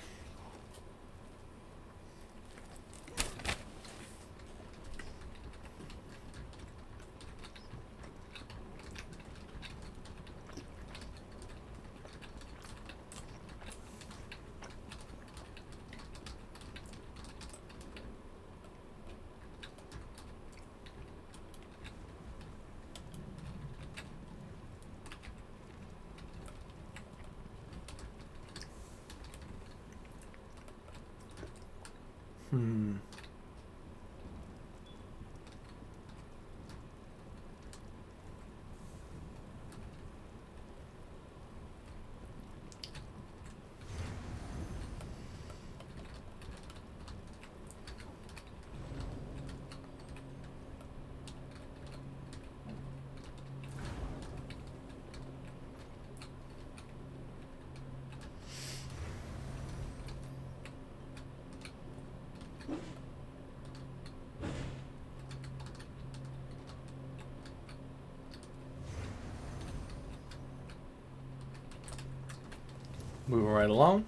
Moving right along.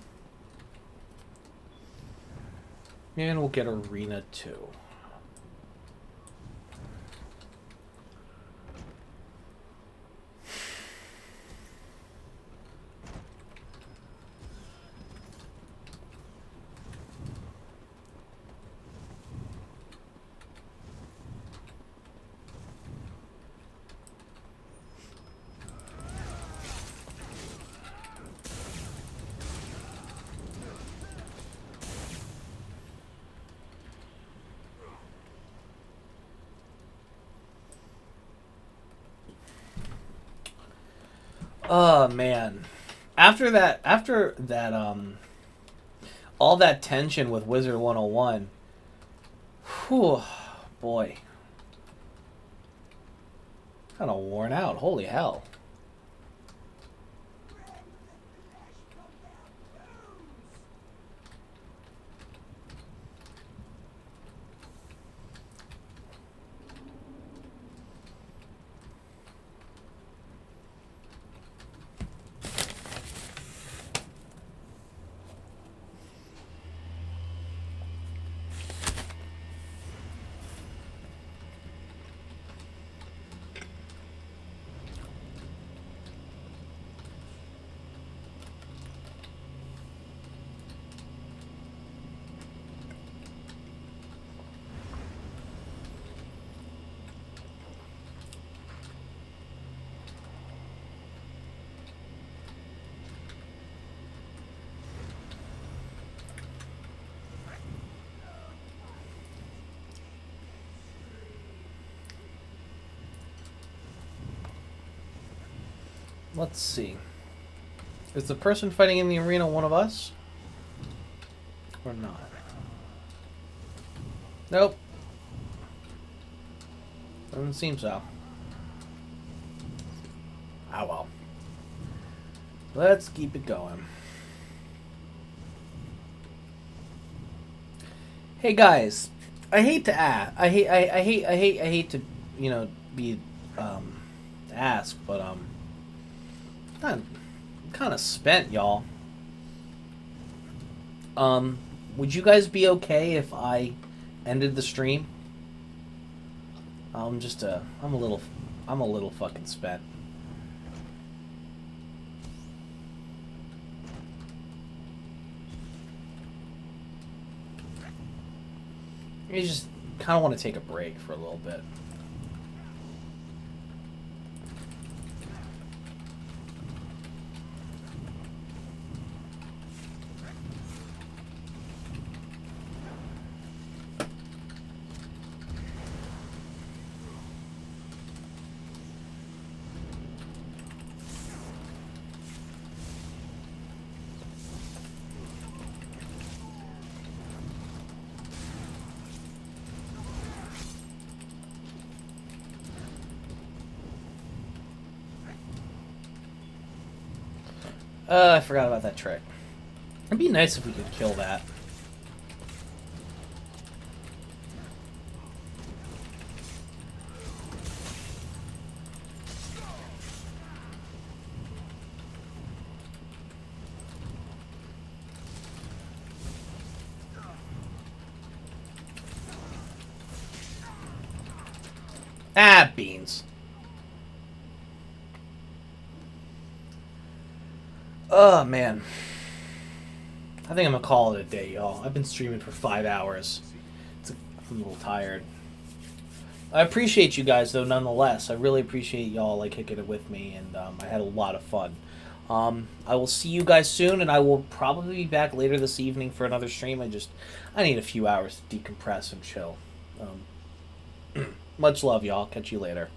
And we'll get Arena 2. Oh man. After that all that tension with Wizard101, whew, boy. Kind of worn out. Holy hell. Let's see. Is the person fighting in the arena one of us? Or not? Nope. Doesn't seem so. Ah well. Let's keep it going. Hey guys, I hate to ask. I hate to, you know, be ask, but I'm kind of spent, y'all. Would you guys be okay if I ended the stream? I'm a little fucking spent. I just kind of want to take a break for a little bit. I forgot about that trick. It'd be nice if we could kill that. Ah, beans. Oh, man. I think I'm gonna call it a day, y'all. I've been streaming for 5 hours. I'm a little tired. I appreciate you guys, though, nonetheless. I really appreciate y'all, like, kicking it with me, and I had a lot of fun. I will see you guys soon, and I will probably be back later this evening for another stream. I need a few hours to decompress and chill. Much love, y'all. Catch you later.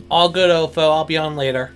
All good, Ofo. I'll be on later.